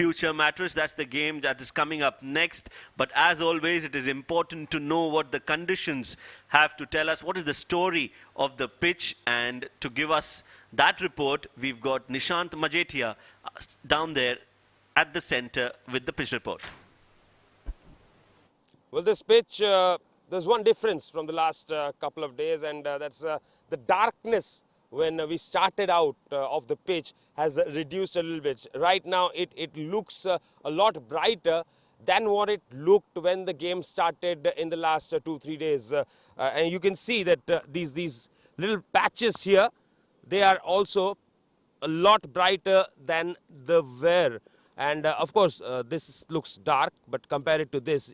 Future Mattress. That's the game that is coming up next. But as always, it is important to know what the conditions have to tell us. What is the story of the pitch? And to give us that report, we've got Nishant Majetia down there at the center with the pitch report. Well, this pitch, there's one difference from the last couple of days, and that's the darkness when we started out of the pitch has reduced a little bit. Right now, it looks a lot brighter than what it looked when the game started in the last 2-3 days. And you can see that these little patches here, they are also a lot brighter than the were. And of course, this looks dark, but compared to this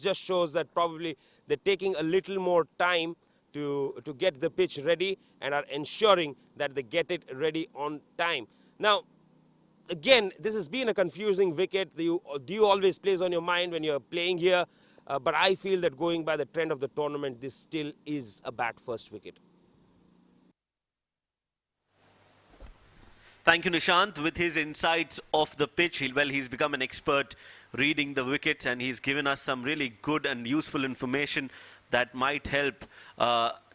just shows that probably they're taking a little more time to get the pitch ready and are ensuring that they get it ready on time. Now, again, this has been a confusing wicket. Do you always plays on your mind when you're playing here? But I feel that going by the trend of the tournament, this still is a bat first wicket. Thank you, Nishant. With his insights of the pitch, he's become an expert reading the wickets, and he's given us some really good and useful information that might help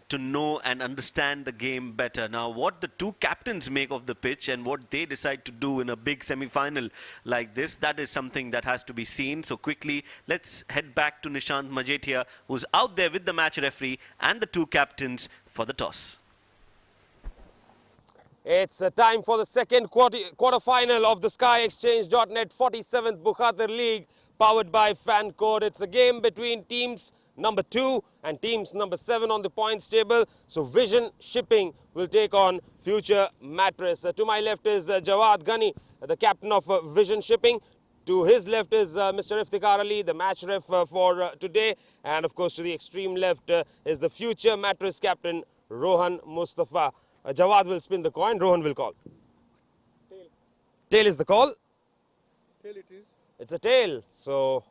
to know and understand the game better. Now, what the two captains make of the pitch and what they decide to do in a big semi-final like this, that is something that has to be seen. So quickly, let's head back to Nishant Majetia, who's out there with the match referee and the two captains for the toss. It's time for the second quarter-final of the SkyExchange.net 47th Bukhatir League, powered by FanCode. It's a game between teams number 2 and teams number 7 on the points table. So Vision Shipping will take on Future Mattress. To my left is Jawad Ghani, the captain of Vision Shipping. To his left is Mr. Iftikhar Ali, the match ref for today. And of course, to the extreme left is the Future Mattress captain, Rohan Mustafa. Jawad will spin the coin, Rohan will call. Tail. Tail is the call? Tail it is. It's a tail. So,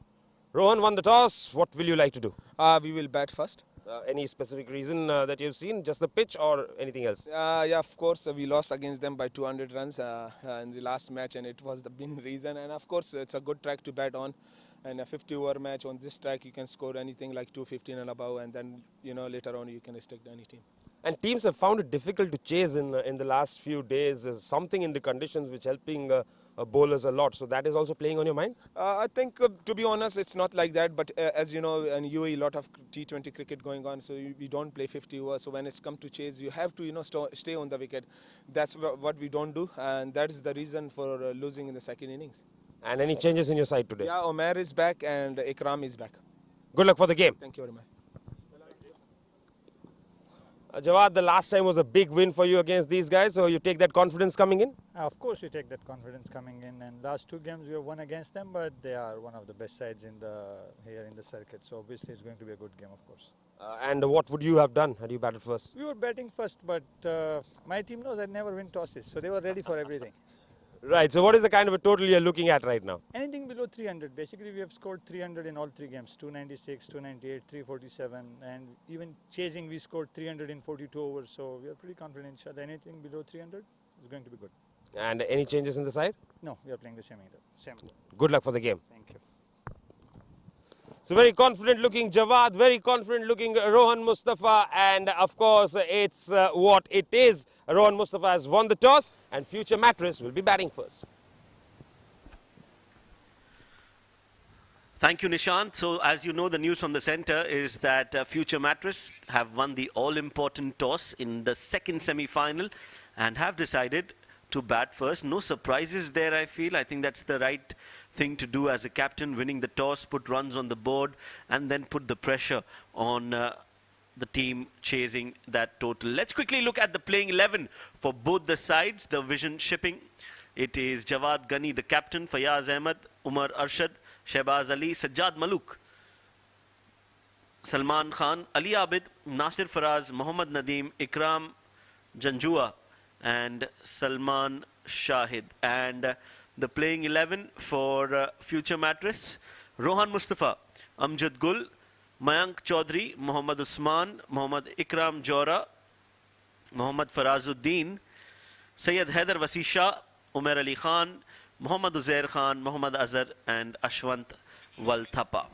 Rohan won the toss. What will you like to do? We will bat first. Any specific reason that you've seen? Just the pitch or anything else? Yeah, of course, we lost against them by 200 runs in the last match, and it was the main reason. And of course, it's a good track to bat on. And a 50-over match on this track, you can score anything like 215 and above, and then, you know, later on you can restrict any team. And teams have found it difficult to chase in the last few days. There's something in the conditions which helping bowlers a lot. So that is also playing on your mind? I think, to be honest, it's not like that. But as you know, in UAE, a lot of T20 cricket going on. So we don't play 50 overs. So when it's come to chase, you have to, you know, stay on the wicket. That's what we don't do. And that is the reason for losing in the second innings. And any changes in your side today? Yeah, Omer is back and Ikram is back. Good luck for the game. Thank you very much. Jawad, the last time was a big win for you against these guys, so you take that confidence coming in? Of course, we take that confidence coming in, and last 2 games we have won against them, but they are one of the best sides here in the circuit, so obviously it's going to be a good game, of course. And what would you have done had you batted first? We were batting first, but my team knows I never win tosses, so they were ready for everything. Right, so what is the kind of a total you're looking at right now? Anything below 300. Basically, we have scored 300 in all 3 games, 296, 298, 347, and even chasing we scored 300 in 42 overs, so we are pretty confident that anything below 300 is going to be good. And any changes in the side? No, we are playing the same. Good luck for the game. Thank you. So very confident looking Jawad, very confident looking Rohan Mustafa, and of course it's what it is. Rohan Mustafa has won the toss and Future Mattress will be batting first. Thank you, Nishant. So as you know, the news from the center is that Future Mattress have won the all-important toss in the second semi-final and have decided to bat first. No surprises there, I feel. I think that's the right thing to do as a captain, winning the toss, put runs on the board, and then put the pressure on the team chasing that total. Let's quickly look at the playing 11 for both the sides. The Vision Shipping, it is Jawad Ghani, the captain, Fayaz Ahmed, Umar Arshad, Shehbaz Ali, Sajjad Maluk, Salman Khan, Ali Abid, Nasir Faraz, Mohammad Nadeem, Ikram Janjua, and Salman Shahid. And the playing 11 for Future Mattress, Rohan Mustafa, Amjad Gul, Mayank Chaudhary, Mohammad Usman, Mohammad Ikram Jora, Mohammad Farazuddin, Sayyid Haider Wasisha, Umer Ali Khan, Mohammad Uzair Khan, Mohammad Azhar and Ashwant Walthapa.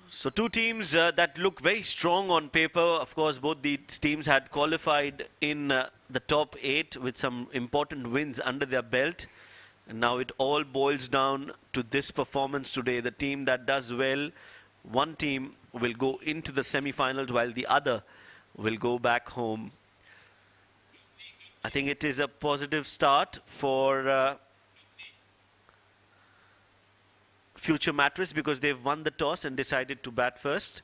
So two teams that look very strong on paper. Of course, both these teams had qualified in the top 8 with some important wins under their belt. And now it all boils down to this performance today. The team that does well, one team will go into the semi-finals while the other will go back home. I think it is a positive start for Future Mattress because they've won the toss and decided to bat first.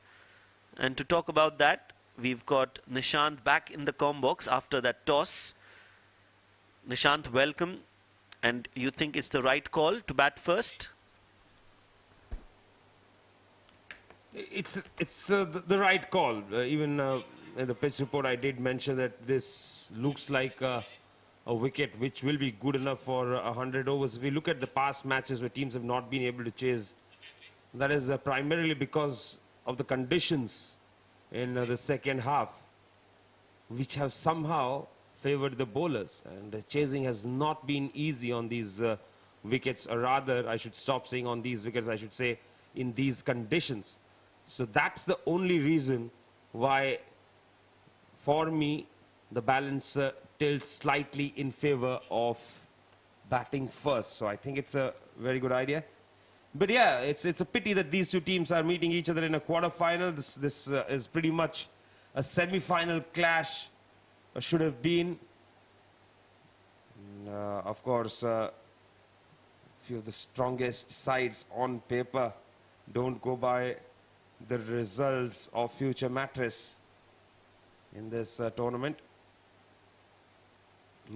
And to talk about that, we've got Nishant back in the comm box after that toss. Nishant, welcome. And you think it's the right call to bat first? It's the right call. Even in the pitch report, I did mention that this looks like a wicket which will be good enough for 100 overs. If we look at the past matches where teams have not been able to chase, that is primarily because of the conditions in the second half, which have somehow favored the bowlers. And the chasing has not been easy on these wickets, or rather, I should stop saying on these wickets, I should say in these conditions. So that's the only reason why, for me, the balance tilts slightly in favor of batting first. So I think it's a very good idea. But yeah, it's a pity that these two teams are meeting each other in a quarter-final. This is pretty much a semi-final clash, should have been. Of course, few of the strongest sides on paper don't go by the results of Future Mattress in this tournament.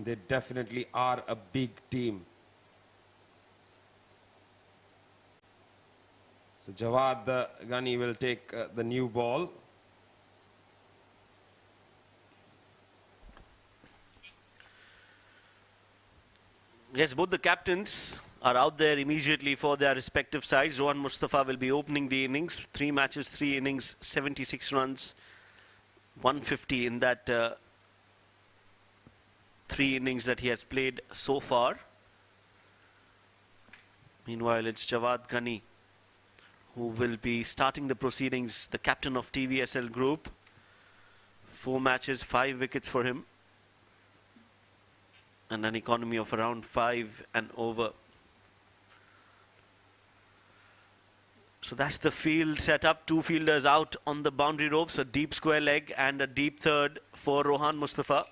They definitely are a big team. So Jawad Ghani will take the new ball. Yes, both the captains are out there immediately for their respective sides. Rohan Mustafa will be opening the innings. 3 matches, 3 innings, 76 runs, 150 in that 3 innings that he has played so far. Meanwhile, it's Jawad Ghani who will be starting the proceedings, the captain of TVSL Group. 4 matches, 5 wickets for him, and an economy of around 5 and over. So that's the field set up. 2 fielders out on the boundary ropes, a deep square leg and a deep third for Rohan Mustafa.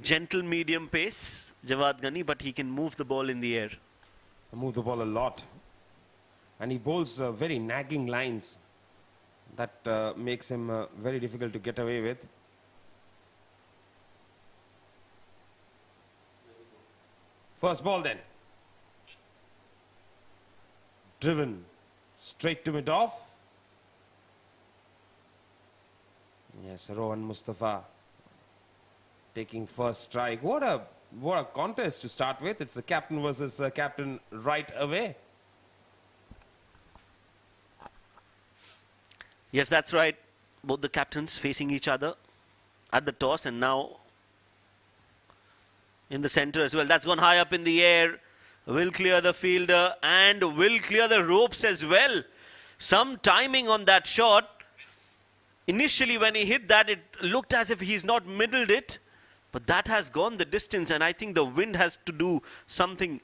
Gentle medium pace, Jawad Ghani, but he can move the ball in the air. Move the ball a lot. And he bowls very nagging lines. That makes him very difficult to get away with. First ball then. Driven straight to mid-off. Yes, Rohan Mustafa taking first strike. What a contest to start with. It's the captain versus captain right away. Yes, that's right. Both the captains facing each other at the toss, and now in the center as well. That's gone high up in the air. Will clear the fielder and will clear the ropes as well. Some timing on that shot. Initially when he hit that, it looked as if he's not middled it, but that has gone the distance, and I think the wind has to do something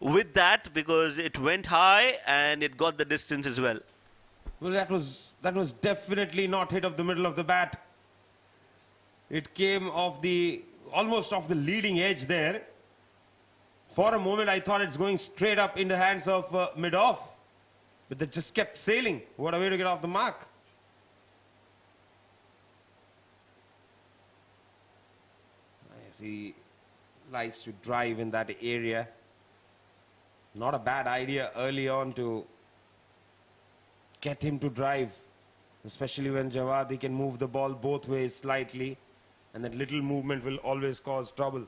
with that because it went high and it got the distance as well. Well, that was definitely not hit off the middle of the bat. It came off almost off the leading edge there. For a moment, I thought it's going straight up in the hands of mid-off, but they just kept sailing. What a way to get off the mark. Yes, he likes to drive in that area. Not a bad idea early on to get him to drive, especially when Jawad, he can move the ball both ways slightly, and that little movement will always cause trouble.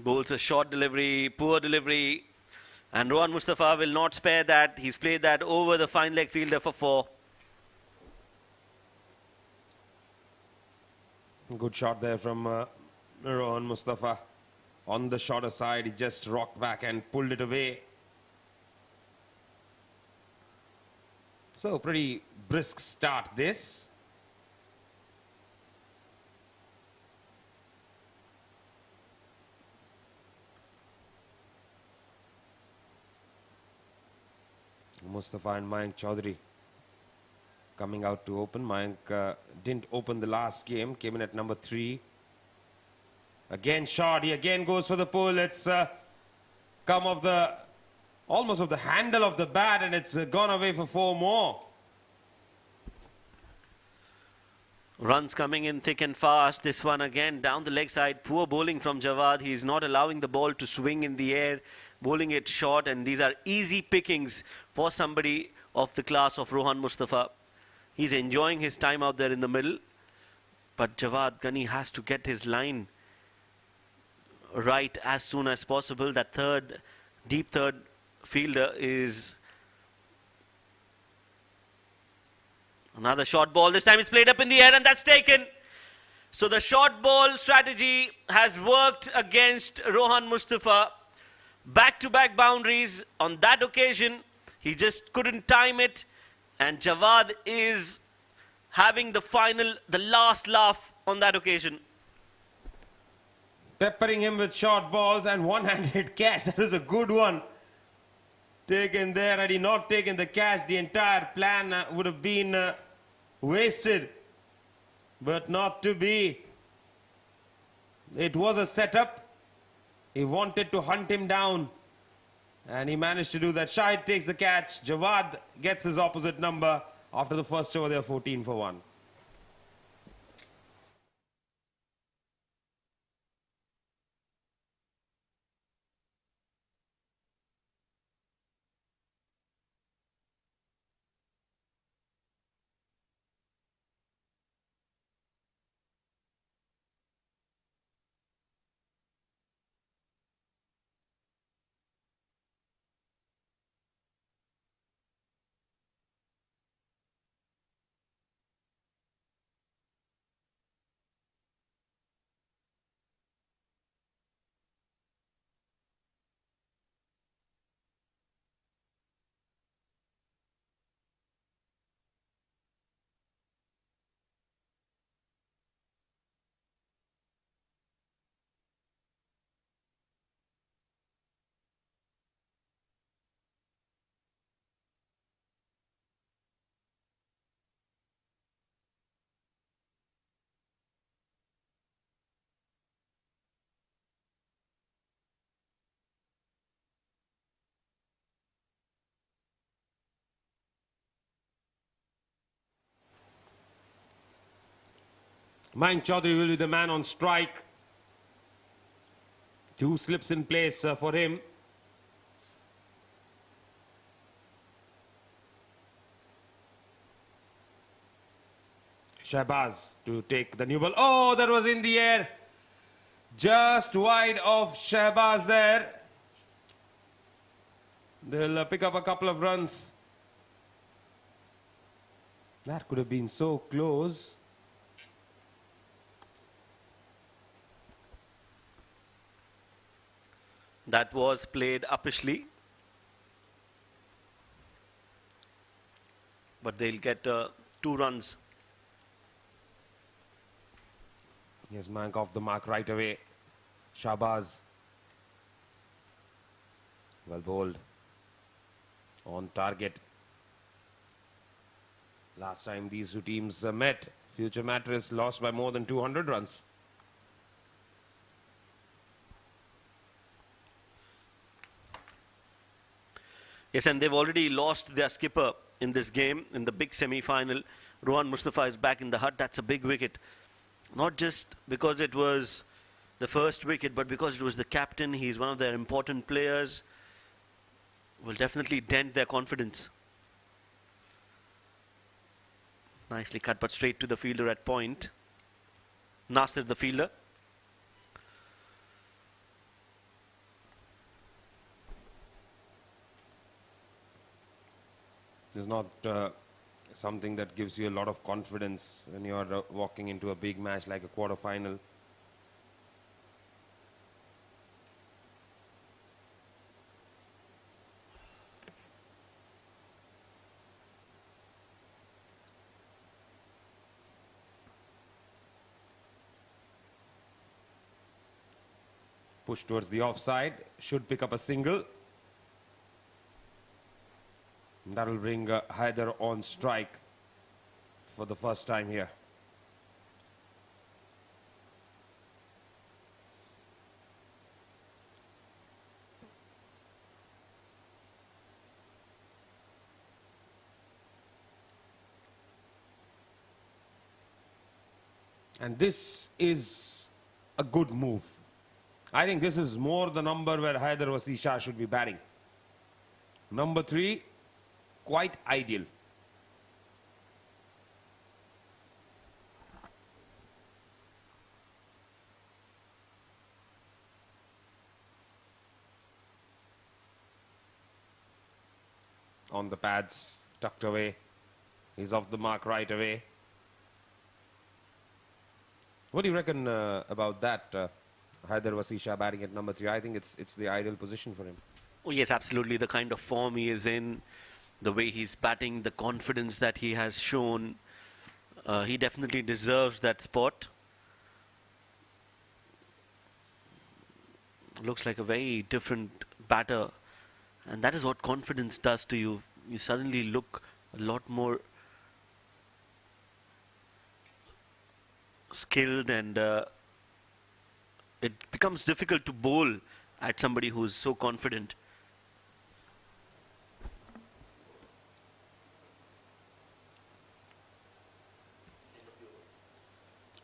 Bowls a short delivery, poor delivery. And Rohan Mustafa will not spare that. He's played that over the fine leg fielder for 4. Good shot there from Rohan Mustafa. On the shorter side, he just rocked back and pulled it away. So, pretty brisk start this. Mustafa and Mayank Chaudhary coming out to open. Mayank didn't open the last game, came in at number 3. Again shot, he again goes for the pull. It's come off the, almost of the handle of the bat, and it's gone away for 4 more. Runs coming in thick and fast. This one again down the leg side. Poor bowling from Jawad. He's not allowing the ball to swing in the air, bowling it short, and these are easy pickings for somebody of the class of Rohan Mustafa. He's enjoying his time out there in the middle, but Jawad Ghani has to get his line right as soon as possible. That deep third fielder is another short ball. This time it's played up in the air, and that's taken. So the short ball strategy has worked against Rohan Mustafa. Back-to-back boundaries on that occasion. He just couldn't time it, and Jawad is having the last laugh on that occasion. Peppering him with short balls and one-handed catch. That was a good one taken there. Had he not taken the catch, the entire plan would have been wasted. But not to be. It was a setup. He wanted to hunt him down, and he managed to do that. Shahid takes the catch. Jawad gets his opposite number. After the first over, they are 14 for 1. Mayank Chaudhary will be the man on strike. 2 slips in place for him. Shahbaz to take the new ball. Oh, that was in the air. Just wide of Shahbaz there. They'll pick up a couple of runs. That could have been so close. That was played uppishly, but they'll get 2 runs. Here's Mayank off the mark right away. Shahbaz. Well bowled. On target. Last time these 2 teams met, Future Mattress lost by more than 200 runs. Yes, and they've already lost their skipper in this game, in the big semi-final. Rohan Mustafa is back in the hut. That's a big wicket. Not just because it was the first wicket, but because it was the captain. He's one of their important players. Will definitely dent their confidence. Nicely cut, but straight to the fielder at point. Nasir, the fielder. is not something that gives you a lot of confidence when you are walking into a big match like a quarter-final. Push towards the offside, should pick up a single. That will bring Haider on strike for the first time here. And this is a good move. I think this is more the number where Haider Wasi Shah should be batting. Number 3, quite ideal. On the pads, tucked away. He's off the mark right away. What do you reckon about that? Haider Wasi Shah batting at number 3. I think it's the ideal position for him. Oh yes, absolutely. The kind of form he is in, the way he's batting, the confidence that he has shown, he definitely deserves that spot. Looks like a very different batter, and that is what confidence does to you. You suddenly look a lot more skilled, and it becomes difficult to bowl at somebody who's so confident.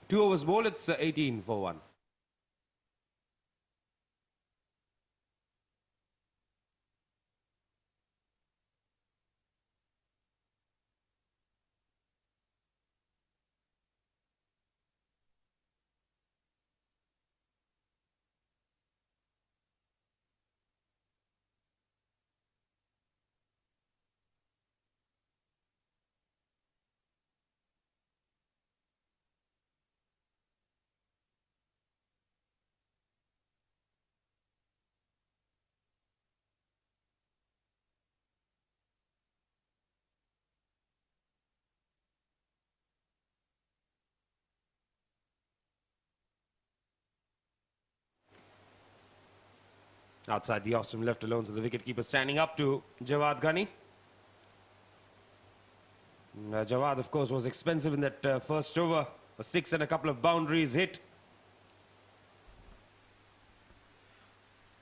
Two overs bowl, it's 18 for 1. Outside the off-swing, left alone, so the wicketkeeper standing up to Jawad Ghani. Jawad, of course, was expensive in that first over. A 6 and a couple of boundaries hit.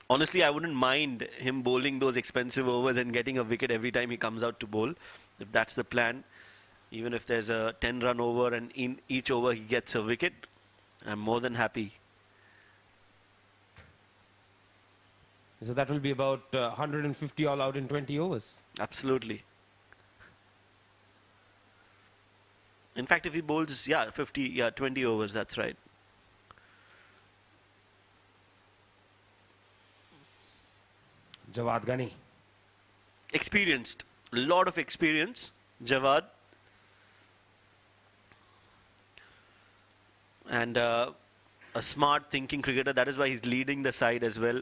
Honestly, I wouldn't mind him bowling those expensive overs and getting a wicket every time he comes out to bowl, if that's the plan. Even if there's a 10-run over and in each over he gets a wicket, I'm more than happy. So that will be about 150 all out in 20 overs. Absolutely. In fact, if he bowls, 20 overs, that's right. Jawad Ghani. Experienced. A lot of experience, Jawad. And a smart thinking cricketer. That is why he's leading the side as well.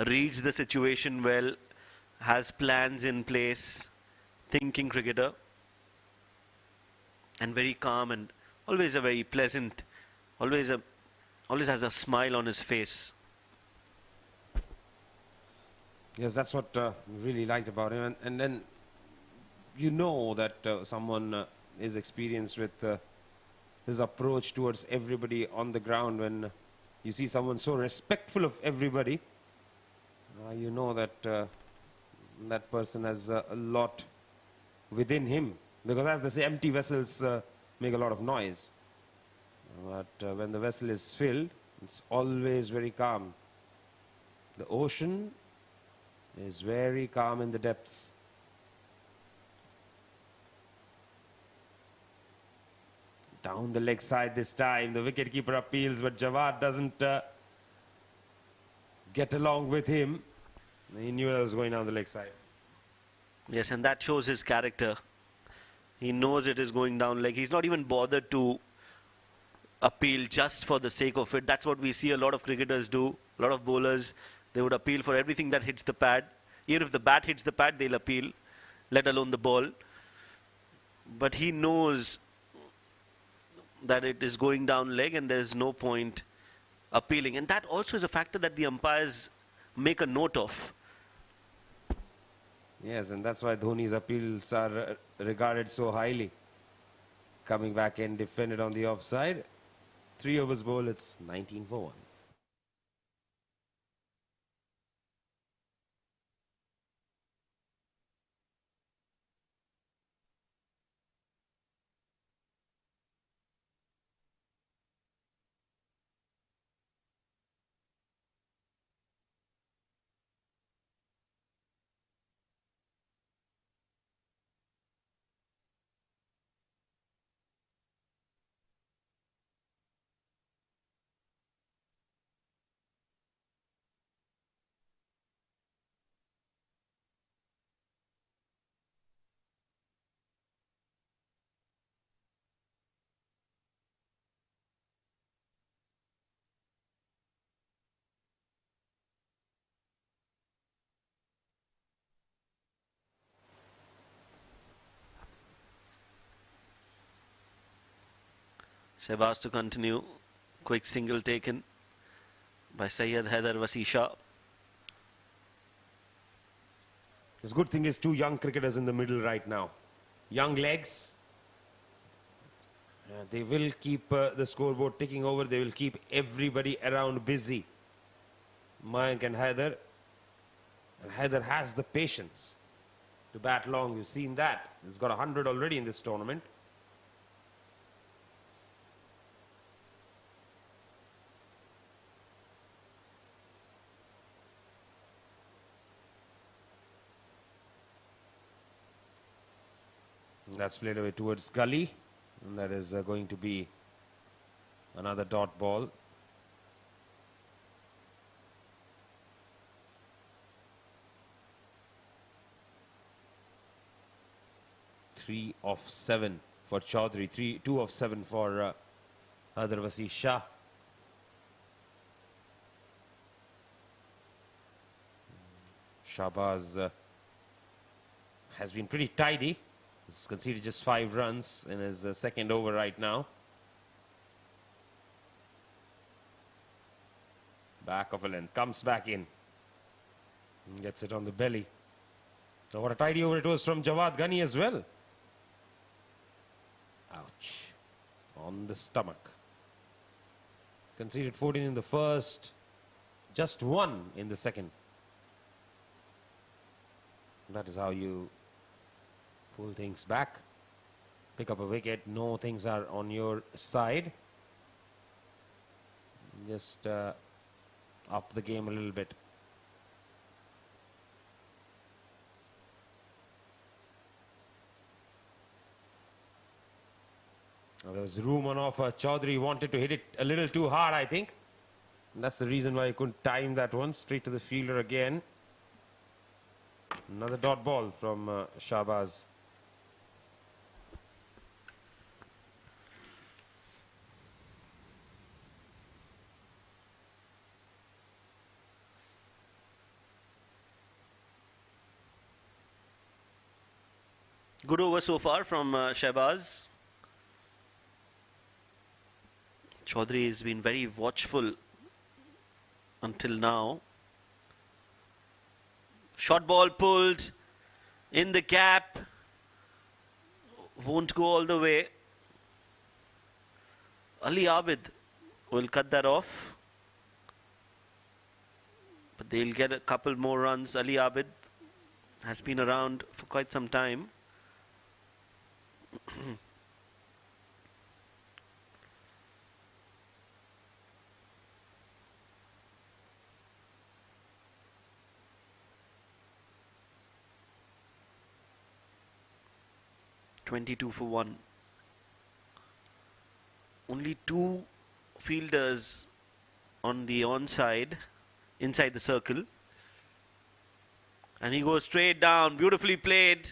Reads the situation well. Has plans in place. Thinking cricketer. And very calm and always a very pleasant. Always has a smile on his face. Yes, that's what really liked about him. And then you know that someone is experienced with his approach towards everybody on the ground. When you see someone so respectful of everybody, you know that that person has a lot within him. Because as they say, empty vessels make a lot of noise. But when the vessel is filled, it's always very calm. The ocean is very calm in the depths. Down the leg side this time, the wicketkeeper appeals, but Jawad doesn't get along with him. He knew I was going down the leg side. Yes, and that shows his character. He knows it is going down leg. He's not even bothered to appeal just for the sake of it. That's what we see a lot of cricketers do. A lot of bowlers, they would appeal for everything that hits the pad. Even if the bat hits the pad, they'll appeal, let alone the ball. But he knows that it is going down leg and there's no point appealing. And that also is a factor that the umpires make a note of. Yes, and that's why Dhoni's appeals are regarded so highly. Coming back and defended on the offside. 3 overs bowl, it's 19 for 1. Shahbaz to continue. Quick single taken by Syed Haider Wasisha. The good thing is 2 young cricketers in the middle right now. Young legs. They will keep the scoreboard ticking over. They will keep everybody around busy. Mayank and Haider. And Haider has the patience to bat long. You've seen that. He's got 100 already in this tournament. That's played away towards gully, and that is going to be another dot ball. Three of 7 for Chaudhary, 2 of 7 for Haider Wasisha. Shahbaz has been pretty tidy. He's conceded just 5 runs in his second over right now. Back of a length, comes back in. And gets it on the belly. So what a tidy over it was from Jawad Ghani as well. Ouch. On the stomach. Conceded 14 in the first. Just 1 in the second. That is how you pull things back, pick up a wicket, know things are on your side. Just up the game a little bit. Now, there was room on offer. Chaudhary wanted to hit it a little too hard, I think. And that's the reason why he couldn't time that one. Straight to the fielder again. Another dot ball from Shahbaz. Good over so far from Shahbaz. Chaudhary has been very watchful until now. Short ball pulled in the gap. Won't go all the way. Ali Abid will cut that off. But they'll get a couple more runs. Ali Abid has been around for quite some time. (22 for 1). Only 2 fielders on the onside, inside the circle. And he goes straight down, beautifully played.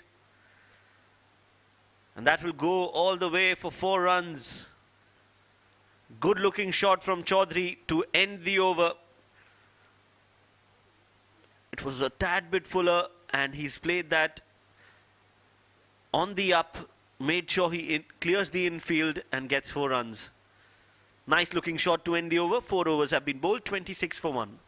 And that will go all the way for 4 runs. Good looking shot from Chaudhary to end the over. It was a tad bit fuller and he's played that on the up, made sure he clears the infield and gets 4 runs. Nice looking shot to end the over. 4 overs have been bowled, 26 for 1.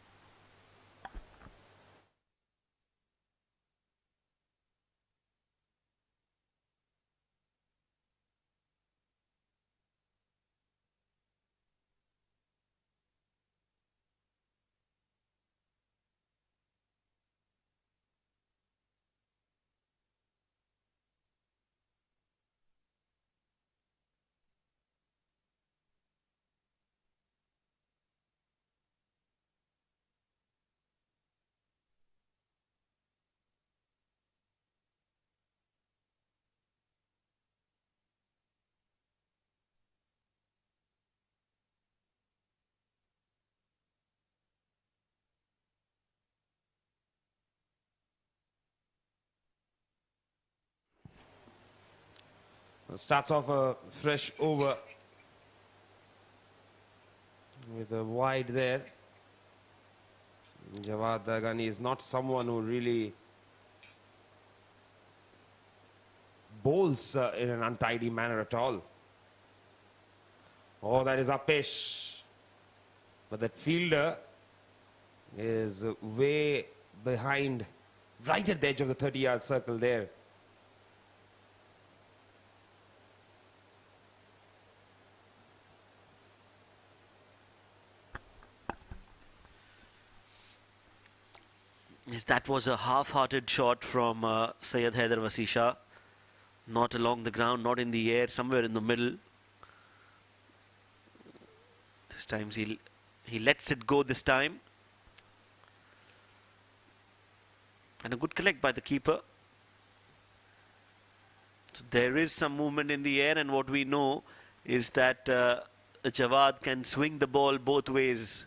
Starts off a fresh over with a wide there. Jawad Ghani is not someone who really bowls in an untidy manner at all. Oh, that is Upish. But that fielder is way behind, right at the edge of the 30-yard circle there. Yes, that was a half-hearted shot from Syed Haider Wasisha. Not along the ground, not in the air, somewhere in the middle. This time he lets it go this time. And a good collect by the keeper. So there is some movement in the air, and what we know is that Jawad can swing the ball both ways.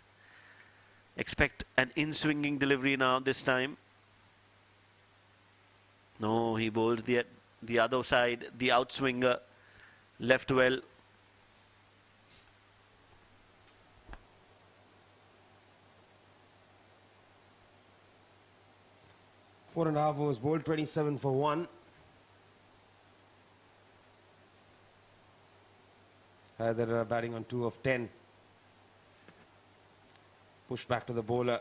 Expect an in-swinging delivery now this time. No, he bowls the other side, the outswinger, left well. Four and a half overs bowled, 27 for 1. Haider batting on 2 of 10. Push back to the bowler.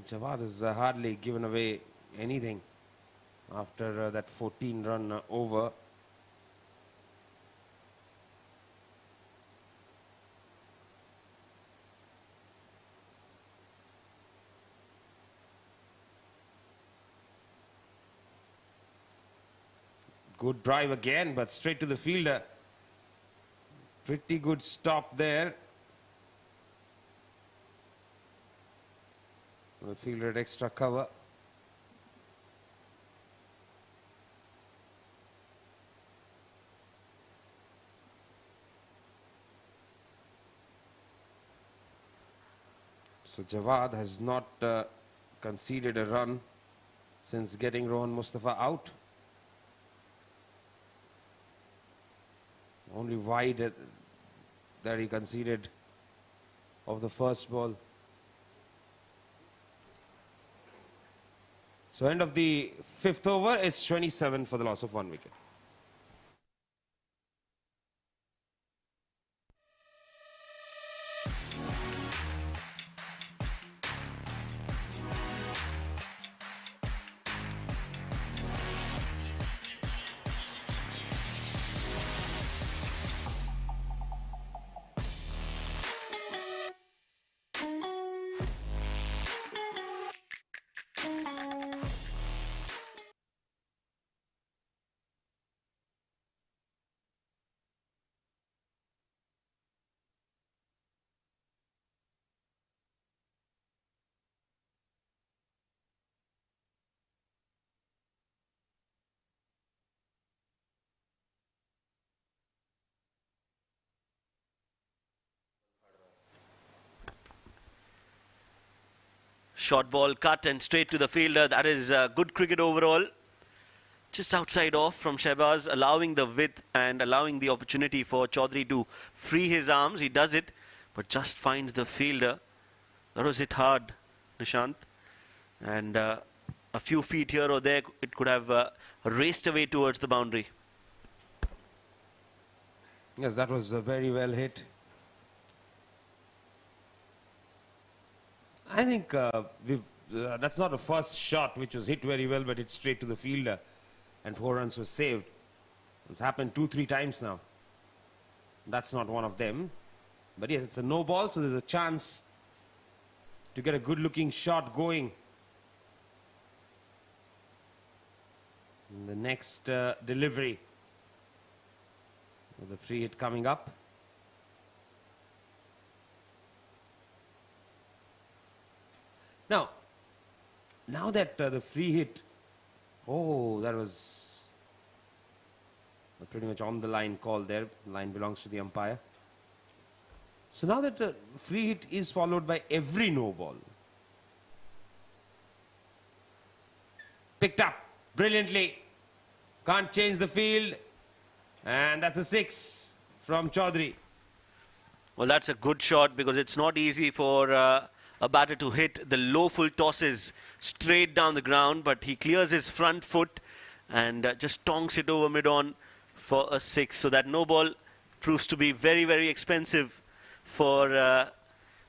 Jawad has hardly given away anything after that 14-run over. Good drive again, but straight to the fielder. Pretty good stop there. The fielder at extra cover. So Jawad has not conceded a run since getting Rohan Mustafa out. Only wide that he conceded of the first ball. So end of the 5th over, it's 27 for the loss of 1 wicket. Short ball cut and straight to the fielder. That is good cricket overall. Just outside off from Shehbaz, allowing the width and allowing the opportunity for Chaudhary to free his arms. He does it, but just finds the fielder. That was hit hard, Nishant. And a few feet here or there, it could have raced away towards the boundary. Yes, that was very well hit. I think that's not the first shot which was hit very well, but it's straight to the fielder. And 4 runs were saved. It's happened 2-3 times now. That's not one of them. But yes, it's a no ball, so there's a chance to get a good looking shot going. In the next delivery. With the free hit coming up. Now that the free hit, oh, that was pretty much on the line call there. The line belongs to the umpire. So now that the free hit is followed by every no ball. Picked up brilliantly. Can't change the field. And that's a 6 from Chaudhary. Well, that's a good shot because it's not easy for a batter to hit the low full tosses straight down the ground, but he clears his front foot and just tonks it over mid-on for a 6. So that no ball proves to be very, very expensive for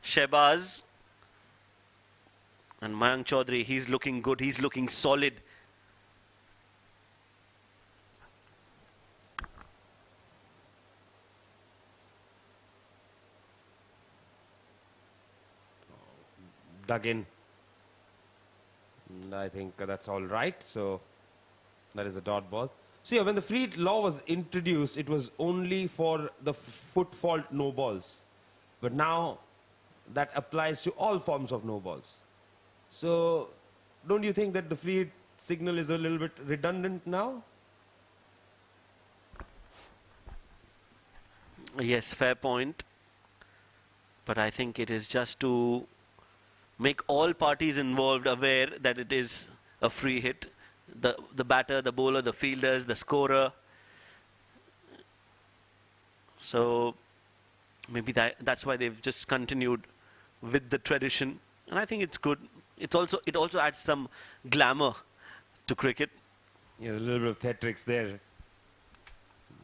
Shehbaz. And Mayank Chaudhary, he's looking good, he's looking solid. Dug in. And I think that's all right. So that is a dot ball. So yeah, when the free hit law was introduced, it was only for the foot fault no balls. But now that applies to all forms of no balls. So don't you think that the free hit signal is a little bit redundant now? Yes, fair point. But I think it is just to make all parties involved aware that it is a free hit. The batter, the bowler, the fielders, the scorer. So maybe that's why they've just continued with the tradition. And I think it's good. It also adds some glamour to cricket. Yeah, a little bit of theatrics there.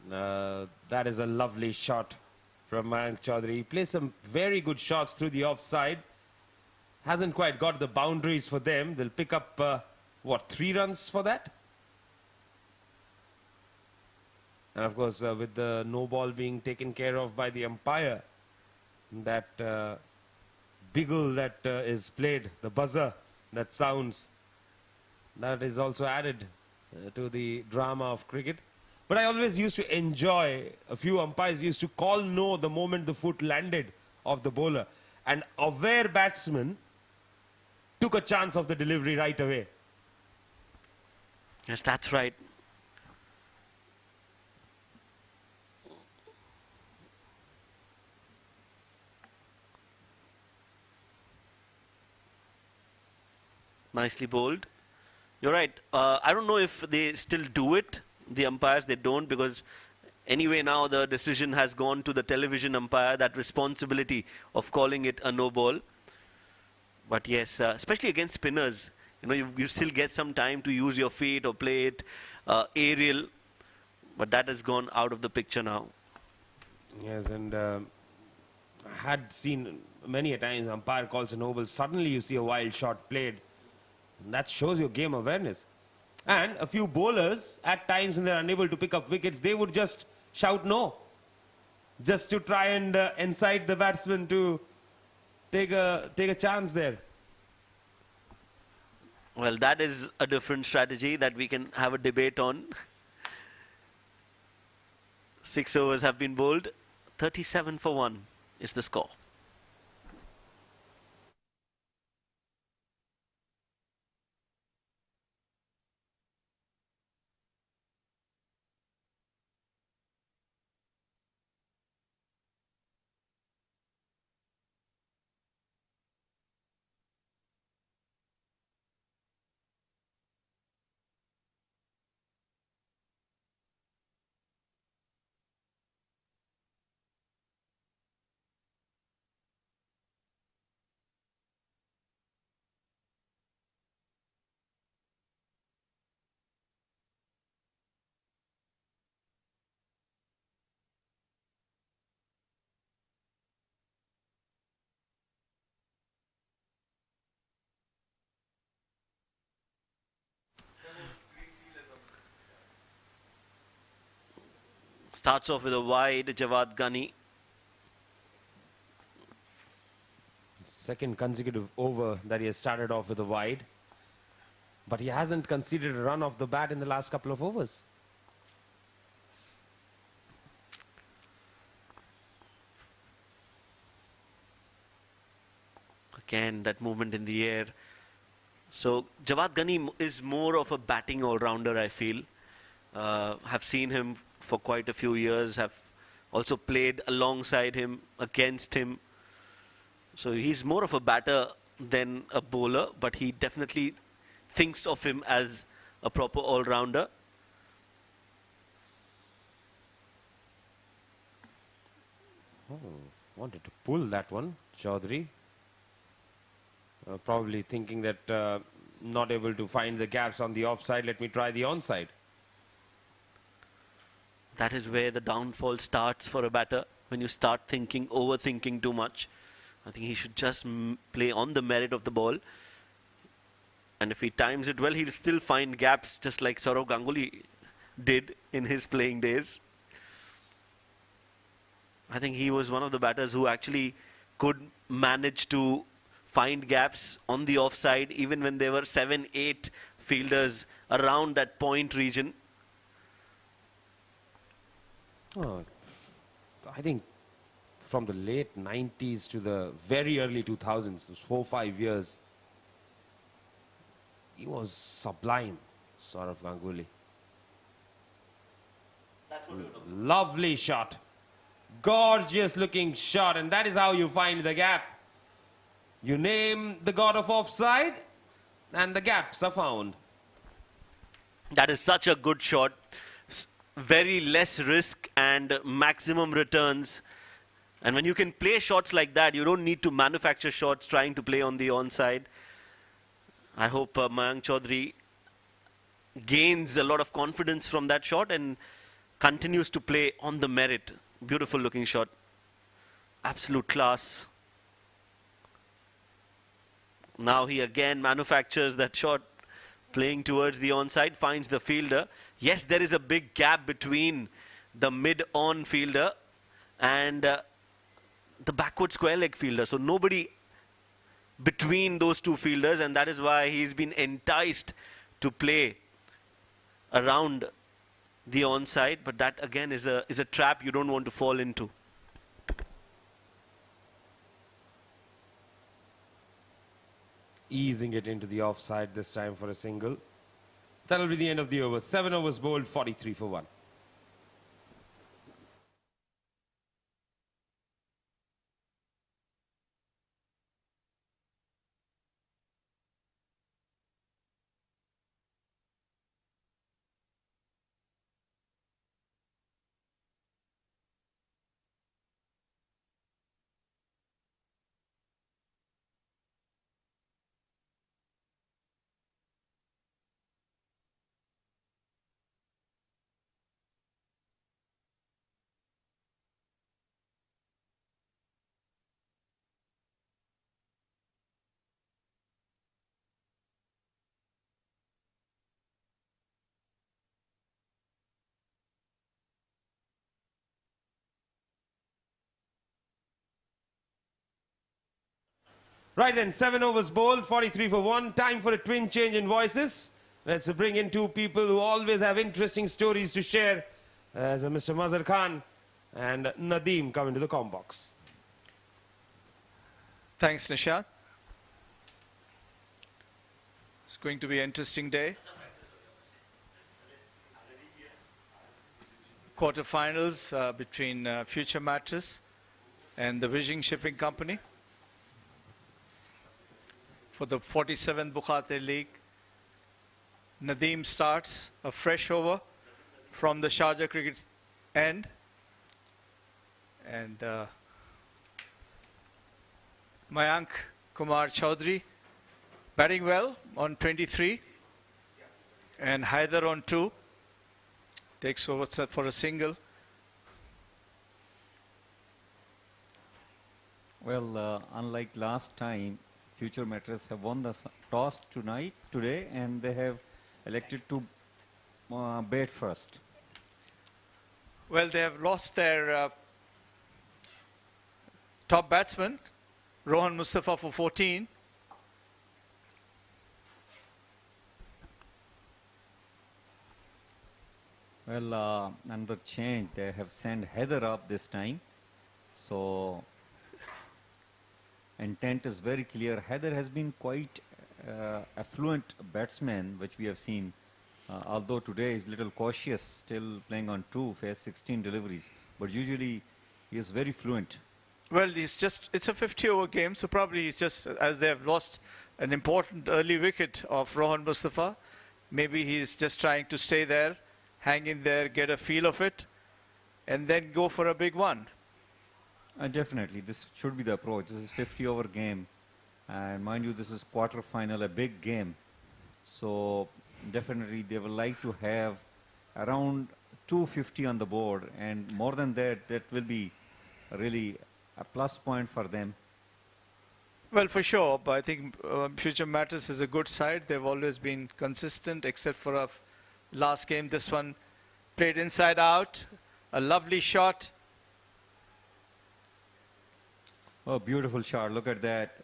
That is a lovely shot from Mayank Chaudhary. He plays some very good shots through the offside. Hasn't quite got the boundaries for them. They'll pick up, 3 runs for that? And of course, with the no ball being taken care of by the umpire, that biggle that is played, the buzzer that sounds, that is also added to the drama of cricket. But I always used to enjoy, a few umpires used to call no the moment the foot landed of the bowler. And aware batsman took a chance of the delivery right away. Yes, that's right. Nicely bowled. You're right. I don't know if they still do it. The umpires, they don't, because anyway now the decision has gone to the television umpire, that responsibility of calling it a no ball. But yes, especially against spinners, you still get some time to use your feet or play it aerial, but that has gone out of the picture now. Yes, and I had seen many a times umpire calls a no ball, suddenly you see a wild shot played. And that shows your game awareness. And a few bowlers, at times when they're unable to pick up wickets, they would just shout no, just to try and incite the batsman to take a chance there. Well, that is a different strategy that we can have a debate on. 6 overs have been bowled. 37 for 1 is the score. Starts off with a wide, Jawad Ghani. Second consecutive over that he has started off with a wide. But he hasn't conceded a run off the bat in the last couple of overs. Again, that movement in the air. So Jawad Ghani is more of a batting all-rounder, I feel. Have seen him for quite a few years, have also played alongside him, against him. So he's more of a batter than a bowler, but he definitely thinks of him as a proper all-rounder. Oh, wanted to pull that one, Chaudhary. Probably thinking that not able to find the gaps on the offside, let me try the onside. That is where the downfall starts for a batter. When you start thinking, overthinking too much. I think he should just play on the merit of the ball. And if he times it well, he'll still find gaps just like Saurav Ganguly did in his playing days. I think he was one of the batters who actually could manage to find gaps on the offside even when there were 7-8 fielders around that point region. Oh, I think from the late 90s to the very early 2000s, those 4-5 years, he was sublime, Saurav Ganguly. Lovely shot. Gorgeous looking shot, and that is how you find the gap. You name the god of offside, and the gaps are found. That is such a good shot. Very less risk and maximum returns. And when you can play shots like that, you don't need to manufacture shots trying to play on the onside. I hope Mayank Chaudhary gains a lot of confidence from that shot and continues to play on the merit. Beautiful looking shot. Absolute class. Now he again manufactures that shot, playing towards the onside, finds the fielder. Yes, there is a big gap between the mid-on fielder and the backward square leg fielder. So nobody between those two fielders, and that is why he's been enticed to play around the onside. But that again is a trap you don't want to fall into. Easing it into the offside this time for a single. That'll be the end of the over. 7 overs bowled, 43 for 1. Right then, 7 overs bowled, 43 for 1. Time for a twin change in voices. Let's bring in two people who always have interesting stories to share, as Mr. Mazhar Khan and Nadeem come into the comm box. Thanks, Nishad. It's going to be an interesting day. Quarterfinals between Future Mattress and the Vision Shipping Company for the 47th Bukhatir League. Nadeem starts a fresh over from the Sharjah cricket end, and Mayank Kumar Chaudhary batting well on 23, and Haider on 2 takes over for a single. Well, unlike last time, Future Mattress have won the toss today, and they have elected to bat first. Well, they have lost their top batsman, Rohan Mustafa, for 14. Well, another change. They have sent Heather up this time. So, intent is very clear. Heather has been quite affluent batsman, which we have seen. Although today is little cautious, still playing on 2, face 16 deliveries. But usually, he is very fluent. Well, it's a 50-over game, so probably he's just, as they have lost an important early wicket of Rohan Mustafa, maybe he's just trying to stay there, hang in there, get a feel of it, and then go for a big one. Definitely, this should be the approach. This is 50-over game. And mind you, this is quarter-final, a big game. So, definitely, they would like to have around 250 on the board. And more than that, that will be really a plus point for them. Well, for sure, but I think Future Mattress is a good side. They've always been consistent, except for a last game. This one played inside out. A lovely shot. Oh, beautiful shot. Look at that.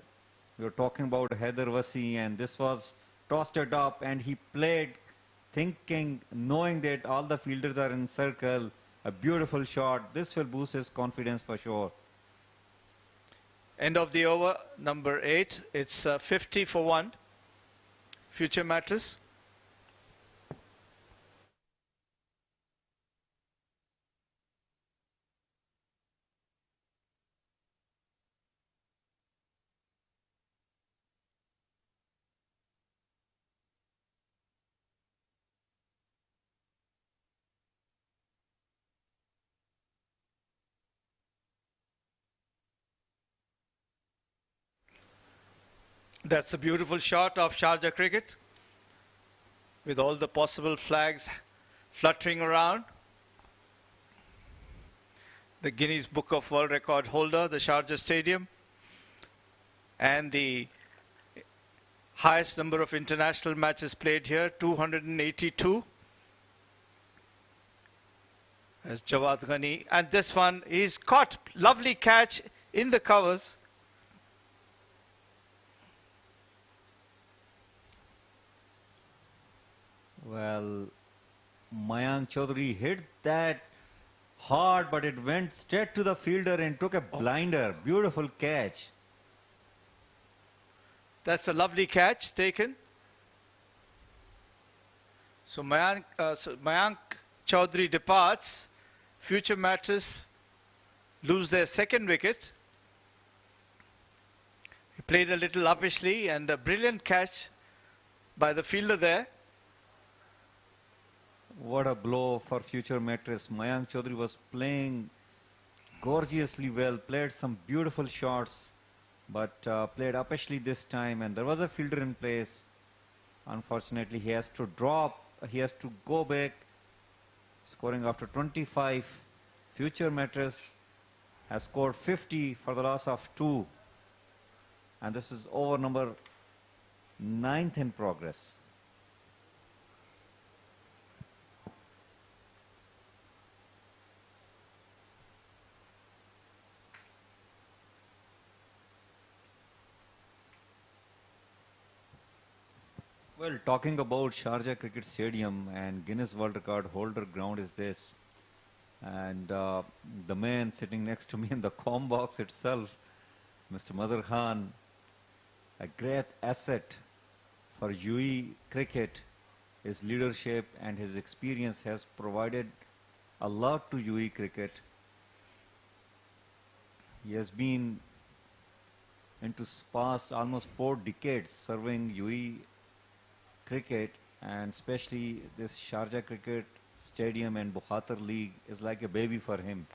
We were talking about Heather Vasi, and this was tossed it up, and he played thinking, knowing that all the fielders are in circle. A beautiful shot. This will boost his confidence for sure. End of the over, number 8. It's 50 for 1. Future Mattress. That's a beautiful shot of Sharjah cricket with all the possible flags fluttering around. The Guinness Book of World Record holder, the Sharjah Stadium, and the highest number of international matches played here, 282. As Jawad Ghani, and this one, he's caught, lovely catch in the covers. Well, Mayank Chaudhary hit that hard, but it went straight to the fielder and took a blinder. Beautiful catch. That's a lovely catch taken. So Mayank Chaudhary departs. Future Mattress lose their second wicket. He played a little uppishly, and a brilliant catch by the fielder there. What a blow for Future Mattress. Mayank Chaudhary was playing gorgeously well, played some beautiful shots, but played uppishly this time, and there was a fielder in place. Unfortunately, he has to drop, he has to go back, scoring after 25. Future Mattress has scored 50 for the loss of 2, and this is over number 9th in progress. Well, talking about Sharjah Cricket Stadium and Guinness World Record holder ground is this. And the man sitting next to me in the comm box itself, Mr. Mazhar Khan, a great asset for UAE cricket. His leadership and his experience has provided a lot to UAE cricket. He has been into past almost 4 decades serving UAE cricket, and especially this Sharjah Cricket Stadium and Bukhatir League is like a baby for him.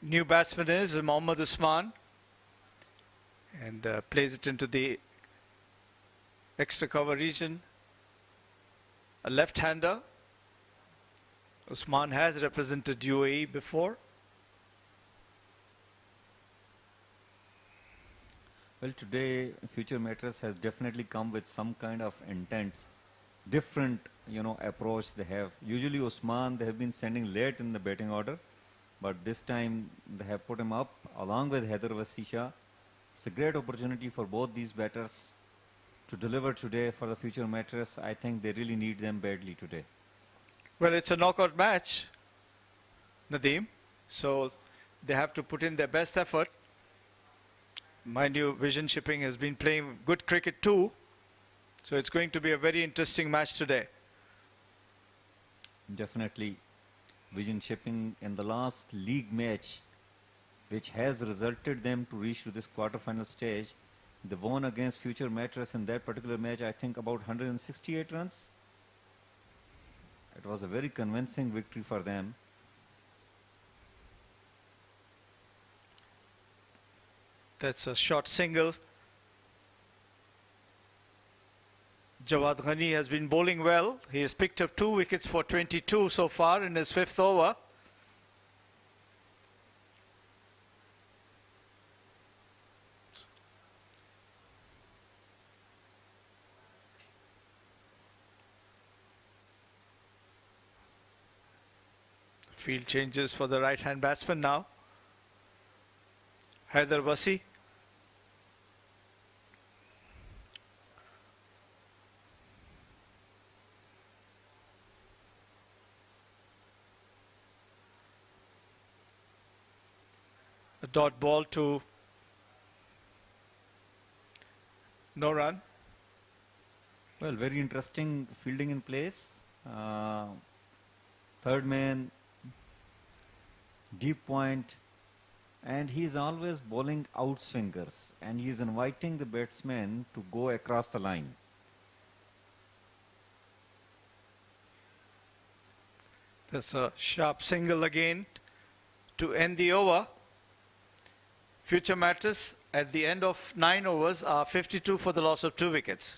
New batsman is Mohammad Usman, and plays it into the extra cover region. A left-hander. Usman has represented UAE before. Well, today Future Mattress has definitely come with some kind of intent, different, approach they have. Usually Usman, they have been sending late in the batting order, but this time they have put him up along with Heather Vasisha. It's a great opportunity for both these batters to deliver today for the future Mattress. I think they really need them badly today. Well, it's a knockout match, Nadeem, so they have to put in their best effort. Mind you, Vision Shipping has been playing good cricket too, so it's going to be a very interesting match today. Definitely. Vision Shipping in the last league match, which has resulted them to reach to this quarter-final stage, they won against Future Mattress in that particular match, I think about 168 runs. It was a very convincing victory for them. That's a short single. Jawad Ghani has been bowling well. He has picked up 2 wickets for 22 so far in his 5th over. Field changes for the right-hand batsman now. Haider Wasi. A dot ball to no run. Well, very interesting fielding in place. Third man, deep point, and he is always bowling outswingers, and he is inviting the batsman to go across the line. There's a sharp single again to end the over. Future Mattress at the end of 9 overs are 52 for the loss of 2 wickets.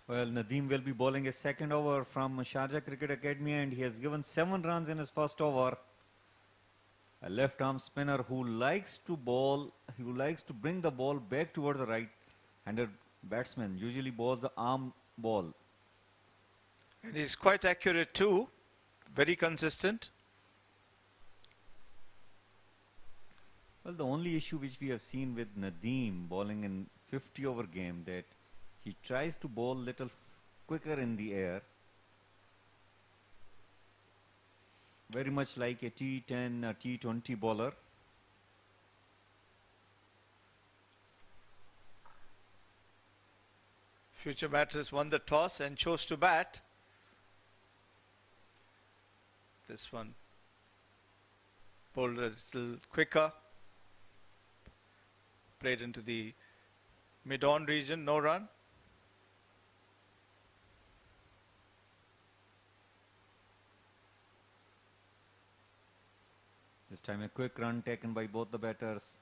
Well, Nadeem will be bowling a second over from Sharjah Cricket Academy, and he has given 7 runs in his first over. A left-arm spinner who likes to bowl, who likes to bring the ball back towards the right-handed batsman, usually bowls the arm ball. And he's quite accurate too, very consistent. Well, the only issue which we have seen with Nadeem bowling in 50 over game, that he tries to bowl little quicker in the air. Very much like a T10, a T20 bowler. Future Mattress won the toss and chose to bat. This one bowled a little quicker. Played into the mid-on region, no run. This time a quick run taken by both the batters.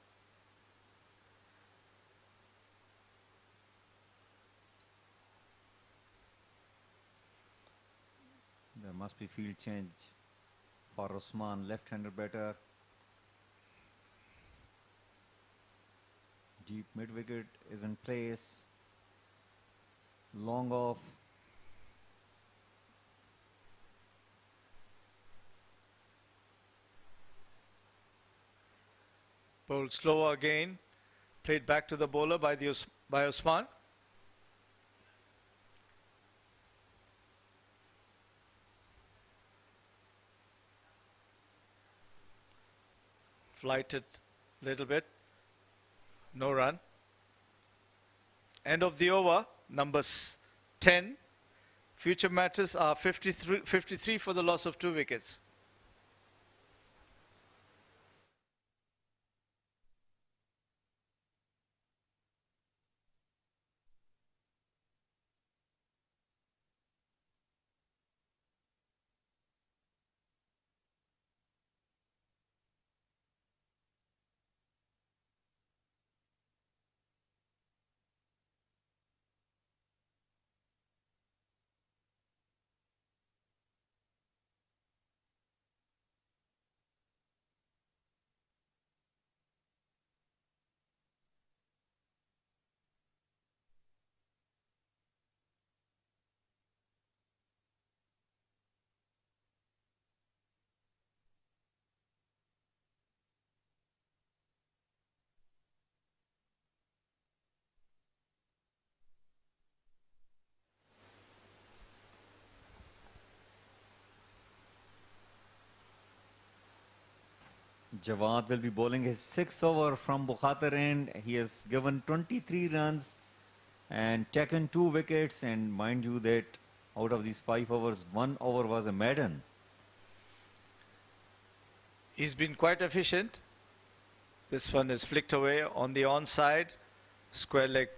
There must be field change for Usman, left-hander batter. Deep mid-wicket is in place. Long off. Bowled slower again. Played back to the bowler by Usman. Flighted a little bit. No run. End of the over. Numbers 10. Future Mattress are 53 for the loss of 2 wickets. Jawad will be bowling his 6th over from Bukhatir end. He has given 23 runs and taken 2 wickets, and mind you that out of these 5 overs, 1 over was a maiden. He's been quite efficient. This one is flicked away on the onside. Square leg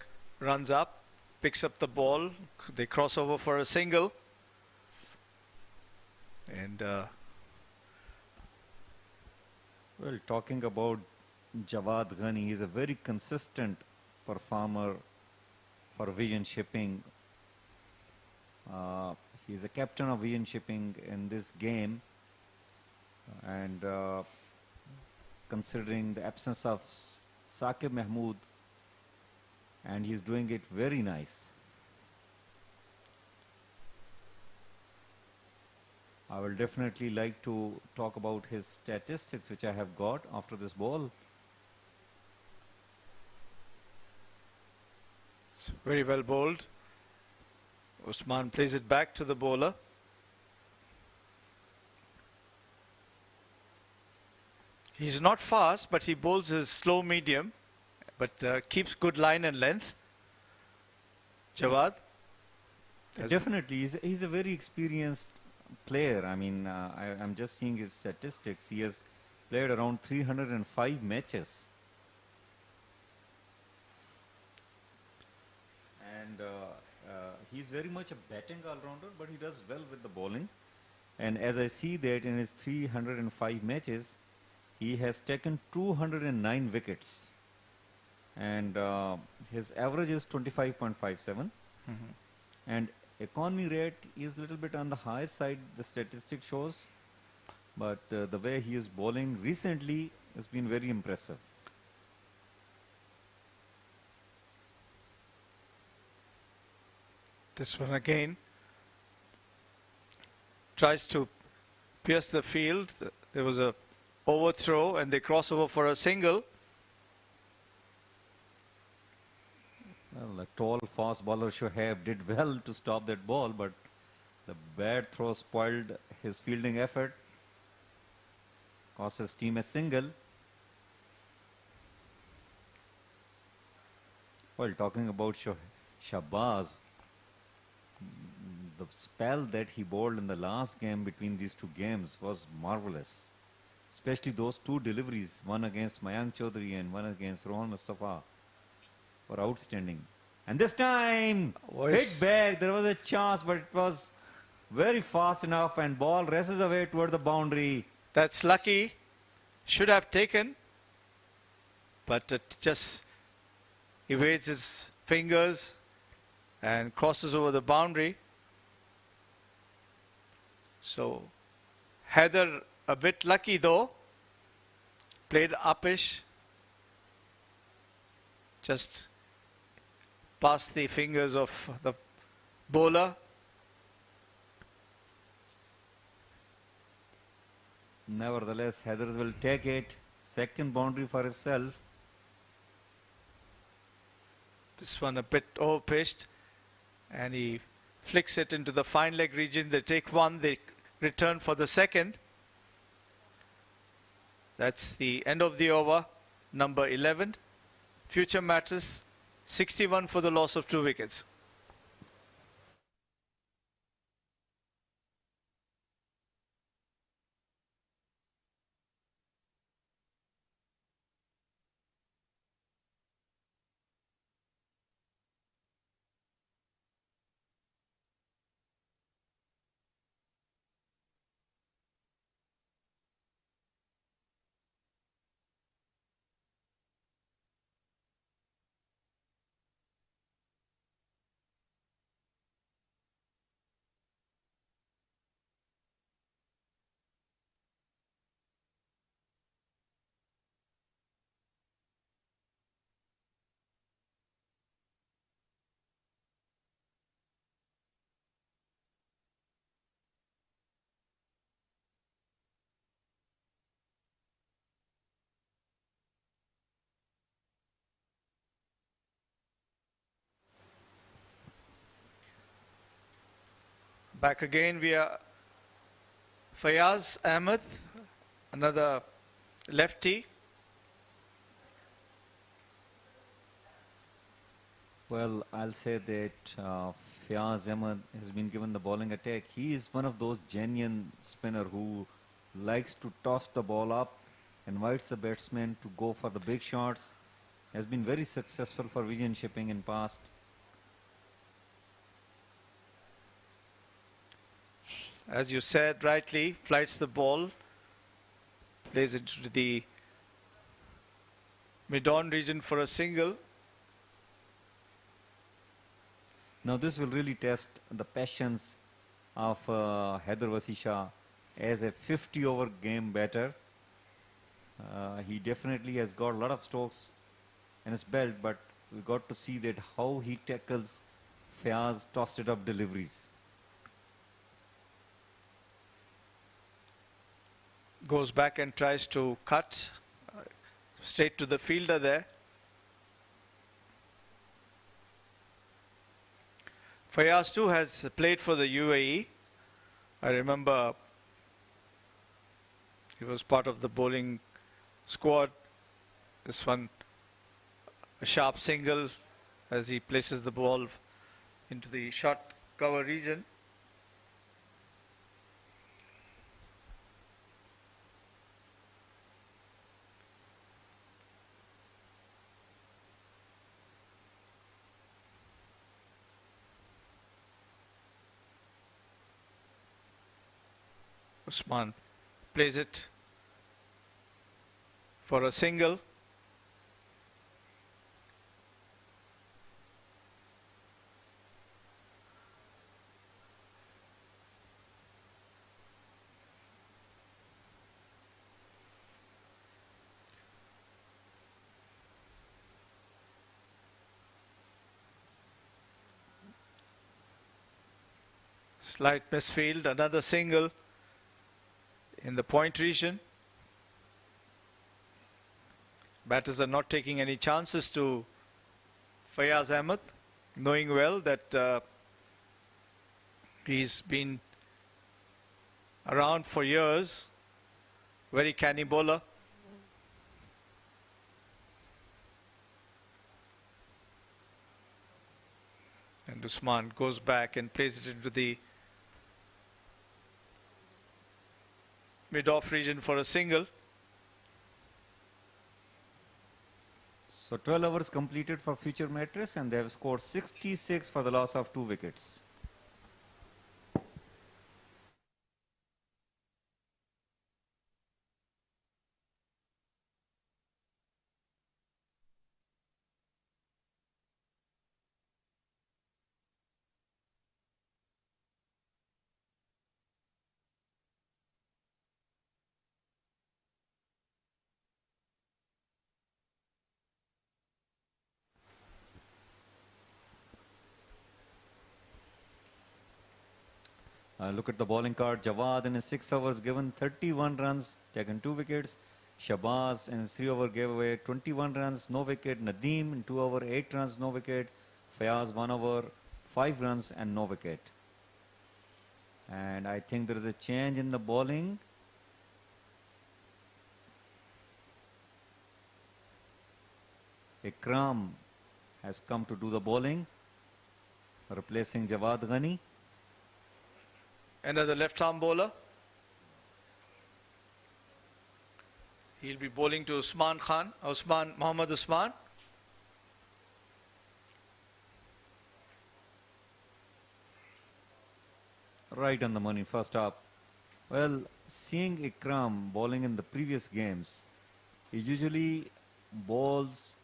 runs up, picks up the ball. They cross over for a single. And Well, talking about Jawad Ghani, he is a very consistent performer for Vision Shipping. He is a captain of Vision Shipping in this game, and considering the absence of Saqib Mahmood, and he's doing it very nice. I will definitely like to talk about his statistics, which I have got after this ball. it's very well bowled. Usman plays it back to the bowler. He's not fast, but he bowls his slow medium, but keeps good line and length. Jawad? Definitely, he's a very experienced player. I mean, I'm just seeing his statistics. He has played around 305 matches. And he's very much a batting all-rounder, but he does well with the bowling. And as I see that in his 305 matches, he has taken 209 wickets. And his average is 25.57. And economy rate is a little bit on the higher side, the statistic shows. But the way he is bowling recently has been very impressive. This one again tries to pierce the field. There was a overthrow and they cross over for a single. Well, a tall fast bowler Shoaib did well to stop that ball, but the bad throw spoiled his fielding effort, cost his team a single. Well, talking about Shahbaz, the spell that he bowled in the last game between these two games was marvelous. Especially those two deliveries, one against Mayank Chaudhary and one against Rohan Mustafa, were outstanding. And this time, hit back, there was a chance, but it was very fast enough and ball races away toward the boundary. That's lucky. Should have taken, but it just evades his fingers and crosses over the boundary. So Heather a bit lucky though, played uppish, just past the fingers of the bowler. Nevertheless, Heather will take it. Second boundary for himself. This one a bit over-pitched, and he flicks it into the fine leg region. They take one, they return for the second. That's the end of the over, number 11. Future Mattress, 61 for the loss of 2 wickets. Back again via Fayaz Ahmed, another lefty. Well, I'll say that Fayaz Ahmed has been given the bowling attack. He is one of those genuine spinner who likes to toss the ball up, invites the batsman to go for the big shots. Has been very successful for Vision Shipping in past. As you said rightly, flights the ball, plays it to the mid-on region for a single. Now this will really test the patience of Haider Wasisha as a 50-over game batter. He definitely has got a lot of strokes in his belt, but we got to see that how he tackles Fayaz tossed it up deliveries. Goes back and tries to cut straight to the fielder there. Fayaz too has played for the UAE. I remember he was part of the bowling squad. This one, a sharp single as he places the ball into the short cover region. Usman plays it for a single. Slight misfield, another single in the point region. Batters are not taking any chances to Fayaz Ahmed, knowing well that he's been around for years. Very canny bowler. And Usman goes back and plays it into the mid-off region for a single. So 12 overs completed for Future Mattress, and they have scored 66 for the loss of 2 wickets. Look at the bowling card. Jawad in his 6 overs given 31 runs, taken 2 wickets. Shabazz in his 3 over gave away 21 runs, no wicket. Nadeem in 2 over 8 runs, no wicket. Fayaz 1 over 5 runs and no wicket. And I think there is a change in the bowling. Ikram has come to do the bowling, replacing Jawad Ghani. Another left-arm bowler. He'll be bowling to Usman Mohammad Usman. Right on the money, first up. Well, seeing Ikram bowling in the previous games, he usually bowls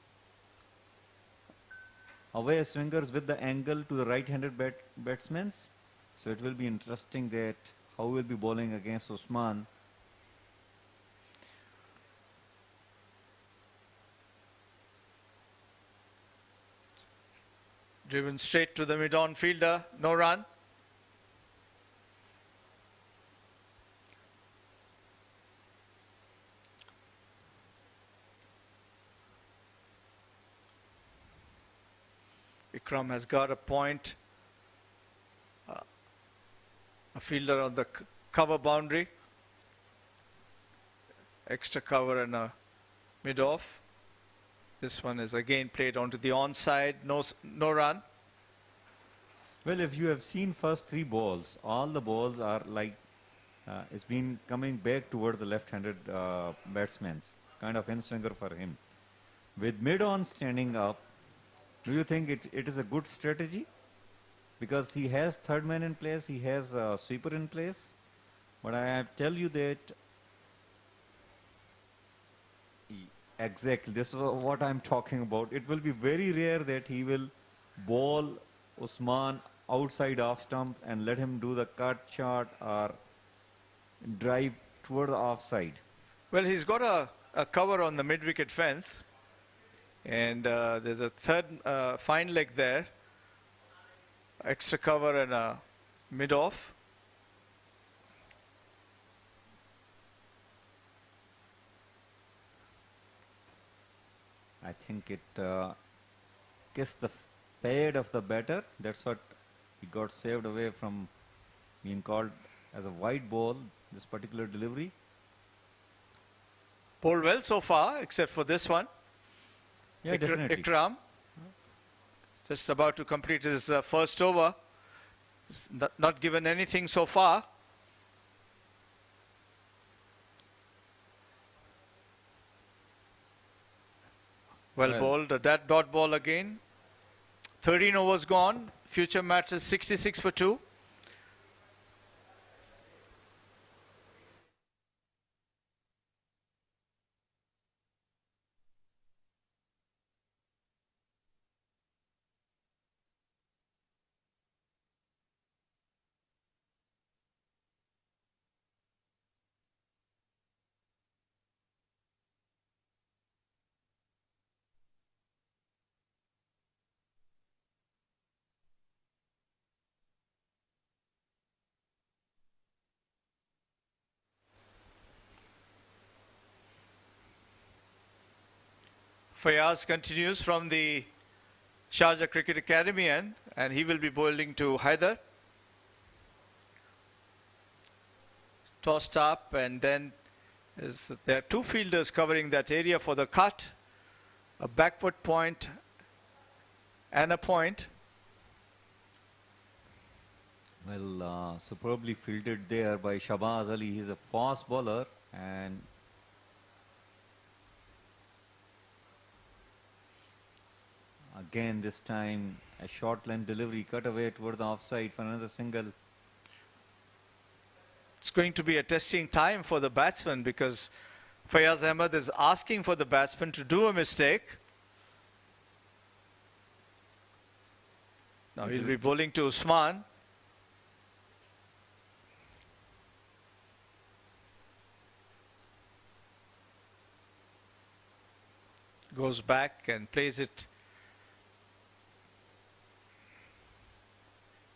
away swingers with the angle to the right-handed batsmen. So it will be interesting that how he will be bowling against Usman. Driven straight to the mid-on fielder, no run. Ikram has got a point. A fielder on the cover boundary. Extra cover and a mid-off. This one is again played onto the onside. No run. Well, if you have seen first 3 balls, all the balls are like it's been coming back toward the left-handed batsman's kind of in-swinger for him. With mid-on standing up, do you think it is a good strategy? Because he has third man in place, he has a sweeper in place. But I tell you that exactly, this is what I'm talking about. It will be very rare that he will bowl Usman outside off stump and let him do the cut shot or drive toward the offside. Well, he's got a cover on the mid-wicket fence. And there's a third fine leg there. Extra cover and a mid-off. I think it kissed the pad of the batter. That's what he got saved away from being called as a wide ball, this particular delivery. Bowled well so far, except for this one. Yeah, definitely. Ikram, just about to complete his first over. Not given anything so far. Well bowled, that dot ball again. 13 overs gone. Future match is 66 for 2. Fayaz continues from the Sharjah Cricket Academy and he will be bowling to Haider. Tossed up, and then there are 2 fielders covering that area for the cut. A backward point and a point. Well, superbly fielded there by Shahbaz Ali. He's a fast bowler, and again this time a short length delivery cut away towards the offside for another single. It's going to be a testing time for the batsman because Fayaz Ahmed is asking for the batsman to do a mistake. Now he'll be bowling to Usman. Goes back and plays it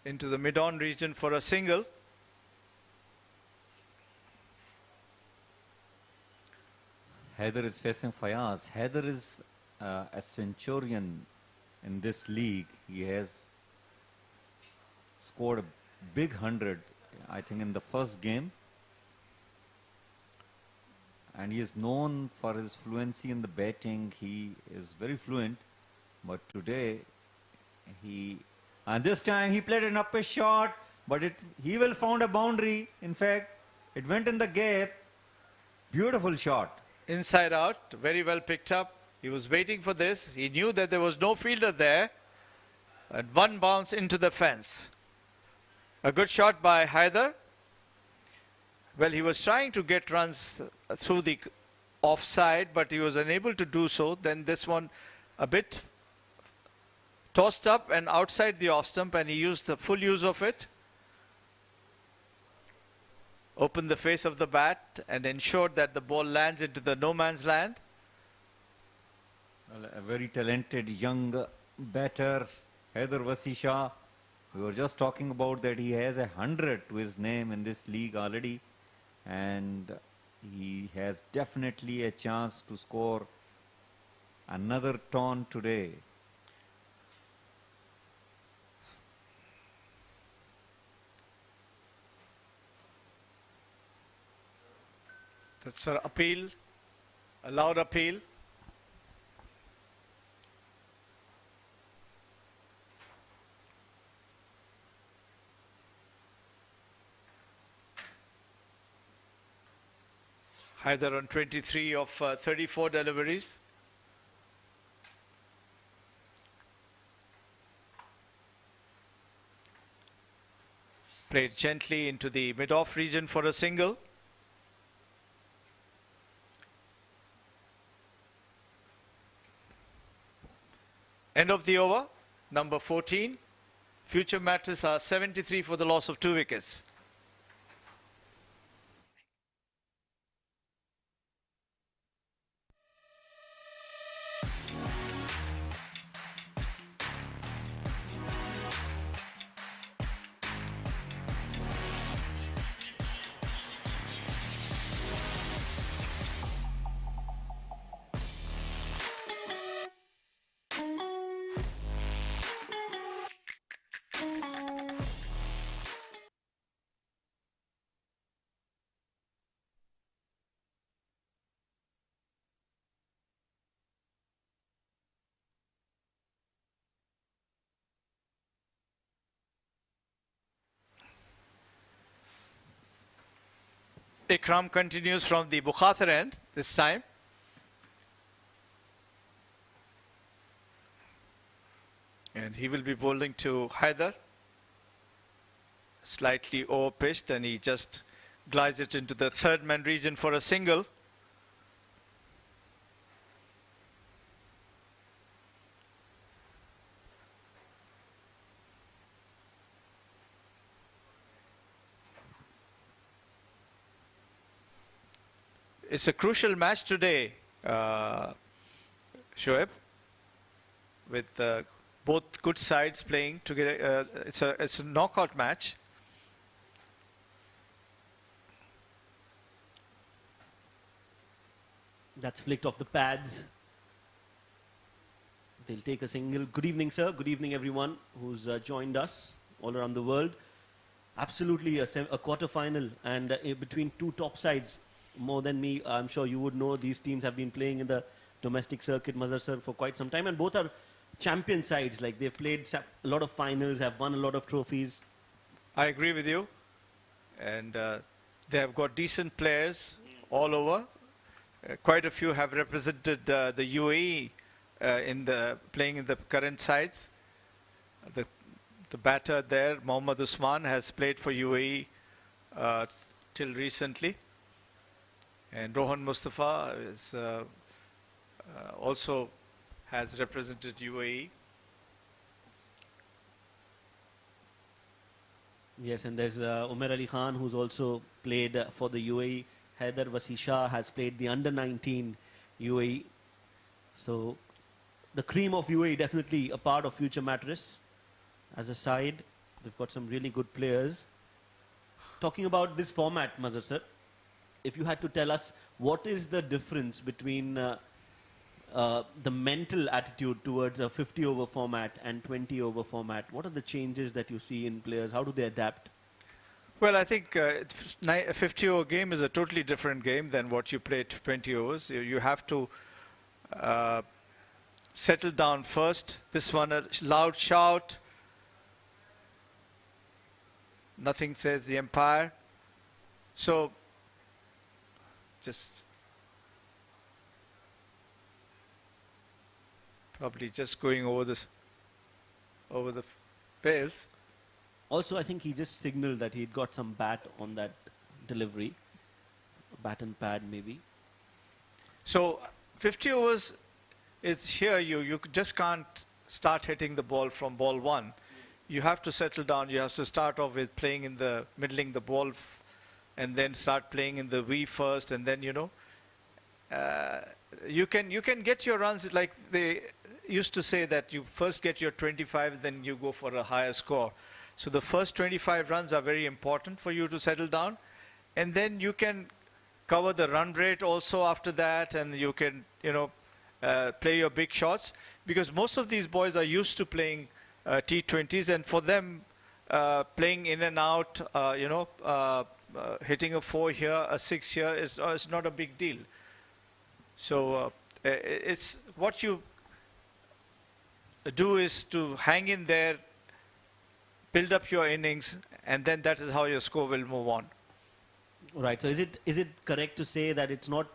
into the mid-on region for a single. Haider is facing Fayaz. Haider is a centurion in this league. He has scored a big 100, I think, in the first game. And he is known for his fluency in the batting. He is very fluent. But today, and this time he played an upper shot, but he will found a boundary. In fact, it went in the gap. Beautiful shot. Inside out, very well picked up. He was waiting for this. He knew that there was no fielder there. And one bounce into the fence. A good shot by Haider. Well, he was trying to get runs through the offside, but he was unable to do so. Then this one a bit tossed up and outside the off stump, and he used the full use of it. Opened the face of the bat and ensured that the ball lands into the no man's land. Well, a very talented young batter, Haider Wasisha. We were just talking about that he has 100 to his name in this league already, and he has definitely a chance to score another ton today. That's an appeal, a loud appeal. Haider on 23 of 34 deliveries. Played gently into the mid-off region for a single. End of the over, number 14. Future Mattress are 73 for the loss of 2 wickets. Ikram continues from the Bukhatir end this time. And he will be bowling to Haider. Slightly over-pitched, and he just glides it into the third man region for a single. It's a crucial match today, Shoaib, with both good sides playing together. It's a knockout match. That's flicked off the pads. They'll take a single. Good evening, sir. Good evening, everyone who's joined us all around the world. Absolutely a quarter-final, and between two top sides. More than me, I'm sure you would know these teams have been playing in the domestic circuit, Mazhar sir, for quite some time, and both are champion sides. Like, they've played a lot of finals, have won a lot of trophies. I agree with you, and they have got decent players all over. Quite a few have represented the UAE playing in the current sides. The batter there, Mohammad Usman, has played for UAE till recently. And Rohan Mustafa is also has represented UAE. Yes, and there's Umar Ali Khan, who's also played for the UAE. Haider Wasi Shah has played the under-19 UAE. So the cream of UAE, definitely a part of future Mattress. As a side, they've got some really good players. Talking about this format, Mazhar sir, if you had to tell us what is the difference between the mental attitude towards a 50-over format and 20-over format, what are the changes that you see in players? How do they adapt? Well, I think a 50-over game is a totally different game than what you play 20 overs. You have to settle down first. This one, a loud shout. Nothing says the umpire. So, probably just going over the pails. Also, I think he just signaled that he'd got some bat on that delivery. Bat and pad, maybe. So 50 overs is here. You just can't start hitting the ball from ball one. You have to settle down. You have to start off with playing in the middling the ball, and then start playing in the V first, and then you can get your runs. Like they used to say that you first get your 25, then you go for a higher score. So the first 25 runs are very important for you to settle down, and then you can cover the run rate also after that, and you can play your big shots, because most of these boys are used to playing T20s, and for them playing in and out hitting a 4 here, a 6 here is not a big deal. So it's what you do is to hang in there, build up your innings, and then that is how your score will move on. Right. So is it correct to say that it's not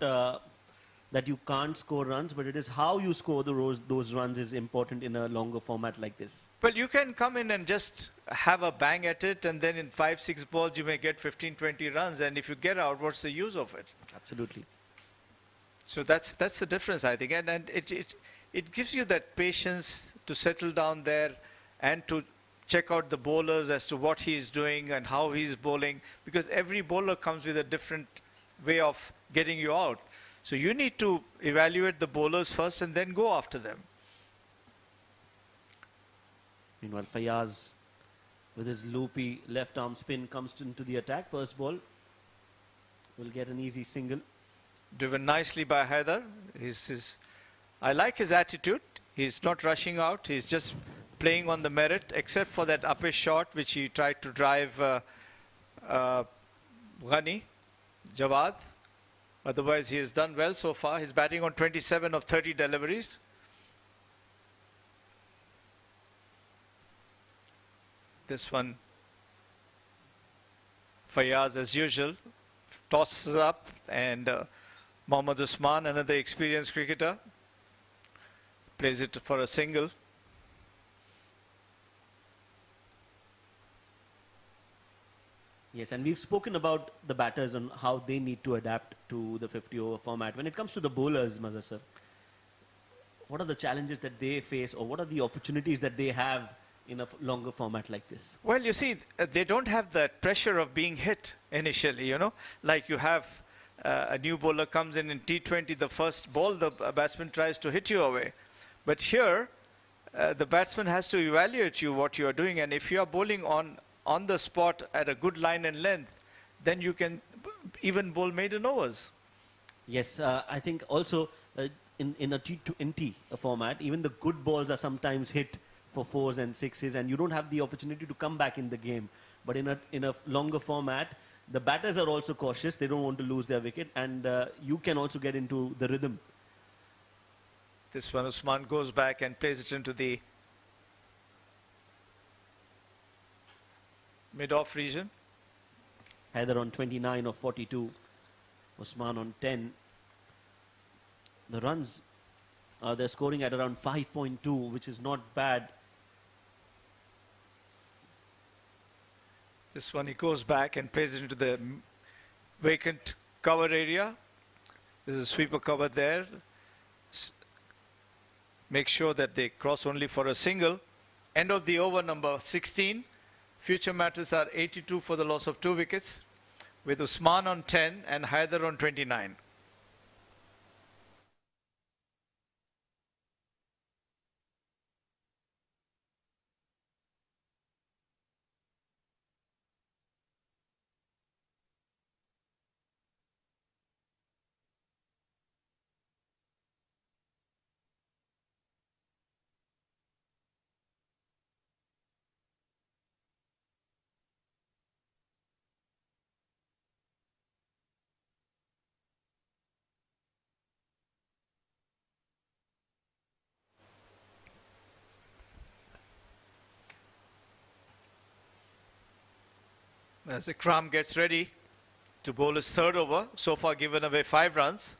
that you can't score runs, but it is how you score those runs is important in a longer format like this? Well, you can come in and just have a bang at it, and then in 5-6 balls you may get 15-20 runs, and if you get out, what's the use of it? Absolutely. So that's the difference, I think, and it gives you that patience to settle down there and to check out the bowlers as to what he's doing and how he's bowling, because every bowler comes with a different way of getting you out. So you need to evaluate the bowlers first and then go after them. Meanwhile, Fayaz, with his loopy left arm spin, comes into the attack. First ball will get an easy single. Driven nicely by Haider. I like his attitude. He's not rushing out. He's just playing on the merit, except for that upper shot which he tried to drive Ghani, Jawad. Otherwise, he has done well so far. He's batting on 27 of 30 deliveries. This one, Fayaz, as usual, tosses up, and Mohammad Usman, another experienced cricketer, plays it for a single. Yes, and we've spoken about the batters and how they need to adapt to the 50-over format. When it comes to the bowlers, Mazhar sir, what are the challenges that they face, or what are the opportunities that they have in a longer format like this? Well, you see, they don't have that pressure of being hit initially, you know. Like you have a new bowler comes in T20, the first ball, the batsman tries to hit you away. But here, the batsman has to evaluate you, what you are doing. And if you are bowling on the spot at a good line and length, then you can even bowl maiden overs. Yes, I think also in a T20 format, even the good balls are sometimes hit for 4s and 6s, and you don't have the opportunity to come back in the game. But in a longer format, the batters are also cautious. They don't want to lose their wicket, and you can also get into the rhythm. This one, Usman goes back and plays it into the mid-off region. Haider on 29 of 42, Usman on 10. The runs, they're scoring at around 5.2, which is not bad. This one, he goes back and plays it into the vacant cover area. There's a sweeper cover there. Make sure that they cross only for a single. End of the over, number 16. Future Mattress are 82 for the loss of 2 wickets, with Usman on 10 and Haider on 29. As Ikram gets ready to bowl his third over, so far given away 5 runs.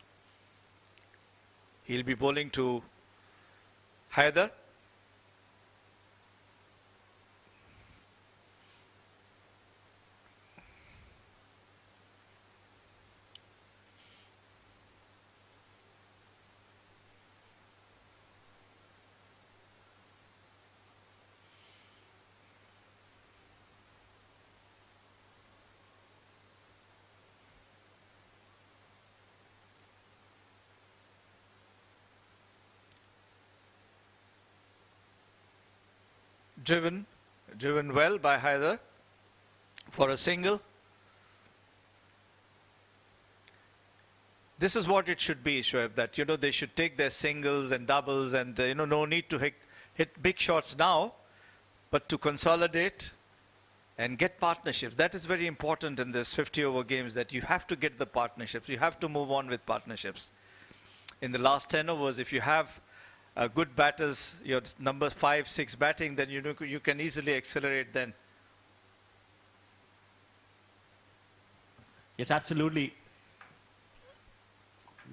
He'll be bowling to Haider. Driven well by Haider for a single. This is what it should be, Shoaib, that, you know, they should take their singles and doubles and, you know, no need to hit big shots now, but to consolidate and get partnerships. That is very important in this 50 over games, that you have to get the partnerships. You have to move on with partnerships. In the last 10 overs, if you have good batters, your number 5, 6 batting, then you can easily accelerate then. Yes, absolutely.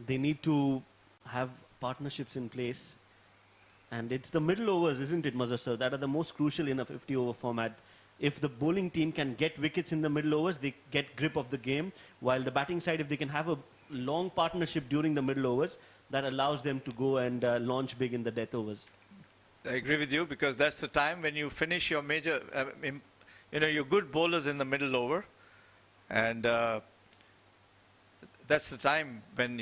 They need to have partnerships in place. And it's the middle overs, isn't it, Mazhar sir, that are the most crucial in a 50-over format. If the bowling team can get wickets in the middle overs, they get grip of the game. While the batting side, if they can have a long partnership during the middle overs, that allows them to go and launch big in the death overs. I agree with you, because that's the time when you finish your major, your good bowlers in the middle over. And that's the time when,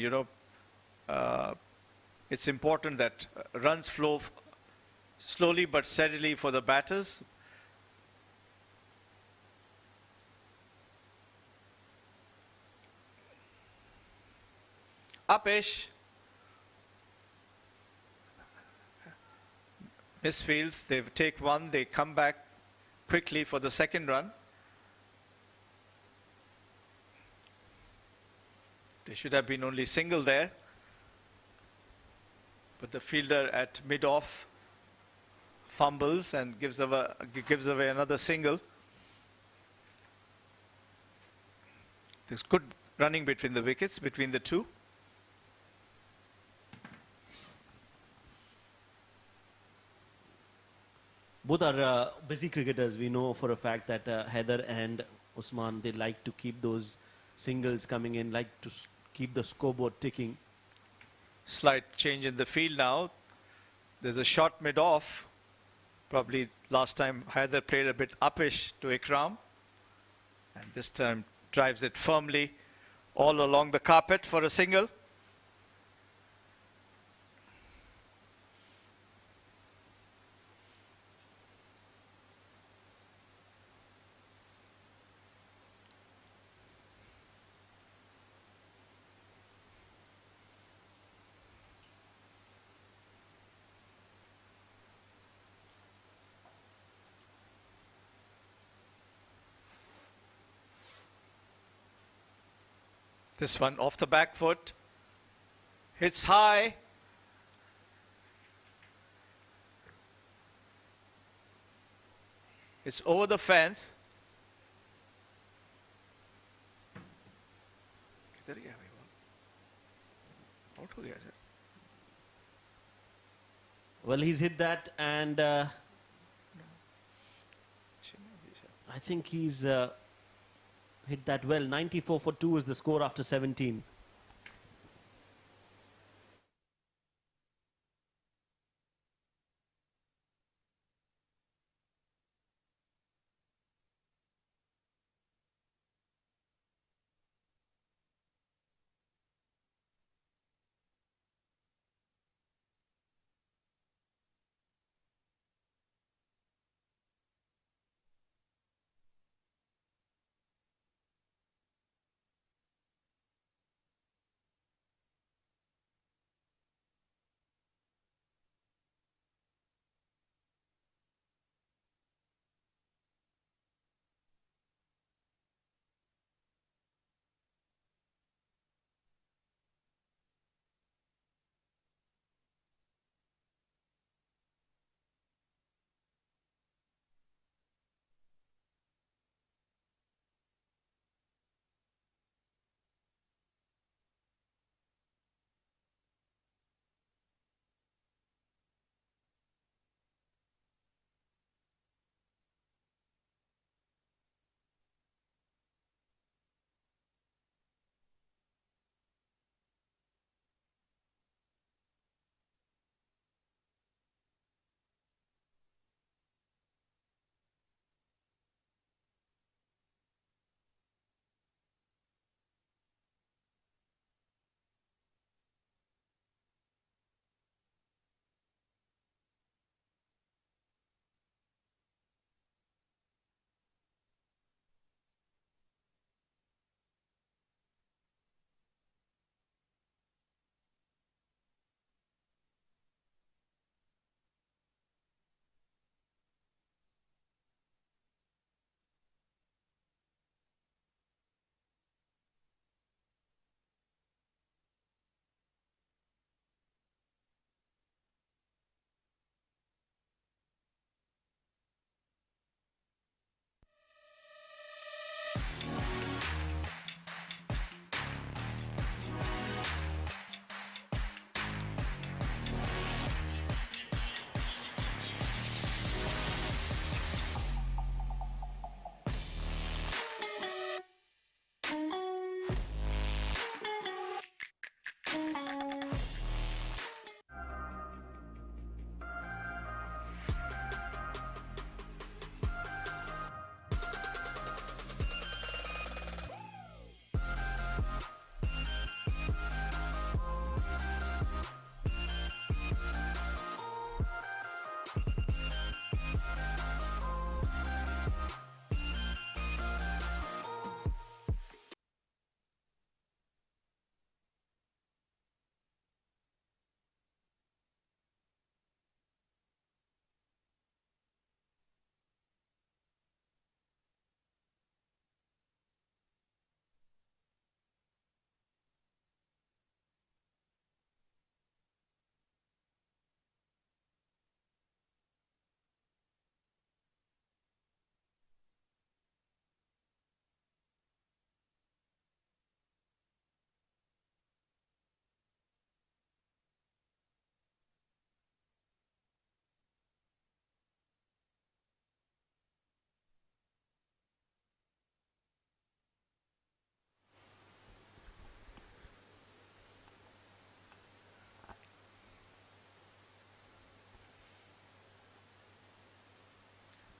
it's important that runs flow slowly but steadily for the batters. Upish. Misfields, they take one, they come back quickly for the second run. There should have been only single there. But the fielder at mid-off fumbles and gives away another single. There's good running between the wickets, between the two. Both are busy cricketers. We know for a fact that Haider and Usman, they like to keep those singles coming in, like to keep the scoreboard ticking. Slight change in the field now. There's a shot mid-off. Probably last time Haider played a bit upish to Ikram. And this time drives it firmly all along the carpet for a single. This one off the back foot, hits high. It's over the fence. Well, he's hit that, and I think he's hit that well. 94 for 2 is the score after 17.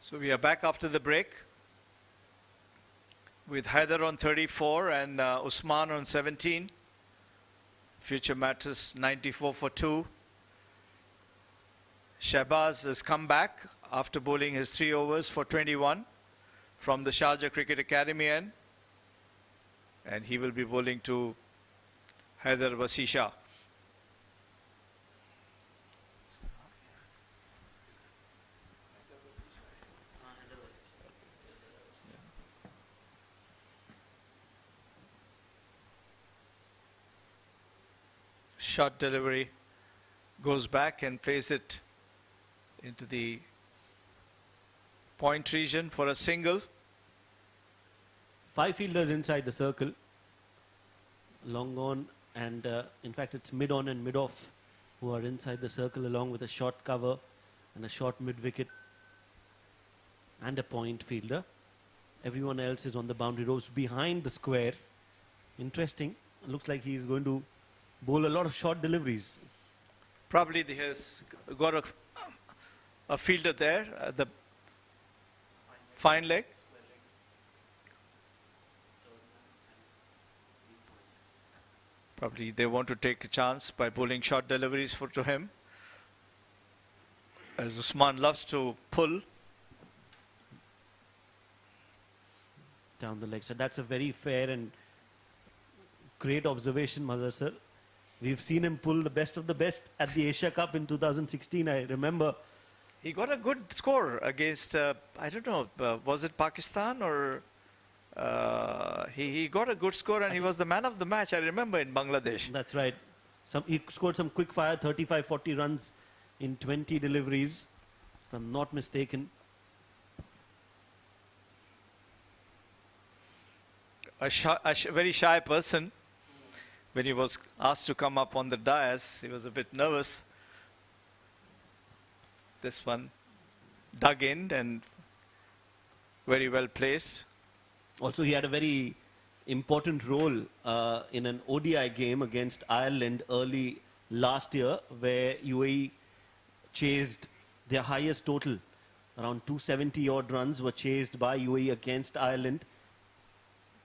So we are back after the break with Haider on 34 and Usman on 17. Future Mattress 94 for 2. Shahbaz has come back after bowling his 3 overs for 21 from the Sharjah Cricket Academy end. And he will be bowling to Haider Wasisha. Shot delivery, goes back and plays it into the point region for a single. 5 fielders inside the circle, long on, and in fact it's mid on and mid off who are inside the circle, along with a short cover and a short mid wicket and a point fielder. Everyone else is on the boundary ropes behind the square. Interesting. Looks like he is going to bowl a lot of short deliveries. Probably he has got a fielder there at the fine leg. Probably they want to take a chance by bowling short deliveries to him, as Usman loves to pull Down the leg. So that's a very fair and great observation, Mazhar sir. We've seen him pull the best of the best at the Asia Cup in 2016. I remember He got a good score against, I don't know, was it Pakistan or... he got a good score and he was the man of the match, I remember, in Bangladesh. that's right. He scored some quick fire, 35, 40 runs in 20 deliveries, if I'm not mistaken. A very shy person. When he was asked to come up on the dais, he was a bit nervous. This one dug in and very well placed. Also, he had a very important role in an ODI game against Ireland early last year, where UAE chased their highest total. Around 270 odd runs were chased by UAE against Ireland.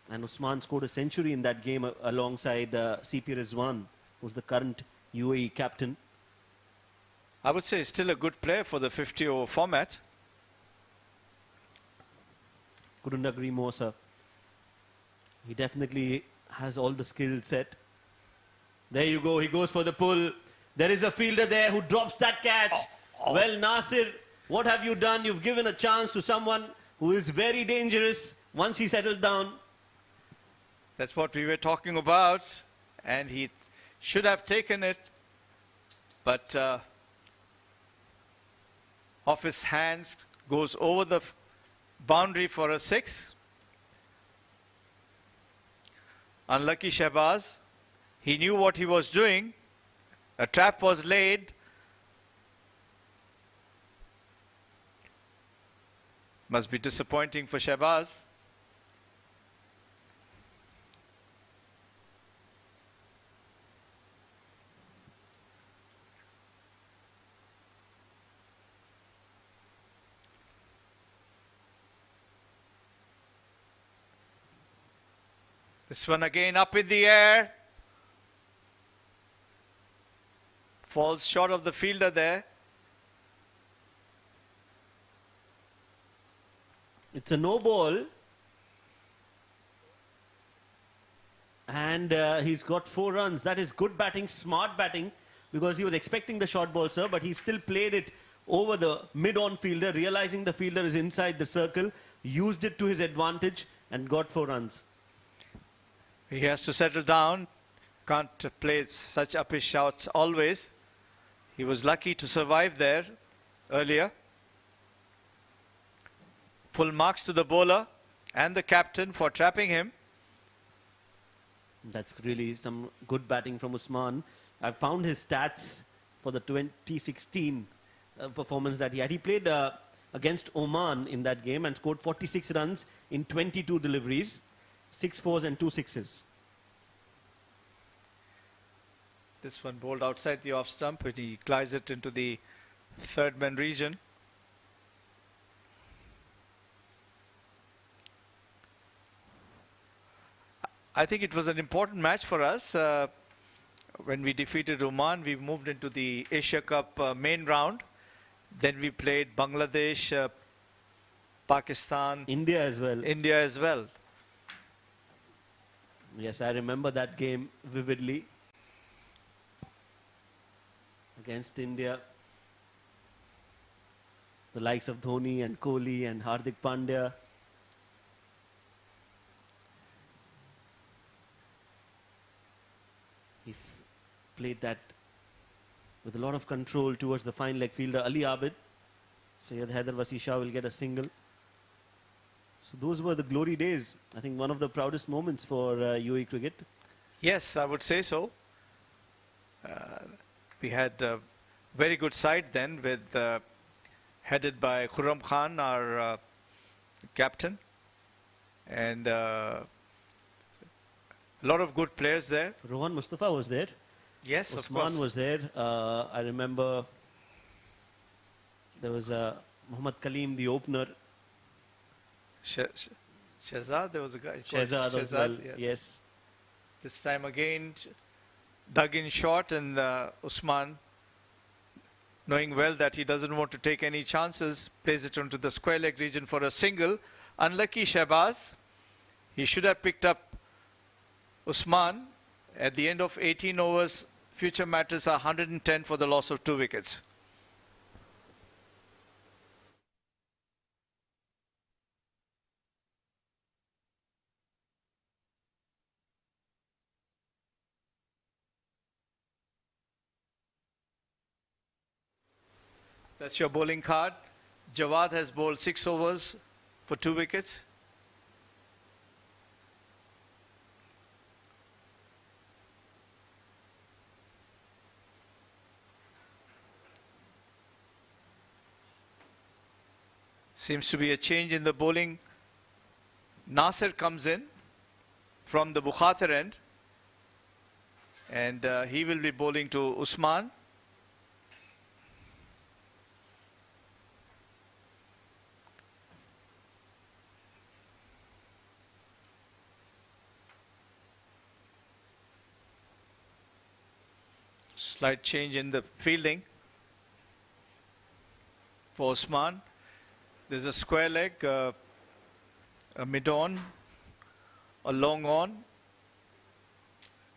And Usman scored a century in that game alongside CP Rizwan, who's the current UAE captain. I would say still a good player for the 50-over format. Couldn't agree more, sir. He definitely has all the skill set. There you go. He goes for the pull. There is a fielder there who drops that catch. Well, Nasir, what have you done? You've given a chance to someone who is very dangerous once he settled down. That's what we were talking about. And he should have taken it. But off his hands, goes over the boundary for a 6. Unlucky Shahbaz. He knew what he was doing. A trap was laid. Must be disappointing for Shahbaz. This one again up in the air. Falls short of the fielder there. It's a no ball. And he's got 4 runs. That is good batting, smart batting, because he was expecting the short ball, sir, but he still played it over the mid-on fielder, realizing the fielder is inside the circle, used it to his advantage and got 4 runs. He has to settle down. Can't play such uppish shots always. He was lucky to survive there earlier. Full marks to the bowler and the captain for trapping him. That's really some good batting from Usman. I found his stats for the 2016 performance that he had. He played against Oman in that game and scored 46 runs in 22 deliveries, 6 fours and 2 sixes. This one bowled outside the off stump and he glides it into the third man region. I think it was an important match for us. When we defeated Oman, we moved into the Asia Cup main round. Then we played Bangladesh, Pakistan, India as well. India as well. Yes, I remember that game vividly. Against India. The likes of Dhoni and Kohli and Hardik Pandya. He's played that with a lot of control towards the fine leg fielder Ali Abid. Syed Haider Wasi Shah will get a single. So those were the glory days. I think one of the proudest moments for UAE cricket. Yes, I would say so. We had a very good side then, with headed by Khurram Khan, our captain, and a lot of good players there. Rohan Mustafa was there. Yes, of course. Osman was there. I remember there was Muhammad Kaleem, the opener. Shehzad, there was a guy. Shehzad as well. Yes. Yes. This time again, dug in short, and Usman, knowing well that he doesn't want to take any chances, plays it onto the square leg region for a single. Unlucky Shehbaz. He should have picked up Usman. At the end of 18 overs, future matters are 110 for the loss of 2 wickets. That's your bowling card. Jawad has bowled 6 overs for 2 wickets. Seems to be a change in the bowling. Nasir comes in from the Bukhatir end, and he will be bowling to Usman. Slight change in the fielding for Usman. There's a square leg, a mid-on, a long on,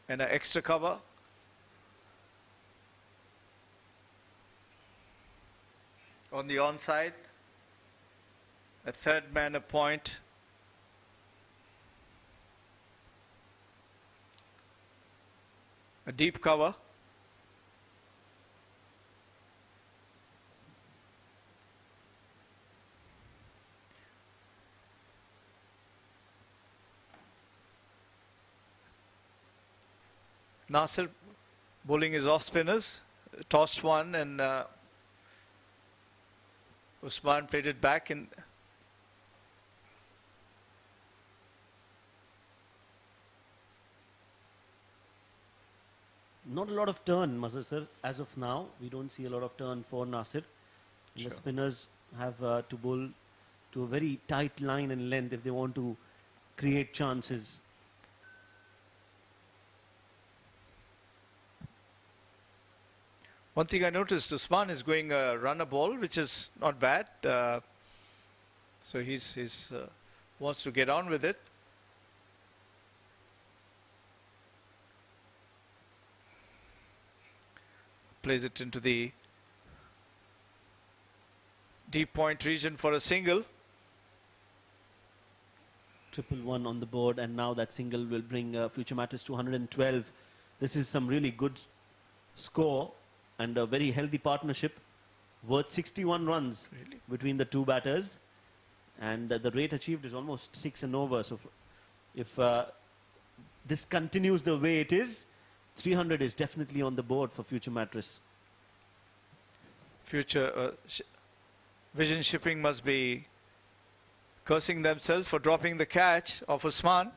and an extra cover. On the onside, a third man a point. A deep cover. Nasir bowling his off spinners, tossed one, and Usman played it back in. Not a lot of turn, Mazhar sir. As of now, we don't see a lot of turn for Nasir. Sure. The spinners have to bowl to a very tight line and length if they want to create chances. One thing I noticed, Usman is going a runner ball, which is not bad. So he's wants to get on with it. Plays it into the deep point region for a single. 111 on the board, and now that single will bring Future Mattress to 112. This is some really good score and a very healthy partnership worth 61 runs between the two batters, and the rate achieved is almost 6 and over. So if this continues the way it is, 300 is definitely on the board for Future Mattress. Future Vision Shipping must be cursing themselves for dropping the catch of Usman.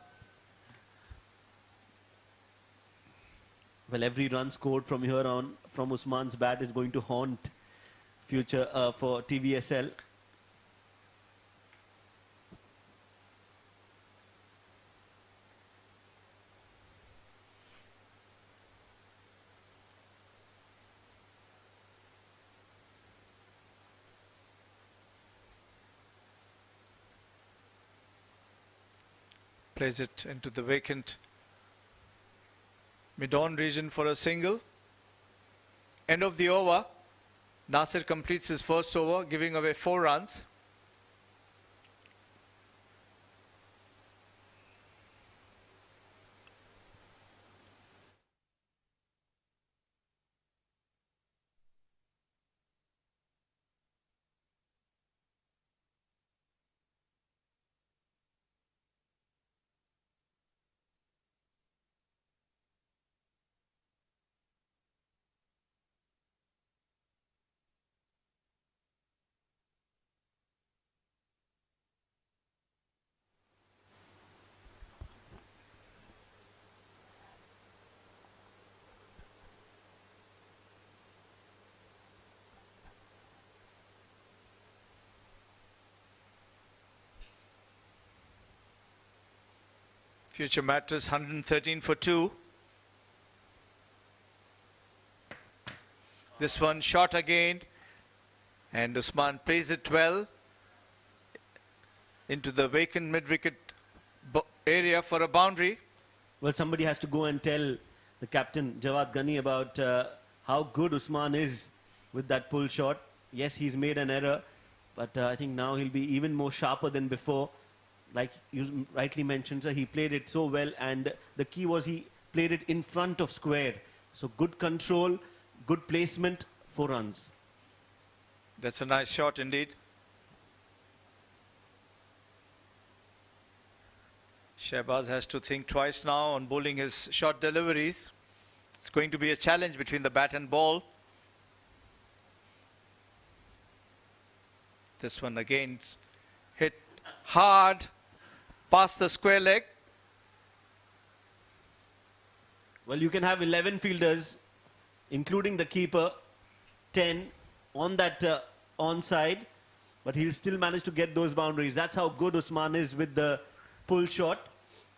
Well, every run scored from here on from Usman's bat is going to haunt Future for TVSL. Plays it into the vacant mid-on region for a single. End of the over. Nasir completes his first over, giving away 4 runs. Future Mattress 113 for 2. This one shot again, and Usman plays it well into the vacant mid-wicket area for a boundary. Well, somebody has to go and tell the captain, Jawad Ghani, about how good Usman is with that pull shot. Yes, he's made an error, but I think now he'll be even more sharper than before. Like you rightly mentioned, sir, he played it so well, and the key was he played it in front of square. So good control, good placement, 4 runs. That's a nice shot indeed. Shehbaz has to think twice now on bowling his short deliveries. It's going to be a challenge between the bat and ball. This one again hit hard past the square leg. Well, you can have 11 fielders, including the keeper, 10 on that onside, but he'll still manage to get those boundaries. That's how good Usman is with the pull shot.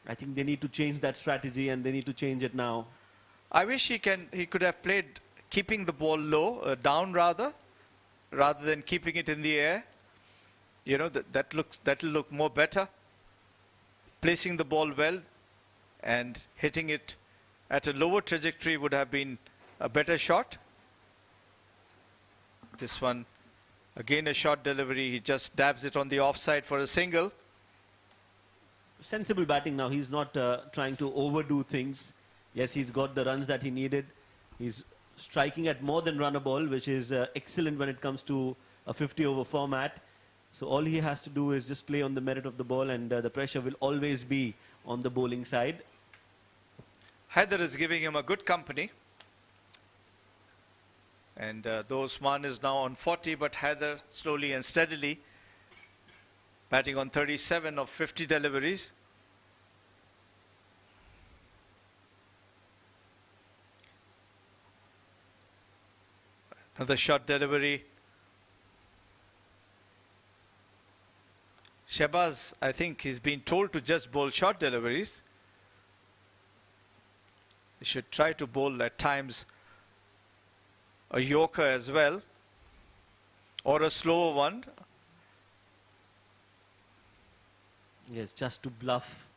I think they need to change that strategy, and they need to change it now. I wish he could have played keeping the ball low, down rather than keeping it in the air. You know, that'll look more better. Placing the ball well and hitting it at a lower trajectory would have been a better shot. This one, again a short delivery. He just dabs it on the offside for a single. Sensible batting now. He's not trying to overdo things. Yes, he's got the runs that he needed. He's striking at more than run a ball, which is excellent when it comes to a 50-over format. So all he has to do is just play on the merit of the ball, and the pressure will always be on the bowling side. Haider is giving him a good company. And though Usman is now on 40, but Haider slowly and steadily batting on 37 of 50 deliveries. Another short delivery. Shehbaz, I think he's been told to just bowl short deliveries. He should try to bowl at times a yorker as well, or a slower one. Yes, just to bluff.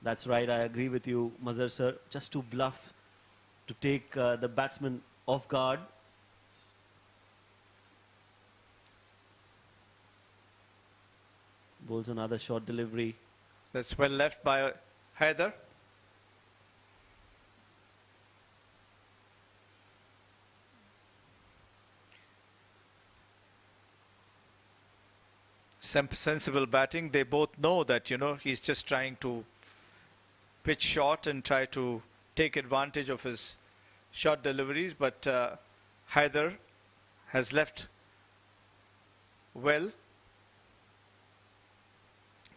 That's right, I agree with you, Mazhar sir. Just to bluff, to take the batsman off guard. Bowls another short delivery. That's well left by Haider. Sensible batting. They both know that, he's just trying to pitch short and try to take advantage of his short deliveries. But Haider has left well.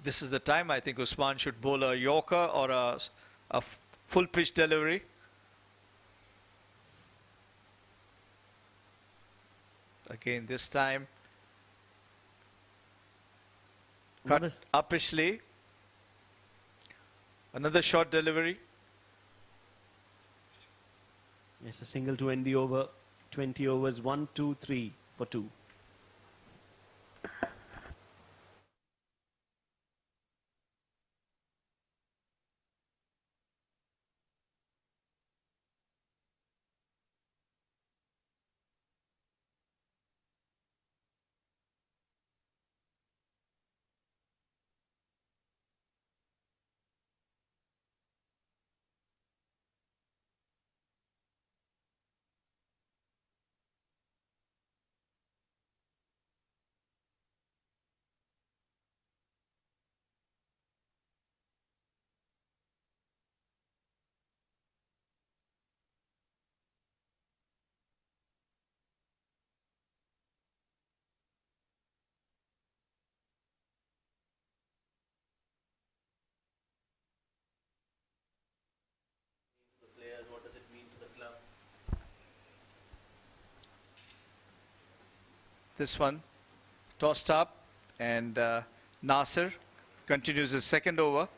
This is the time I think Usman should bowl a Yorker or a full pitch delivery. Again, this time cut uppishly. Another short delivery. Yes, a single to end the over. 20 overs, 1, 2, 3 for 2. What does it mean to the club? This one tossed up, and Nasser continues his second over.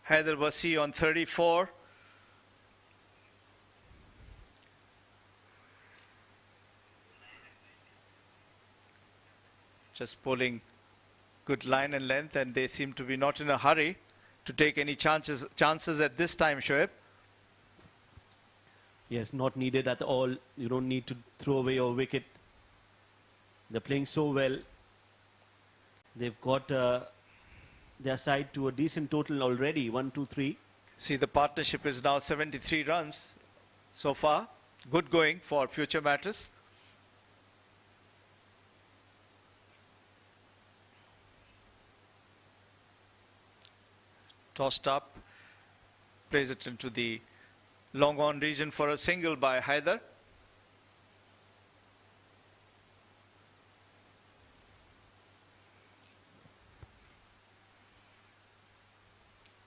Haider Wasi on 34. Just bowling good line and length, and they seem to be not in a hurry to take any chances at this time, Shoaib. Yes, not needed at all. You don't need to throw away your wicket. They're playing so well. They've got their side to a decent total already, 1, 2, 3. See, the partnership is now 73 runs so far. Good going for future Mattress. Tossed up, plays it into the long on region for a single by Haider.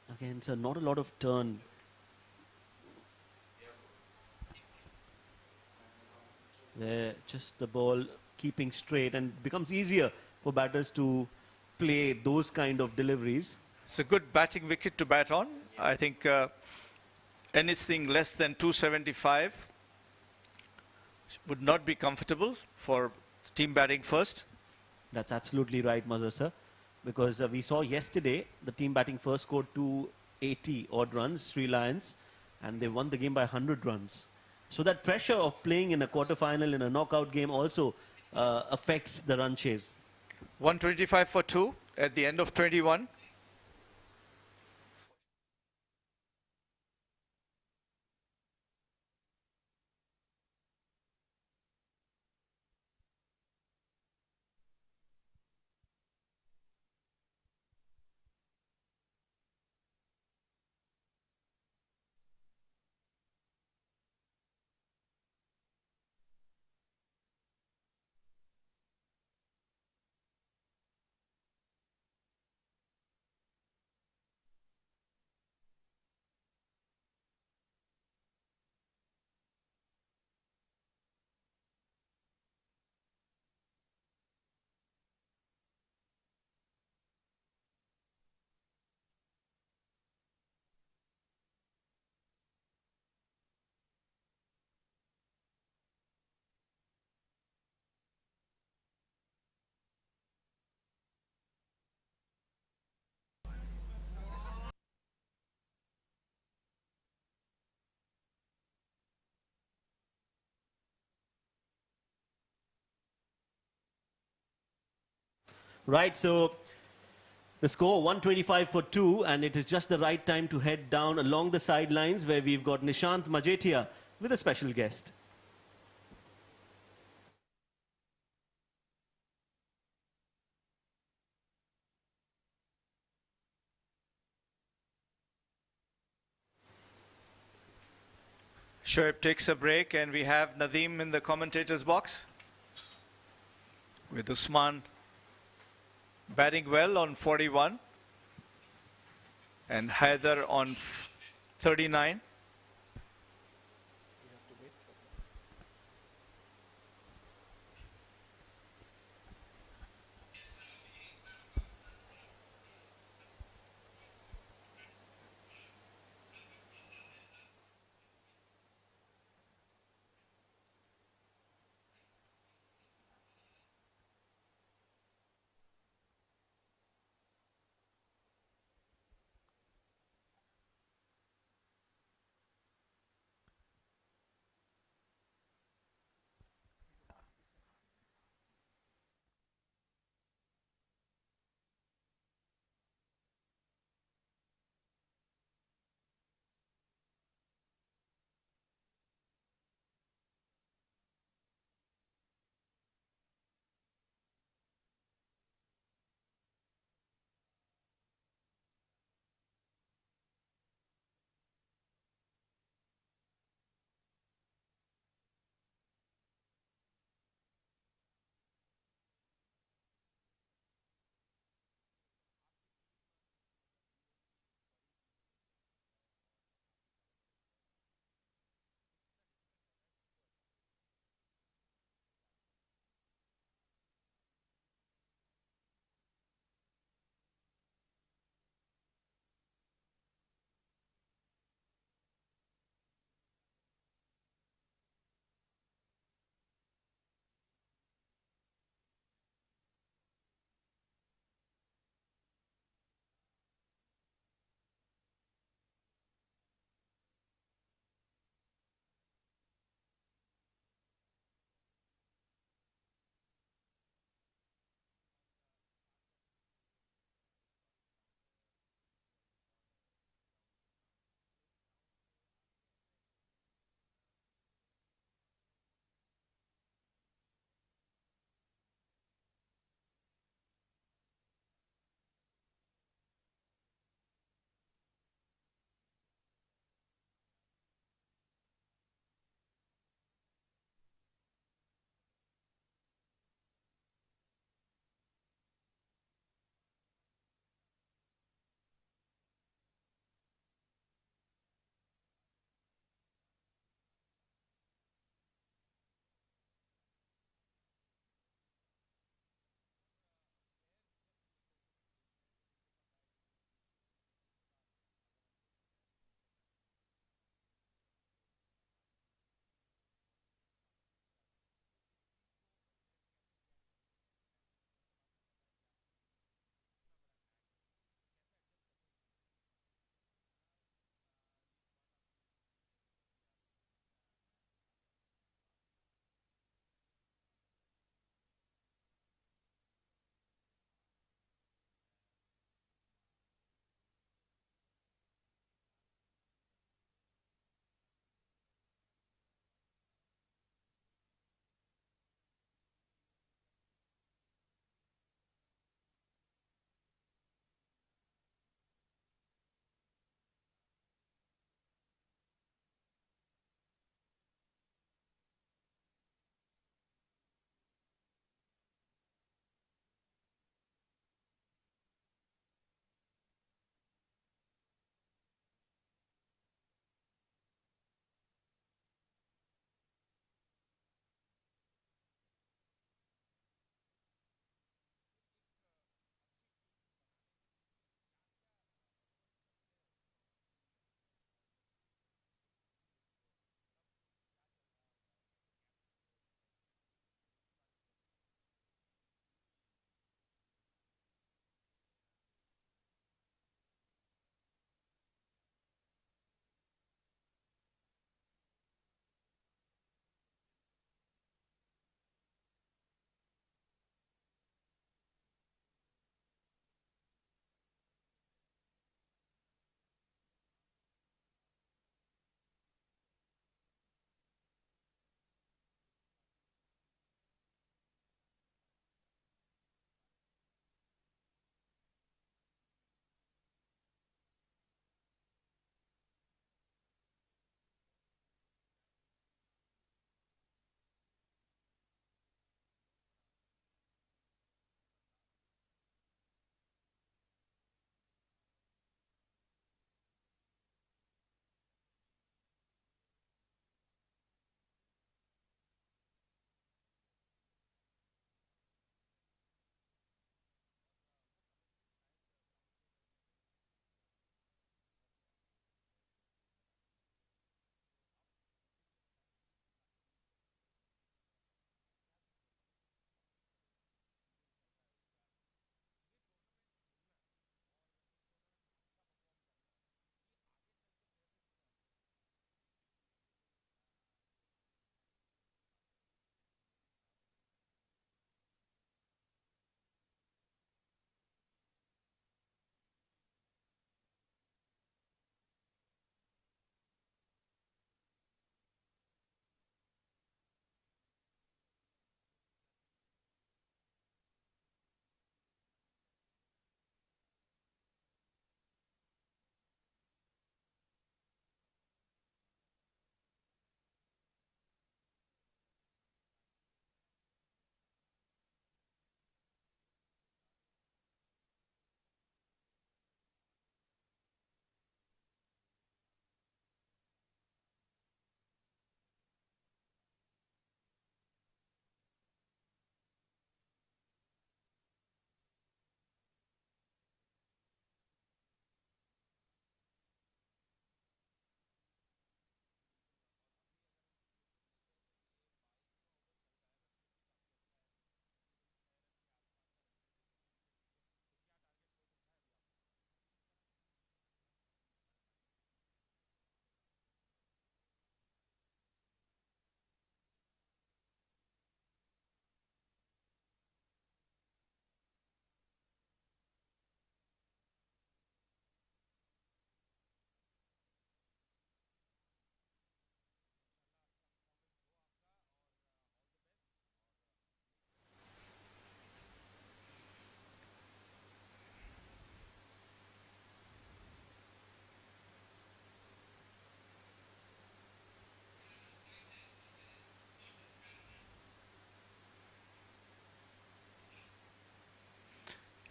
Again, sir, not a lot of turn. There, just the ball keeping straight, and it becomes easier for batters to play those kind of deliveries. It's a good batting wicket to bat on. I think anything less than 275 would not be comfortable for team batting first. That's absolutely right, Mazhar sir. Because we saw yesterday the team batting first scored 280 odd runs, Sri Lions, and they won the game by 100 runs. So that pressure of playing in a quarter-final in a knockout game also affects the run chase. 125 for 2 at the end of 21. Right, so the score 125 for 2, and it is just the right time to head down along the sidelines where we've got Nishant Majetia with a special guest. Shoaib takes a break, and we have Nadeem in the commentator's box with Usman batting well on 41 and Haider on 39.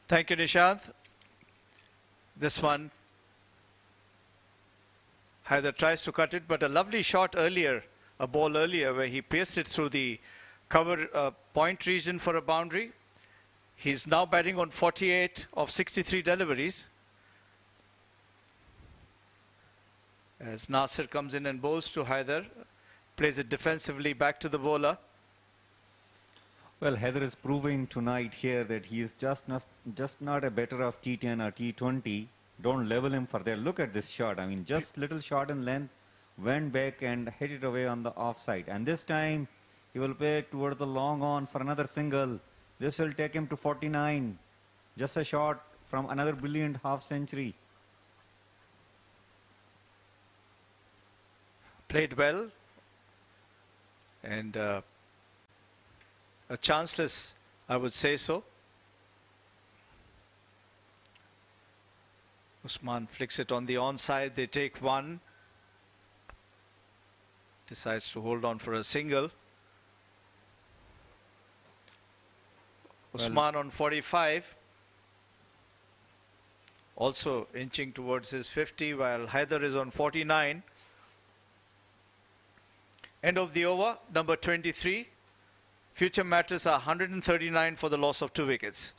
Thank you, Nishant. This one, Haider tries to cut it, but a lovely shot earlier, a ball earlier where he pierced it through the cover point region for a boundary. He's now batting on 48 of 63 deliveries. As Nasir comes in and bowls to Haider, plays it defensively back to the bowler. Well, Haider is proving tonight here that he is just not a better of T10 or T20. Don't level him for there. Look at this shot. I mean, just little shot in length, went back and hit it away on the offside. And this time, he will play towards the long on for another single. This will take him to 49. Just a shot from another brilliant half century. Played well. And a chanceless, I would say so. Usman flicks it on the onside. They take one. Decides to hold on for a single. Usman on 45. Also inching towards his 50 while Haider is on 49. End of the over, number 23. Future Mattress are 139 for the loss of 2 wickets.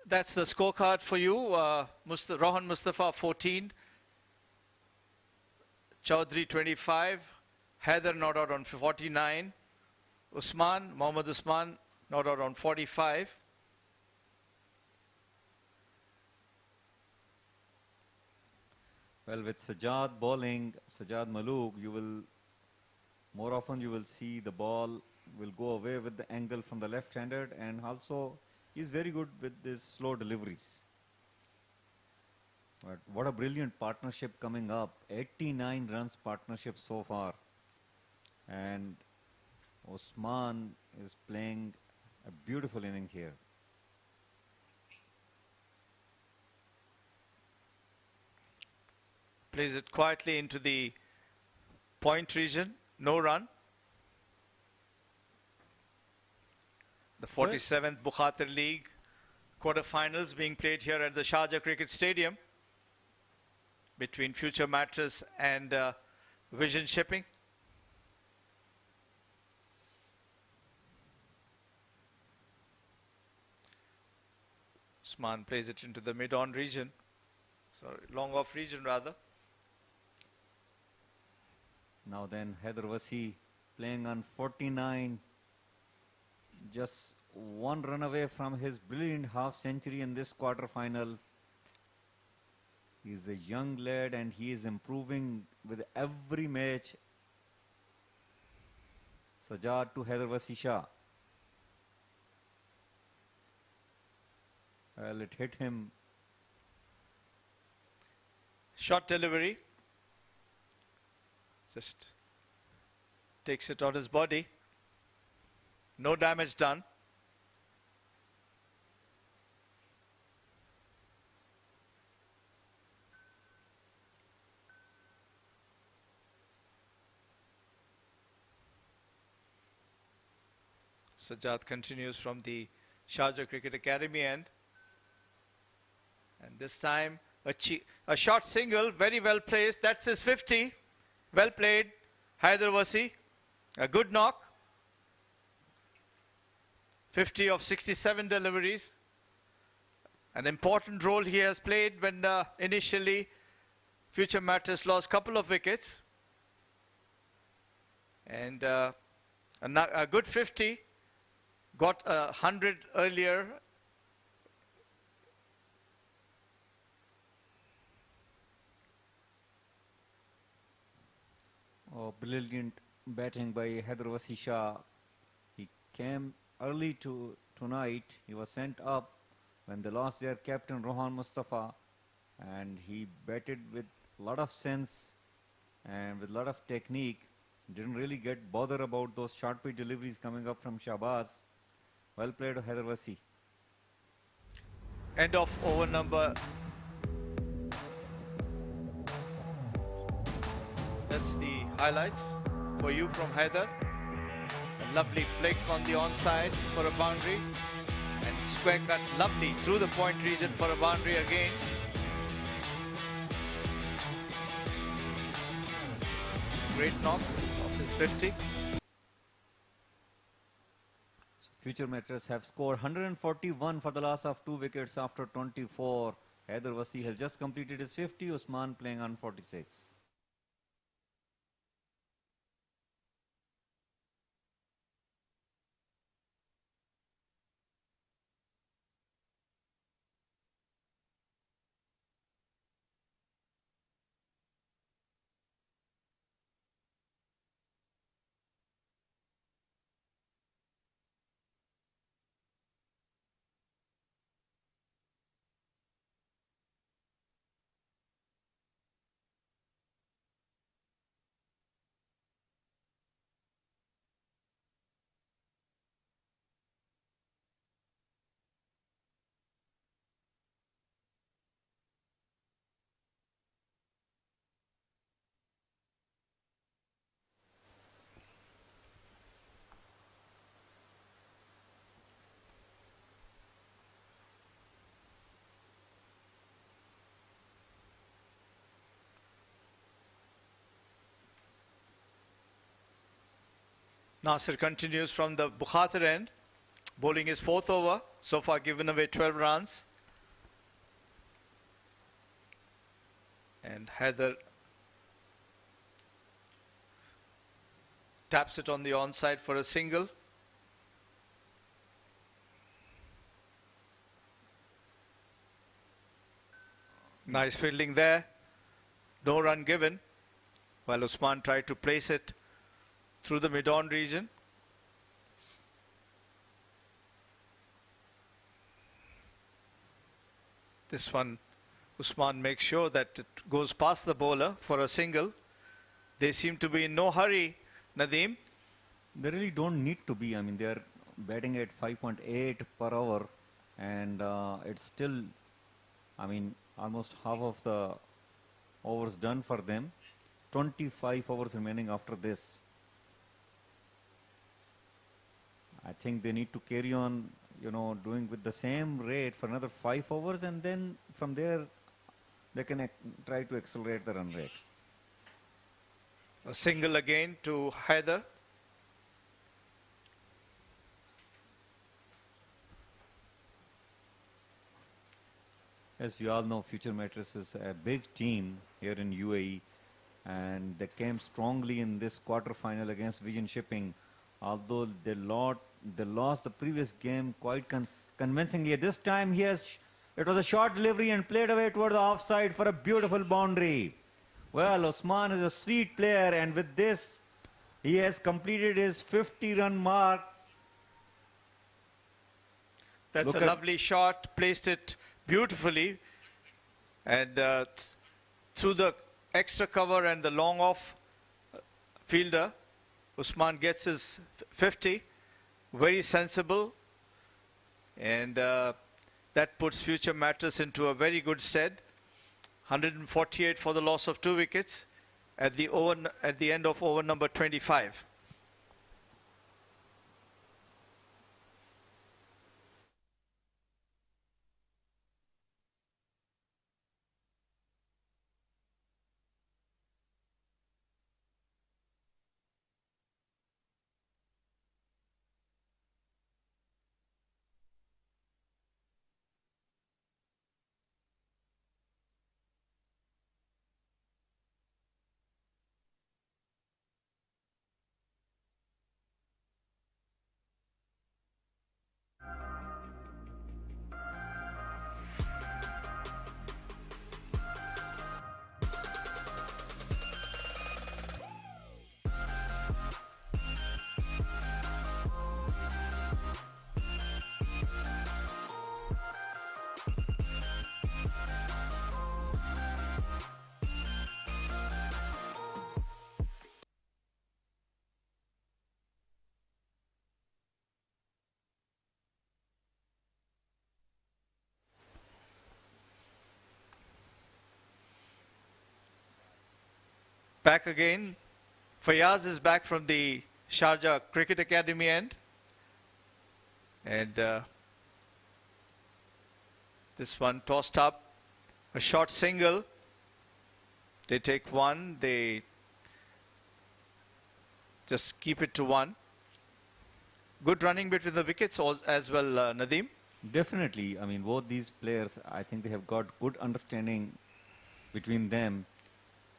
That's the scorecard for you. Rohan Mustafa 14, Chaudhry 25, Haider not out on 49, Mohammad Usman not out on 45. Well, with Sajjad bowling, Sajjad Malook, more often you will see the ball will go away with the angle from the left-handed, and also he's very good with these slow deliveries. But what a brilliant partnership coming up. 89 runs partnership so far. And Usman is playing a beautiful inning here. Plays it quietly into the point region. No run. The 47th Bukhatir League quarterfinals being played here at the Sharjah Cricket Stadium between Future Mattress and Vision Shipping. Usman plays it into the mid-on region. Sorry, long-off region rather. Now then, Haider Wasi playing on 49. Just one run away from his brilliant half century in this quarter-final. He's a young lad and he is improving with every match. Sajjad to Haider Wasi Shah. Well, it hit him. Short delivery. Just takes it on his body. No damage done. Sajjad continues from the Sharjah Cricket Academy end. And this time a short single, very well placed. That's his 50. Well played, Haider Wasi. A good knock. 50 of 67 deliveries. An important role he has played when initially Future Mattress lost a couple of wickets. And a good 50. Got 100 earlier. Oh, brilliant batting by Haider Wasi Shah. He came early tonight. He was sent up when they lost their captain Rohan Mustafa, and he batted with a lot of sense and with a lot of technique. Didn't really get bothered about those short pitch deliveries coming up from Shahbaz. Well played, Haider Wasi. End of over number. That's the highlights for you from Haider. A lovely flick on the onside for a boundary. And square cut lovely through the point region for a boundary again. Great knock of his 50. Future Mattress have scored 141 for the loss of 2 wickets after 24. Haider Wasi has just completed his 50. Usman playing on 46. Nasir continues from the Bukhatir end, bowling his 4th over, so far given away 12 runs. And Haider taps it on the onside for a single. Nice fielding there, no run given, while Usman tried to place it through the mid-on region. This one, Usman makes sure that it goes past the bowler for a single. They seem to be in no hurry, Nadeem. They really don't need to be. I mean, they're batting at 5.8 per hour, and it's still, I mean, almost half of the overs done for them. 25 overs remaining after this. I think they need to carry on, you know, doing with the same rate for another 5 overs, and then from there they can try to accelerate the run rate. A single again to Haider. As you all know, Future Mattress is a big team here in UAE, and they came strongly in this quarter-final against Vision Shipping. Although they lost the previous game quite convincingly. This time it was a short delivery and played away toward the offside for a beautiful boundary. Well, Usman is a sweet player, and with this, he has completed his 50-run mark. That's a lovely shot, placed it beautifully, and through the extra cover and the long off fielder, Usman gets his 50. Very sensible, and that puts Future Mattress into a very good stead. 148 for the loss of 2 wickets at the end of over number 25. Back again. Fayaz is back from the Sharjah Cricket Academy end. And this one tossed up. A short single. They take one. They just keep it to one. Good running between the wickets as well, Nadeem. Definitely. I mean, both these players, I think they have got good understanding between them.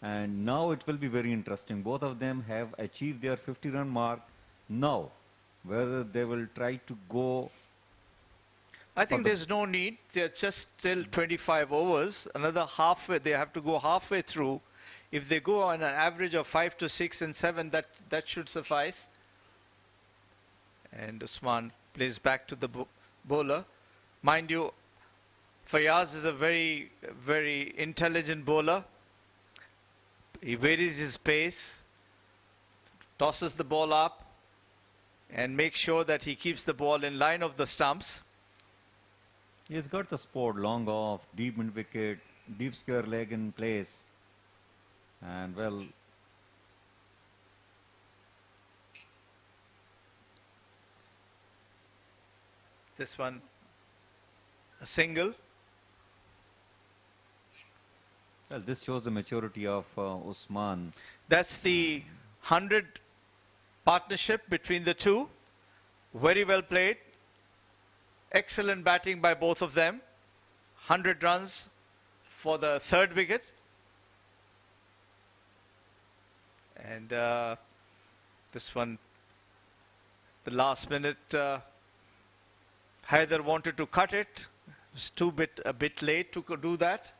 And now it will be very interesting. Both of them have achieved their 50-run mark. Now, whether they will try to go... I think there's no need. They're just still 25 overs. Another halfway, they have to go halfway through. If they go on an average of 5 to 6 and 7, that should suffice. And Usman plays back to the bowler. Mind you, Fayaz is a very, very intelligent bowler. He varies his pace, tosses the ball up, and makes sure that he keeps the ball in line of the stumps. He's got the sport long off, deep mid wicket, deep square leg in place. And well, this one, a single. well, this shows the maturity of Usman. That's the 100 partnership between the two. Very well played. Excellent batting by both of them. 100 runs for the third wicket. And this one, the last minute, Haider wanted to cut it. It was a bit late to do that.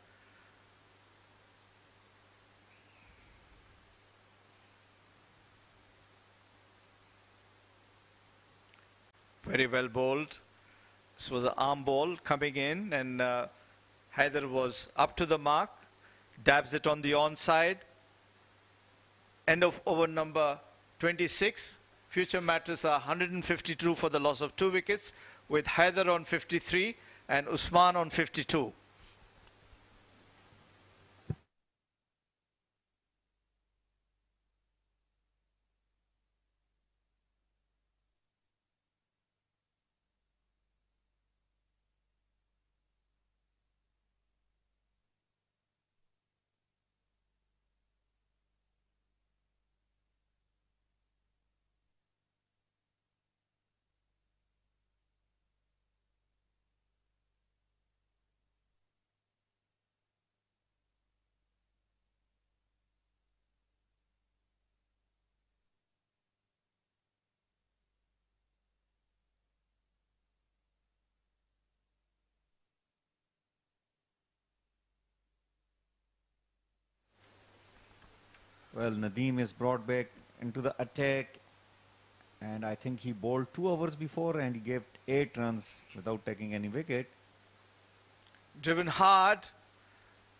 Very well bowled. This was an arm ball coming in, and Haider was up to the mark. Dabs it on the onside. End of over number 26. Future Mattress are 152 for the loss of 2 wickets, with Haider on 53 and Usman on 52. Well, Nadeem is brought back into the attack, and I think he bowled 2 overs before and he gave 8 runs without taking any wicket. Driven hard.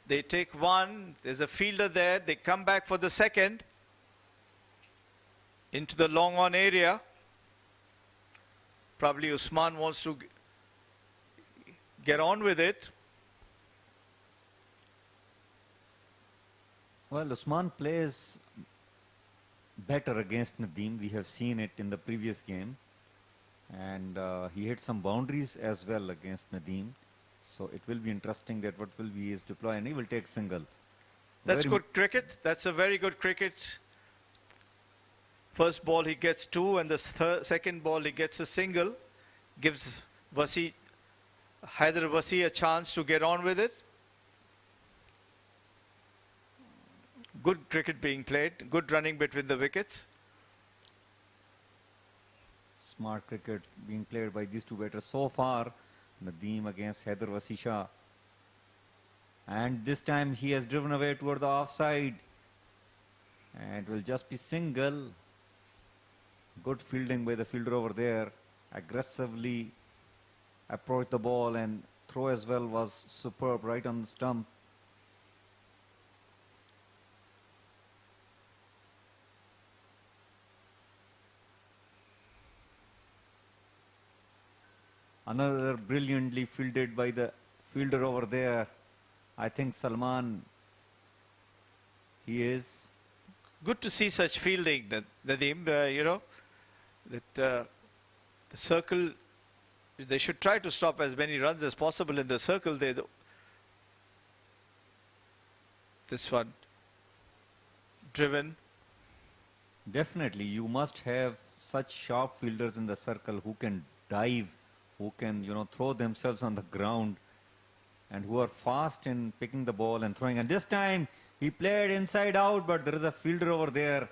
They take one. There's a fielder there. They come back for the second. Into the long on area. Probably Usman wants to get on with it. Well, Usman plays better against Nadeem. We have seen it in the previous game. And he hit some boundaries as well against Nadeem. So it will be interesting that what will be his deploy, and he will take single. That's good cricket. That's a very good cricket. First ball he gets 2, and the second ball he gets a single. Gives Haider Wasi a chance to get on with it. Good cricket being played. Good running between the wickets. Smart cricket being played by these two batters so far. Nadeem against Haider Wasi Shah. And this time he has driven away toward the offside. And it will just be single. Good fielding by the fielder over there. Aggressively approached the ball, and throw as well was superb right on the stump. Another brilliantly fielded by the fielder over there. I think Salman, he is good to see such fielding, Nadeem. You know, that the circle, they should try to stop as many runs as possible in the circle. This one, driven. Definitely, you must have such sharp fielders in the circle who can dive, who can, you know, throw themselves on the ground, and who are fast in picking the ball and throwing. And this time, he played inside out, but there is a fielder over there.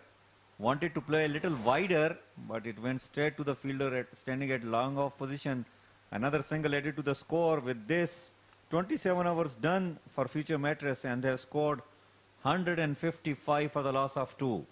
Wanted to play a little wider, but it went straight to the fielder standing at long off position. Another single added to the score. With this, 27 overs done for Future Mattress, and they have scored 155 for the loss of 2.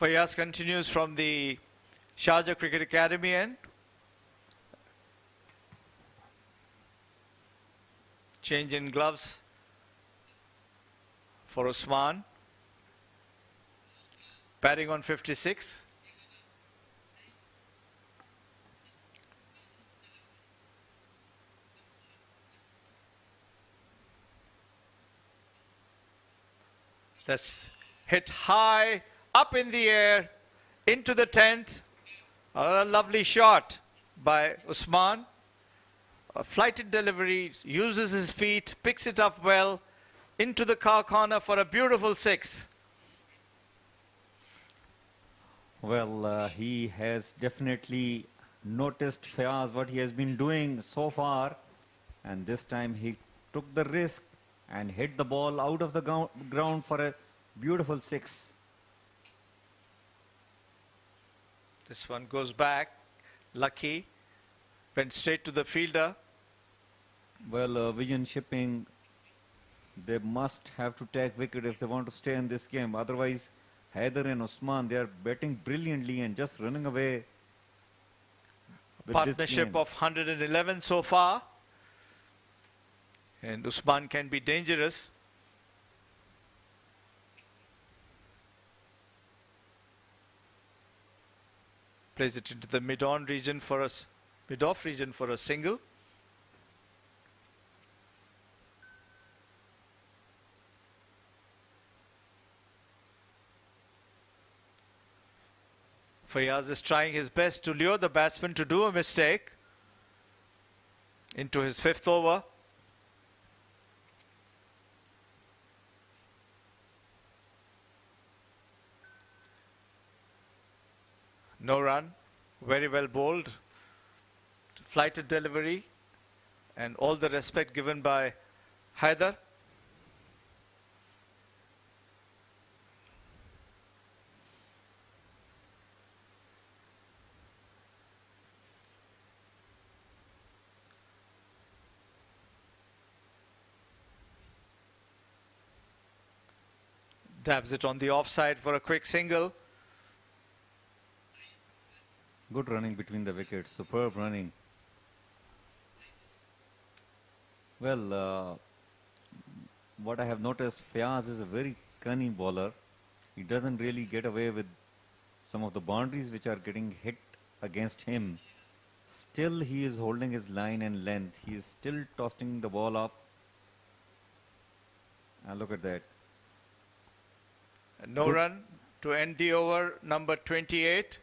Fayaz continues from the Sharjah Cricket Academy end. Change in gloves for Usman. Batting on 56. That's hit high, up in the air, into the tent. A lovely shot by Usman. A flighted delivery, uses his feet, picks it up well, into the car corner for a beautiful 6. Well, he has definitely noticed Fayaz what he has been doing so far, and this time he took the risk and hit the ball out of the ground for a beautiful 6. This one goes back, lucky, went straight to the fielder. Well, Vision Shipping, they must have to take wicket if they want to stay in this game. Otherwise, Haider and Usman, they are batting brilliantly and just running away with Partnership this game. of 111 so far. And Usman can be dangerous. Plays it into the mid-on region for us, mid-off region for a single. Fayaz is trying his best to lure the batsman to do a mistake. Into his 5th over. No run, very well bowled, flighted delivery, and all the respect given by Haider. Dabs it on the offside for a quick single. Good running between the wickets, superb running. Well, what I have noticed, Fayaz is a very cunning bowler. He doesn't really get away with some of the boundaries which are getting hit against him. Still, he is holding his line and length. He is still tossing the ball up. And look at that. No run to end the over, number 28.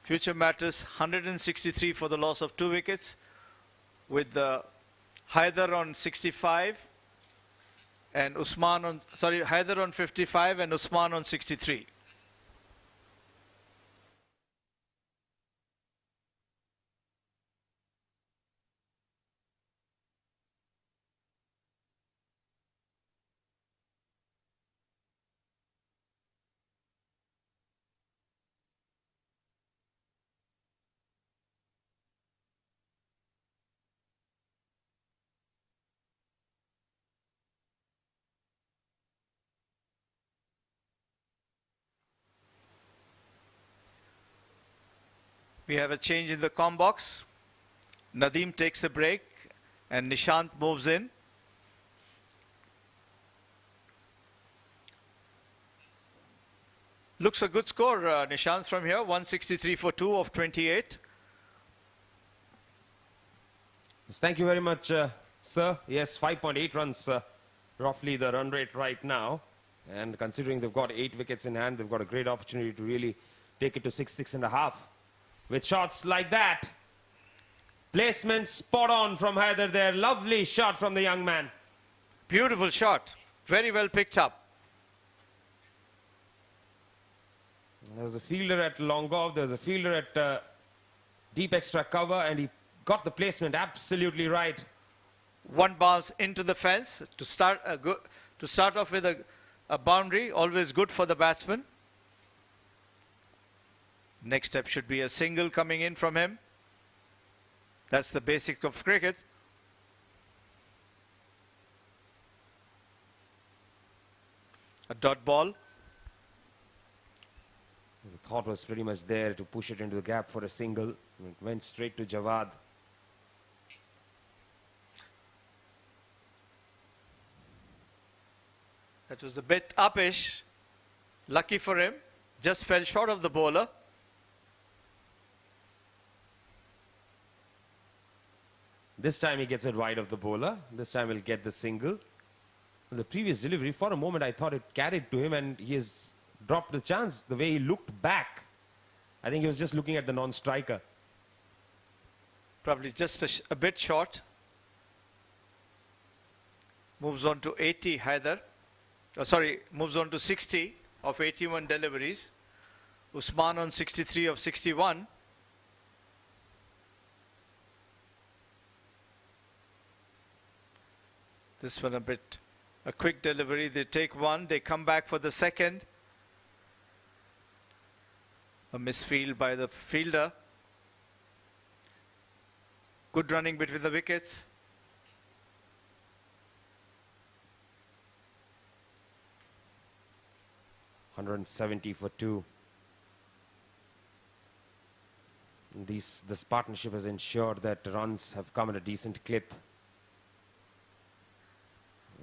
Future Mattress 163 for the loss of 2 wickets, with Haider on 65 and Usman on, Haider on 55 and Usman on 63. We have a change in the com box. Nadeem takes a break and Nishant moves in. Looks a good score, Nishant, from here. 163 for 2 of 28. Yes, thank you very much, sir. Yes, 5.8 runs, roughly the run rate right now. And considering they've got 8 wickets in hand, they've got a great opportunity to really take it to 6.5. With shots like that. Placement spot on from Haider there. Lovely shot from the young man. Beautiful shot. Very well picked up. There was a fielder at long off. There was a fielder at deep extra cover. And he got the placement absolutely right. One bounce into the fence to start off with a boundary. Always good for the batsman. Next step should be a single coming in from him. That's the basic of cricket. A dot ball. The thought was pretty much there to push it into the gap for a single. It went straight to Jawad. That was a bit uppish. Lucky for him. Just fell short of the bowler. This time he gets it wide of the bowler. This time he'll get the single. The previous delivery, for a moment I thought it carried to him and he has dropped the chance. The way he looked back, I think he was just looking at the non-striker. Probably just a bit short. Moves on to 80, Haider. Moves on to 60 of 81 deliveries. Usman on 63 of 61. This one a quick delivery. They take one, they come back for the second. A misfield by the fielder. Good running between the wickets. .170 for 2. This partnership has ensured that runs have come at a decent clip.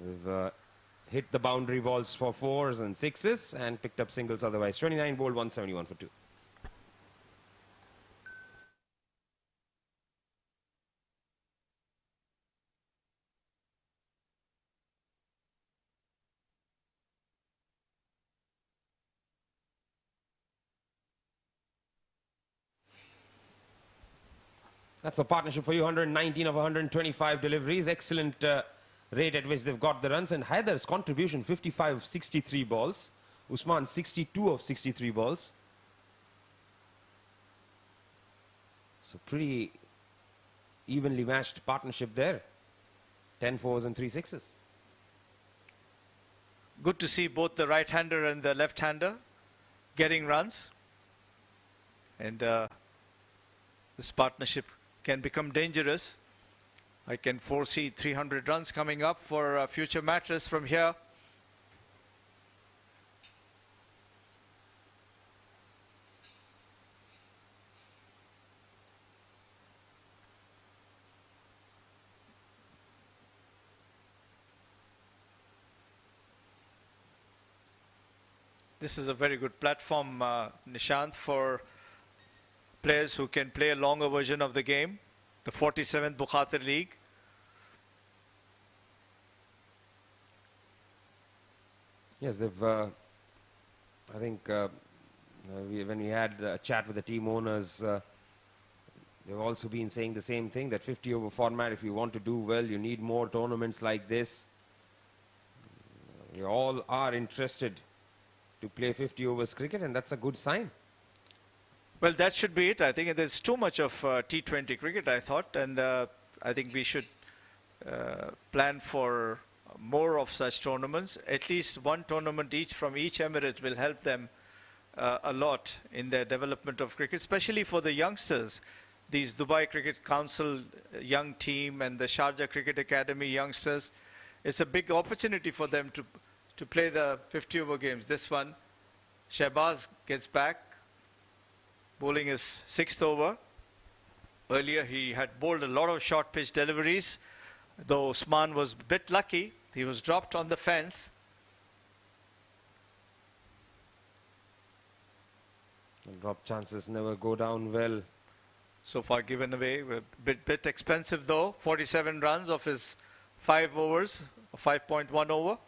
We've hit the boundary balls for 4s and 6s and picked up singles otherwise. 29 bowled, 171 for 2. That's a partnership for you. 119 of 125 deliveries. Excellent rate at which they've got the runs. And Haider's contribution, 55 of 63 balls. Usman, 62 of 63 balls. So pretty evenly matched partnership there. 10 4s and 3 6s. Good to see both the right-hander and the left-hander getting runs. And this partnership can become dangerous. I can foresee 300 runs coming up for future Mattress from here. This is a very good platform, Nishant, for players who can play a longer version of the game. The 47th Bukhatir League. Yes, they've, I think, when we had a chat with the team owners, they've also been saying the same thing, that 50 over format, if you want to do well, you need more tournaments like this. We all are interested to play 50 overs cricket, and that's a good sign. Well, that should be it. I think there's too much of T20 cricket, I thought, and I think we should plan for more of such tournaments. At least one tournament each from each emirate will help them a lot in their development of cricket, especially for the youngsters. These Dubai Cricket Council young team and the Sharjah Cricket Academy youngsters, it's a big opportunity for them to play the 50 over games. This one, Shahbaz gets back. Bowling his 6th over. Earlier he had bowled a lot of short pitch deliveries, though Usman was a bit lucky. He was dropped on the fence. Drop chances never go down well. So far given away, a bit expensive though. 47 runs of his 5 overs, 5.1 over.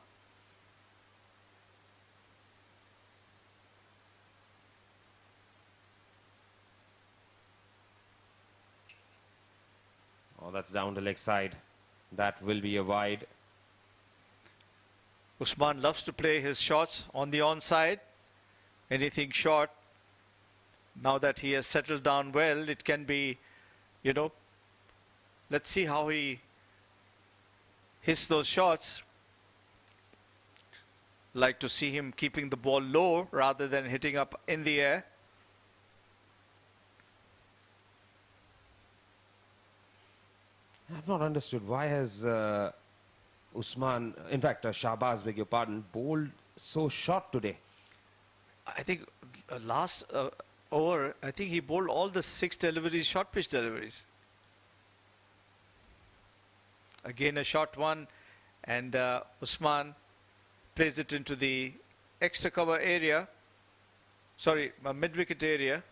Oh, that's down the leg side. That will be a wide. Usman loves to play his shots on the onside. Anything short. Now that he has settled down well, it can be, you know, let's see how he hits those shots. Like to see him keeping the ball low rather than hitting up in the air. I've not understood why has Usman, in fact, Shahbaz, beg your pardon, bowled so short today. I think last over, I think he bowled all the 6 deliveries, short pitch deliveries. Again a short one, and Usman plays it into the extra cover area, sorry, mid-wicket area.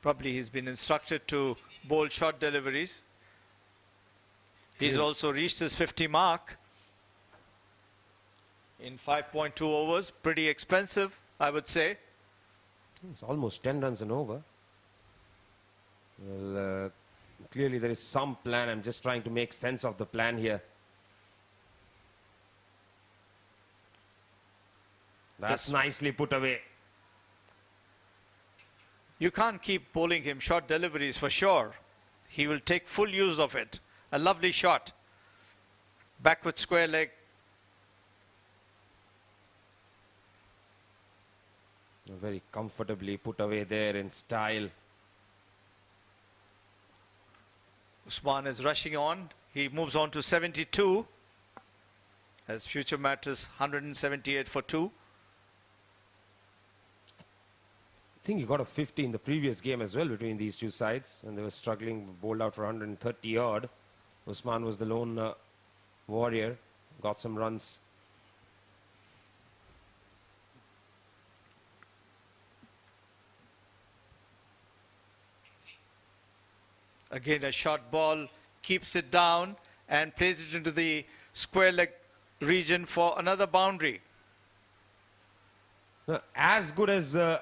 Probably he's been instructed to bowl short deliveries. He's also reached his 50 mark in 5.2 overs. Pretty expensive, I would say. It's almost 10 runs and over. Well, clearly there is some plan. I'm just trying to make sense of the plan here. That's nicely put away. You can't keep bowling him short deliveries for sure. He will take full use of it. A lovely shot. Backward square leg. Very comfortably put away there in style. Usman is rushing on. He moves on to 72. As Future Mattress 178 for 2. I think he got a 50 in the previous game as well between these two sides when they were struggling, bowled out for 130 odd. Usman was the lone warrior, got some runs. Again a short ball, keeps it down and plays it into the square leg region for another boundary. As good as a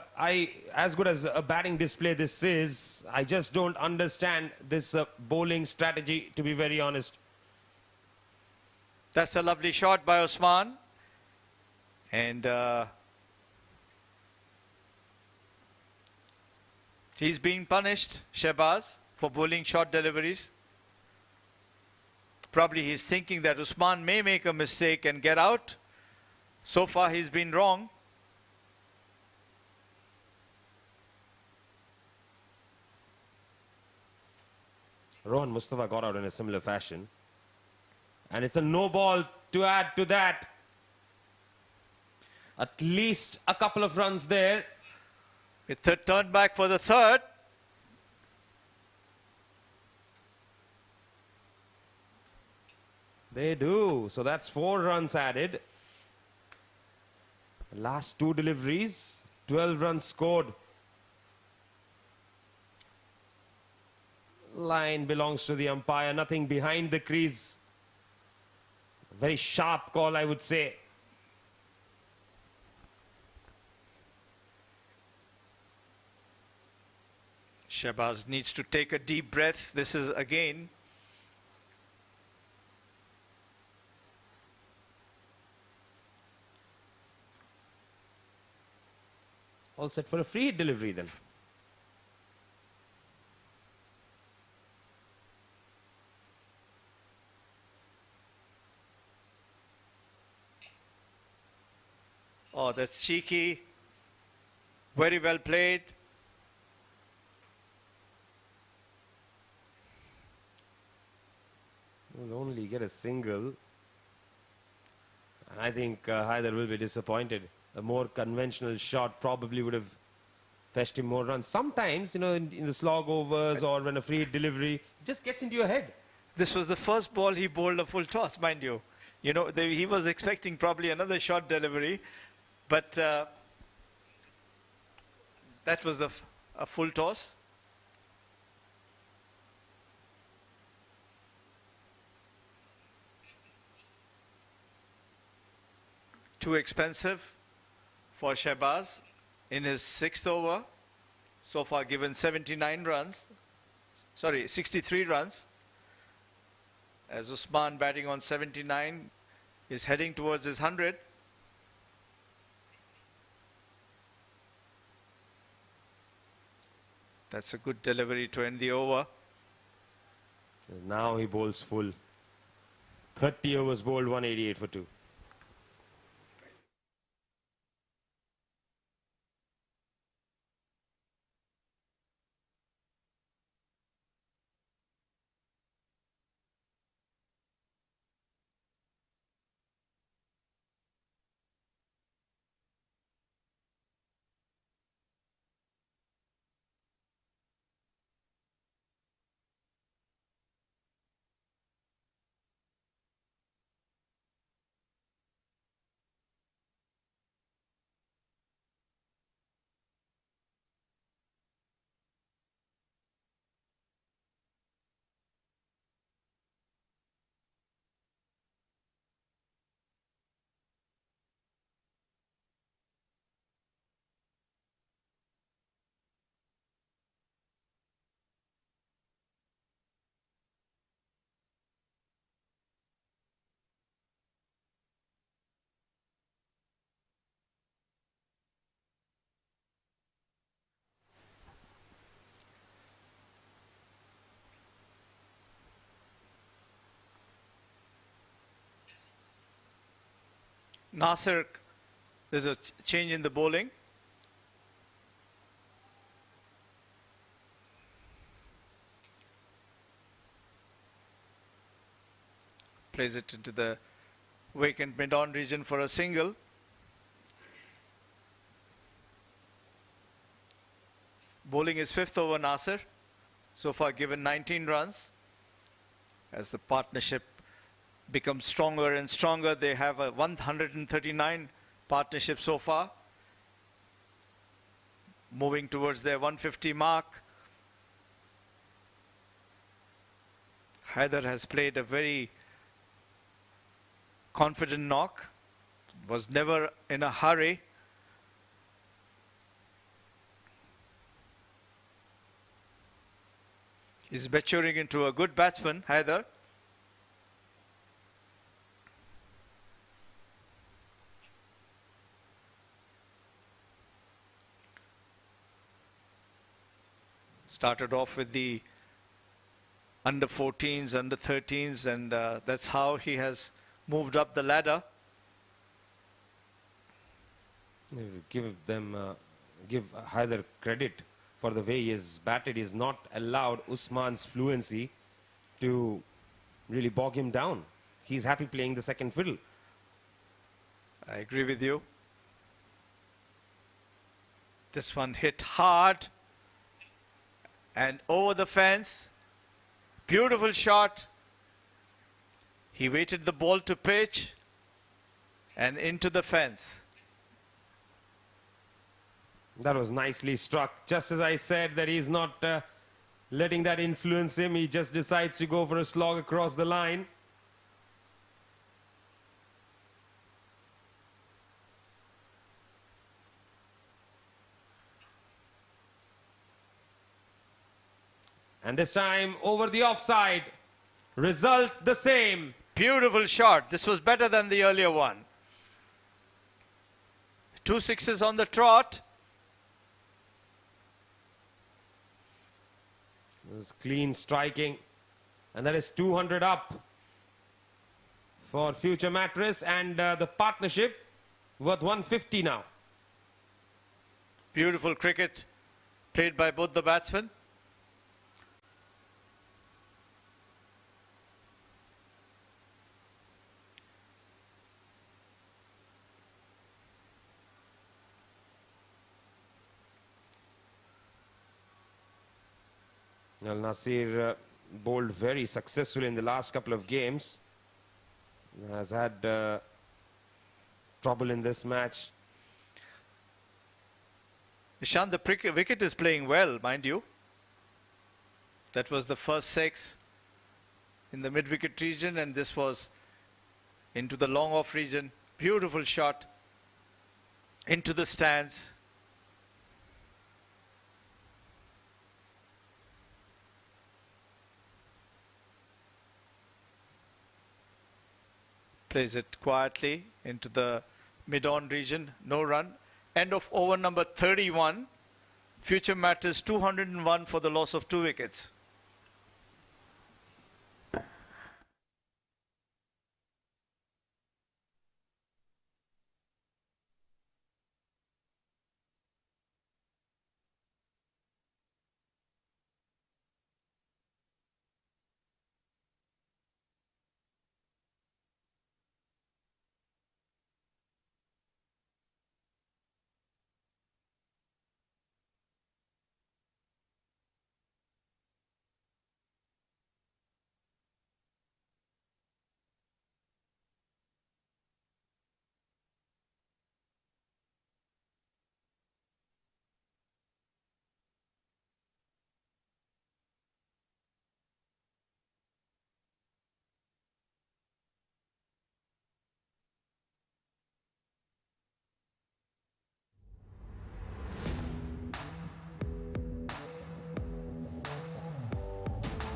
batting display this is, I just don't understand this bowling strategy, to be very honest. That's a lovely shot by Usman. And he's being punished, Shahbaz, for bowling short deliveries. Probably he's thinking that Usman may make a mistake and get out. So far he's been wrong. Rohan Mustafa got out in a similar fashion. And it's a no ball to add to that. At least a couple of runs there. It's a turn back for the third. They do. So that's 4 runs added. Last 2 deliveries, 12 runs scored. Line belongs to the umpire, nothing behind the crease. Very sharp call, I would say. Shahbaz needs to take a deep breath. This is again all set for a free hit delivery then. Oh, that's cheeky. Very well played. Will only get a single. I think Haider will be disappointed. A more conventional shot probably would have fetched him more runs. Sometimes, you know, in the slog overs or when a free delivery, it just gets into your head. This was the first ball he bowled a full toss, mind you. You know, he was expecting probably another short delivery, but that was a full toss. Too expensive for Shehbaz in his 6th over. So far given 79 runs. Sorry, 63 runs. As Usman batting on 79 is heading towards his 100. That's a good delivery to end the over. Now he bowls full. 30 overs bowled, 188 for 2. Nasser, there's a change in the bowling. Plays it into the vacant mid-on region for a single. Bowling his 5th over, Nasser. So far given 19 runs. As the partnership becomes stronger and stronger, they have a 139 partnership so far. Moving towards their 150 mark. Haider has played a very confident knock. Was never in a hurry. He's maturing into a good batsman, Haider. Started off with the under 14s, under 13s, and that's how he has moved up the ladder. Give Haider credit for the way he has batted. He's not allowed Usman's fluency to really bog him down. He's happy playing the second fiddle. I agree with you. This one hit hard and over the fence. Beautiful shot. He waited the ball to pitch and into the fence. That was nicely struck. Just as I said that he's not letting that influence him. He just decides to go for a slog across the line. And this time over the offside. Result the same. Beautiful shot. This was better than the earlier one. 2 sixes on the trot. It was clean striking. And that is 200 up for future Mattress. And the partnership worth 150 now. Beautiful cricket played by both the batsmen. Al Nasir bowled very successfully in the last couple of games. Has had trouble in this match. Ishan, the wicket is playing well, mind you. That was the first 6 in the mid-wicket region, and this was into the long off region. Beautiful shot into the stands. Plays it quietly into the mid-on region. No run. End of over number 31. Future Mattress 201 for the loss of 2 wickets.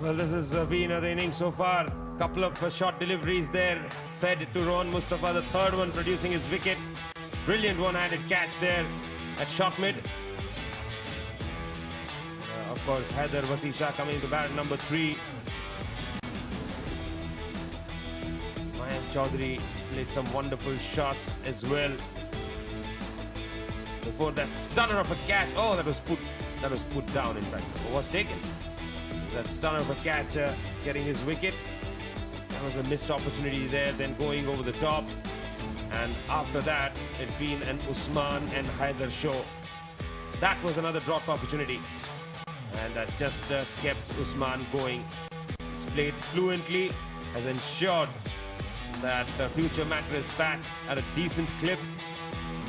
Well, this has been the innings so far. Couple of short deliveries there, fed to Rohan Mustafa, the third one producing his wicket. Brilliant one-handed catch there at short mid. Of course, Haider Vasisha coming to bat number 3. Mayank Chaudhary played some wonderful shots as well. Before that stunner of a catch, oh, that was put down. In fact, it was taken. That stunner of a catch getting his wicket. That was a missed opportunity there, then going over the top. And after that, it's been an Usman and Haider show. That was another drop opportunity. And that just kept Usman going. He's played fluently, has ensured that Future Mattress bat at a decent clip.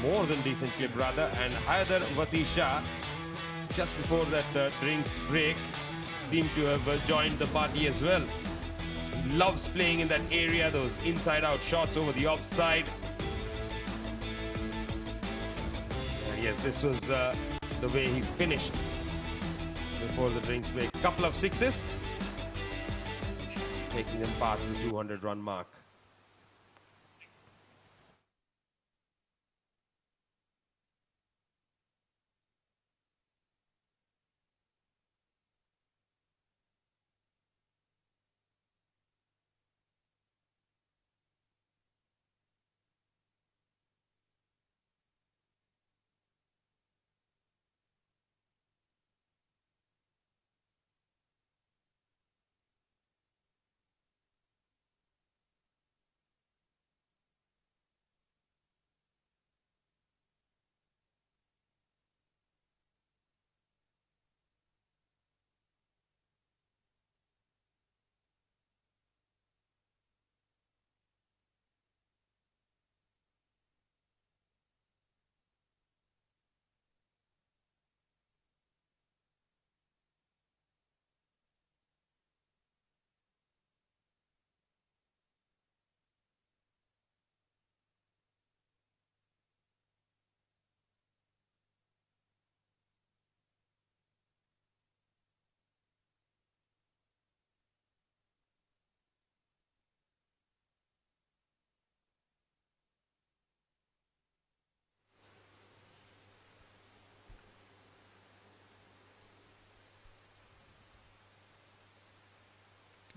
More than decent clip rather. And Haider Vasisha, just before that drinks break, seemed to have joined the party as well. He loves playing in that area, those inside-out shots over the offside. And yes, this was the way he finished before the drinks break. Couple of sixes, taking them past the 200-run mark.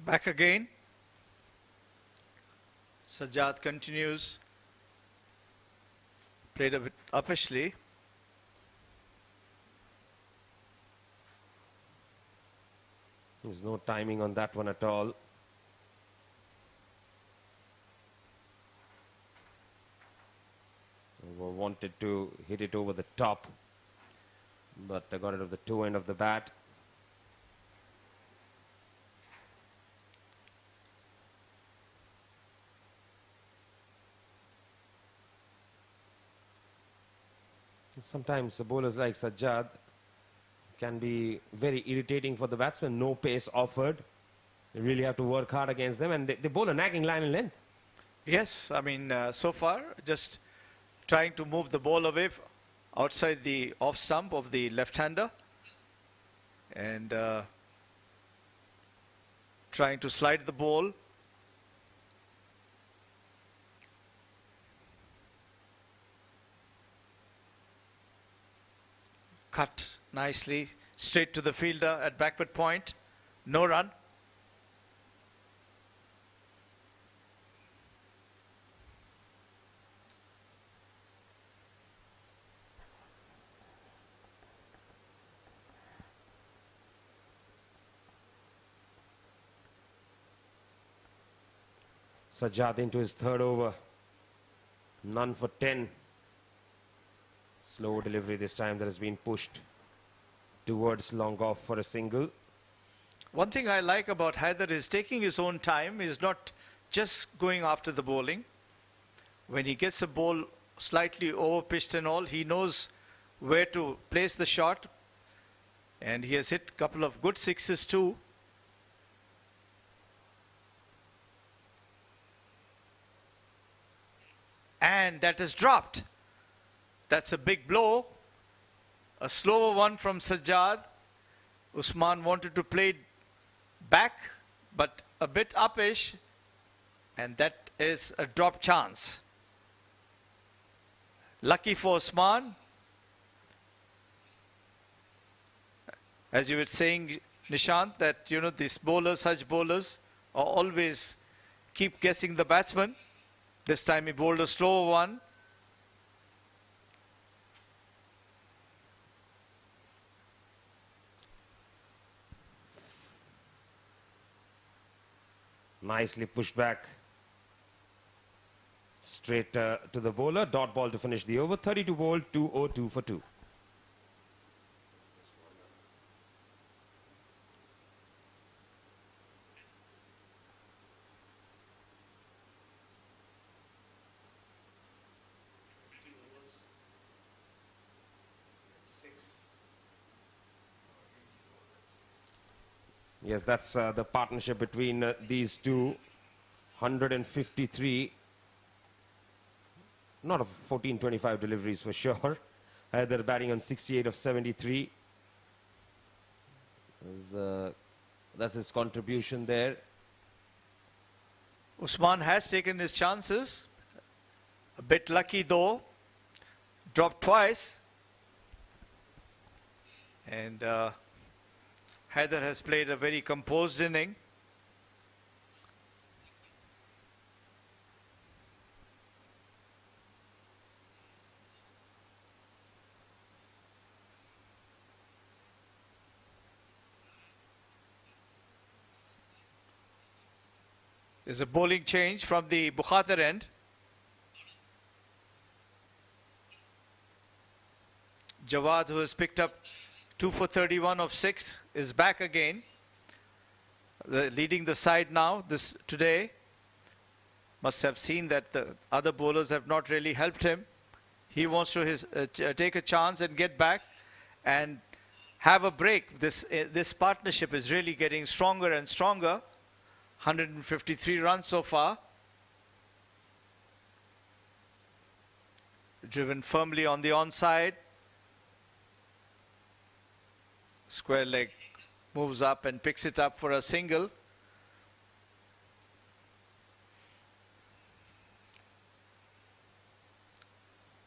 Back again. Sajjad continues. Played a bit uppishly. There's no timing on that one at all. Wanted to hit it over the top, but I got it off the toe end of the bat. Sometimes the bowlers like Sajjad can be very irritating for the batsman. No pace offered. You really have to work hard against them, and they bowl a nagging line and length. Yes, I mean, so far, just trying to move the ball away outside the off stump of the left-hander, and trying to slide the ball. Cut nicely, straight to the fielder at backward point. No run. Sajjad into his third over. None for 10. Slow delivery this time that has been pushed towards long off for a single. One thing I like about Haider is taking his own time. He's not just going after the bowling. When he gets a ball slightly over pitched and all, he knows where to place the shot. And he has hit a couple of good sixes too. And that is dropped. That's a big blow. A slower one from Sajjad. Usman wanted to play it back, but a bit uppish. And that is a drop chance. Lucky for Usman. As you were saying, Nishant, that, you know, these bowlers, such bowlers, are always keep guessing the batsman. This time he bowled a slower one. Nicely pushed back. Straight to the bowler. Dot ball to finish the over. 32 bowled, 202 for 2. Yes, that's the partnership between these two. 153. Not of 14-25 deliveries for sure. They're batting on 68 of 73. That's his contribution there. Usman has taken his chances. A bit lucky though. Dropped twice. And Haider has played a very composed inning. There's a bowling change from the Bukhatir end. Jawad, who has picked up 2 for 31 of 6, is back again. Leading the side now today. Must have seen that the other bowlers have not really helped him. He wants to take a chance and get back and have a break. This partnership is really getting stronger and stronger. 153 runs so far. Driven firmly on the onside. Square leg moves up and picks it up for a single.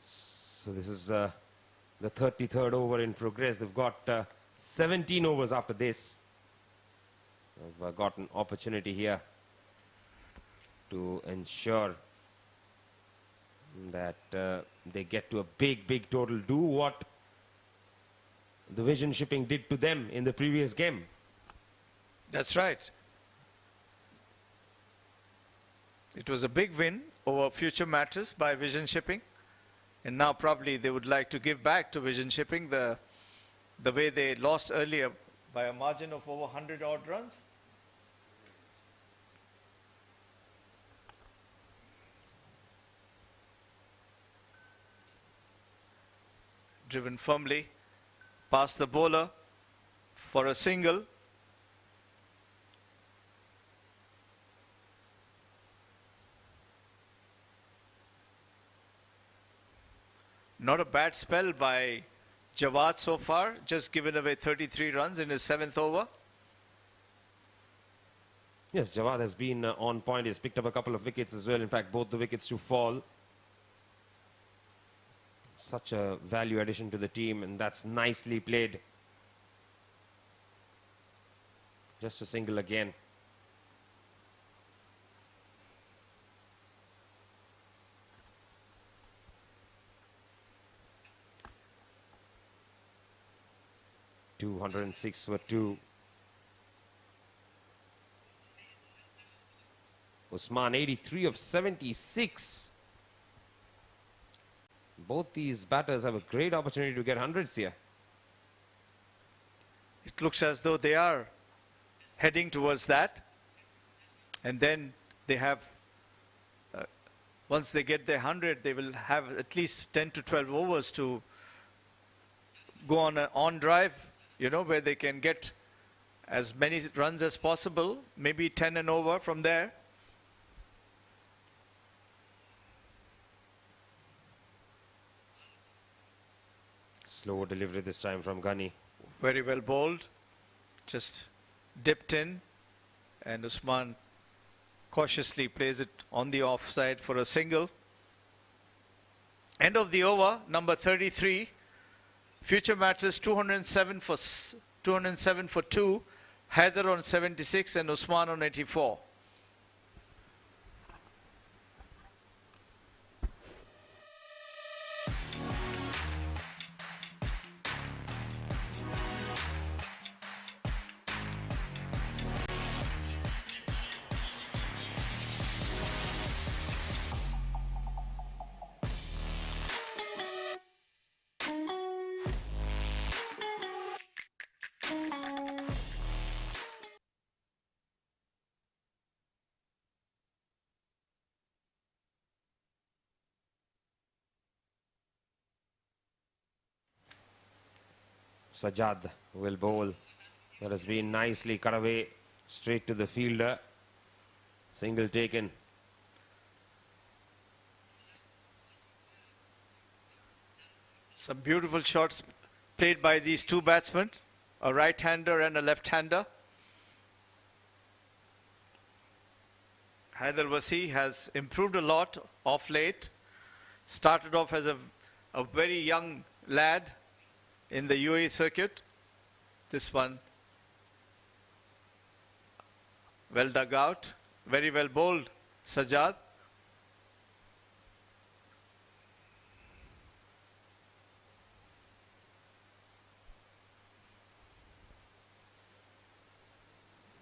So this is the 33rd over in progress. They've got 17 overs after this. They've got an opportunity here to ensure that they get to a big total. Do what the Vision Shipping did to them in the previous game. That's right. It was a big win over Future Mattress by Vision Shipping. And now probably they would like to give back to Vision Shipping the way they lost earlier by a margin of over 100 odd runs. driven firmly past the bowler for a single. Not a bad spell by Jawad so far, just given away 33 runs in his 7th over. Yes, Jawad has been on point. He's picked up a couple of wickets as well. In fact, both the wickets to fall. Such a value addition to the team, and that's nicely played. Just a single again. (206 for 2). Usman 83 of 76. Both these batters have a great opportunity to get hundreds here. It looks as though they are heading towards that. And then they have, once they get their 100, they will have at least 10 to 12 overs to go on an on-drive, you know, where they can get as many runs as possible, maybe 10 and over from there. Slow delivery this time from Ghani. Very well bowled, just dipped in, and Usman cautiously plays it on the offside for a single. End of the over, number 33. Future Mattress 207 for 2. Haider on 76 and Usman on 84. Sajjad will bowl. That has been nicely cut away straight to the fielder. Single taken. Some beautiful shots played by these two batsmen, a right-hander and a left-hander. Haider Wasi has improved a lot of late. Started off as a very young lad in the UAE circuit. This one well dug out, very well bowled, Sajjad.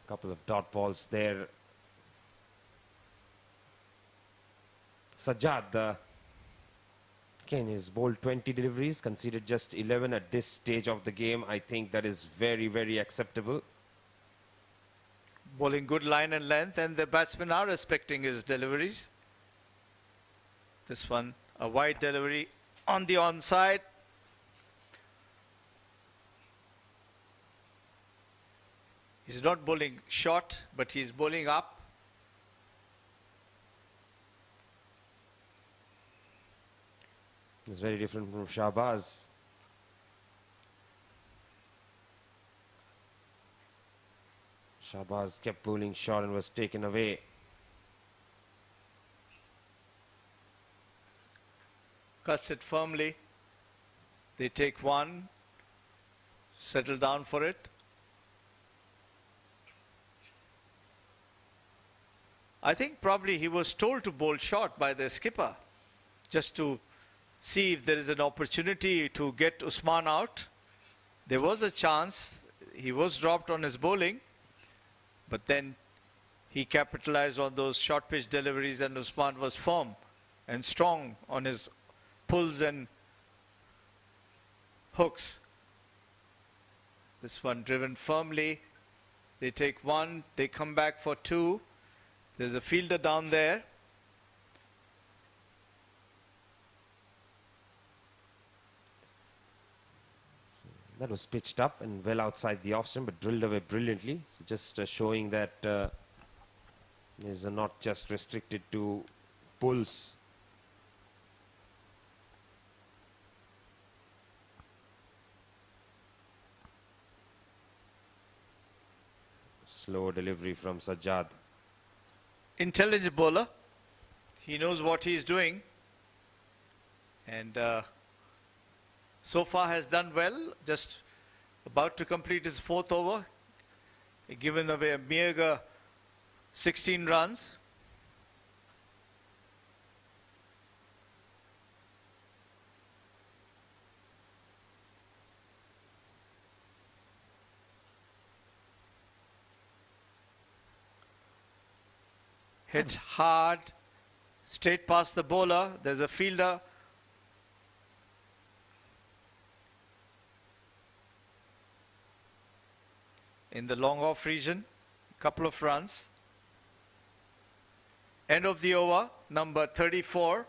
Couple of dot balls there. Sajjad again, he's bowled 20 deliveries, conceded just 11 at this stage of the game. I think that is very, very acceptable. Bowling good line and length, and the batsmen are respecting his deliveries. This one, a wide delivery on the onside. He's not bowling short, but he's bowling up. It's very different from Shahbaz. Shahbaz kept bowling short and was taken away. Cuts it firmly. They take one, settle down for it. I think probably he was told to bowl short by the skipper, just to see if there is an opportunity to get Usman out. There was a chance. He was dropped on his bowling, but then he capitalized on those short pitch deliveries, and Usman was firm and strong on his pulls and hooks. This one driven firmly. They take one, they come back for two. There's a fielder down there. That was pitched up and well outside the off stump, but drilled away brilliantly. So just showing that is not just restricted to pulls. Slow delivery from Sajjad. Intelligent bowler. He knows what he's doing. And so far has done well. Just about to complete his 4th over. Given away a meager 16 runs. Hit hard, straight past the bowler. There's a fielder. In the long off region, couple of runs. End of the over, number 34.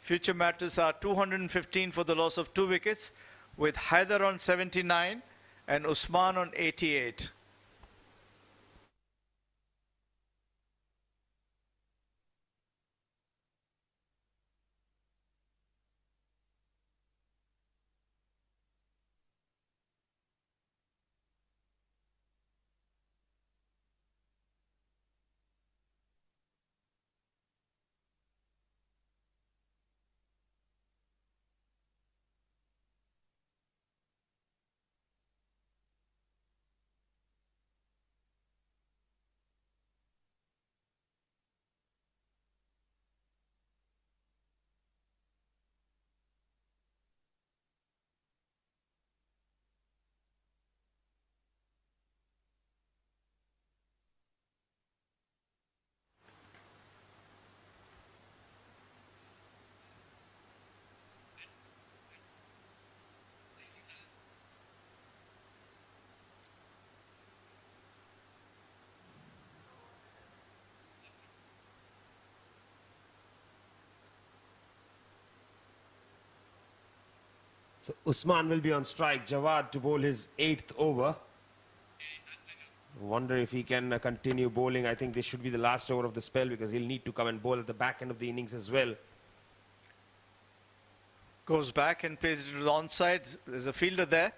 Future Mattress are 215 for the loss of 2 wickets, with Haider on 79 and Usman on 88. So Usman will be on strike. Jawad to bowl his 8th over. Wonder if he can continue bowling. I think this should be the last over of the spell, because he'll need to come and bowl at the back end of the innings as well. Goes back and plays it to the onside. There's a fielder there.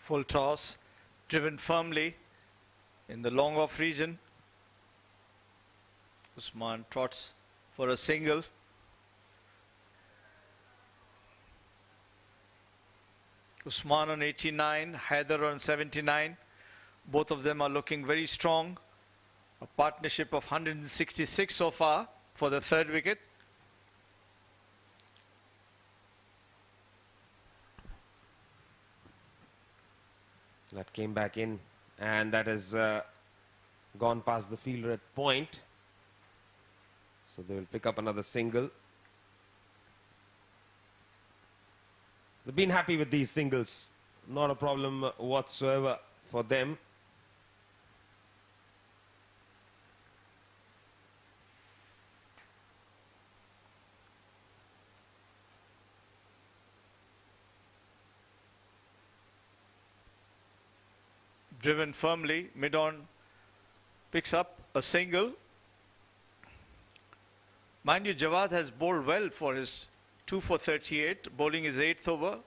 Full toss, driven firmly in the long off region. Usman trots for a single. Usman on 89, Haider on 79. Both of them are looking very strong. A partnership of 166 so far for the 3rd wicket. That came back in, and that has gone past the fielder at point. So they will pick up another single. They've been happy with these singles. Not a problem whatsoever for them. Driven firmly, mid-on picks up a single. Mind you, Jawad has bowled well for his 2 for 38, bowling his 8th over.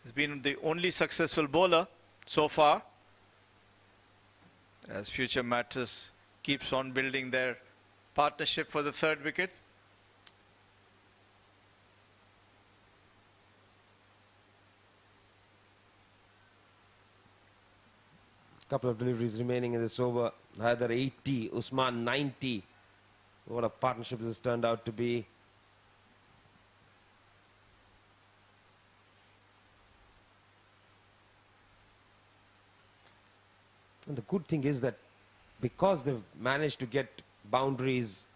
He's been the only successful bowler so far, as Future Mattress keeps on building their partnership for the 3rd wicket. Couple of deliveries remaining in this over. Haider 80, Usman 90. What a partnership this has turned out to be. And the good thing is that because they've managed to get boundaries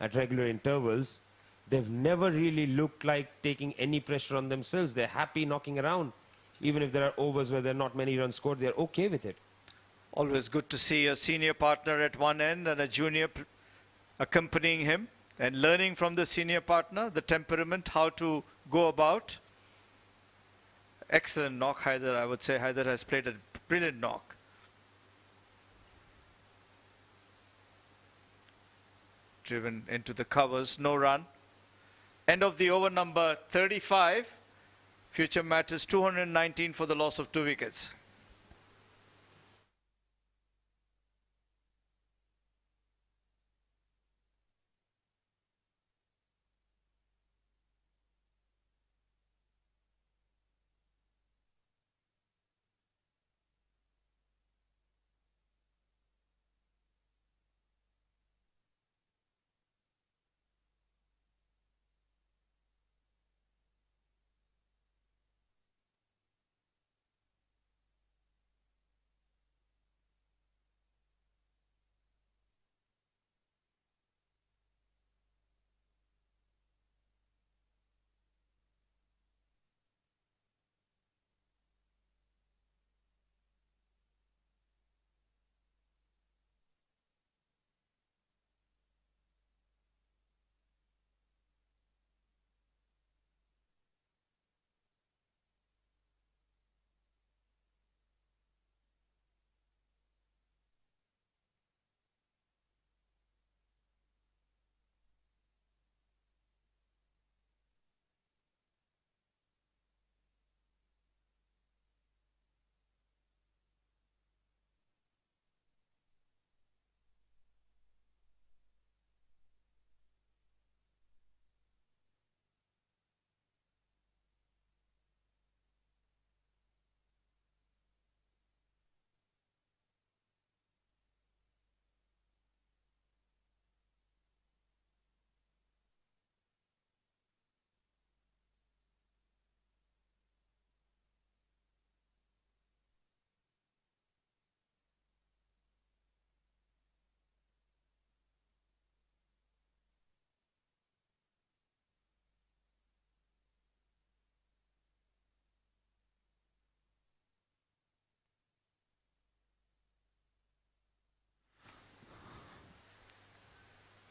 at regular intervals, they've never really looked like taking any pressure on themselves. They're happy knocking around. Even if there are overs where there are not many runs scored, they're okay with it. Always good to see a senior partner at one end and a junior accompanying him and learning from the senior partner, the temperament, how to go about. Excellent knock, Haider. I would say Haider has played a brilliant knock. Driven into the covers, no run. End of the over number 35. Future Mattress 219 for the loss of 2 wickets.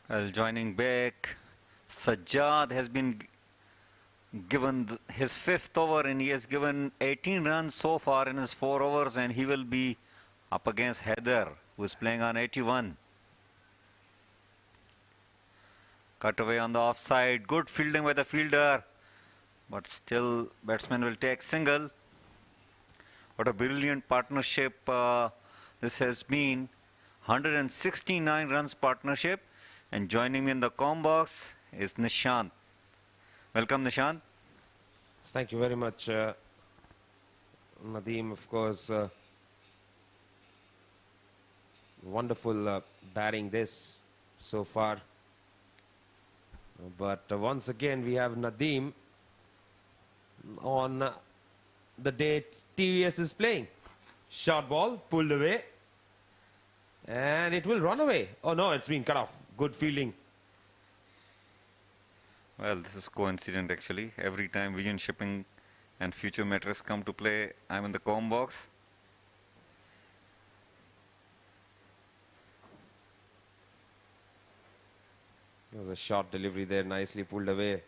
Well, joining back, Sajjad has been given his 5th over and he has given 18 runs so far in his 4 overs, and he will be up against Haider, who is playing on 81. Cut away on the offside, good fielding by the fielder, but still batsman will take single. What a brilliant partnership this has been. 169 runs partnership. And joining me in the comm box is Nishant. Welcome, Nishant. Thank you very much, Nadeem. Of course, wonderful batting this so far. But once again, we have Nadeem on the day TVS is playing. Short ball, pulled away. And it will run away. Oh no, it's been cut off. Good fielding. Well, this is coincident actually. Every time Vision Shipping and Future Mattress come to play, I'm in the comm box. There was a short delivery there, nicely pulled away.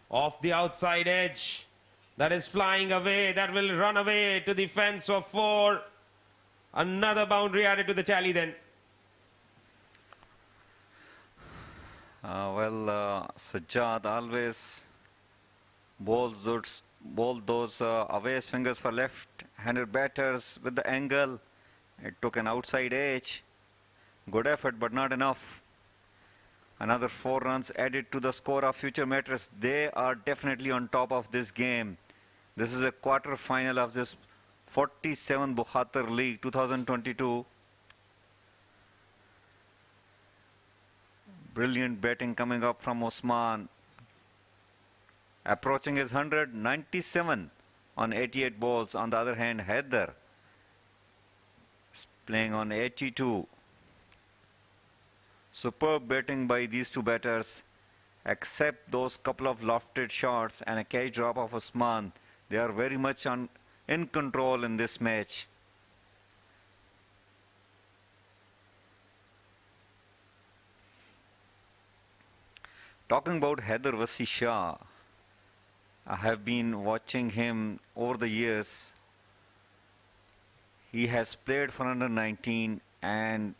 Off the outside edge. That is flying away. That will run away to the fence for 4. Another boundary added to the tally then. Sajjad always bowls those away swingers for left-handed batters with the angle. It took an outside edge. Good effort, but not enough. Another 4 runs added to the score of Future Mattress. They are definitely on top of this game. This is a quarter final of this 47 Bukhatir League 2022. Brilliant batting coming up from Usman. Approaching his 197 on 88 balls. On the other hand, Haider is playing on 82. Superb batting by these two batters. Except those couple of lofted shots and a catch drop of Usman, they are very much in control in this match. Talking about Haider Wasi Shah, I have been watching him over the years. He has played for under 19 and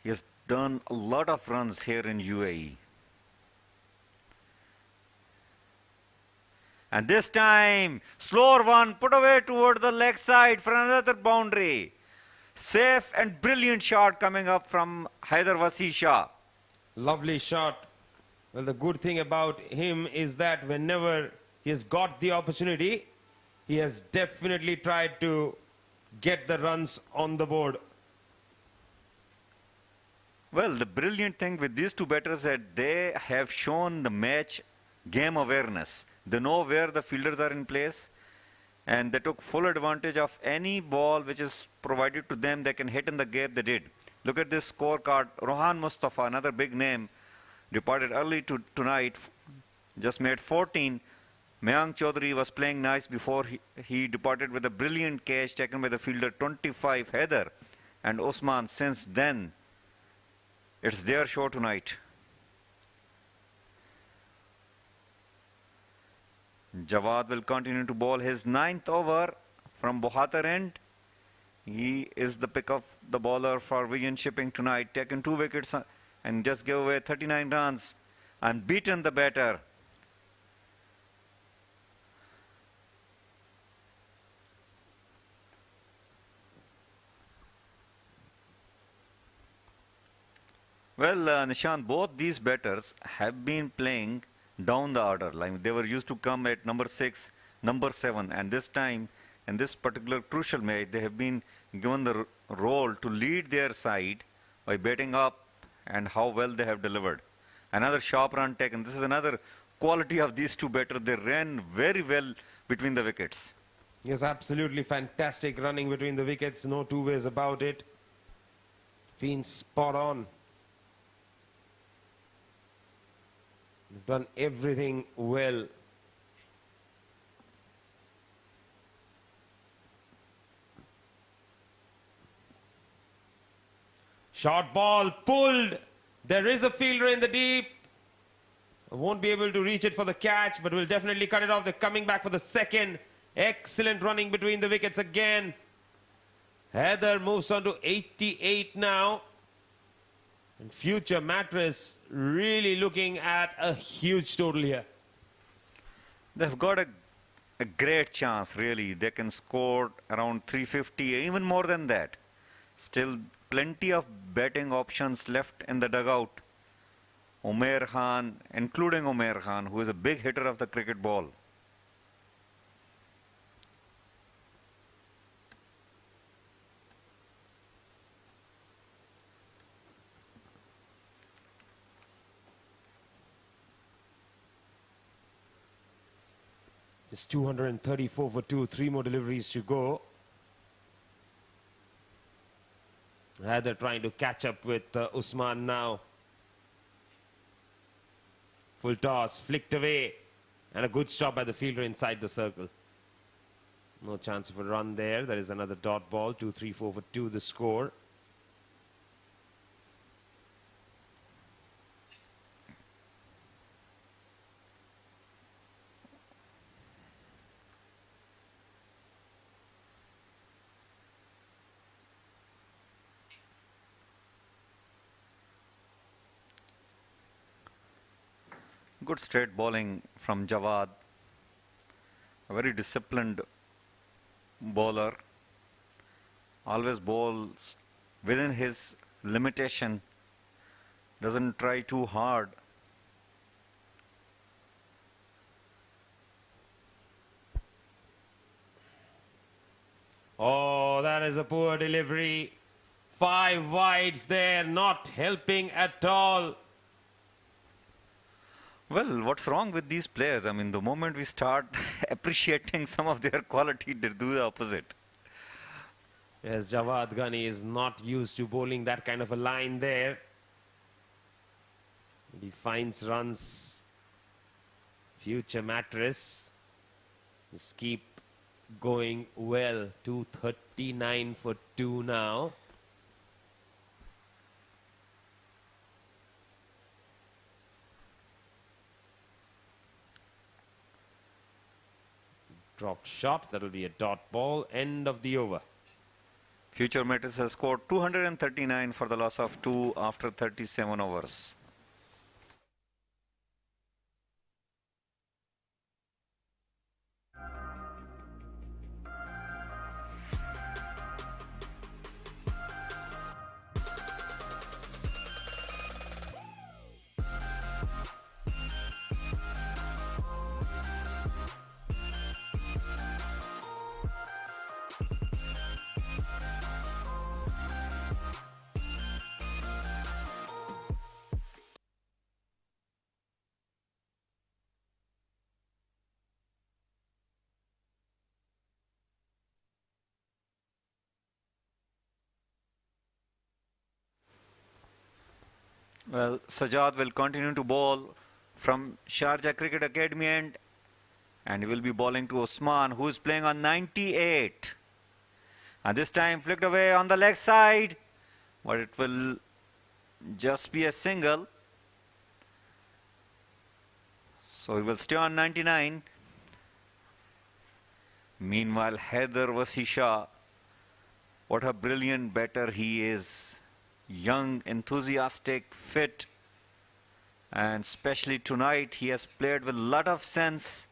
he has done a lot of runs here in UAE. And this time, slower one, put away toward the leg side for another boundary. Safe and brilliant shot coming up from Haider Wasi Shah. Lovely shot. Well, the good thing about him is that whenever he has got the opportunity, he has definitely tried to get the runs on the board. Well, the brilliant thing with these two batters is that they have shown the match game awareness. They know where the fielders are in place and they took full advantage of any ball which is provided to them. They can hit in the gap. They did. Look at this scorecard. Rohan Mustafa, another big name, departed early tonight, just made 14. Mayank Chaudhary was playing nice before he departed with a brilliant catch taken by the fielder, 25. Haider and Usman, since then, it's their show tonight. Jawad will continue to bowl his 9th over from Bukhatir end. He is the pick of the bowler for Vision Shipping tonight, taken 2 wickets and just gave away 39 runs and beaten the batter. Well, Nishant, both these batters have been playing down the order. Like they were used to come at number 6, number 7, and this time, in this particular crucial match, they have been given the role to lead their side by batting up, and how well they have delivered. Another sharp run taken. This is another quality of these two batters. They ran very well between the wickets. Yes, absolutely fantastic running between the wickets. No two ways about it. Been spot on. Done everything well. Short ball pulled. There is a fielder in the deep. Won't be able to reach it for the catch, but will definitely cut it off. They're coming back for the second. Excellent running between the wickets again. Haider moves on to 88 now. And future Mattress really looking at a huge total here. They've got a great chance, really. They can score around 350, even more than that. Still plenty of batting options left in the dugout. Umair Khan, including Umair Khan, who is a big hitter of the cricket ball. It's 234 for 2, 3 more deliveries to go. They're trying to catch up with Usman now. Full toss, flicked away, and a good stop by the fielder inside the circle. No chance of a run there. There is another dot ball, 2-3-4 for 2 the score. Good straight bowling from Jawad. A very disciplined bowler. Always bowls within his limitation. Doesn't try too hard. Oh, that is a poor delivery. 5 wides there, not helping at all. Well, what's wrong with these players? I mean, the moment we start appreciating some of their quality, they do the opposite. Yes, Jawad Ghani is not used to bowling that kind of a line there. He finds runs. Future Mattress. Just keep going well. 239 for 2 now. Dropped shot. That will be a dot ball. End of the over. Future Mattress has scored 239 for the loss of 2 after 37 overs. Well, Sajad will continue to bowl from Sharjah Cricket Academy end, and he will be bowling to Osman, who is playing on 98. And this time flicked away on the leg side, but it will just be a single. So he will stay on 99. Meanwhile, Haider Wasisha, what a brilliant batter he is. Young, enthusiastic, fit, and especially tonight he has played with a lot of sense.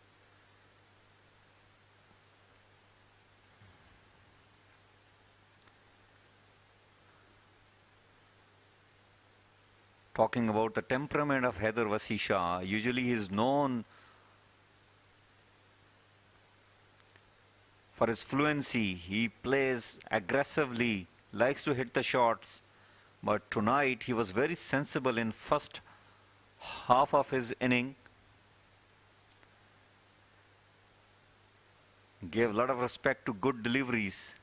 Talking about the temperament of Haider Wasisha, usually he is known for his fluency. He plays aggressively, likes to hit the shots. But tonight he was very sensible in first half of his inning. Gave a lot of respect to good deliveries.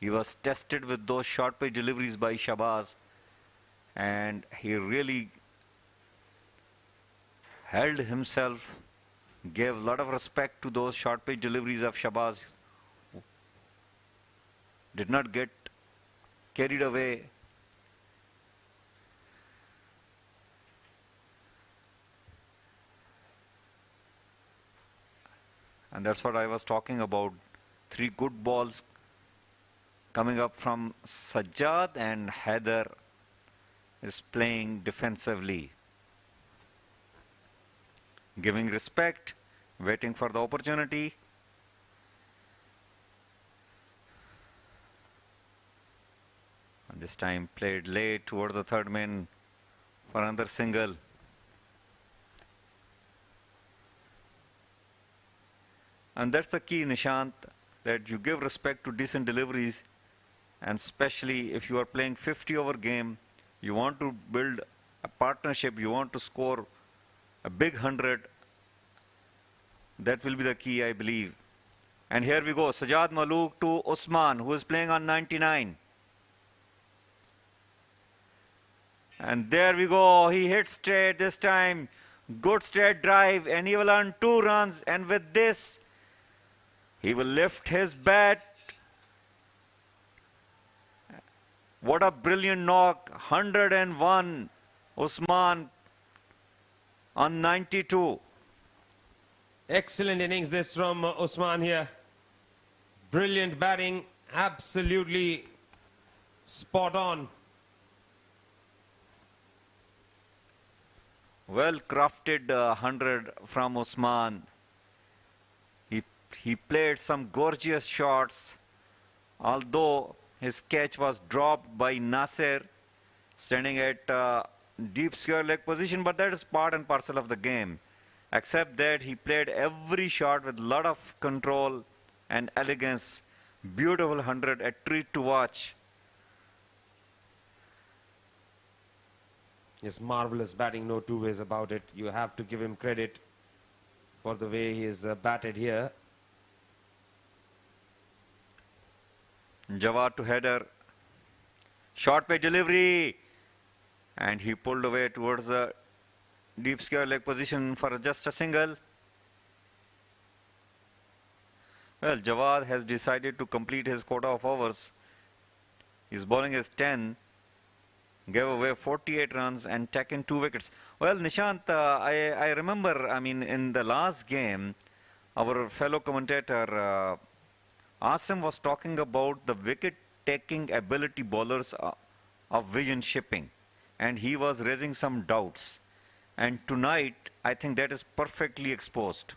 He was tested with those short pitch deliveries by Shabaz, and he really held himself, gave a lot of respect to those short pitch deliveries of Shabaz. Did not get carried away. And that's what I was talking about. 3 good balls coming up from Sajjad, and Haider is playing defensively. Giving respect, waiting for the opportunity. And this time played late towards the third man for another single. And that's the key, Nishant, that you give respect to decent deliveries, and especially if you are playing 50-over game, you want to build a partnership, you want to score a big 100. That will be the key, I believe. And here we go, Sajjad Malook to Usman, who is playing on 99. And there we go, he hit straight this time. Good straight drive, and he will earn 2 runs, and with this, he will lift his bat. What a brilliant knock. 101. Usman on 92. Excellent innings this from Usman here. Brilliant batting. Absolutely spot on. Well crafted 100 from Usman. He played some gorgeous shots, although his catch was dropped by Nasser, standing at deep square leg position, but that is part and parcel of the game. Except that he played every shot with a lot of control and elegance. Beautiful 100, a treat to watch. Yes, marvelous batting, no two ways about it. You have to give him credit for the way he is batted here. Jawad to header. Short pitch delivery. And he pulled away towards the deep square leg position for just a single. Well, Jawad has decided to complete his quota of overs. His bowling is 10. Gave away 48 runs and taken 2 wickets. Well, Nishant, I remember, I mean, in the last game, our fellow commentator, Asim was talking about the wicket-taking ability bowlers of vision shipping. And he was raising some doubts. And tonight, I think that is perfectly exposed.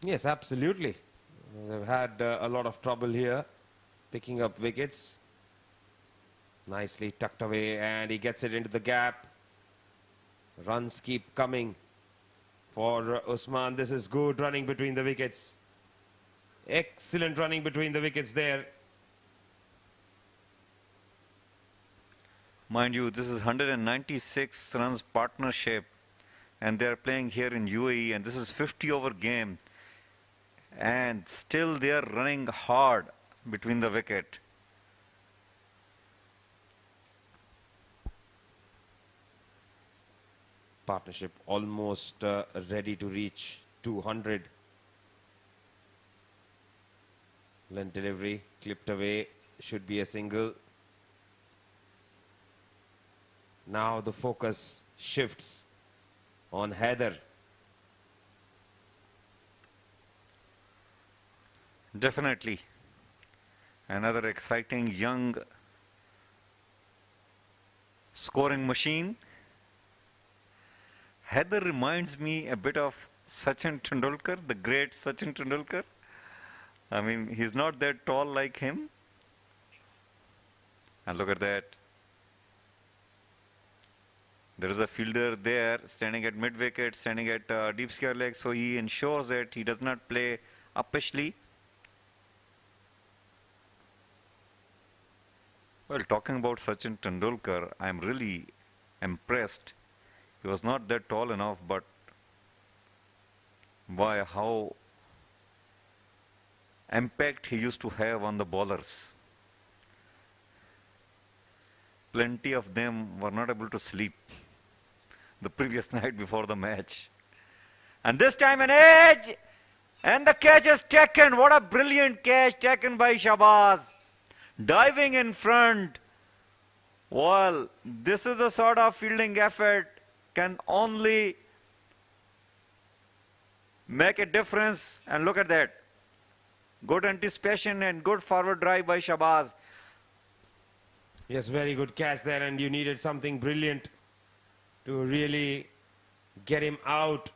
Yes, absolutely. They've had a lot of trouble here, picking up wickets. Nicely tucked away, and he gets it into the gap. Runs keep coming for Usman. This is good running between the wickets. Excellent running between the wickets there. Mind you, this is 196 runs partnership, and they're playing here in UAE, and this is 50 over game, and still they're running hard between the wicket. Partnership almost ready to reach 200. Length delivery clipped away, should be a single. Now the focus shifts on Haider. Definitely. Another exciting young scoring machine. Haider reminds me a bit of Sachin Tendulkar, the great Sachin Tendulkar. I mean, he's not that tall like him. And look at that. There is a fielder there standing at mid-wicket, standing at deep square leg, so he ensures that he does not play uppishly. Well, talking about Sachin Tendulkar, I'm really impressed. He was not that tall enough, but by how impact he used to have on the bowlers. Plenty of them were not able to sleep the previous night before the match. And this time an edge! And the catch is taken. What a brilliant catch taken by Shabazz. Diving in front. Well, this is the sort of fielding effort can only make a difference. And look at that. Good anticipation and good forward drive by Shabazz. Yes, very good catch there, and you needed something brilliant to really get him out.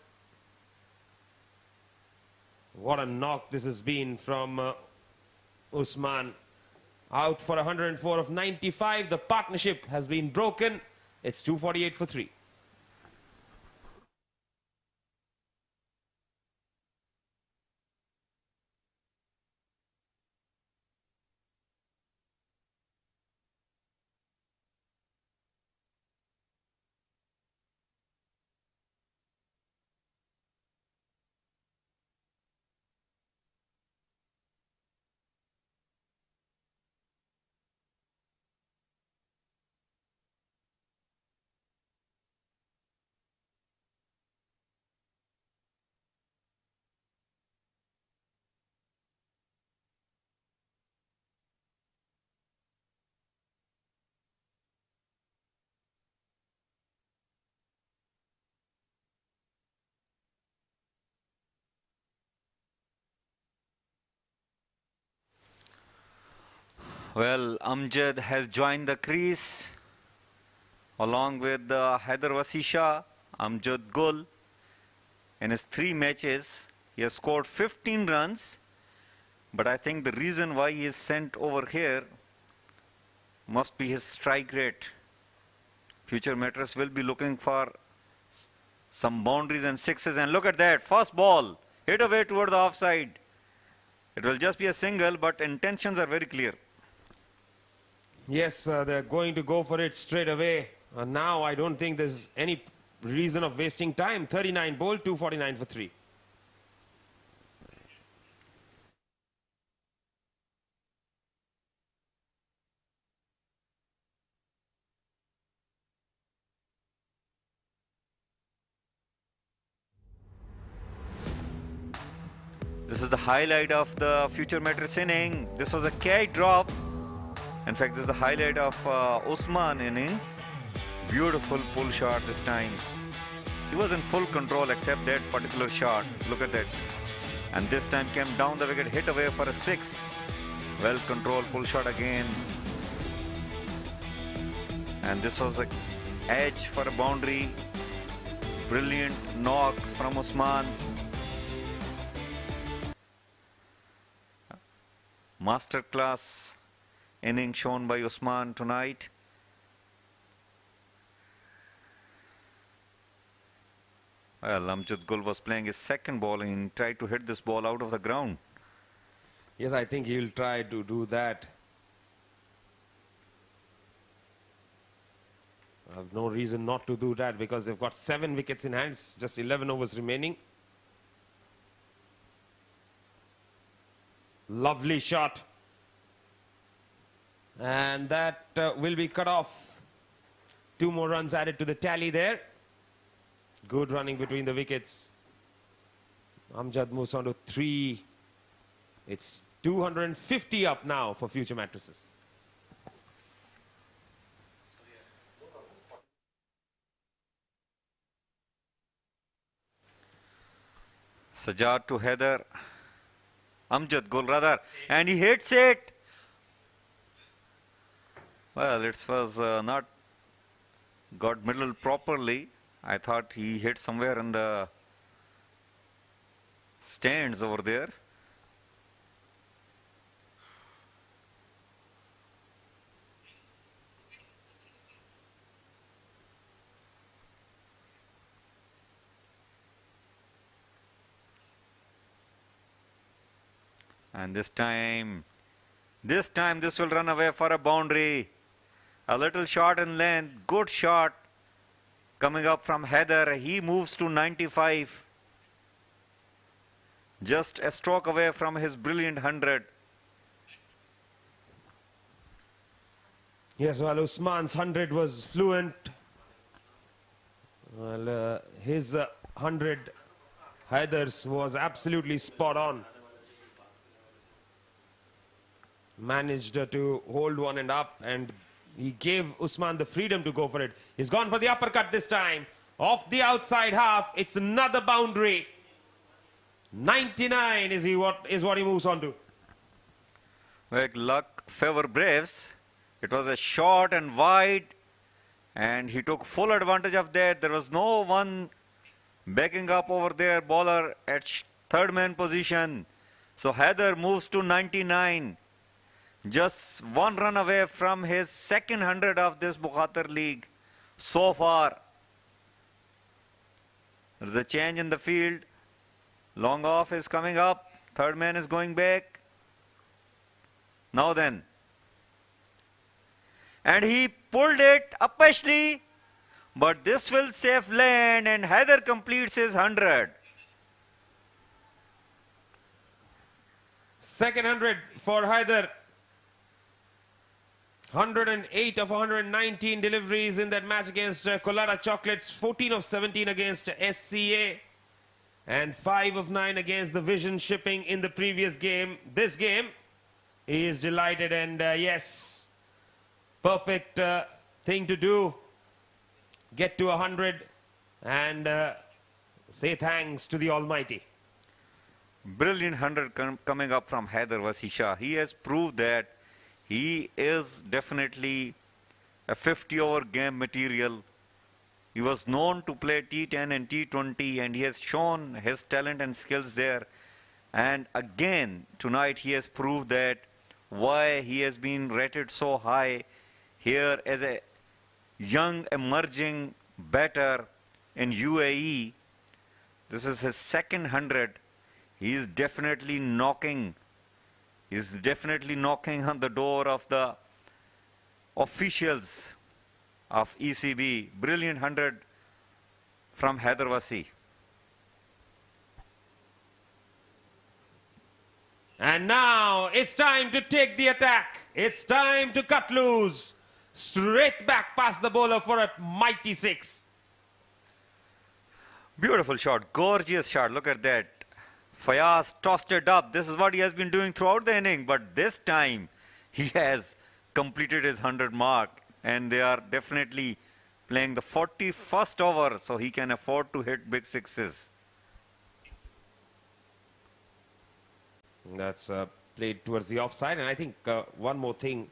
What a knock this has been from Usman. Out for 104 of 95. The partnership has been broken. It's 248 for 3. Well, Amjad has joined the crease along with Haider Wasisha, Amjad Gul. In his 3 matches, he has scored 15 runs. But I think the reason why he is sent over here must be his strike rate. Future Mattress will be looking for some boundaries and sixes. And look at that, first ball, hit away toward the offside. It will just be a single, but intentions are very clear. Yes, they're going to go for it straight away. Now I don't think there's any reason of wasting time. 39 bowled, 249 for 3. This is the highlight of the future Mattress inning. This was a catch drop. In fact, this is the highlight of Usman inning. Beautiful pull shot this time. He was in full control except that particular shot. Look at that. And this time came down the wicket, hit away for a 6. Well controlled pull shot again. And this was a edge for a boundary. Brilliant knock from Usman. Masterclass inning shown by Usman tonight. Well, Amjad Gul was playing his second ball and tried to hit this ball out of the ground. Yes, I think he'll try to do that. I have no reason not to do that because they've got 7 wickets in hand, just 11 overs remaining. Lovely shot. And that will be cut off. 2 more runs added to the tally there. Good running between the wickets. Amjad moves on to 3. It's 250 up now for future Mattresses. Sajjad to Heather. Amjad Gul rather, and he hits it. Well, it was not got middle properly. I thought he hit somewhere in the stands over there. And this time this will run away for a boundary. A little short in length, good shot coming up from Heather. He moves to 95. Just a stroke away from his brilliant 100. Yes, well, Usman's 100 was fluent. Well, his 100, Heather's, was absolutely spot on. Managed to hold one end up, and he gave Usman the freedom to go for it. He's gone for the uppercut this time. Off the outside half, it's another boundary. 99 is what he moves on to. Well, luck favor Braves. It was a short and wide, and he took full advantage of that. There was no one backing up over there, bowler at third man position. So Heather moves to 99. Just 1 run away from his second 100 of this Bukhatir league so far. There's a change in the field. Long off is coming up. Third man is going back. Now then. And he pulled it uppishly. But this will save land, and Heather completes his 100. Second 100 for Heather. 108 of 119 deliveries in that match against Colada Chocolates. 14 of 17 against SCA. And 5 of 9 against the Vision Shipping in the previous game. This game, he is delighted, and yes, perfect thing to do. Get to 100 and say thanks to the Almighty. Brilliant 100 coming up from Heather Vasisha. He has proved that he is definitely a 50-over game material. He was known to play T10 and T20, and he has shown his talent and skills there. And again, tonight he has proved that why he has been rated so high here as a young emerging batter in UAE. This is his second 100. He is definitely knocking. He's definitely knocking on the door of the officials of ECB. Brilliant 100 from Haider Wasi. And now it's time to take the attack. It's time to cut loose. Straight back past the bowler for a mighty 6. Beautiful shot, gorgeous shot. Look at that. Fayaz tossed it up. This is what he has been doing throughout the inning, but this time he has completed his 100 mark, and they are definitely playing the 41st over, so he can afford to hit big sixes. That's played towards the offside, and I think one more thing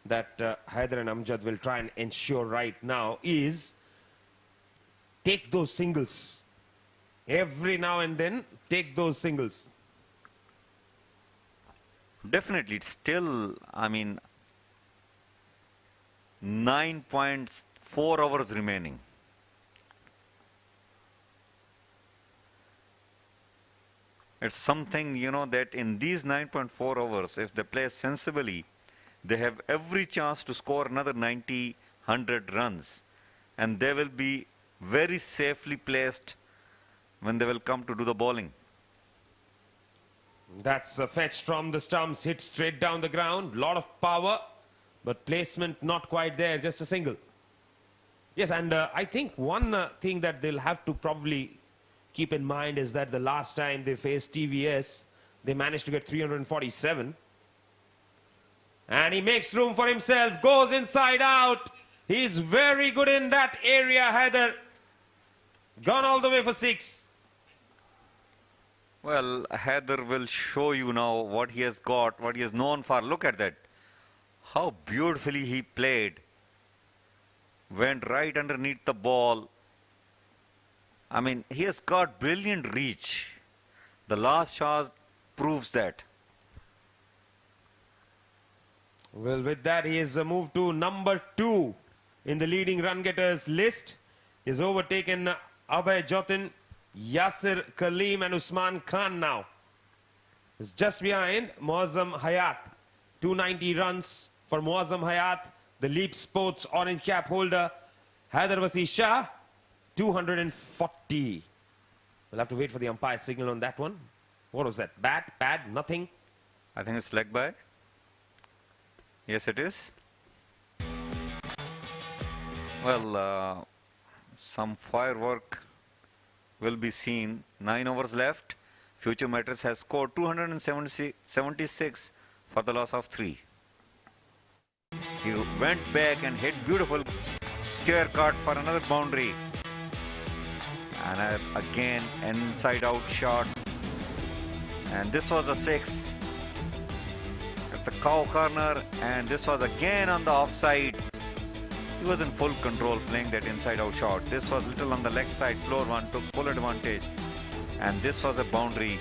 that Haider and Amjad will try and ensure right now is take those singles. Every now and then, take those singles. Definitely, it's still, I mean, 9.4 hours remaining. It's something, you know, that in these 9.4 hours, if they play sensibly, they have every chance to score another 90, 100 runs. And they will be very safely placed when they will come to do the bowling. That's a fetch from the stumps, hit straight down the ground. Lot of power, but placement not quite there, just a single. Yes, and I think one thing that they'll have to probably keep in mind is that the last time they faced TVS, they managed to get 347. And he makes room for himself, goes inside out. He's very good in that area, Haider. Gone all the way for 6. Well, Haider will show you now what he has got, what he is known for. Look at that. How beautifully he played. Went right underneath the ball. I mean, he has got brilliant reach. The last shot proves that. Well, with that, he has moved to number 2 in the leading run getters list. He's overtaken Abhay Jotin, Yasir Kaleem and Usman Khan now. He's just behind Muazzam Hayat. 290 runs for Muazzam Hayat, the Leap Sports orange cap holder. Haider Wasi Shah, 240. We'll have to wait for the umpire signal on that one. What was that? Bat, pad, nothing? I think it's leg by. Yes, it is. Well, some firework will be seen. 9 overs left. Future Mattress has scored 276 for the loss of 3. He went back and hit beautiful square cut for another boundary. And again, an inside out shot. And this was a 6 at the cow corner. And this was again on the offside. He was in full control playing that inside out shot. This was little on the leg side. Floor one took full advantage. And this was a boundary.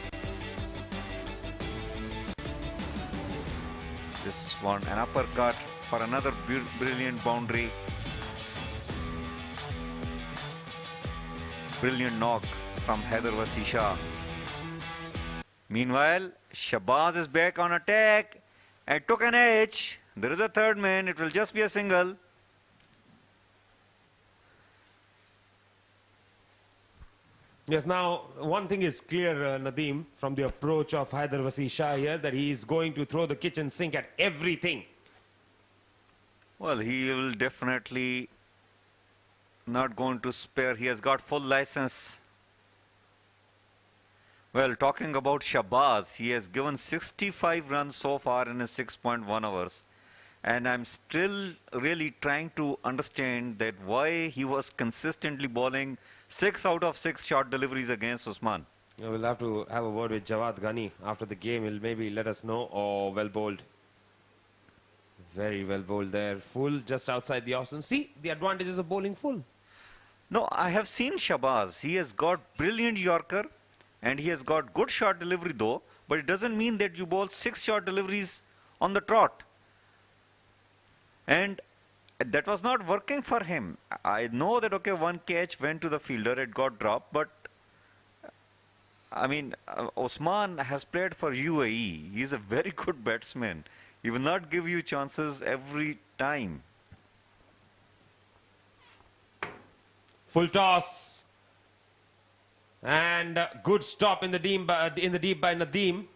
This one, an uppercut for another brilliant boundary. Brilliant knock from Haider Wasi Shah. Meanwhile, Shabazz is back on attack and took an edge. There is a third man. It will just be a single. Yes, now one thing is clear, Nadeem, from the approach of Haider Wasi Shah here, that he is going to throw the kitchen sink at everything. Well, he will definitely not going to spare. He has got full license. Well, talking about Shabazz, he has given 65 runs so far in his 6.1 hours. And I'm still really trying to understand that why he was consistently bowling 6 out of 6 short deliveries against Usman. We'll have to have a word with Jawad Ghani after the game. He'll maybe let us know. Oh, well bowled. Very well bowled there. Full just outside the off. See, the advantages of bowling full. No, I have seen Shabazz. He has got brilliant Yorker and he has got good short delivery though. But it doesn't mean that you bowl 6 short deliveries on the trot. And that was not working for him. I know that, okay, one catch went to the fielder, it got dropped, but I mean, Osman has played for UAE. He's a very good batsman. He will not give you chances every time. Full toss. And good stop in the deep by Nadeem.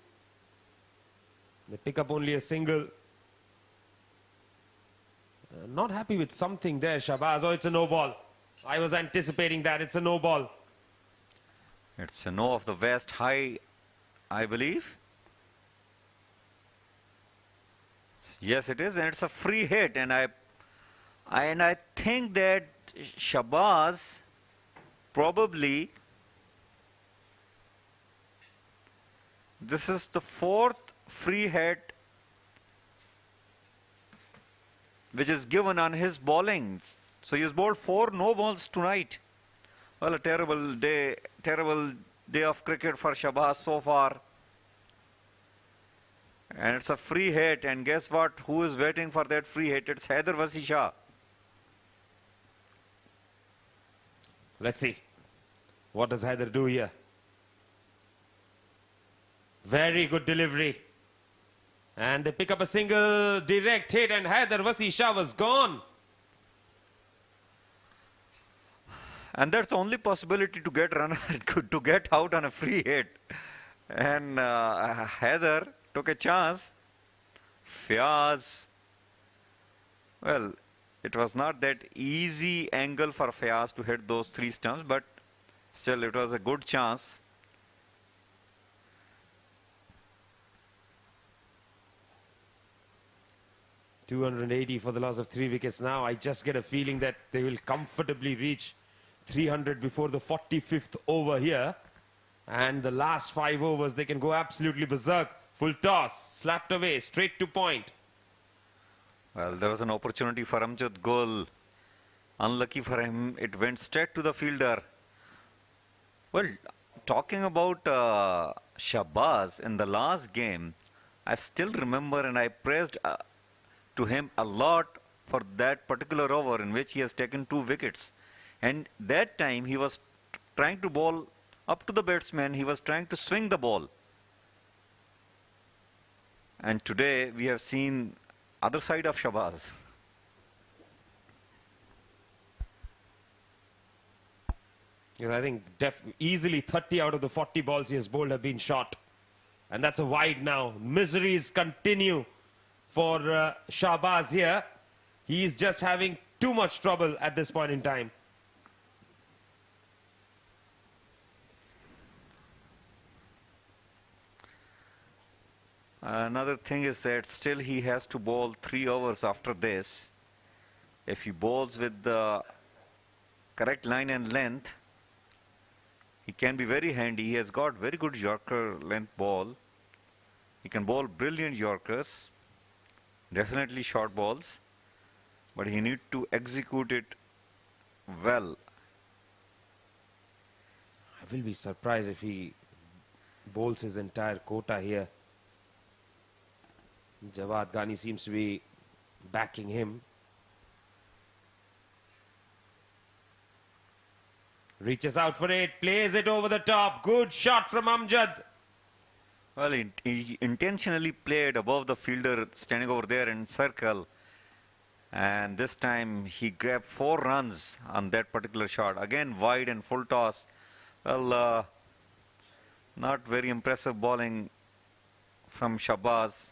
They pick up only a single. Not happy with something there, Shahbaz. Oh, it's a no ball. I was anticipating that. It's a no ball. It's a no of the West high, I believe. Yes, it is, and it's a free hit, and I think that Shahbaz probably this is the fourth free hit which is given on his bowling. So he has bowled 4 no balls tonight. Well, a terrible day of cricket for Shahbaz so far. And it's a free hit, and guess what? Who is waiting for that free hit? It's Haider Wasi Shah. Let's see. What does Haider do here? Very good delivery. And they pick up a single direct hit, and Haider Wasi Shah was gone. And that's the only possibility to get runner to get out on a free hit. And Haider took a chance. Fayaz, well, it was not that easy angle for Fayaz to hit those 3 stumps, but still it was a good chance. .280 for the loss of 3 wickets now. I just get a feeling that they will comfortably reach 300 before the 45th over here. And the last 5 overs, they can go absolutely berserk. Full toss, slapped away, straight to point. Well, there was an opportunity for Amjad Gul. Unlucky for him, it went straight to the fielder. Well, talking about Shahbaz in the last game, I still remember, and I praised to him a lot for that particular over in which he has taken 2 wickets. And that time he was trying to bowl up to the batsman, he was trying to swing the ball. And today we have seen other side of Shahbaz. Yes, I think easily 30 out of the 40 balls he has bowled have been shot. And that's a wide now. Miseries continue for Shahbaz here. He is just having too much trouble at this point in time. Another thing is that still he has to bowl 3 overs after this. If he bowls with the correct line and length, he can be very handy. He has got very good Yorker length ball. He can bowl brilliant Yorkers, definitely short balls, but he needs to execute it well. I will be surprised if he bowls his entire quota here. Jawad Ghani seems to be backing him. Reaches out for it, plays it over the top. Good shot from Amjad. Well, he intentionally played above the fielder standing over there in circle. And this time he grabbed 4 runs on that particular shot. Again, wide and full toss. Well, not very impressive bowling from Shahbaz.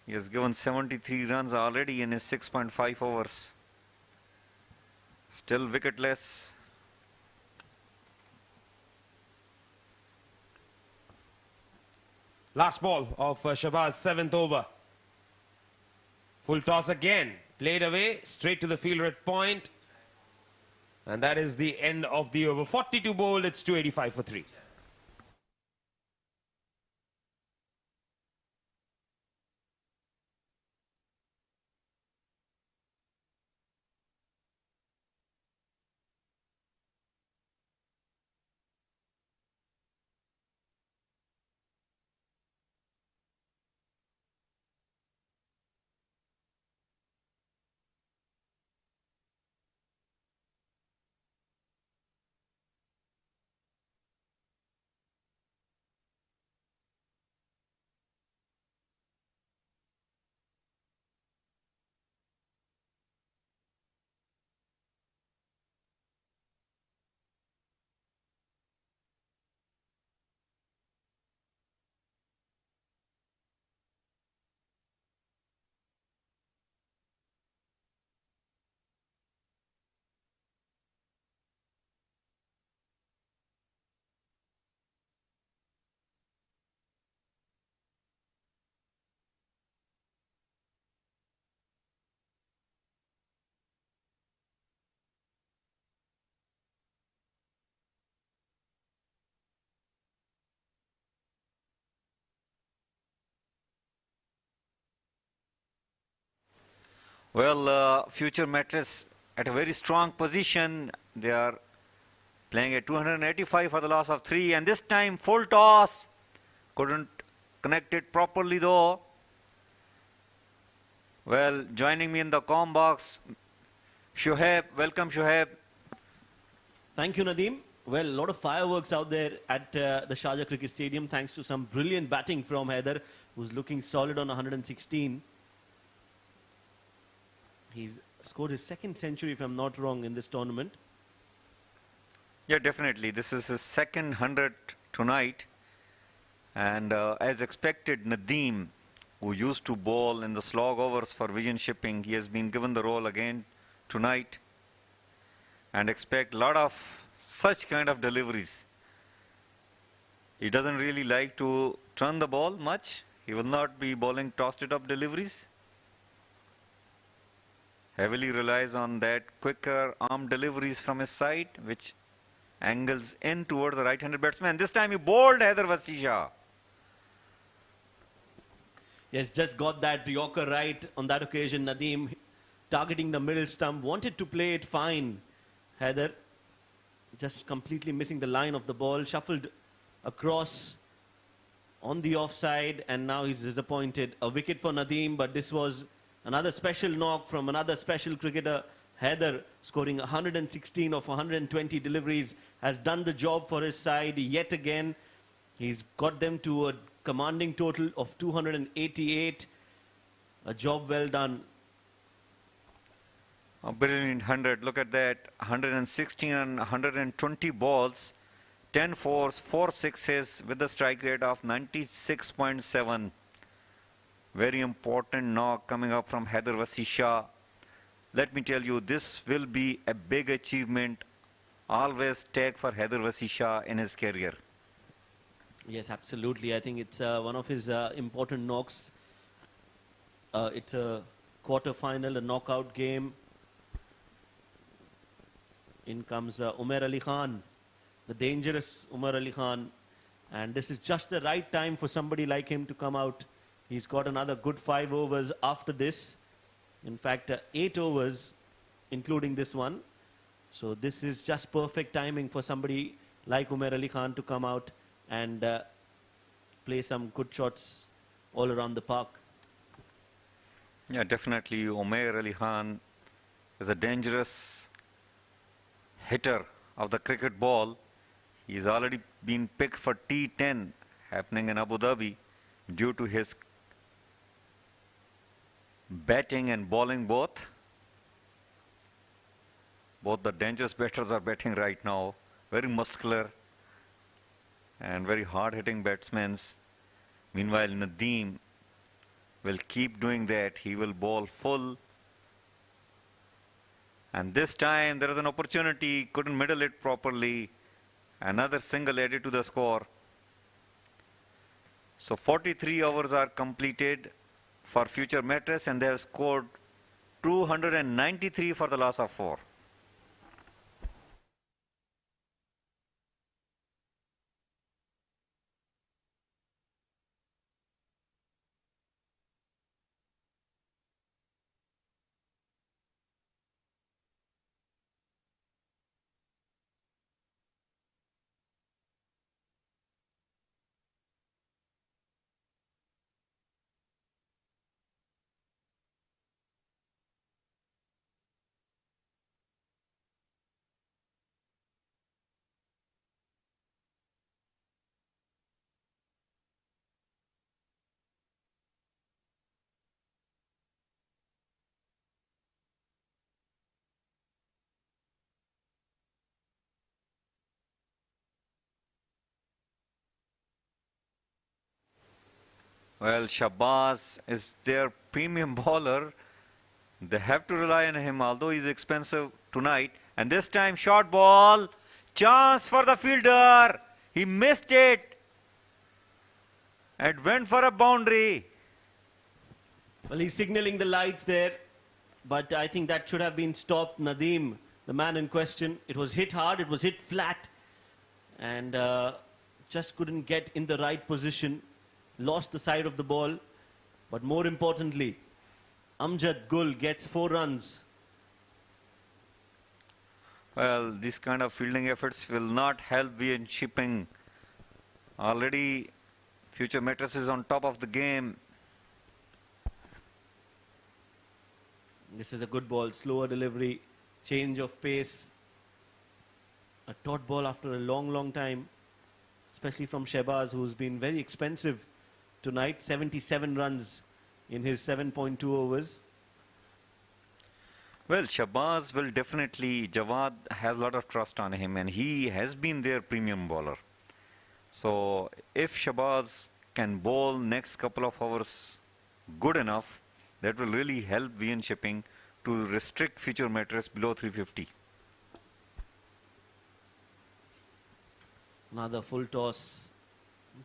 He has given 73 runs already in his 6.5 overs. Still wicketless. Last ball of Shahbaz, 7th over. Full toss again. Played away, straight to the fielder at point. And that is the end of the over. 42 bowled, it's 285 for 3. Well, future Mattress at a very strong position. They are playing at 285 for the loss of 3, and this time full toss. Couldn't connect it properly though. Well, joining me in the comm box, Shoaib. Welcome, Shoaib. Thank you, Nadeem. Well, a lot of fireworks out there at the Sharjah Cricket Stadium, thanks to some brilliant batting from Haider, who's looking solid on 116. He's scored his second century, if I'm not wrong, in this tournament. Yeah, definitely. This is his second 100 tonight. And as expected, Nadeem, who used to bowl in the slog overs for Vision Shipping, he has been given the role again tonight. And expect a lot of such kind of deliveries. He doesn't really like to turn the ball much. He will not be bowling tossed it up deliveries. Heavily relies on that quicker arm deliveries from his side, which angles in towards the right-handed batsman. This time he bowled Haider Wasisha. Yes, just got that Yorker right on that occasion. Nadeem targeting the middle stump, wanted to play it fine. Haider just completely missing the line of the ball, shuffled across on the offside, and now he's disappointed. A wicket for Nadeem, but this was another special knock from another special cricketer. Haider, scoring 116 of 120 deliveries, has done the job for his side yet again. He's got them to a commanding total of 288. A job well done. A brilliant 100. Look at that. 116 and 120 balls. 10 fours, 4 sixes with a strike rate of 96.7. Very important knock coming up from Haider Wasisha. Let me tell you, this will be a big achievement. Always tag for Haider Wasisha in his career. Yes, absolutely. I think it's one of his important knocks. It's a quarter-final, a knockout game. In comes Umair Ali Khan, the dangerous Umair Ali Khan. And this is just the right time for somebody like him to come out. He's got another good 5 overs after this. In fact, 8 overs, including this one. So this is just perfect timing for somebody like Umair Ali Khan to come out and play some good shots all around the park. Yeah, definitely Umair Ali Khan is a dangerous hitter of the cricket ball. He's already been picked for T10 happening in Abu Dhabi due to his batting and bowling both. Both the dangerous batters are batting right now. Very muscular and very hard-hitting batsmen. Meanwhile, Nadeem will keep doing that. He will bowl full. And this time there is an opportunity, couldn't middle it properly. Another single added to the score. So 43 overs are completed for future Mattress, and they have scored 293 for the loss of 4. Well, Shabazz is their premium bowler. They have to rely on him, although he's expensive tonight. And this time, short ball. Chance for the fielder. He missed it. And went for a boundary. Well, he's signaling the lights there, but I think that should have been stopped. Nadeem, the man in question, it was hit hard, it was hit flat, and just couldn't get in the right position. Lost the side of the ball, but more importantly, Amjad Gul gets 4 runs. Well, this kind of fielding efforts will not help VN Shipping. Already, Future Mattress is on top of the game. This is a good ball, slower delivery, change of pace. A dot ball after a long time, especially from Shehbaz, who's been very expensive tonight. 77 runs in his 7.2 overs. Well, Shehbaz will definitely, Jawad has a lot of trust on him and he has been their premium bowler. So if Shehbaz can bowl next couple of hours good enough, that will really help VN Shipping to restrict Future Mattress below 350. Another full toss,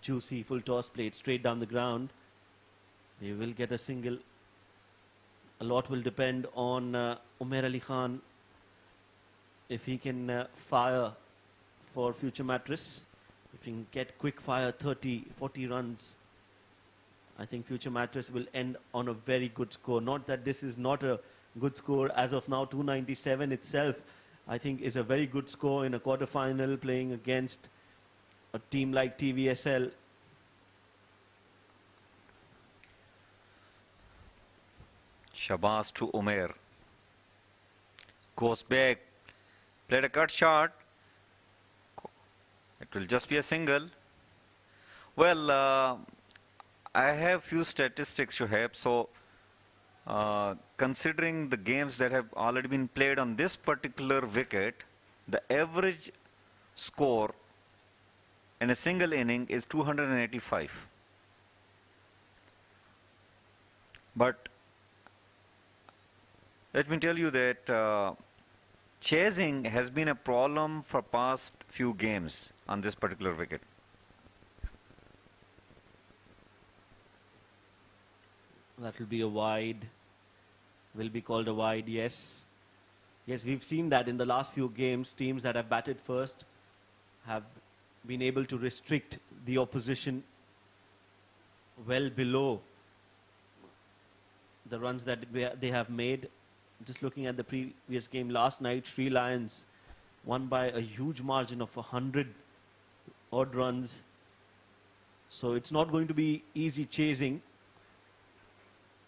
juicy full toss played straight down the ground. They will get a single. A lot will depend on Umair Ali Khan if he can fire for Future Mattress. If he can get quick fire 30, 40 runs, I think Future Mattress will end on a very good score. Not that this is not a good score as of now. 297 itself, I think, is a very good score in a quarter-final playing against a team like TVSL. Shehbaz to Umair. Goes back. Played a cut shot. It will just be a single. Well, I have few statistics to have. So, considering the games that have already been played on this particular wicket, the average score in a single inning is 285. But let me tell you that chasing has been a problem for past few games on this particular wicket. That will be a wide. Will be called a wide, yes. Yes, we've seen that in the last few games. Teams that have batted first have been able to restrict the opposition well below the runs that they have made. Just looking at the previous game last night, Sri Lions won by a huge margin of 100 odd runs. So it's not going to be easy chasing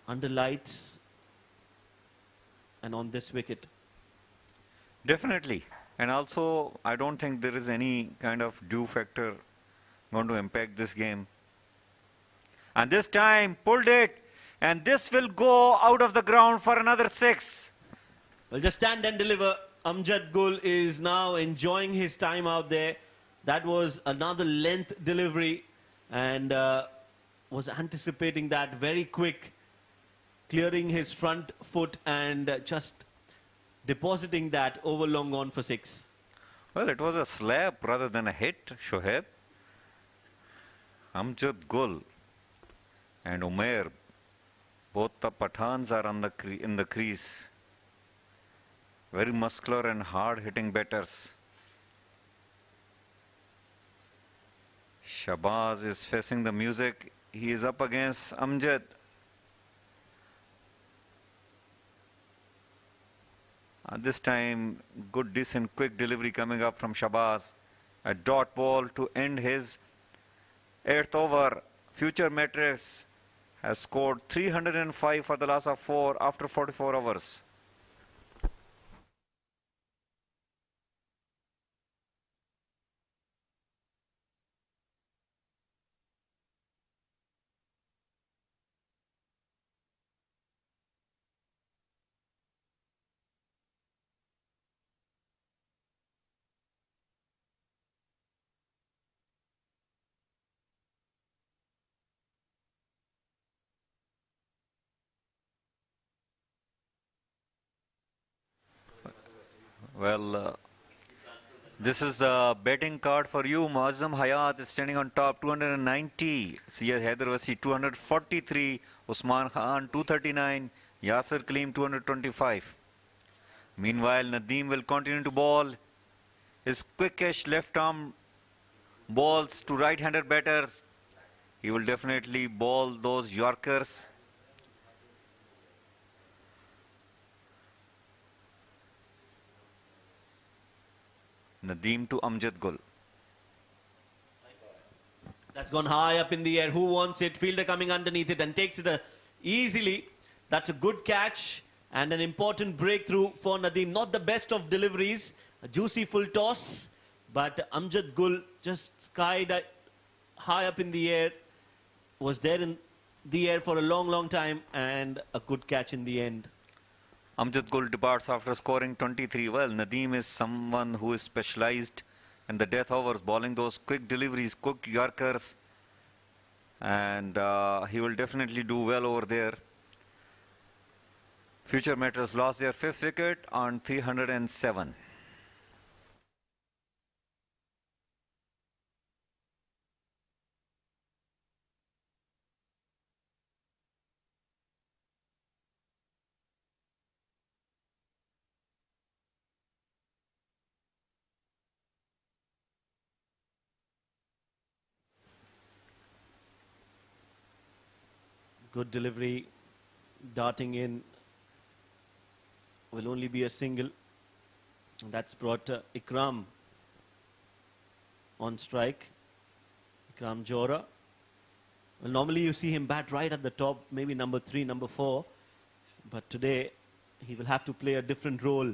under lights and on this wicket. Definitely. And also, I don't think there is any kind of dew factor going to impact this game. And this time, pulled it. And this will go out of the ground for another 6. Well, just stand and deliver. Amjad Gul is now enjoying his time out there. That was another length delivery and was anticipating that very quick, clearing his front foot and just depositing that over long on for 6. Well, it was a slap rather than a hit, Shoaib. Amjad Gul and Umair, both the Pathans are on in the crease. Very muscular and hard-hitting batters. Shehbaz is facing the music. He is up against Amjad. This time, good, decent, quick delivery coming up from Shehbaz. A dot ball to end his 8th over. Future Mattress has scored 305 for the loss of 4 after 44 overs. Well, this is the betting card for you. Muazzam Hayat is standing on top, 290. Syed Haider Wasi, 243. Usman Khan, 239. Yasir Kaleem, 225. Meanwhile, Nadeem will continue to bowl his quickish left arm balls to right-hander batters. He will definitely bowl those Yorkers. Nadeem to Amjad Gul. That's gone high up in the air. Who wants it? Fielder coming underneath it and takes it easily. That's a good catch and an important breakthrough for Nadeem. Not the best of deliveries. A juicy full toss. But Amjad Gul just skied high up in the air. Was there in the air for a long, long time. And a good catch in the end. Amjad Gul departs after scoring 23. Well, Nadeem is someone who is specialized in the death overs, bowling those quick deliveries, quick Yorkers. And he will definitely do well over there. Future Mattress lost their 5th wicket on 307. Good delivery. Darting in. Will only be a single. And that's brought Ikram on strike. Ikram Johra. Well, normally you see him bat right at the top, maybe number 3, number 4. But today he will have to play a different role.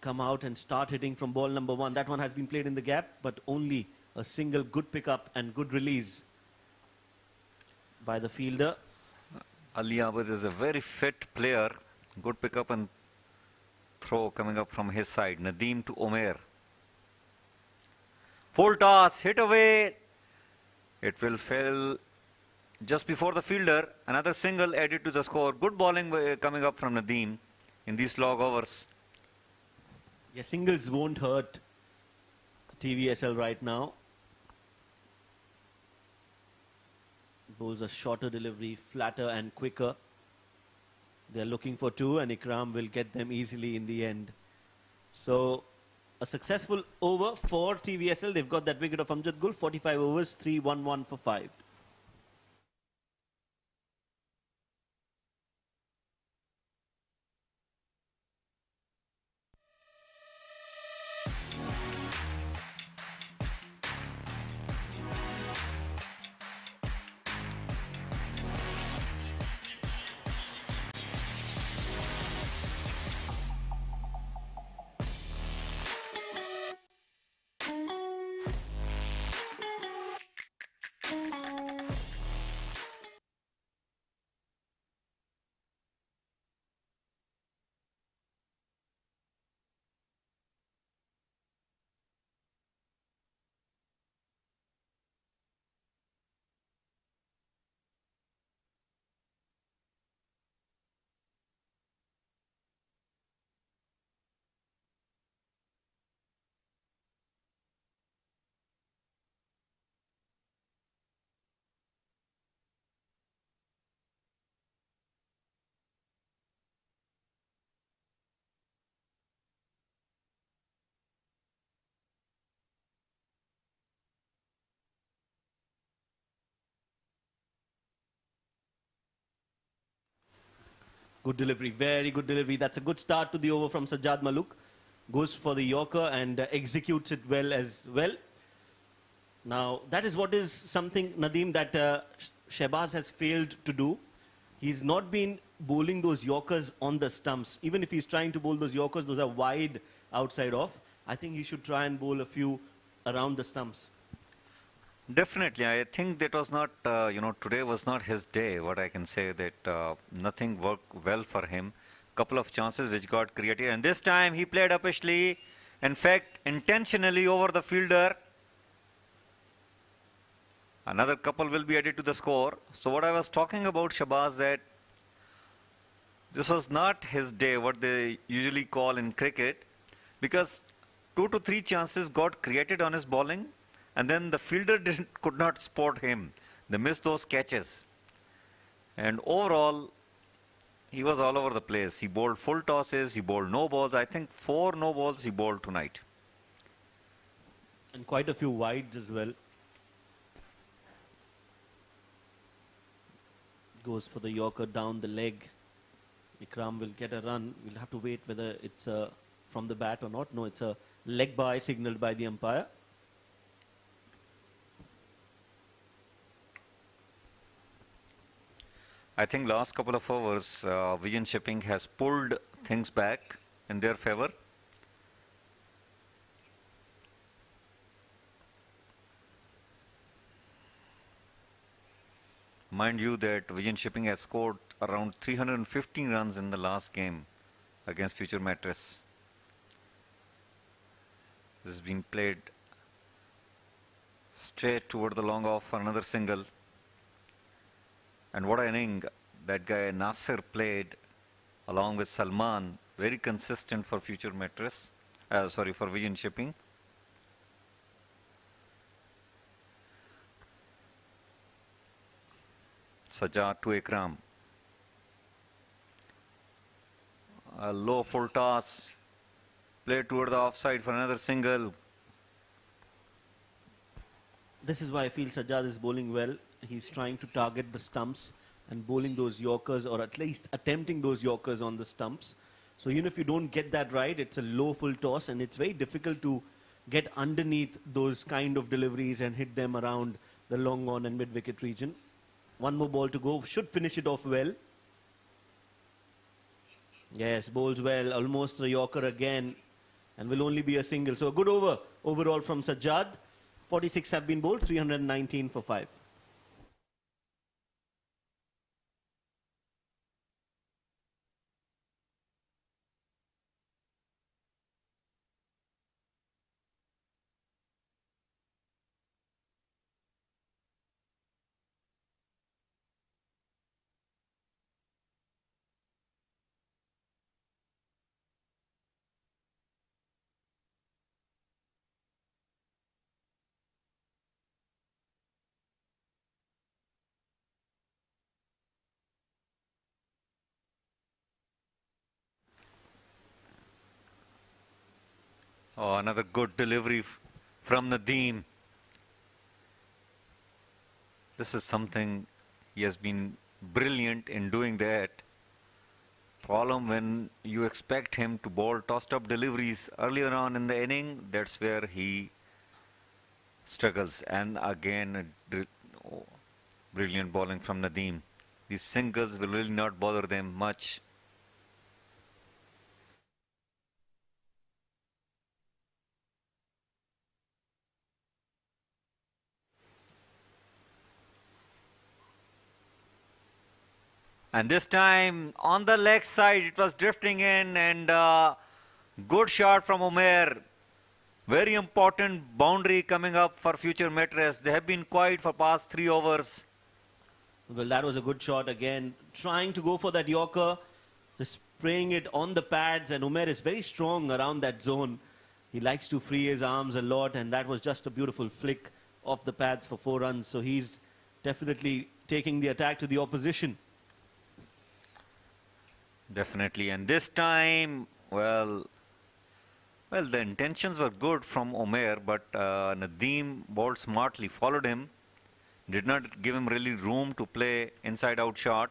Come out and start hitting from ball number 1. That one has been played in the gap, but only a single good pickup and good release by the fielder. Ali Abid is a very fit player. Good pickup and throw coming up from his side. Nadeem to Omer. Full toss, hit away. It will fail just before the fielder. Another single added to the score. Good bowling coming up from Nadeem in these log overs. Yeah, singles won't hurt TVSL right now. Bowls a shorter delivery, flatter and quicker. They're looking for 2 and Ikram will get them easily in the end. So a successful over for TVSL. They've got that wicket of Amjad Gul, 45 overs, 3-1-1 for 5. Good delivery, very good delivery. That's a good start to the over from Sajjad Maluk. Goes for the Yorker and executes it well as well. Now, that is what is something, Nadeem, that Shehbaz has failed to do. He's not been bowling those Yorkers on the stumps. Even if he's trying to bowl those Yorkers, those are wide outside off. I think he should try and bowl a few around the stumps. Definitely, I think that was not, today was not his day. What I can say that nothing worked well for him. Couple of chances which got created, and this time he played uppishly. In fact, intentionally over the fielder. Another couple will be added to the score. So what I was talking about, Shehbaz, that this was not his day, what they usually call in cricket, because 2 to 3 chances got created on his bowling. And then the fielder could not spot him. They missed those catches. And overall, he was all over the place. He bowled full tosses, he bowled no balls. I think 4 no balls he bowled tonight. And quite a few wides as well. Goes for the Yorker down the leg. Ikram will get a run. We'll have to wait whether it's a from the bat or not. No, it's a leg by signaled by the umpire. I think last couple of overs, Vision Shipping has pulled things back in their favor. Mind you that Vision Shipping has scored around 315 runs in the last game against Future Mattress. This has been played straight toward the long off for another single. And what an inning that guy Nasser played along with Salman. Very consistent for Future Mattress. For Vision Shipping. Sajjad to Ikram. A low full toss. Played toward the offside for another single. This is why I feel Sajjad is bowling well. He's trying to target the stumps and bowling those Yorkers, or at least attempting those Yorkers on the stumps. So even if you don't get that right, it's a low full toss, and it's very difficult to get underneath those kind of deliveries and hit them around the long on and mid-wicket region. One more ball to go. Should finish it off well. Yes, bowls well. Almost a Yorker again, and will only be a single. So a good over overall from Sajjad. 46 have been bowled, 319 for 5. Oh, another good delivery from Nadeem. This is something he has been brilliant in doing that. Problem when you expect him to bowl tossed up deliveries earlier on in the inning, that's where he struggles. And again, brilliant bowling from Nadeem. These singles will really not bother them much. And this time on the leg side, it was drifting in, and good shot from Umair. Very important boundary coming up for Future Mattress. They have been quiet for past 3 overs. Well, that was a good shot again. Trying to go for that Yorker, just spraying it on the pads, and Umair is very strong around that zone. He likes to free his arms a lot, and that was just a beautiful flick off the pads for 4 runs. So he's definitely taking the attack to the opposition. Definitely, and this time, well, the intentions were good from Umair, but Nadeem bowled smartly, followed him, did not give him really room to play inside-out shot.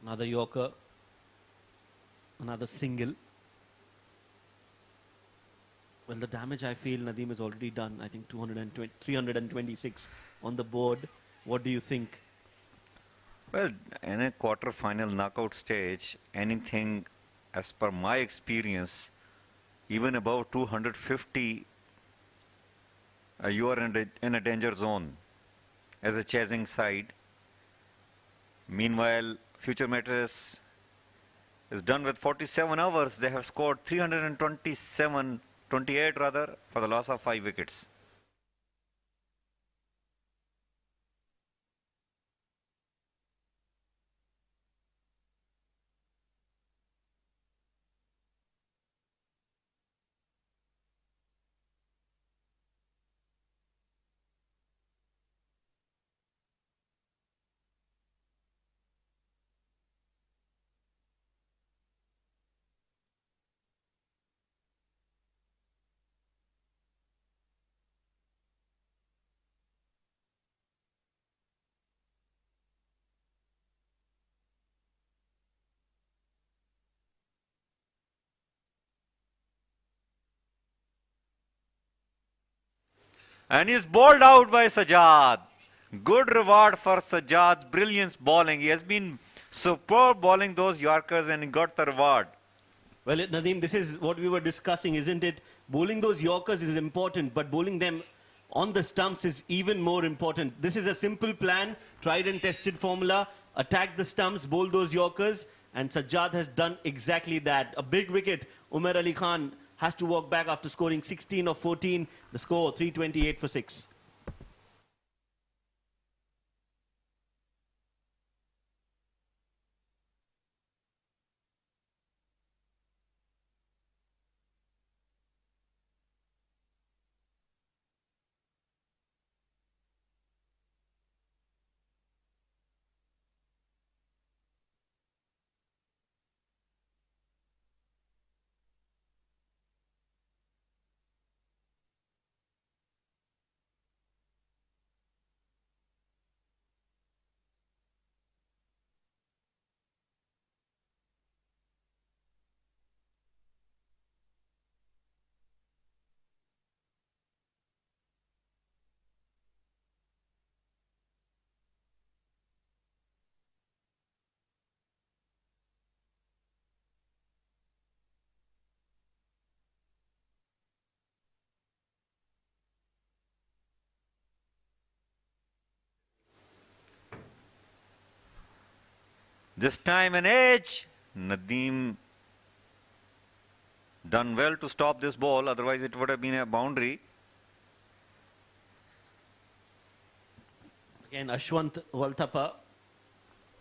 Another Yorker, another single. Well, the damage I feel Nadeem has already done. I think 326 on the board. What do you think? Well, in a quarter-final knockout stage, anything, as per my experience, even above 250, you are in a danger zone as a chasing side. Meanwhile, Future Mattress is done with 47 overs. They have scored 28 rather, for the loss of 5 wickets. And he's bowled out by Sajjad. Good reward for Sajjad's brilliant bowling. He has been superb bowling those Yorkers and he got the reward. Well, Nadeem, this is what we were discussing, isn't it? Bowling those Yorkers is important, but bowling them on the stumps is even more important. This is a simple plan, tried and tested formula. Attack the stumps, bowl those Yorkers, and Sajjad has done exactly that. A big wicket. Umar Ali Khan has to walk back after scoring 16 of 14. The score 328 for 6. This time an edge. Nadeem done well to stop this ball, otherwise it would have been a boundary. Again, Ashwant Walthapa.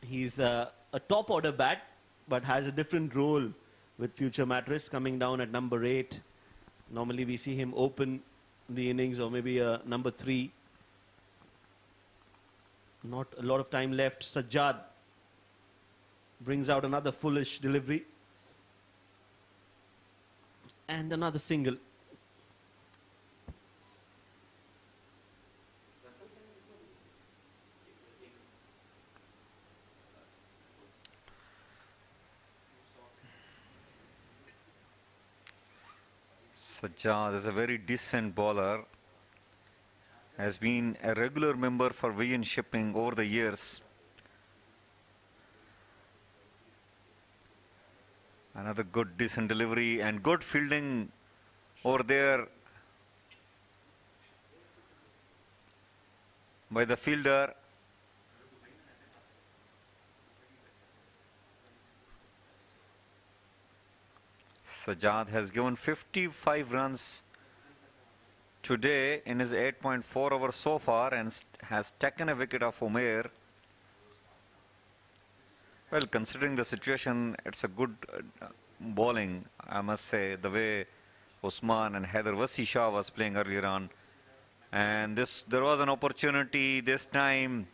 He's a top order bat, but has a different role with future Mattress, coming down at number 8. Normally we see him open the innings, or maybe a number 3. Not a lot of time left. Sajjad brings out another foolish delivery. And another single. Sajjad is a very decent bowler. Has been a regular member for Vian Shipping over the years. Another good decent delivery and good fielding over there by the fielder. Sajjad has given 55 runs today in his 8.4 overs so far and has taken a wicket off Umair. Well, considering the situation, it's a good bowling, I must say, the way Usman and Haider Wasi Shah was playing earlier on. And there was an opportunity this time.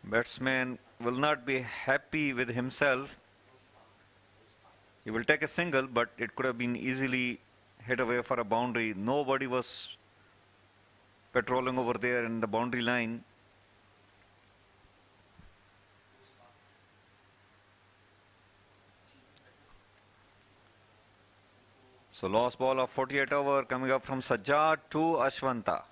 Batsman will not be happy with himself. He will take a single, but it could have been easily hit away for a boundary. Nobody was patrolling over there in the boundary line. So last ball of 48 over coming up from Sajjad to Ashwanta.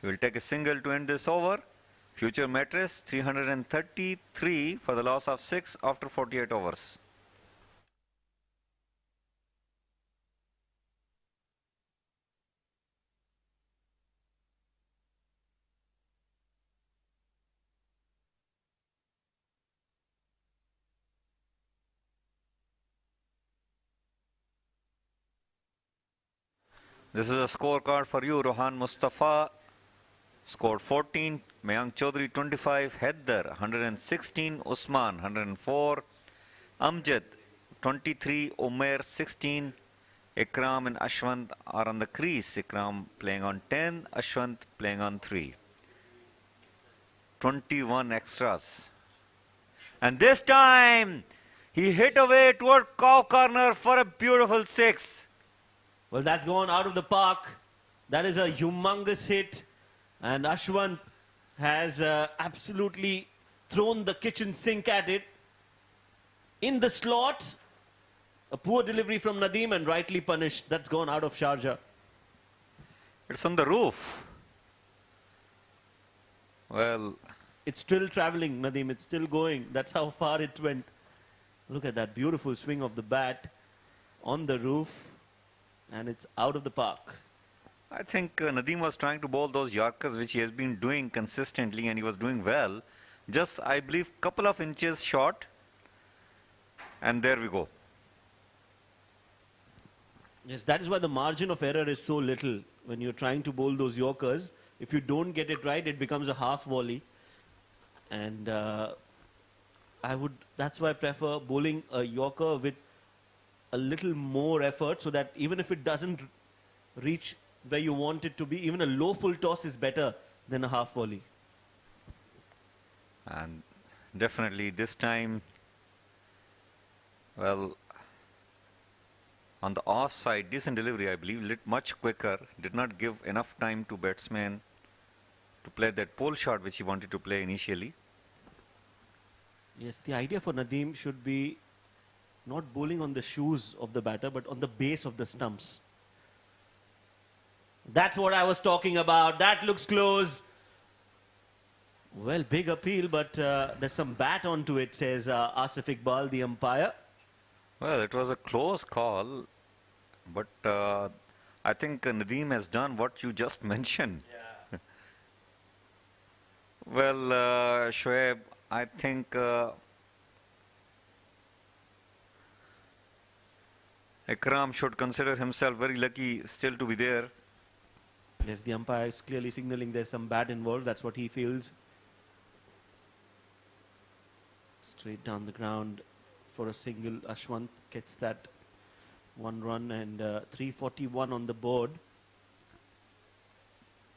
He will take a single to end this over. Future Mattress 333 for the loss of 6 after 48 overs. This is a scorecard for you. Rohan Mustafa scored 14, Mayank Chaudhary 25, Haider 116, Usman 104, Amjad 23, Umair 16, Ikram and Ashwant are on the crease. Ikram playing on 10, Ashwant playing on 3. 21 extras. And this time he hit away toward cow corner for a beautiful 6. Well, that's gone out of the park. That is a humongous hit. And Ashwant has absolutely thrown the kitchen sink at it. in the slot. A poor delivery from Nadeem and rightly punished. That's gone out of Sharjah. It's on the roof. Well, It's still traveling, Nadeem. It's still going. That's how far it went. Look at that beautiful swing of the bat on the roof. And it's out of the park. I think Nadeem was trying to bowl those Yorkers which he has been doing consistently, and he was doing well. Just, I believe, couple of inches short. And there we go. Yes, that is why the margin of error is so little when you're trying to bowl those Yorkers. If you don't get it right, it becomes a half volley. And that's why I prefer bowling a Yorker with a little more effort, so that even if it doesn't reach where you want it to be, even a low full toss is better than a half volley. And definitely this time, well, on the off side, decent delivery, I believe, lit much quicker, did not give enough time to batsman to play that pole shot which he wanted to play initially. Yes, the idea for Nadeem should be not bowling on the shoes of the batter, but on the base of the stumps. That's what I was talking about. That looks close. Well, big appeal, but there's some bat onto it, says Asif Iqbal, the umpire. Well, it was a close call, but I think Nadeem has done what you just mentioned. Yeah. Well, Shoaib, I think Ikram should consider himself very lucky still to be there. Yes, the umpire is clearly signaling there's some bat involved. That's what he feels. Straight down the ground for a single. Ashwant gets that 1 run and 341 on the board.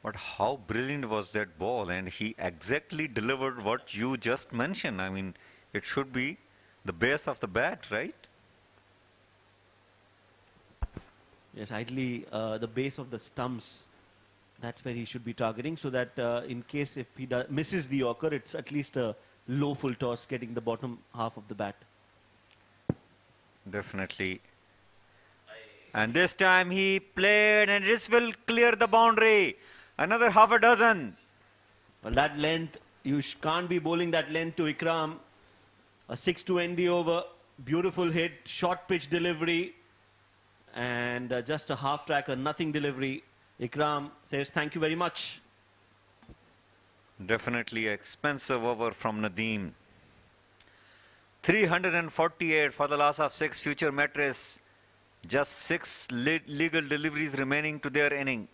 But how brilliant was that ball? And he exactly delivered what you just mentioned. I mean, it should be the base of the bat, right? Yes, ideally the base of the stumps. That's where he should be targeting, so that in case if he misses the Yorker, it's at least a low full toss getting the bottom half of the bat. Definitely. And this time he played, and this will clear the boundary. Another half a dozen. Well, that length, you can't be bowling that length to Ikram. A 6 to end the over. Beautiful hit, short pitch delivery, and just a half tracker, nothing delivery. Ikram says thank you very much. Definitely expensive over from Nadeem. 348 for the loss of 6. Future Mattress. Just 6 legal deliveries remaining to their inning.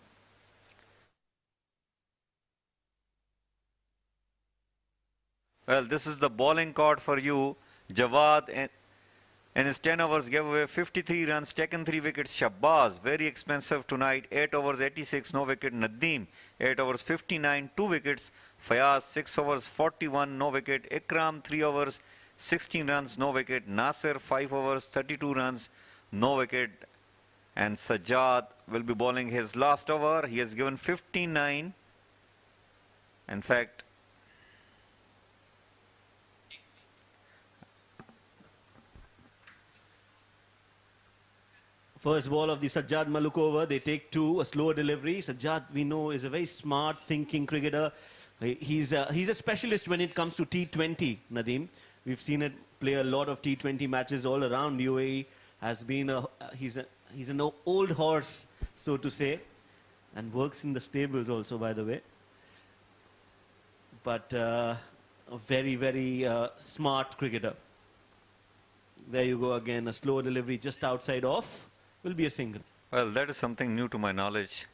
Well, this is the bowling card for you. Jawad in his 10 overs gave away 53 runs, taken 3 wickets. Shabazz, very expensive tonight. 8 overs, 86, no wicket. Nadeem, 8 overs, 59, 2 wickets. Fayaz, 6 overs, 41, no wicket. Ikram, 3 overs, 16 runs, no wicket. Nasir, 5 overs, 32 runs, no wicket. And Sajjad will be bowling his last over. He has given 59. In fact, First ball of the Sajjad Maluk over. They take 2, a slower delivery. Sajjad, we know, is a very smart, thinking cricketer. He's a specialist when it comes to T20, Nadeem. We've seen it play a lot of T20 matches all around UAE. He's an old horse, so to say, and works in the stables also, by the way. But a very, very smart cricketer. There you go again, a slow delivery just outside off. Will be a single. well, that is something new to my knowledge.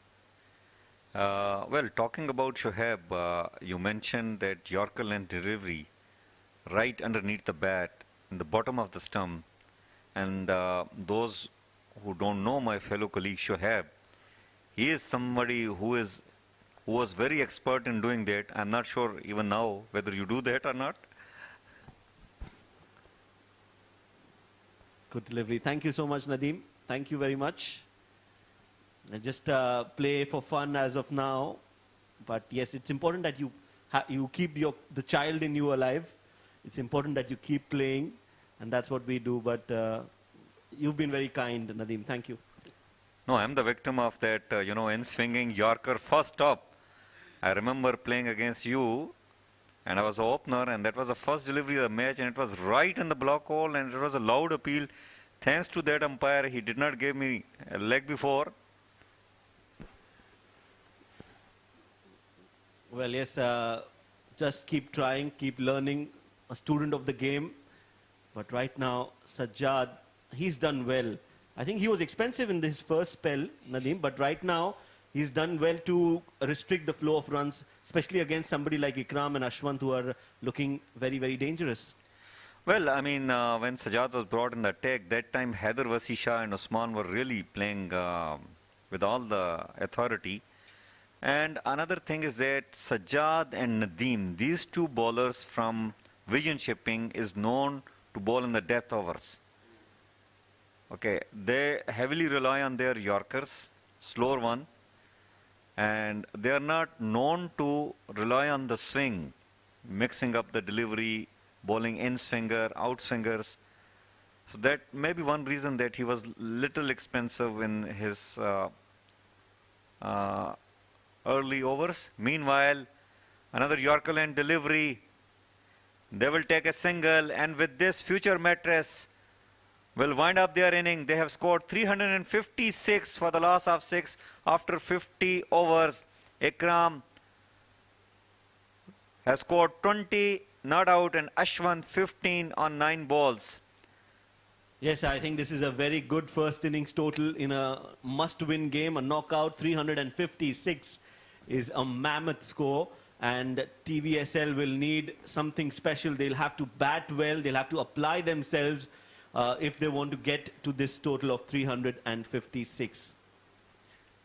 Well, talking about Shoaib, you mentioned that Yorker length delivery right underneath the bat, in the bottom of the stump. And those who don't know my fellow colleague Shoaib, he is somebody who was very expert in doing that. I'm not sure even now whether you do that or not. Good delivery. Thank you so much, Nadeem. Thank you very much. Just play for fun as of now. But yes, it's important that you keep the child in you alive. It's important that you keep playing. and that's what we do. But you've been very kind, Nadeem. Thank you. No, I'm the victim of that, in-swinging Yorker first up. I remember playing against you, and I was an opener, and that was the first delivery of the match, and it was right in the block hole, and it was a loud appeal. Thanks to that umpire, he did not give me a leg before. Well, yes, just keep trying, keep learning, a student of the game. But right now, Sajjad, he's done well. I think he was expensive in his first spell, Nadeem, but right now, he's done well to restrict the flow of runs, especially against somebody like Ikram and Ashwant, who are looking very, very dangerous. Well, I mean, when Sajjad was brought in the attack, that time Haider Vasisha and Usman were really playing with all the authority. And another thing is that Sajjad and Nadeem, these two bowlers from Vision Shipping, is known to bowl in the death overs. Okay, they heavily rely on their Yorkers, slower one, and they are not known to rely on the swing, mixing up the delivery, bowling in swinger, out swingers. So that may be one reason that he was little expensive in his early overs. Meanwhile, another Yorker land delivery. They will take a single, and with this, Future Mattress will wind up their inning. They have scored 356 for the loss of 6 after 50 overs. Ikram has scored 20, not out, and Ashwant 15 on 9 balls. Yes, I think this is a very good first innings total in a must-win game. A knockout, 356 is a mammoth score, and TVSL will need something special. They'll have to bat well, they'll have to apply themselves if they want to get to this total of 356.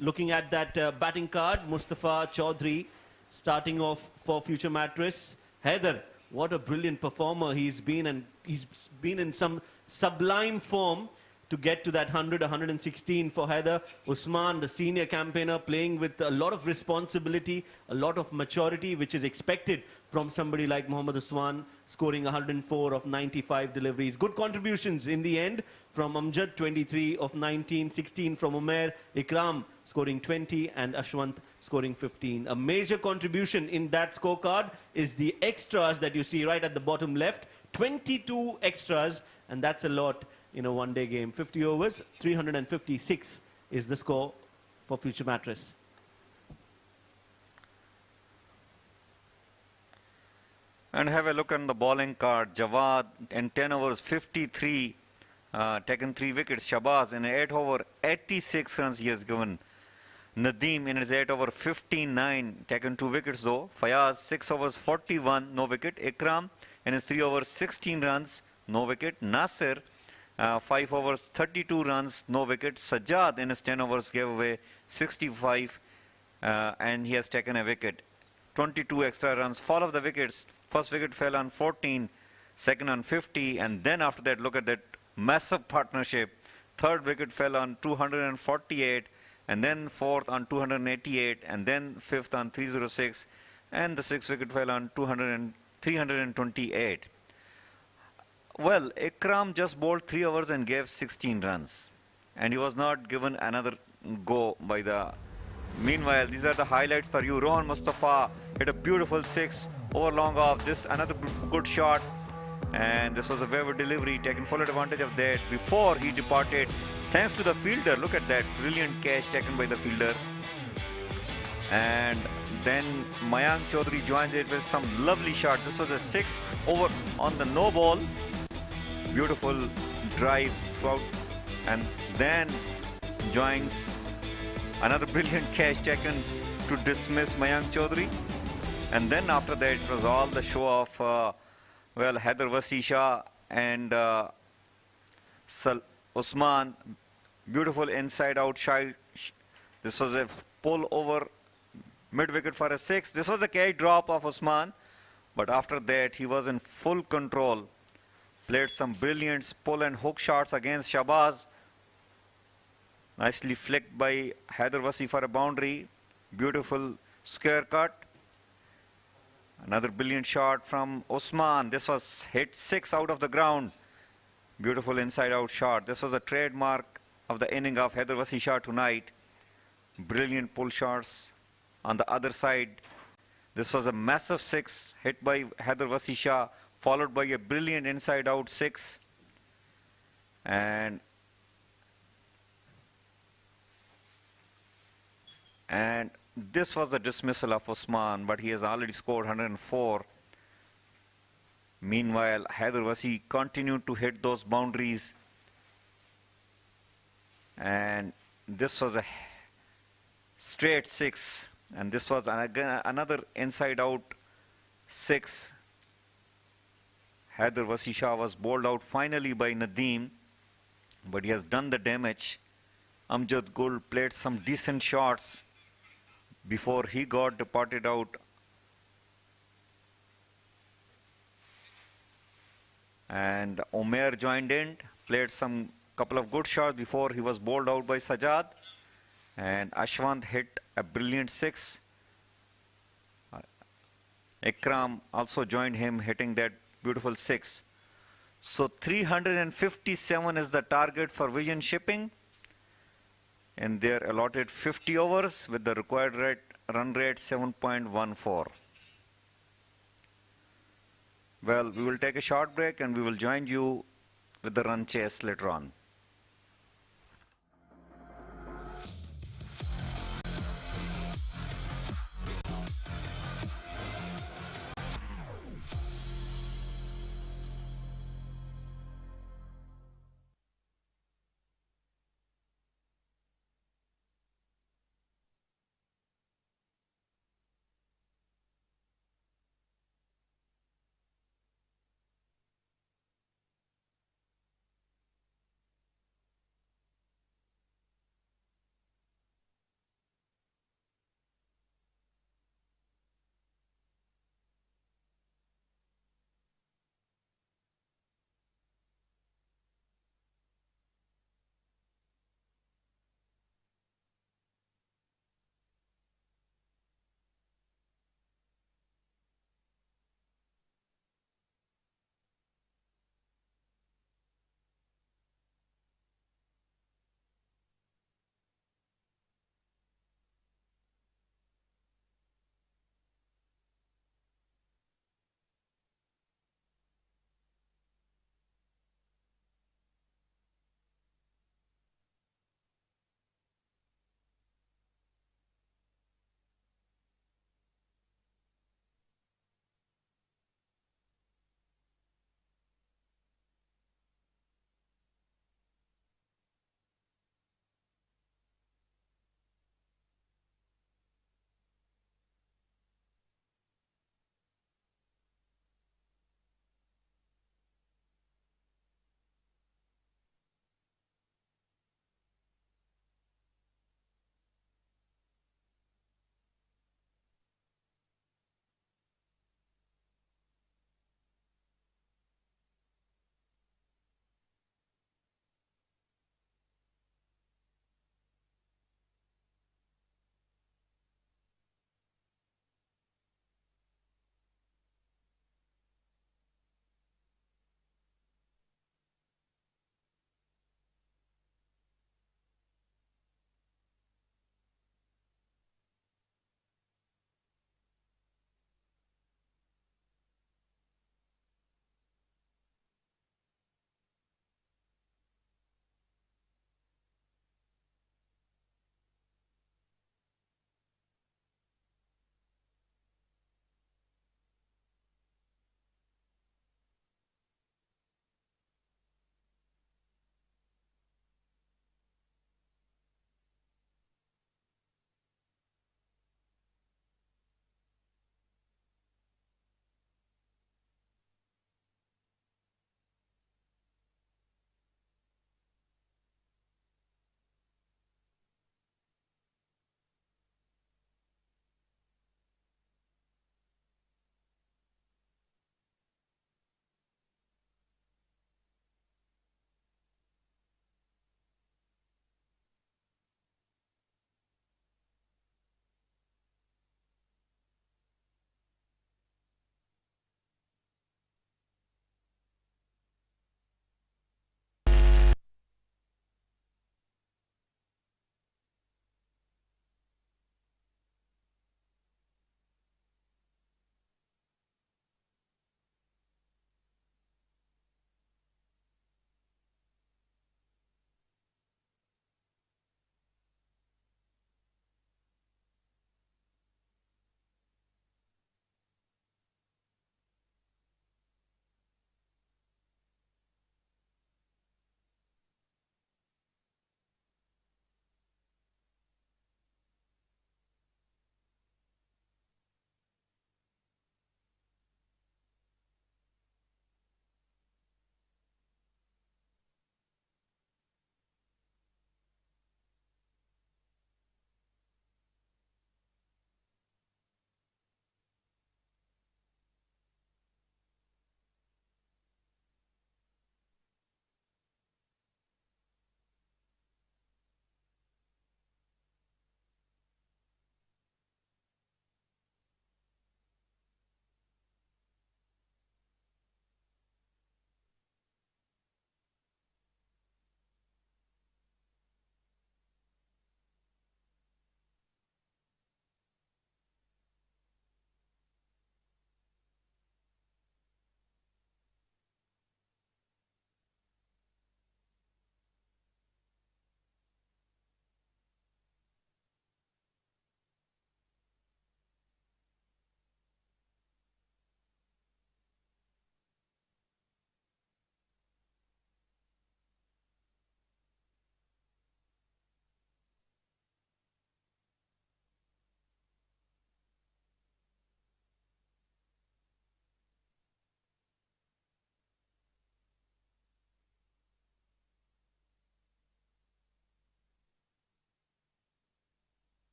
Looking at that batting card, Mustafa Chaudhry starting off for Future Mattress. Haider, what a brilliant performer he's been, and he's been in some sublime form to get to that 100, 116 for Haider. Usman, the senior campaigner, playing with a lot of responsibility, a lot of maturity, which is expected from somebody like Mohammad Usman, scoring 104 of 95 deliveries. Good contributions in the end from Amjad, 23 of 19, 16 from Umair, Ikram scoring 20, and Ashwant scoring 15. A major contribution in that scorecard is the extras that you see right at the bottom left. 22 extras, and that's a lot in a one-day game. 50 overs, 356 is the score for Future Mattress. And have a look on the bowling card. Jawad in 10 overs, 53, taken 3 wickets. Shabazz in 8 over, 86 runs he has given. Nadeem in his 8 over, 59, taken 2 wickets though. Fayaz 6 overs, 41, no wicket. Ikram in his 3 overs, 16 runs, no wicket. Nasir 5 overs, 32 runs, no wicket. Sajjad in his 10 overs gave away 65 and he has taken a wicket. 22 extra runs, fall of the wickets. First wicket fell on 14, second on 50, and then after that, look at that massive partnership. Third wicket fell on 248, and then fourth on 288, and then fifth on 306, and the sixth wicket fell on 328. Well, Ikram just bowled 3 overs and gave 16 runs, and he was not given another go by the... Meanwhile, these are the highlights for you. Rohan Mustafa hit a beautiful 6 over long off. This another good shot, and this was a waiver delivery, taking full advantage of that before he departed. Thanks to the fielder. Look at that brilliant catch taken by the fielder. And then Mayank Chaudhary joins it with some lovely shot. This was a 6 over on the no ball. Beautiful drive throughout, and then joins another brilliant catch taken to dismiss Mayank Chaudhary. And then after that, it was all the show of, well, Haider Vasisha and Usman. Beautiful inside-out shot. This was a pull over mid-wicket for a 6. This was the catch drop of Usman. But after that, he was in full control. Played some brilliant pull and hook shots against Shabazz. Nicely flicked by Haider Vasi for a boundary. Beautiful square cut. Another brilliant shot from Usman. This was hit 6 out of the ground. Beautiful inside out shot. This was a trademark of the inning of Haider Wasisha tonight. Brilliant pull shots. On the other side, this was a massive six hit by Haider Wasisha, followed by a brilliant inside out six. And this was the dismissal of Osman, but he has already scored 104. Meanwhile, Haider Wasi continued to hit those boundaries, and this was a straight six, and this was again another inside out six. Haider Wasisha was bowled out finally by Nadeem, but he has done the damage. Amjad Gul played some decent shots before he got departed out. And Omer joined in, played some couple of good shots before he was bowled out by Sajad. And Ashwant hit a brilliant six. Ikram also joined him, hitting that beautiful six. So 357 is the target for Vision Shipping in their allotted 50 overs with the required run rate 7.14. Well, we will take a short break and we will join you with the run chase later on.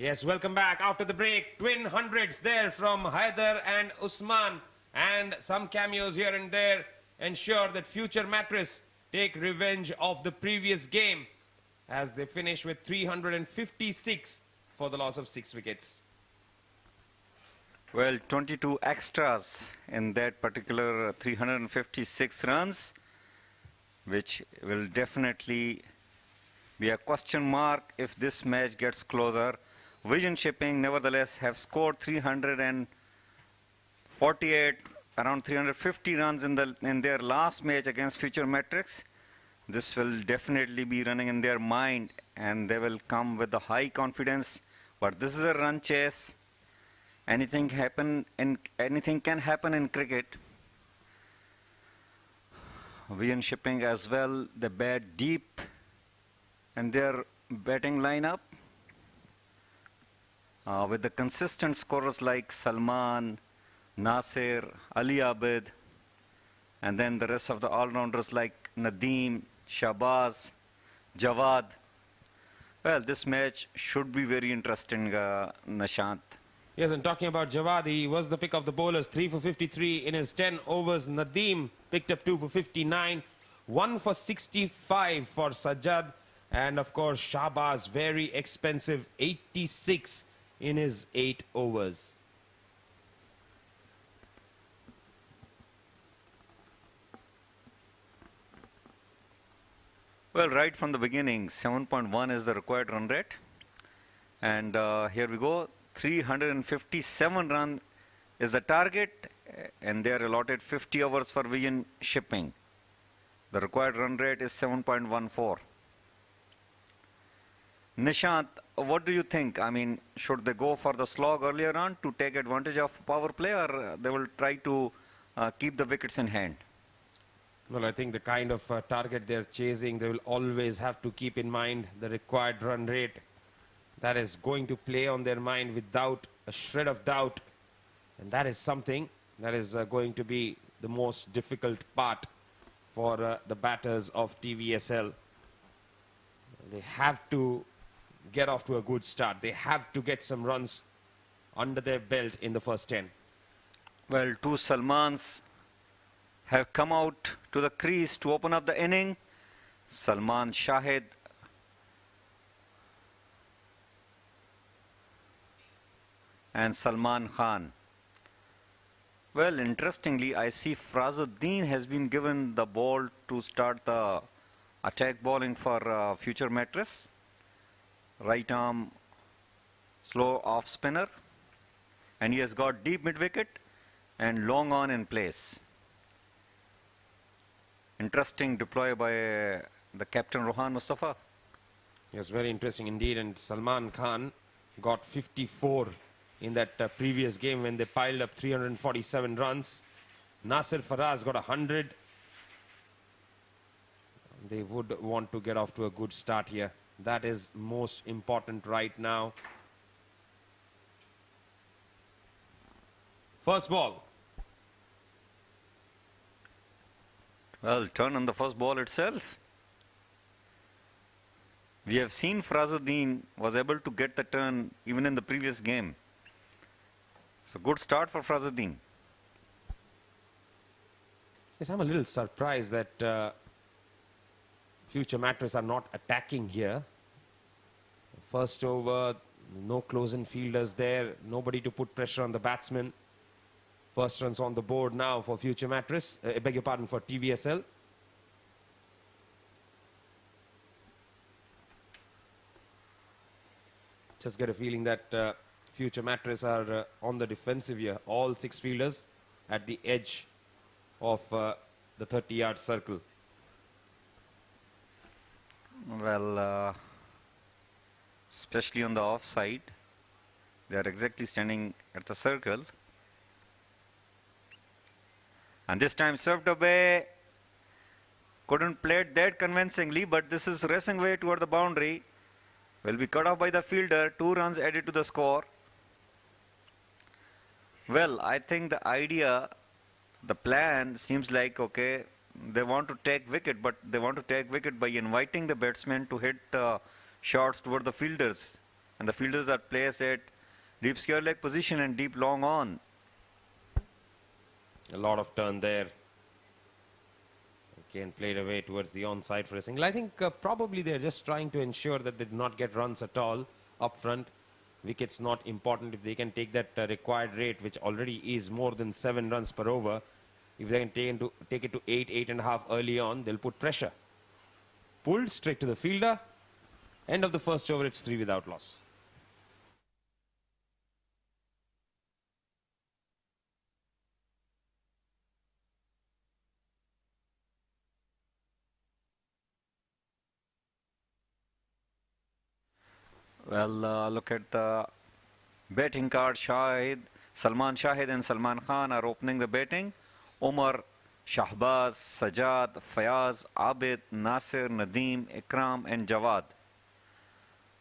Yes, welcome back after the break. Twin hundreds there from Haider and Usman, and some cameos here and there ensure that future Mattress take revenge of the previous game as they finish with 356 for the loss of 6 wickets. Well, 22 extras in that particular 356 runs, which will definitely be a question mark if this match gets closer. Vision Shipping nevertheless have scored 348, around 350 runs in their last match against Future Mattress. This will definitely be running in their mind, and they will come with a high confidence. But this is a run chase. Anything can happen in cricket. Vision Shipping as well, they bat deep in their batting lineup with the consistent scorers like Salman, Nasir, Ali Abid, and then the rest of the all-rounders like Nadeem, Shahbaz, Jawad. Well, this match should be very interesting, Nishant. Yes, and talking about Jawad, he was the pick of the bowlers, 3 for 53 in his 10 overs. Nadeem picked up 2 for 59, 1 for 65 for Sajjad, and of course Shahbaz, very expensive, 86 in his 8 overs. Well, right from the beginning, 7.1 is the required run rate. And here we go, 357 run is the target, and they are allotted 50 overs for Vision Shipping. The required run rate is 7.14. Nishant, what do you think? I mean, should they go for the slog earlier on to take advantage of power play, or they will try to keep the wickets in hand? Well, I think the kind of target they're chasing, they will always have to keep in mind the required run rate. That is going to play on their mind without a shred of doubt. And that is something that is going to be the most difficult part for the batters of TVSL. They have to get off to a good start. They have to get some runs under their belt in the first 10. Well, 2 Salmans have come out to the crease to open up the inning. Salman Shahid and Salman Khan. Well, interestingly, I see Frazuddin has been given the ball to start the attack bowling for Future Mattress. Right arm slow off spinner, and he has got deep mid wicket and long on in place. Interesting deploy by the captain Rohan Mustafa. Yes, very interesting indeed. And Salman Khan got 54 in that previous game when they piled up 347 runs. Nasir Faraz got 100. They would want to get off to a good start here. That is most important right now. First ball. Well, turn on the first ball itself. We have seen Frazuddin was able to get the turn even in the previous game. So good start for Frazuddin. Yes, I'm a little surprised that Future Mattress are not attacking here. First over, no close-in fielders there, nobody to put pressure on the batsman. First runs on the board now for Future Mattress, I beg your pardon, for TVSL. Just get a feeling that Future Mattress are on the defensive here. All 6 fielders at the edge of the 30-yard circle. Well, especially on the offside, they are exactly standing at the circle. And this time served away. Couldn't play it that convincingly, but this is racing way toward the boundary. Will be cut off by the fielder. 2 runs added to the score. Well, I think the idea, the plan seems like, okay, they want to take wicket, but they want to take wicket by inviting the batsmen to hit shots toward the fielders. and the fielders are placed at deep square leg position and deep long on. A lot of turn there. Again, played away towards the onside for a single. I think probably they're just trying to ensure that they do not get runs at all up front. Wickets not important. If they can take that required rate, which already is more than 7 runs per over, if they can take it to 8, 8.5 early on, they'll put pressure. Pulled straight to the fielder. End of the first over, it's 3 without loss. Well, look at the batting card. Salman Shahid and Salman Khan are opening the batting. Umar, Shahbaz, Sajad, Fayaz, Abid, Nasir, Nadeem, Ikram and Jawad.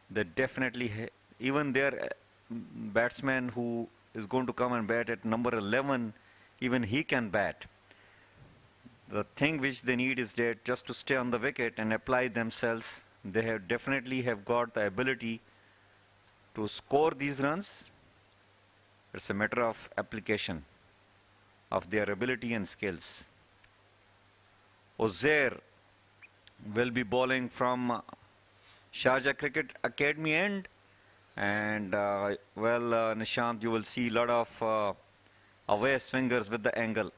They definitely, even their batsman who is going to come and bat at number 11, even he can bat. The thing which they need is that just to stay on the wicket and apply themselves. They have definitely have got the ability to score these runs. It's a matter of application of their ability and skills. Uzair will be bowling from Sharjah Cricket Academy end, and Nishant, you will see a lot of away swingers with the angle.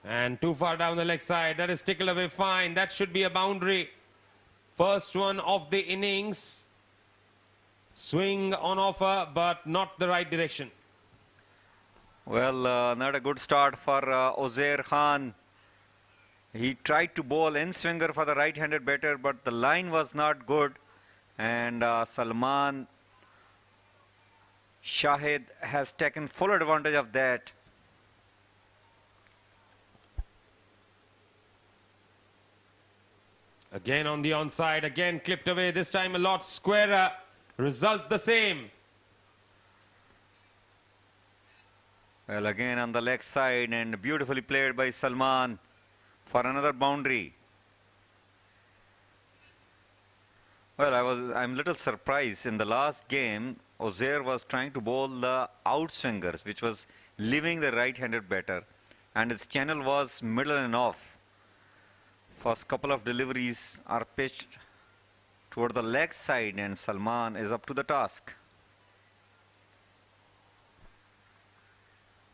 And too far down the leg side. That is tickled away fine. That should be a boundary. First one of the innings. Swing on offer, but not the right direction. Well, not a good start for Uzair Khan. He tried to bowl in swinger for the right-handed batter, but the line was not good. And Salman Shahid has taken full advantage of that. Again on the onside, again clipped away, this time a lot squarer. Result the same. Well, again on the leg side and beautifully played by Salman for another boundary. Well, I'm a little surprised. In the last game, Uzair was trying to bowl the outswingers, which was leaving the right-handed batter, and its channel was middle and off. First couple of deliveries are pitched toward the leg side, and Salman is up to the task.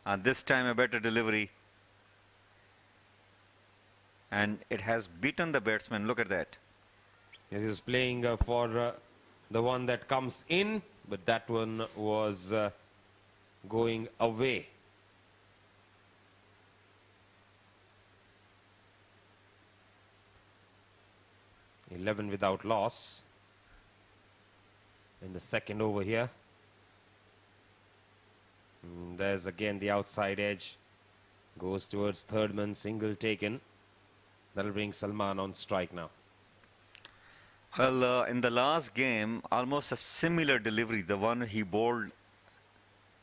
And this time a better delivery. And it has beaten the batsman. Look at that. Yes, he was playing for the one that comes in, but that one was going away. $11 without loss in the second over here. There's again the outside edge. Goes towards third man, single taken. That'll bring Salman on strike now. Well, in the last game, almost a similar delivery, the one he bowled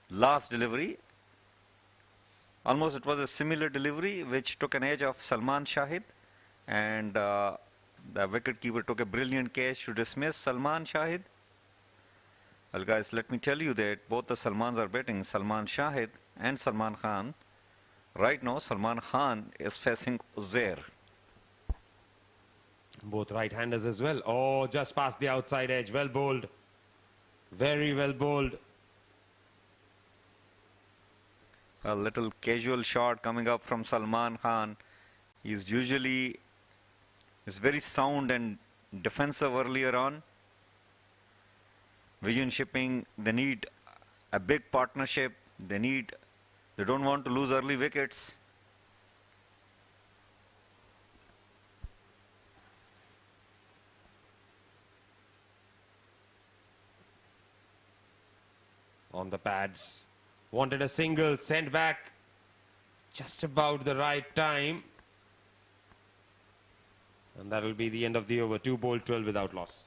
last delivery. Almost it was a similar delivery which took an edge of Salman Shahid, and the wicketkeeper took a brilliant catch to dismiss Salman Shahid. Well, guys, let me tell you that both the Salmans are batting, Salman Shahid and Salman Khan. Right now, Salman Khan is facing Uzair. Both right-handers as well. Oh, just past the outside edge. Well bowled. Very well bowled. A little casual shot coming up from Salman Khan. He's usually very sound and defensive earlier on. Vision shipping, they need a big partnership. They don't want to lose early wickets. On the pads. Wanted a single, sent back just about the right time. And that'll be the end of the over. 2 bowled, 12 without loss.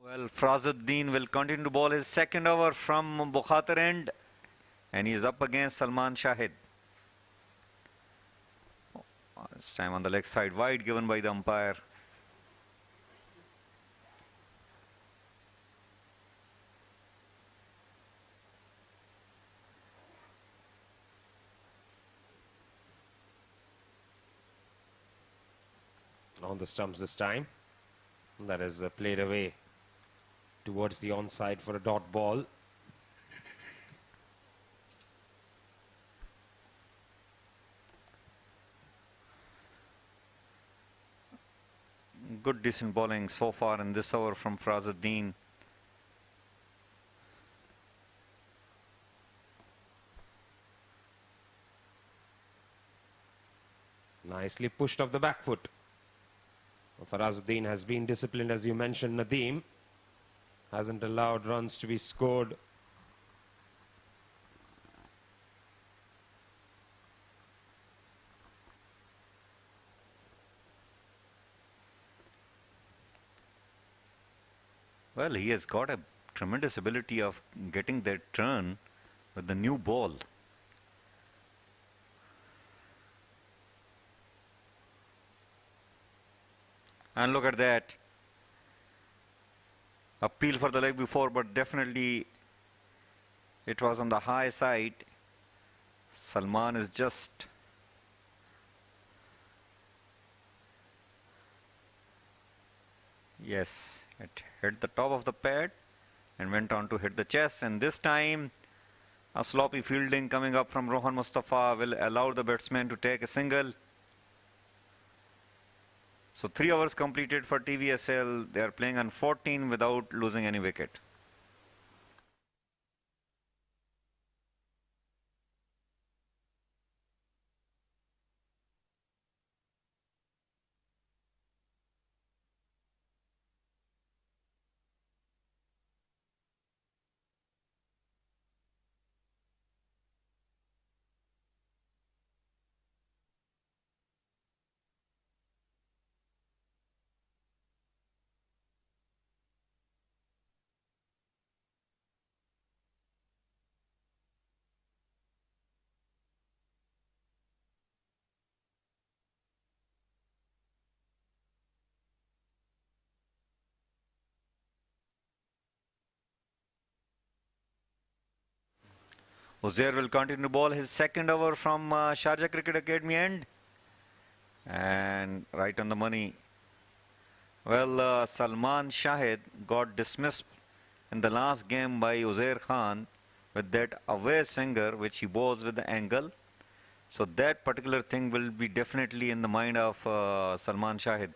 Well, Farazuddin will continue to bowl his second over from Bukhatir end, and he is up against Salman Shahid. This time on the leg side, wide given by the umpire. On the stumps this time. That is played away towards the onside for a dot ball. Good decent bowling so far in this over from Farazuddin. Nicely pushed off the back foot. Farazuddin has been disciplined, as you mentioned, Nadeem. Hasn't allowed runs to be scored. Well, he has got a tremendous ability of getting that turn with the new ball. And look at that. Appeal for the leg before, but definitely it was on the high side. Salman is just yes, it hit the top of the pad and went on to hit the chest, and this time a sloppy fielding coming up from Rohan Mustafa will allow the batsman to take a single. So 3 overs completed for TVSL. They are playing on 14 without losing any wicket. Uzair will continue to bowl his second over from Sharjah Cricket Academy end. And right on the money. Well, Salman Shahid got dismissed in the last game by Uzair Khan with that away swinger which he bowls with the angle. So that particular thing will be definitely in the mind of Salman Shahid.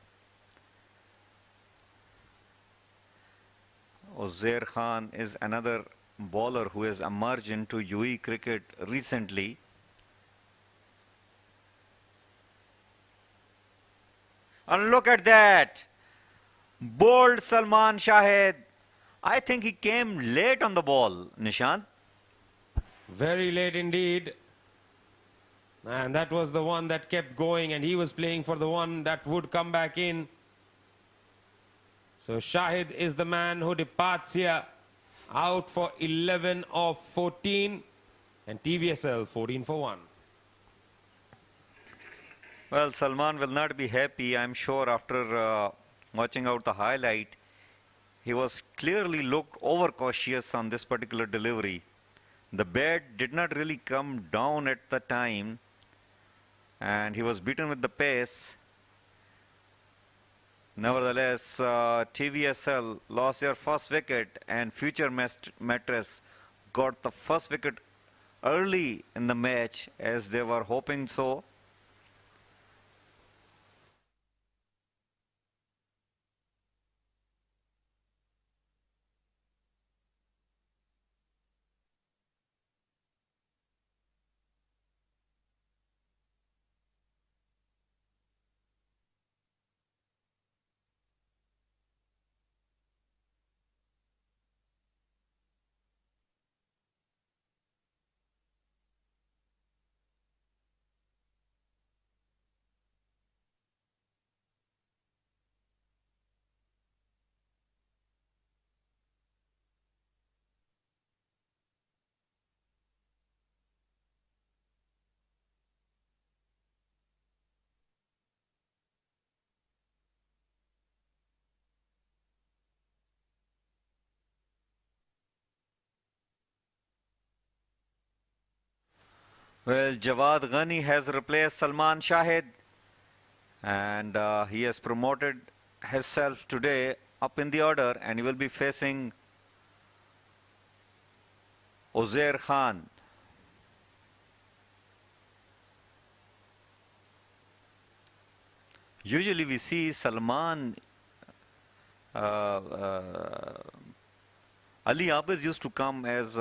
Uzair Khan is another bowler who has emerged into UAE cricket recently. And look at that! Bold Salman Shahid. I think he came late on the ball, Nishant. Very late indeed. And that was the one that kept going, and he was playing for the one that would come back in. So Shahid is the man who departs here, out for 11 of 14, and TVSL 14 for 1. Well, Salman will not be happy, I'm sure, after watching out the highlight. He was clearly looked overcautious on this particular delivery. The bat did not really come down at the time, and he was beaten with the pace. Nevertheless, TVSL lost their first wicket, and future Mattress got the first wicket early in the match, as they were hoping so. Well, Jawad Ghani has replaced Salman Shahid, and he has promoted himself today up in the order, and he will be facing Uzair Khan. Usually we see Salman, Ali Abid used to come as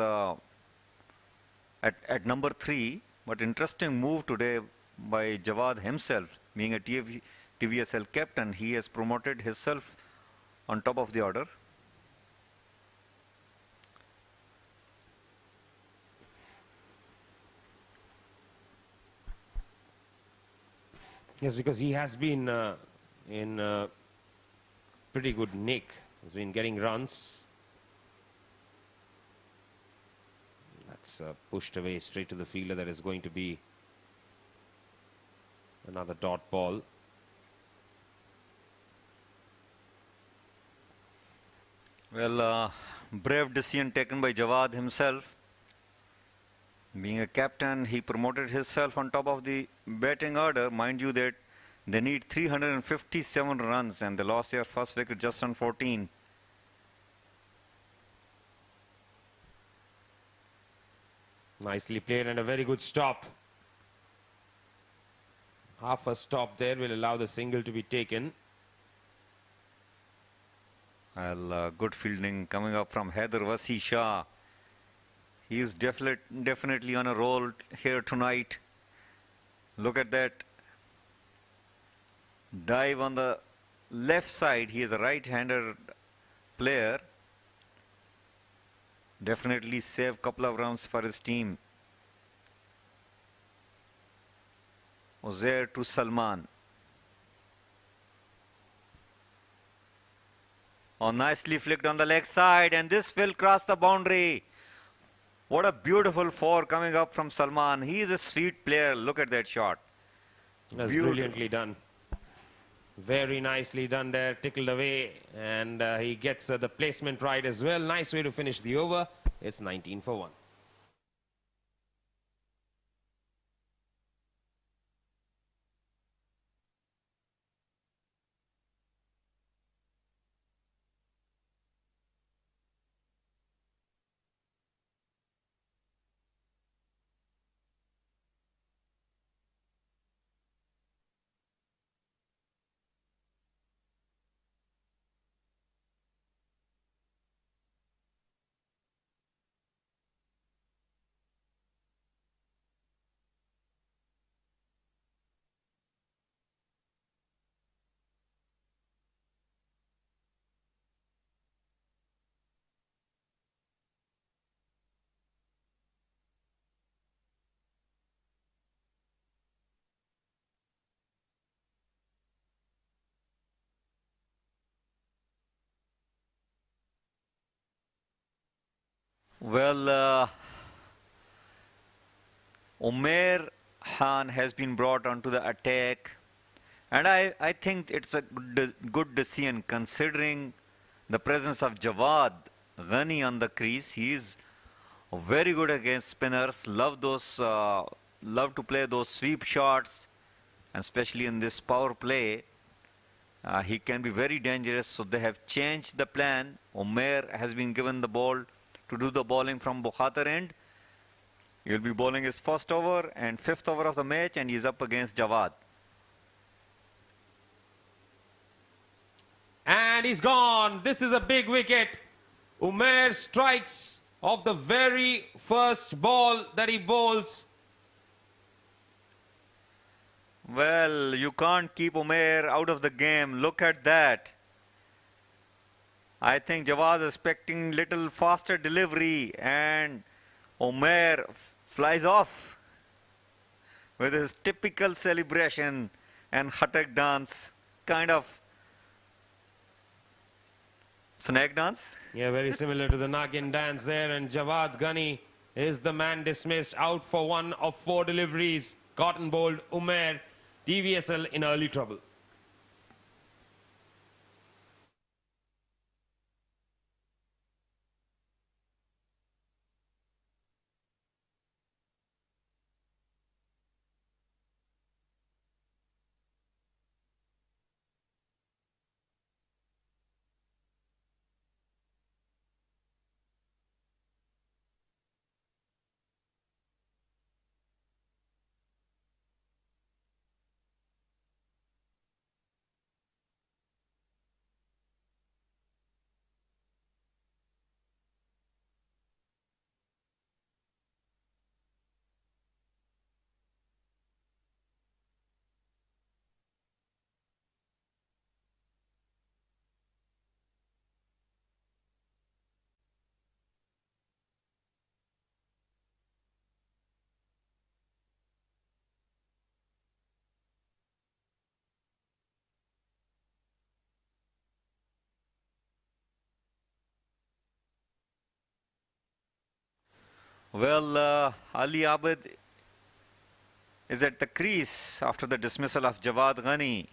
at number 3, but interesting move today by Jawad himself, being a TVSL captain. He has promoted himself on top of the order. Yes, because he has been in pretty good nick. He's been getting runs. That's pushed away straight to the fielder. That is going to be another dot ball. Well, brave decision taken by Jawad himself. Being a captain, he promoted himself on top of the batting order. Mind you that they need 357 runs and they lost their first wicket just on 14. Nicely played and a very good stop. Half a stop there will allow the single to be taken. Well, good fielding coming up from Haider Wasi Shah. He is definitely on a roll here tonight. Look at that dive on the left side. He is a right-hander player. Definitely save couple of runs for his team. Uzair to Salman. Oh, nicely flicked on the leg side, and this will cross the boundary. What a beautiful four coming up from Salman. He is a sweet player. Look at that shot. That's Beautiful. brilliantly done. Very nicely done there. Tickled away, and he gets the placement right as well. Nice way to finish the over. It's 19 for 1. Well, Umair Khan has been brought onto the attack, and I think it's a good decision considering the presence of Jawad Ghani on the crease. He is very good against spinners. Love to play those sweep shots, and especially in this power play. He can be very dangerous, so they have changed the plan. Umair has been given the ball to do the bowling from Bukhatir end. He will be bowling his first over and fifth over of the match, and he's up against Jawad. And he's gone. This is a big wicket. Umair strikes off the very first ball that he bowls. Well, you can't keep Umair out of the game. Look at that. I think Jawad is expecting little faster delivery, and Umair flies off with his typical celebration and Khatak dance, kind of snake dance. Yeah, very similar to the Nagin dance there. And Jawad Ghani is the man dismissed, out for 1 of 4 deliveries. Cotton bowled Umair, TVSL in early trouble. Well, Ali Abid is at the crease after the dismissal of Jawad Ghani.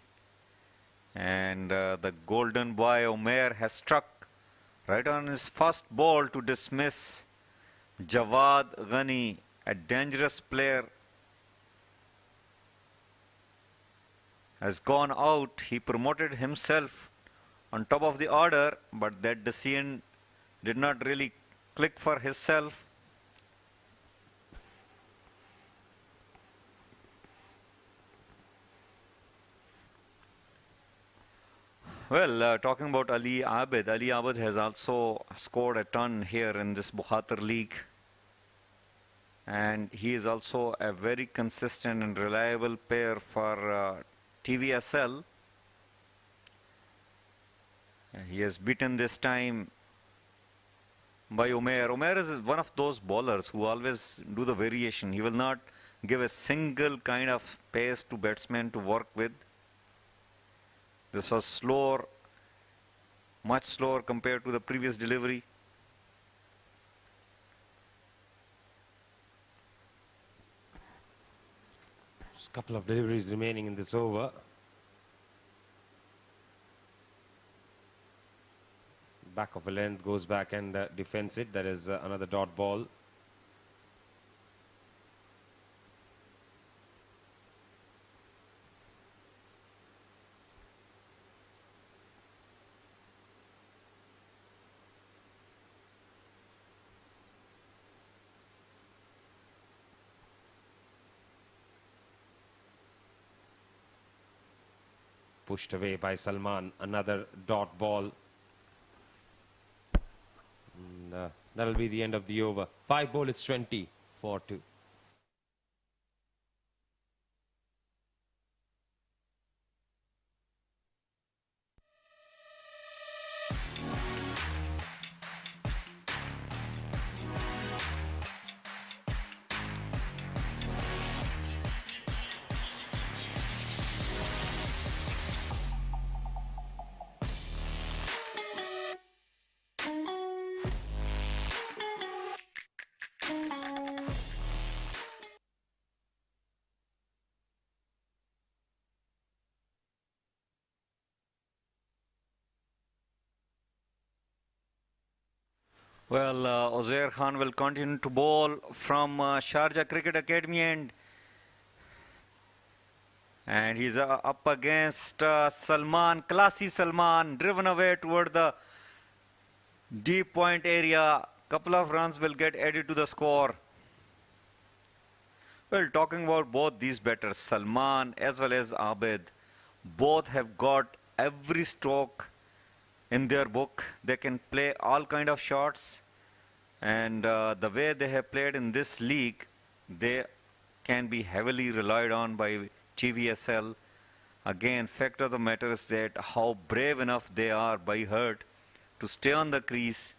And the golden boy Umair has struck right on his first ball to dismiss Jawad Ghani, a dangerous player, has gone out. He promoted himself on top of the order, but that decision did not really click for himself. Well, talking about Ali Abid has also scored a ton here in this Bukhatir League. And he is also a very consistent and reliable player for TVSL. He has beaten this time by Umair. Umair is one of those bowlers who always do the variation. He will not give a single kind of pace to batsmen to work with. This was slower, much slower compared to the previous delivery. Just a couple of deliveries remaining in this over. Back of a length, goes back and defends it. That is another dot ball. Pushed away by Salman, another dot ball. And, that'll be the end of the over. 5 ball, it's 20 for 2. Well, Uzair Khan will continue to bowl from Sharjah Cricket Academy, and he's up against Salman, classy Salman, driven away toward the deep point area. Couple of runs will get added to the score. Well, talking about both these batters, Salman as well as Abid, both have got every stroke in their book. They can play all kind of shots, and the way they have played in this league, they can be heavily relied on by TVSL. Again, fact of the matter is that how brave enough they are by Hurt to stay on the crease,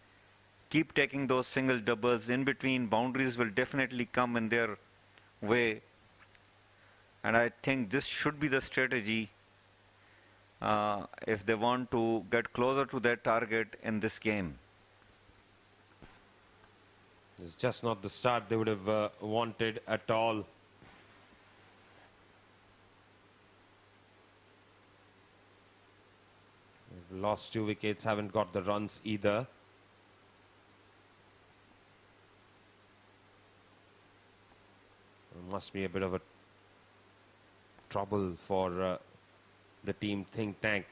keep taking those single doubles in between. Boundaries will definitely come in their way, and I think this should be the strategy if they want to get closer to their target in this game. It's just not the start they would have wanted at all. They've lost 2 wickets, haven't got the runs either. It must be a bit of a trouble for the team think tank.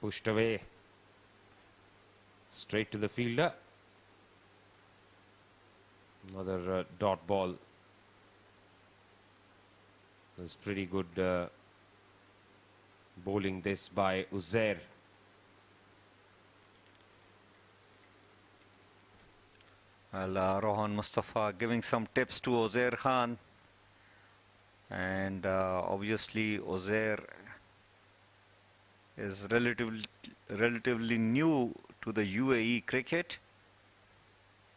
Pushed away. Straight to the fielder. Another dot ball. That's pretty good bowling this by Uzair. Well, Rohan Mustafa giving some tips to Uzair Khan, and obviously Uzair is relatively new to the UAE cricket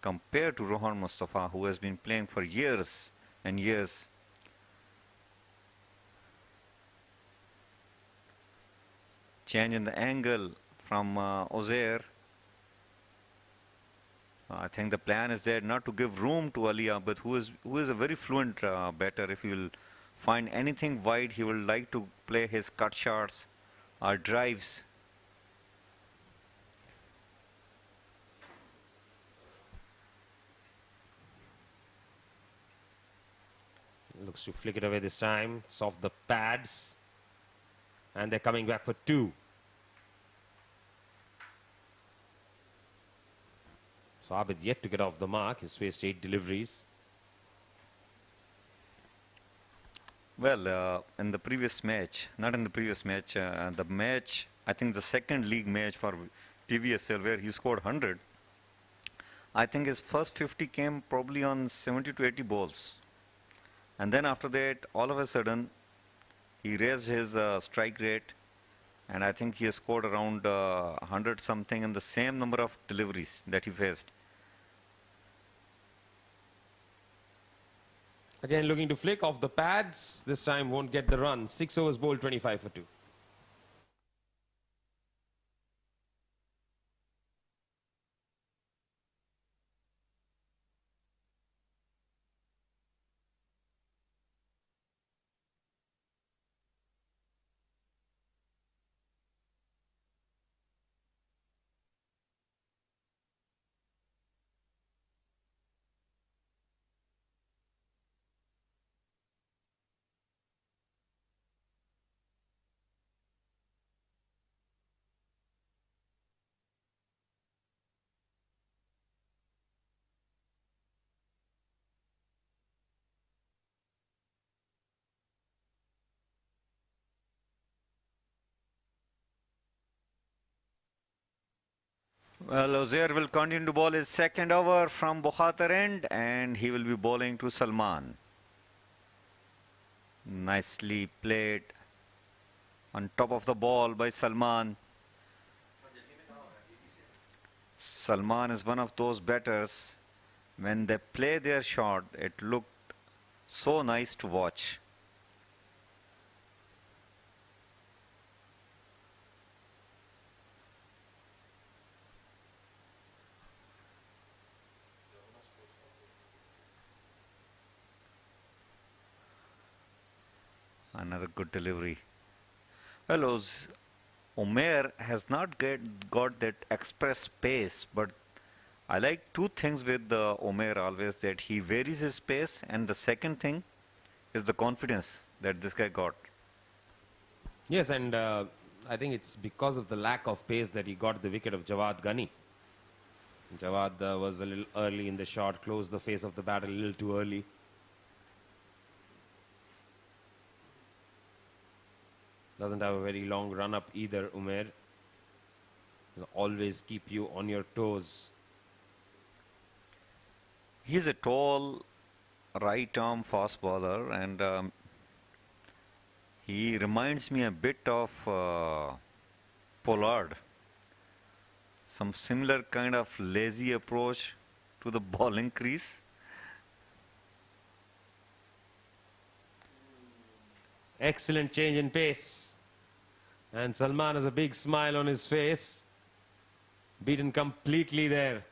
compared to Rohan Mustafa, who has been playing for years and years. change in the angle from Ozair. I think the plan is there not to give room to Alia, but who is a very fluent batter. If he will find anything wide, he will like to play his cut shots or drives. Looks to flick it away this time. It's off the pads. And they're coming back for 2. So Abid yet to get off the mark. He's faced 8 deliveries. Well, in the previous match, not in the previous match, the match, I think the second league match for TVSL where he scored 100, I think his first 50 came probably on 70 to 80 balls. And then after that, all of a sudden, he raised his strike rate, and I think he has scored around 100 something in the same number of deliveries that he faced. Again looking to flick off the pads. This time won't get the run. 6 overs bowled, 25 for 2. Well, Ozair will continue to bowl his second over from Bukhatir end, and he will be bowling to Salman. Nicely played on top of the ball by Salman. Salman is one of those batters, when they play their shot, it looked so nice to watch. Another good delivery. Well, Umair has not got that express pace, but I like two things with Umair always, that he varies his pace, and the second thing is the confidence that this guy got. Yes, and I think it's because of the lack of pace that he got the wicket of Jawad Ghani. Jawad was a little early in the shot, closed the face of the bat a little too early. Doesn't have a very long run up either, Umair. He'll always keep you on your toes. He's a tall, right-arm fast bowler, and he reminds me a bit of Pollard. Some similar kind of lazy approach to the bowling crease. Excellent change in pace. And Salman has a big smile on his face. Beaten completely there.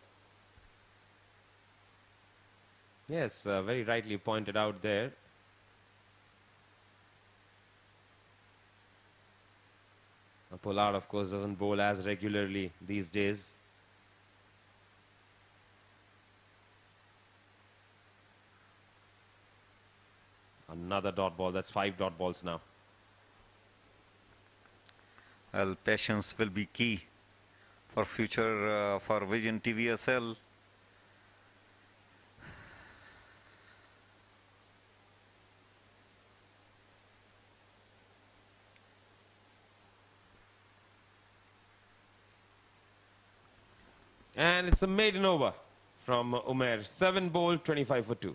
Yes, very rightly pointed out there. Pollard, of course, doesn't bowl as regularly these days. Another dot ball. That's 5 dot balls now. Well, patience will be key for future for Vision TVSL. And it's a maiden over from Umair. 7 bowled, 25 for 2.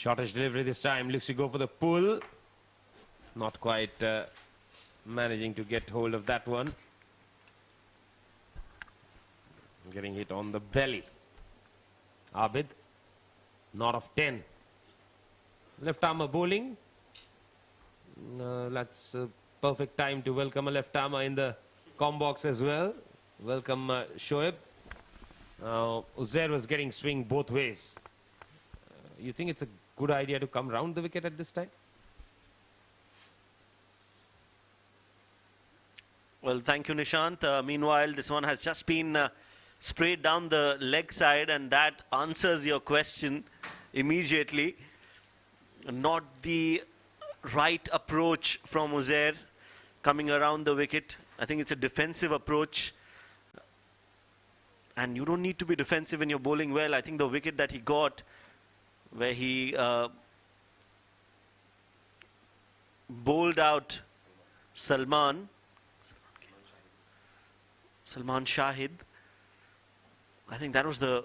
Shortish delivery this time. Looks to go for the pull. Not quite managing to get hold of that one. Getting hit on the belly. Abid, not of 10. Left armer bowling. That's a perfect time to welcome a left armer in the com box as well. Welcome Shoaib. Uzair was getting swing both ways. You think it's a good idea to come round the wicket at this time? Well, thank you, Nishant. Meanwhile, this one has just been sprayed down the leg side, and that answers your question immediately. Not the right approach from Uzair coming around the wicket. I think it's a defensive approach. And you don't need to be defensive when you're bowling well. I think the wicket that he got, where he bowled out Salman Shahid, I think that was the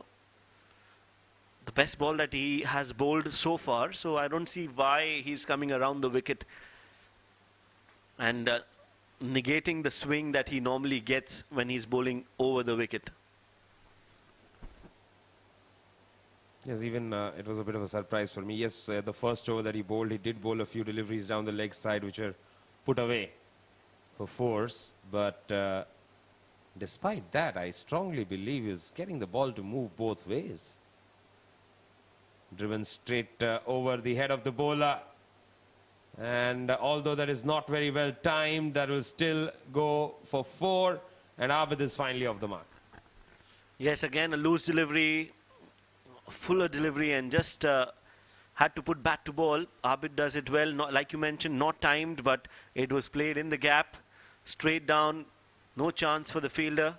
best ball that he has bowled so far. So I don't see why he's coming around the wicket and negating the swing that he normally gets when he's bowling over the wicket. Yes, even it was a bit of a surprise for me. Yes, the first over that he bowled, he did bowl a few deliveries down the leg side which were put away for force. But despite that, I strongly believe he's getting the ball to move both ways. Driven straight over the head of the bowler. And although that is not very well timed, that will still go for 4. And Abid is finally off the mark. Yes, again, a loose delivery, fuller delivery, and just had to put bat to ball. Abid does it well, not, like you mentioned, not timed, but it was played in the gap, straight down, no chance for the fielder,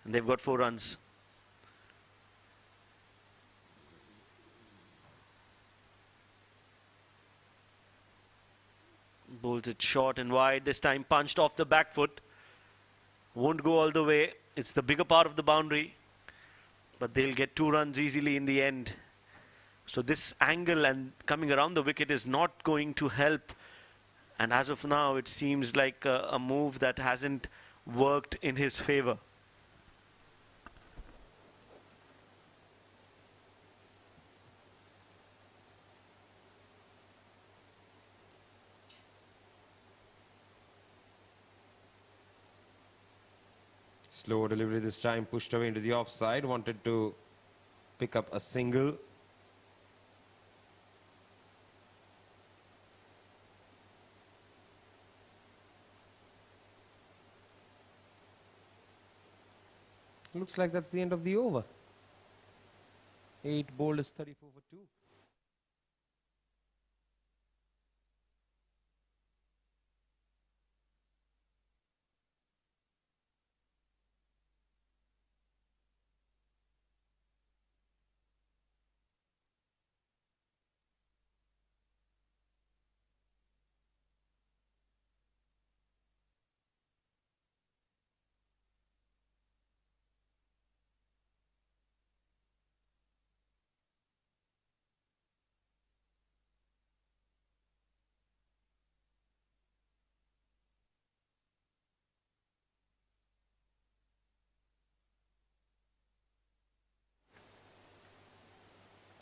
and they've got 4 runs. Bowls it short and wide, this time punched off the back foot. Won't go all the way, it's the bigger part of the boundary. But they'll get 2 runs easily in the end. So this angle and coming around the wicket is not going to help. And as of now, it seems like a move that hasn't worked in his favor. Slow delivery this time, pushed away into the offside. Wanted to pick up a single. Looks like that's the end of the over. 8 bowled is 34 for 2.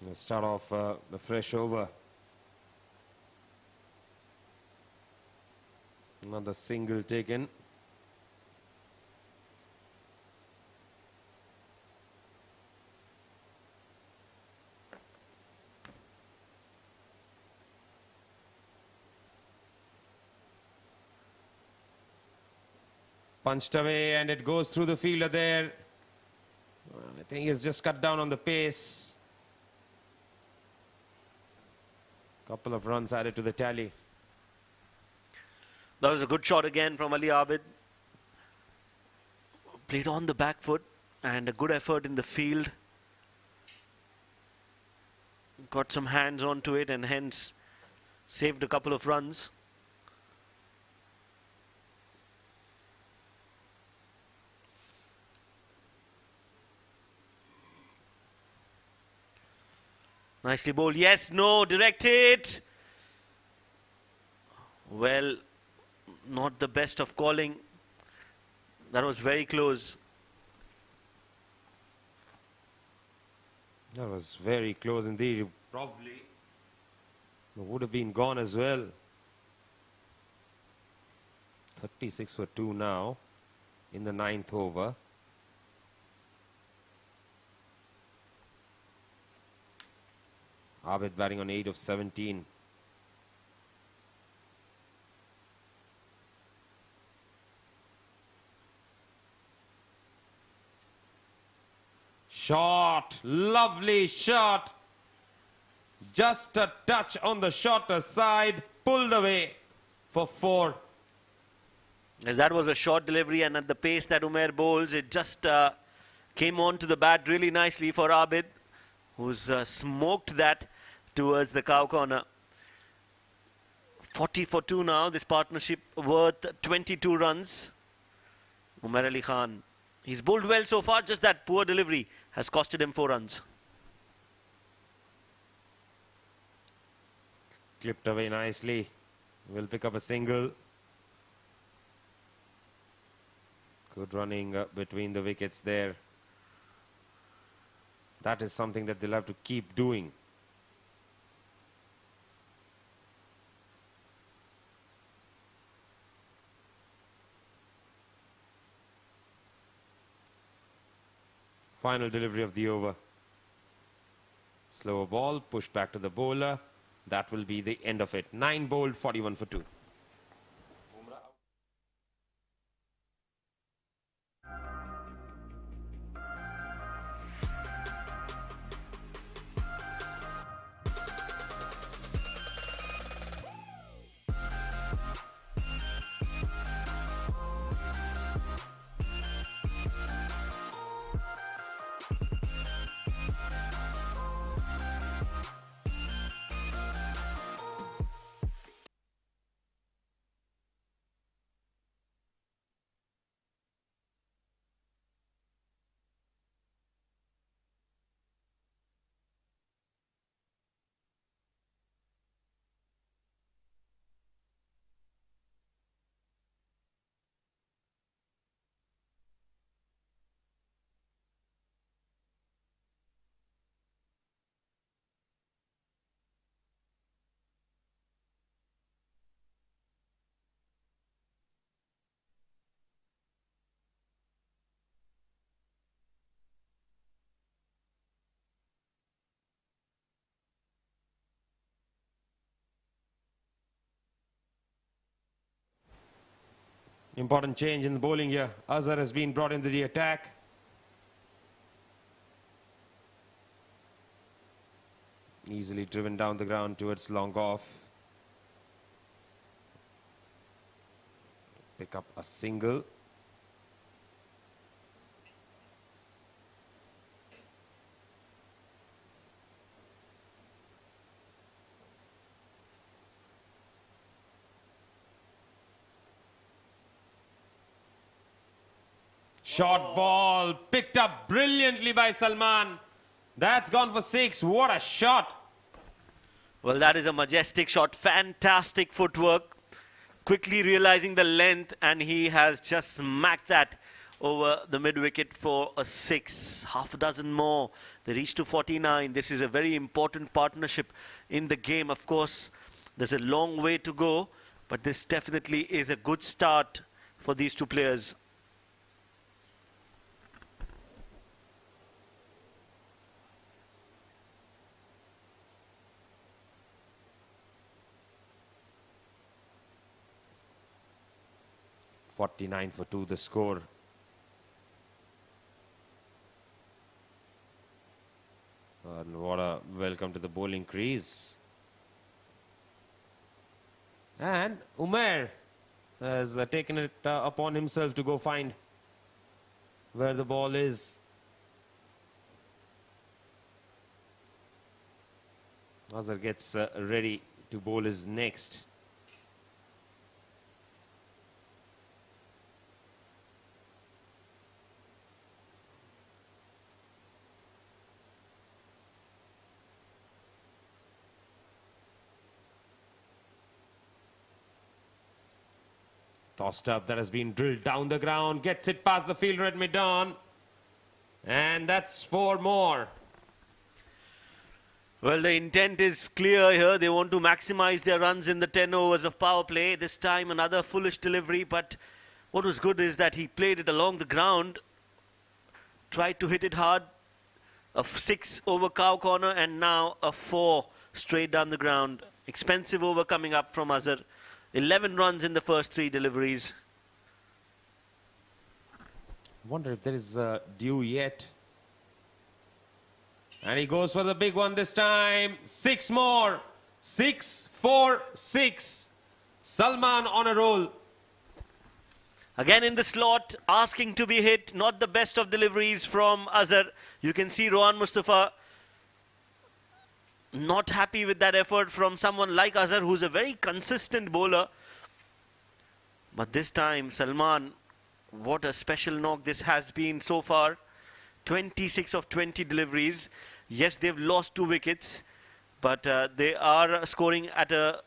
Let's start off the fresh over. Another single taken. Punched away and it goes through the fielder there. I think he's just cut down on the pace. Couple of runs added to the tally. That was a good shot again from Ali Abid. Played on the back foot and a good effort in the field. Got some hands onto it and hence saved a couple of runs. Nicely bowled. Yes, no, direct hit. Well, not the best of calling. That was very close. That was very close indeed. Probably would have been gone as well. 36 for 2 now in the 9th over. Abid batting on 8 of 17. Shot, lovely shot. Just a touch on the shorter side, pulled away for 4. As that was a short delivery, and at the pace that Umair bowls, it just came on to the bat really nicely for Abid, who's smoked that towards the cow corner. 40 for 2 now, this partnership worth 22 runs. Umair Ali Khan, he's bowled well so far, just that poor delivery has costed him 4 runs. Clipped away nicely. Will pick up a single. Good running between the wickets there. That is something that they'll have to keep doing. Final delivery of the over. Slower ball, pushed back to the bowler. That will be the end of it. 9 bowled, 41 for 2. Important change in the bowling here. Azhar has been brought into the attack. Easily driven down the ground towards long off. Pick up a single. Short ball picked up brilliantly by Salman. That's gone for 6. What a shot. Well, that is a majestic shot. Fantastic footwork. Quickly realizing the length, and he has just smacked that over the mid-wicket for a 6. Half a dozen more. They reach to 49. This is a very important partnership in the game. Of course, there's a long way to go, but this definitely is a good start for these two players. .49 for 2 the score. And what a welcome to the bowling crease. And Umair has taken it upon himself to go find where the ball is. Azhar gets ready to bowl his next. Tossed up, that has been drilled down the ground, gets it past the fielder at mid-on. And that's 4 more. Well, the intent is clear here. They want to maximize their runs in the 10 overs of power play. This time another foolish delivery, but what was good is that he played it along the ground, tried to hit it hard. A 6 over cow corner and now a 4 straight down the ground. Expensive over coming up from Azhar. 11 runs in the first 3 deliveries. I wonder if there is a due yet. And he goes for the big one this time. 6 more. 6, 4, 6. Salman on a roll. Again in the slot, asking to be hit. Not the best of deliveries from Azhar. You can see Rohan Mustafa not happy with that effort from someone like Azhar, who's a very consistent bowler. But this time, Salman, what a special knock this has been so far. 26 of 20 deliveries. Yes, they've lost 2 wickets, but they are scoring at a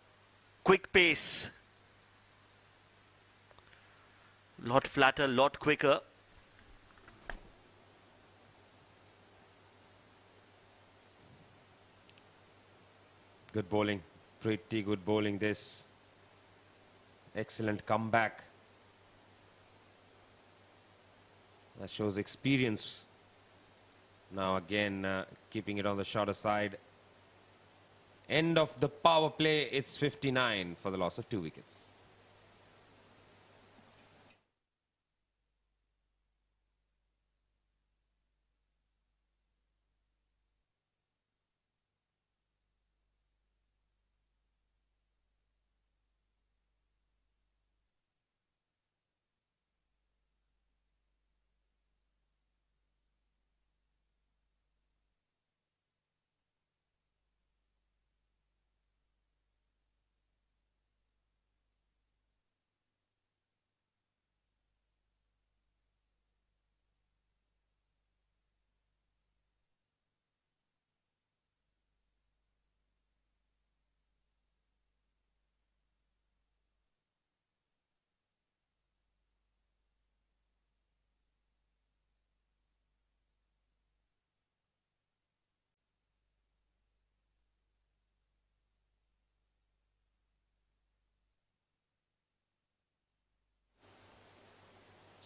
quick pace. Lot flatter, lot quicker. Good bowling. Pretty good bowling this. Excellent comeback. That shows experience. Now again, keeping it on the shorter side. End of the power play. It's 59 for the loss of 2 wickets.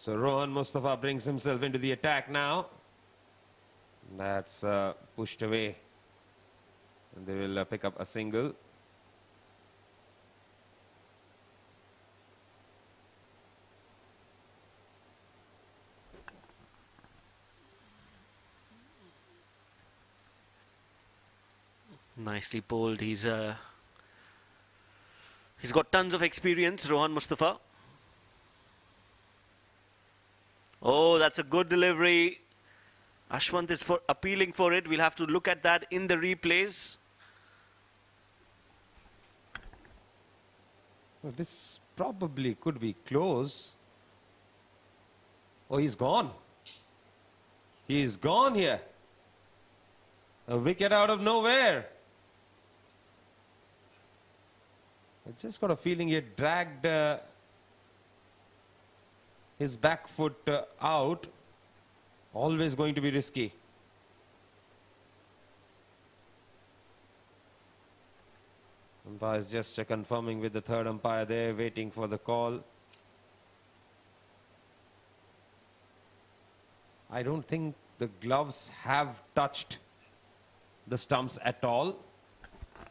So Rohan Mustafa brings himself into the attack now. That's pushed away. And they will pick up a single. Nicely bowled. He's got tons of experience, Rohan Mustafa. Oh, that's a good delivery. Ashwant is appealing for it. We'll have to look at that in the replays. Well, this probably could be close. Oh, he's gone. He's gone here. A wicket out of nowhere. I just got a feeling he had dragged his back foot out. Always going to be risky. Umpire is just confirming with the third umpire there, waiting for the call. I don't think the gloves have touched the stumps at all.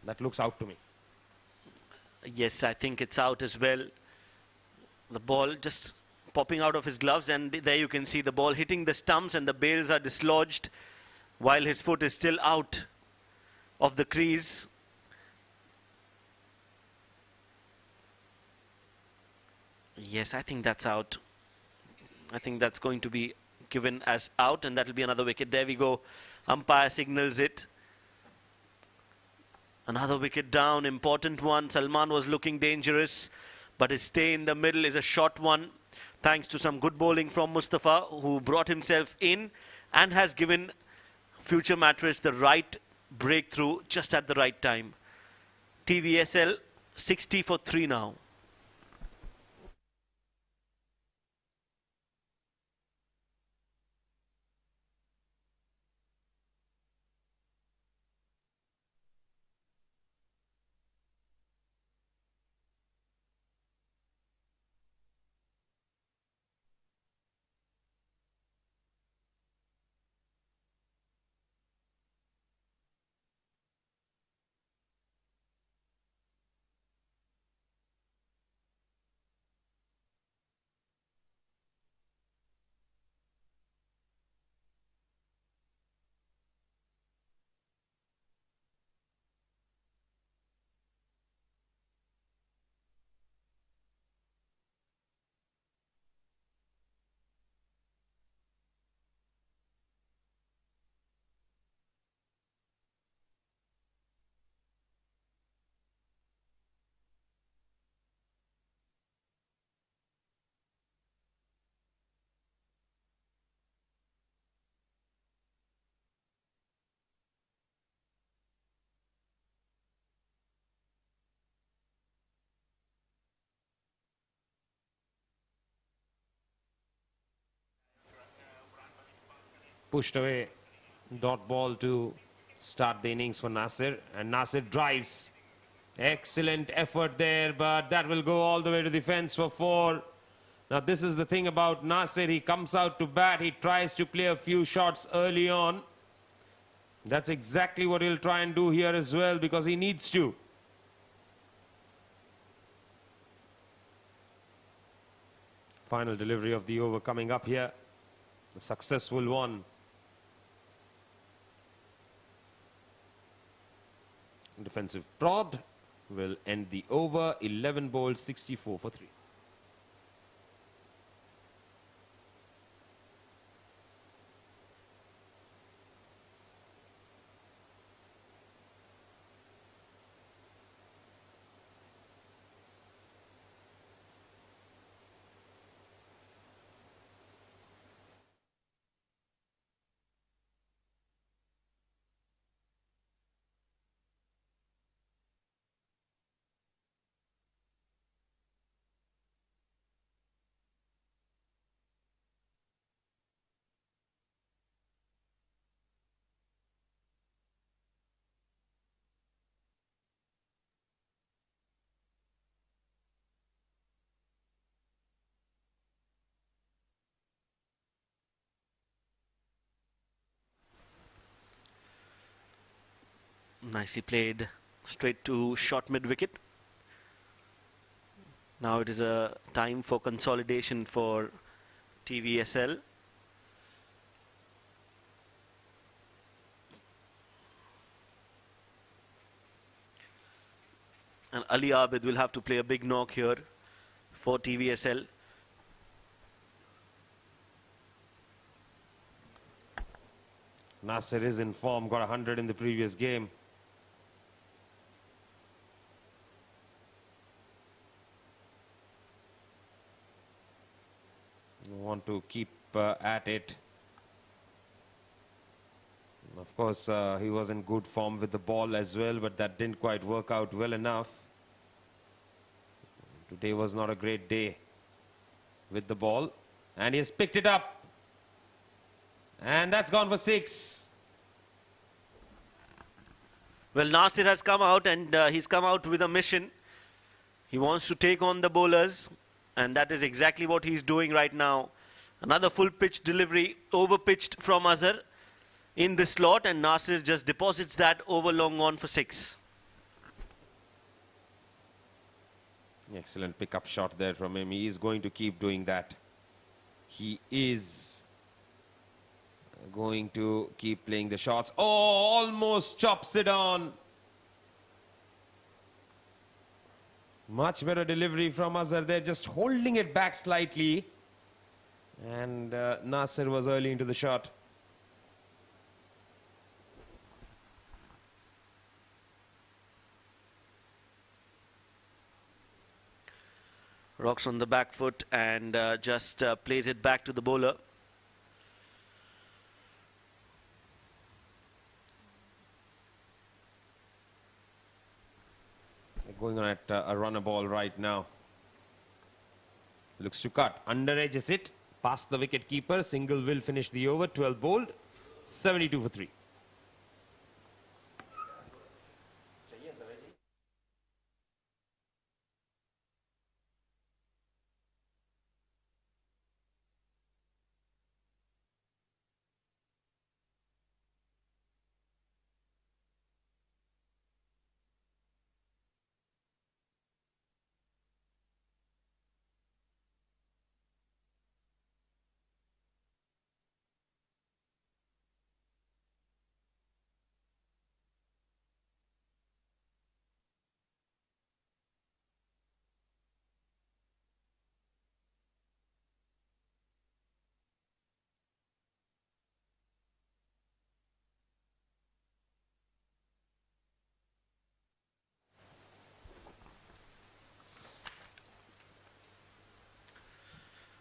That looks out to me. Yes, I think it's out as well. The ball just popping out of his gloves, and there you can see the ball hitting the stumps and the bails are dislodged while his foot is still out of the crease. Yes, I think that's out. I think that's going to be given as out, and that will be another wicket. There we go. Umpire signals it. Another wicket down, important one. Salman was looking dangerous, but his stay in the middle is a short one, thanks to some good bowling from Mustafa, who brought himself in and has given future Mattress the right breakthrough just at the right time. TVSL 60 for 3 now. pushed away. Dot ball to start the innings for Nasir, and Nasir drives. Excellent effort there, but that will go all the way to the fence for 4. Now this is the thing about Nasir. He comes out to bat. He tries to play a few shots early on. That's exactly what he'll try and do here as well, because he needs to. Final delivery of the over coming up here. The successful one. Defensive prod will end the over. 11 bowls, 64 for 3. Nicely played, straight to short mid-wicket. Now it is a time for consolidation for TVSL. And Ali Abid will have to play a big knock here for TVSL. Nasir is in form, got 100 in the previous game. Want to keep at it. Of course, he was in good form with the ball as well, but that didn't quite work out well enough. Today was not a great day with the ball, and he has picked it up, and that's gone for 6. Well, Nasir has come out, and he's come out with a mission. He wants to take on the bowlers, and that is exactly what he's doing right now. Another full pitch delivery, over pitched from Azhar in the slot, and Nasir just deposits that over long on for 6. Excellent pickup shot there from him. He is going to keep doing that. He is going to keep playing the shots. Oh, almost chops it on. Much better delivery from Azhar there, just holding it back slightly. And Nasir was early into the shot. Rocks on the back foot and just plays it back to the bowler. They're going on at a runner ball right now. Looks to cut. Under edges it. Past the wicket keeper. Single will finish the over. 12 bowled. 72 for 3.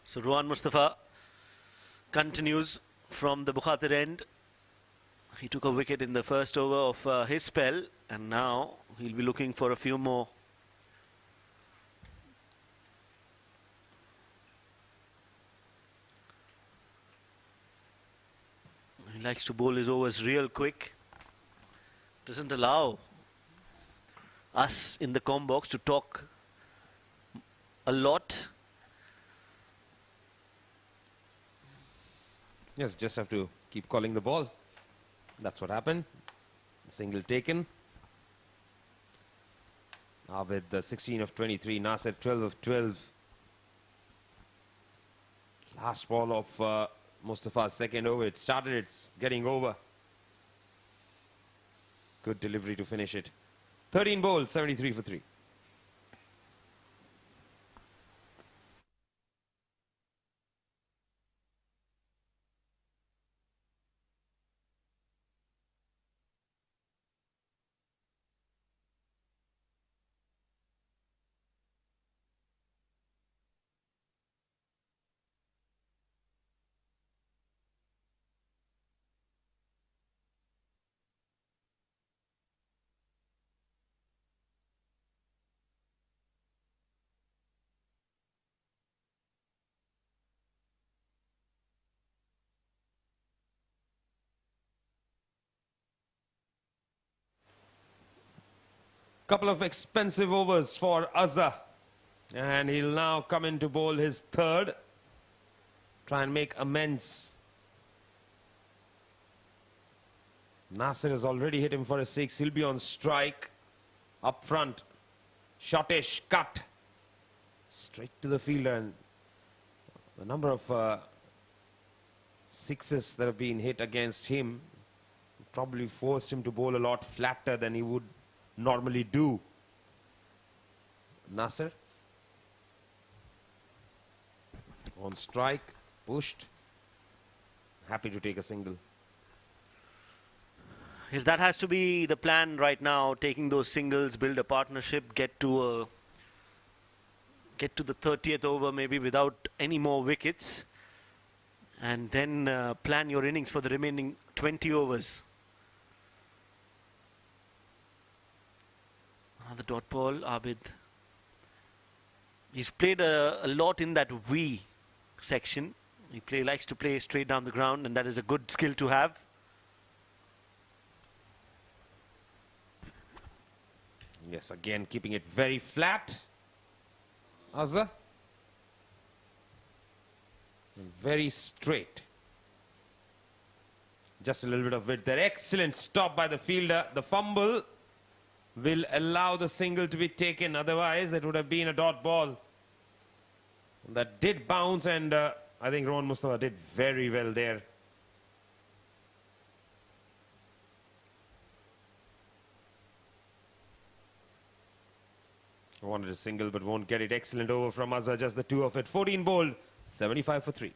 So Ruhan Mustafa continues from the Bukhatir end. He took a wicket in the first over of his spell, and now he'll be looking for a few more. He likes to bowl his overs real quick. Doesn't allow us in the comm box to talk a lot. Yes, just have to keep calling the ball. That's what happened. Single taken. Abid, the 16 of 23. Nasir, 12 of 12. Last ball of Mustafa's second over. It started, it's getting over. Good delivery to finish it. 13 bowls, 73 for 3. Couple of expensive overs for Azhar. And he'll now come in to bowl his third. Try and make amends. Nasir has already hit him for a 6. He'll be on strike. Up front. Shortish cut. Straight to the fielder. And the number of sixes that have been hit against him probably forced him to bowl a lot flatter than he would normally do. Nasir on strike, pushed, happy to take a single. Yes, that has to be the plan right now, taking those singles, build a partnership, get to the 30th over maybe without any more wickets, and then plan your innings for the remaining 20 overs. The dot ball, Abid. He's played a lot in that V section. He likes to play straight down the ground, and that is a good skill to have. Yes, again keeping it very flat. Azhar. And very straight. Just a little bit of width there. Excellent stop by the fielder. The fumble will allow the single to be taken. Otherwise, it would have been a dot ball. That did bounce, and I think Rohan Mustafa did very well there. Wanted a single, but won't get it. Excellent over from Azhar. Just the two of it. 14 bowled, 75 for 3.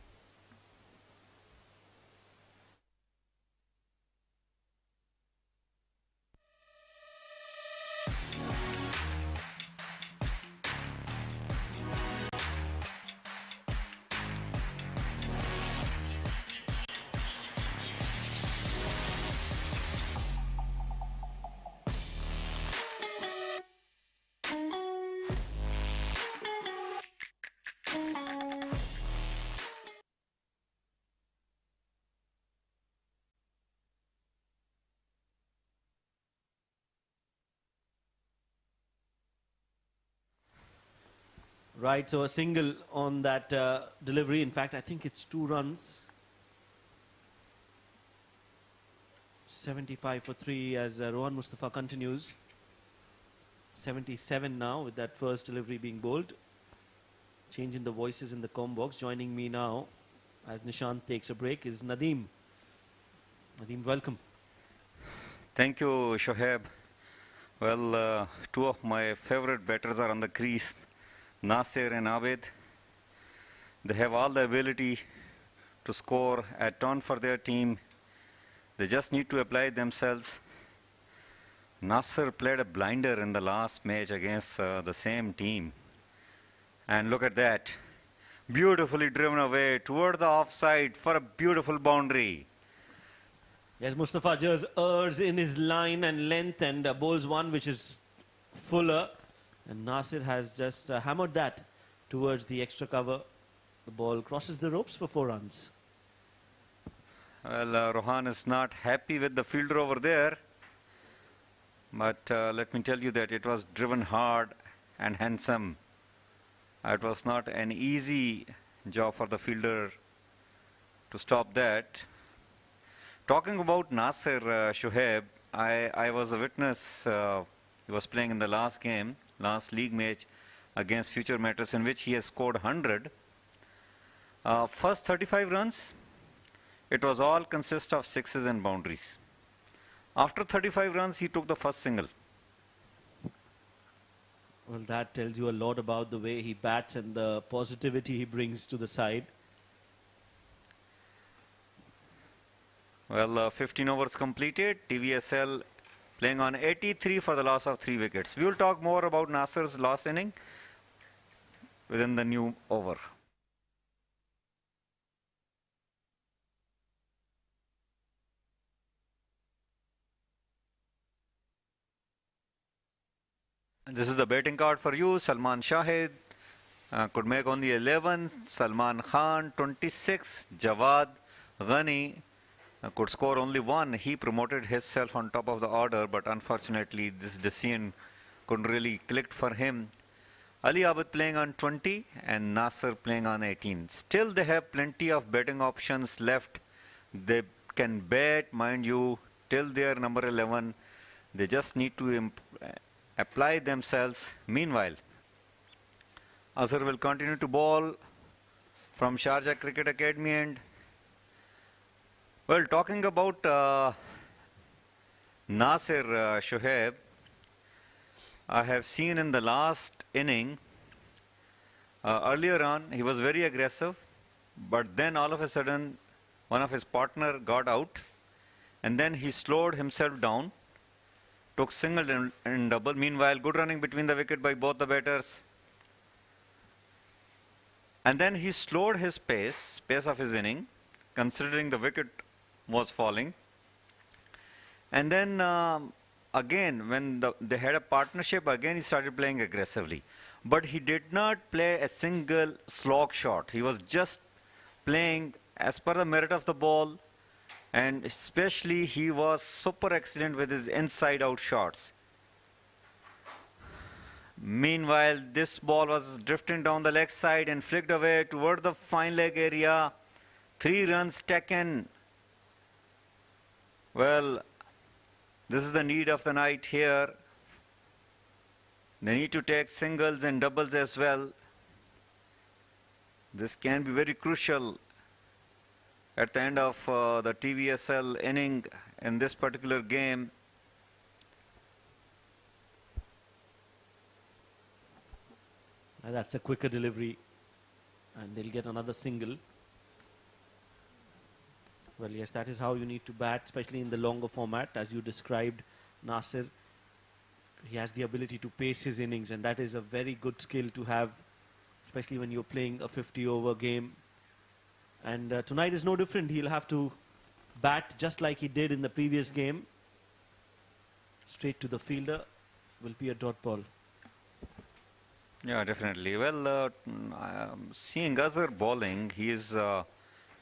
Right, so a single on that delivery. In fact, I think it's 2 runs. 75 for 3 as Rohan Mustafa continues. 77 now with that first delivery being bowled. Changing the voices in the comm box. Joining me now as Nishant takes a break is Nadeem. Nadeem, welcome. Thank you, Shoaib. Well, 2 of my favorite batters are on the crease, Nasir and Abid. They have all the ability to score a ton for their team. They just need to apply themselves. Nasir played a blinder in the last match against the same team. And look at that. Beautifully driven away toward the offside for a beautiful boundary. Yes, Mustafa just errs in his line and length and bowls one which is fuller. And Nasir has just hammered that towards the extra cover. The ball crosses the ropes for 4 runs. Well, Rohan is not happy with the fielder over there. But let me tell you that it was driven hard and handsome. It was not an easy job for the fielder to stop that. Talking about Nasir Shoaib, I was a witness. He was playing in the last game, last league match against Future Mattress, in which he has scored 100. First 35 runs, it was all consist of sixes and boundaries. After 35 runs, he took the first single. Well, that tells you a lot about the way he bats and the positivity he brings to the side. Well, 15 overs completed. TVSL playing on 83 for the loss of 3 wickets. We will talk more about Nasir's last inning within the new over. And this is the batting card for you. Salman Shahid could make only 11. Salman Khan 26. Jawad Ghani could score only 1. He promoted himself on top of the order, but unfortunately this decision couldn't really click for him. Ali Abid playing on 20 and Nasir playing on 18. Still they have plenty of betting options left. They can bet, mind you, till their number 11. They just need to apply themselves. Meanwhile, Azhar will continue to bowl from Sharjah Cricket Academy. And well, talking about Nasir Shoaib, I have seen in the last inning, earlier on he was very aggressive, but then all of a sudden one of his partner got out and then he slowed himself down, took single and double. Meanwhile, good running between the wicket by both the batters. And then he slowed his pace of his inning, considering the wicket was falling. And then again, when they had a partnership, again he started playing aggressively. But he did not play a single slog shot. He was just playing as per the merit of the ball. And especially he was super excellent with his inside out shots. Meanwhile, this ball was drifting down the leg side and flicked away toward the fine leg area. 3 runs taken. Well, this is the need of the night here. They need to take singles and doubles as well. This can be very crucial at the end of the TVSL inning in this particular game. That's a quicker delivery and they'll get another single. Well, yes, that is how you need to bat, especially in the longer format. As you described, Nasir, he has the ability to pace his innings, and that is a very good skill to have, especially when you're playing a 50-over game. And tonight is no different. He'll have to bat just like he did in the previous game. Straight to the fielder will be a dot ball. Yeah, definitely. Well, seeing Azhar bowling, he is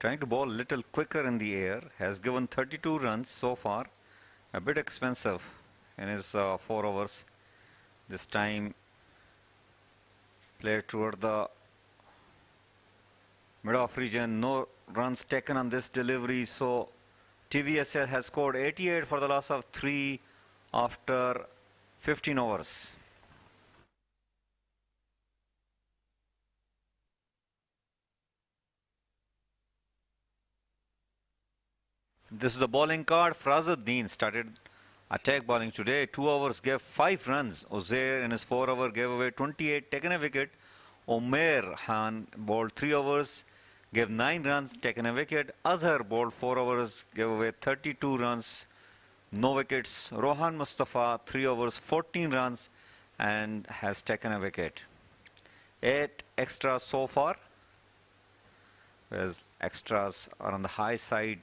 trying to bowl a little quicker in the air. Has given 32 runs so far. A bit expensive in his 4 overs. This time played toward the mid-off region. No runs taken on this delivery. So TVSL has scored 88 for the loss of 3 after 15 overs. This is the bowling card. Frazuddin started attack bowling today. 2 overs gave 5 runs. Uzair in his 4 over gave away 28, taken a wicket. Omer Khan bowled 3 overs, gave 9 runs, taken a wicket. Azhar bowled 4 overs, gave away 32 runs, no wickets. Rohan Mustafa 3 overs, 14 runs and has taken a wicket. 8 extras so far. Whereas extras are on the high side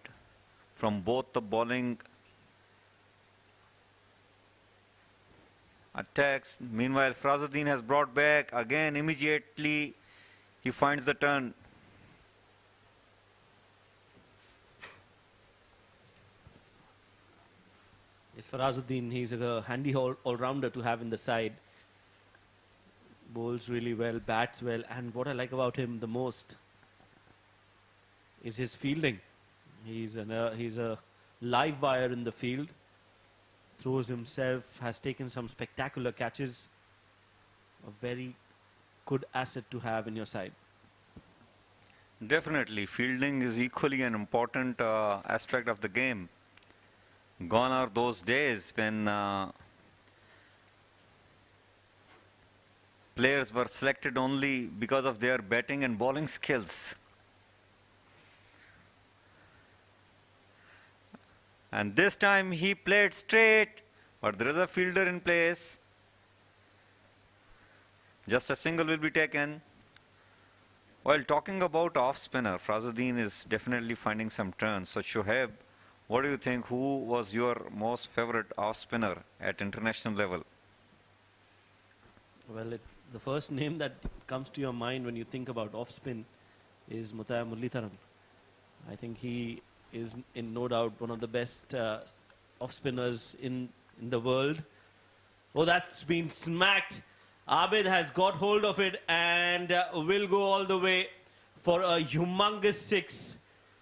from both the bowling attacks. Meanwhile, Frazuddin has brought back again immediately. He finds the turn. Yes, Farazuddin, he's a handy all-rounder to have in the side. Bowls really well, bats well, and what I like about him the most is his fielding. He's a live wire in the field. Throws himself, has taken some spectacular catches. A very good asset to have in your side. Definitely, fielding is equally an important aspect of the game. Gone are those days when players were selected only because of their batting and bowling skills. And this time he played straight, but there is a fielder in place. Just a single will be taken. While talking about off-spinner, Farazuddin is definitely finding some turns. So Shoaib, what do you think? Who was your most favorite off-spinner at international level? Well, the first name that comes to your mind when you think about off-spin is Muthaiya Muralitharan. I think he is in no doubt one of the best off-spinners in the world. Oh, that's been smacked. Abid has got hold of it and will go all the way for a humongous six.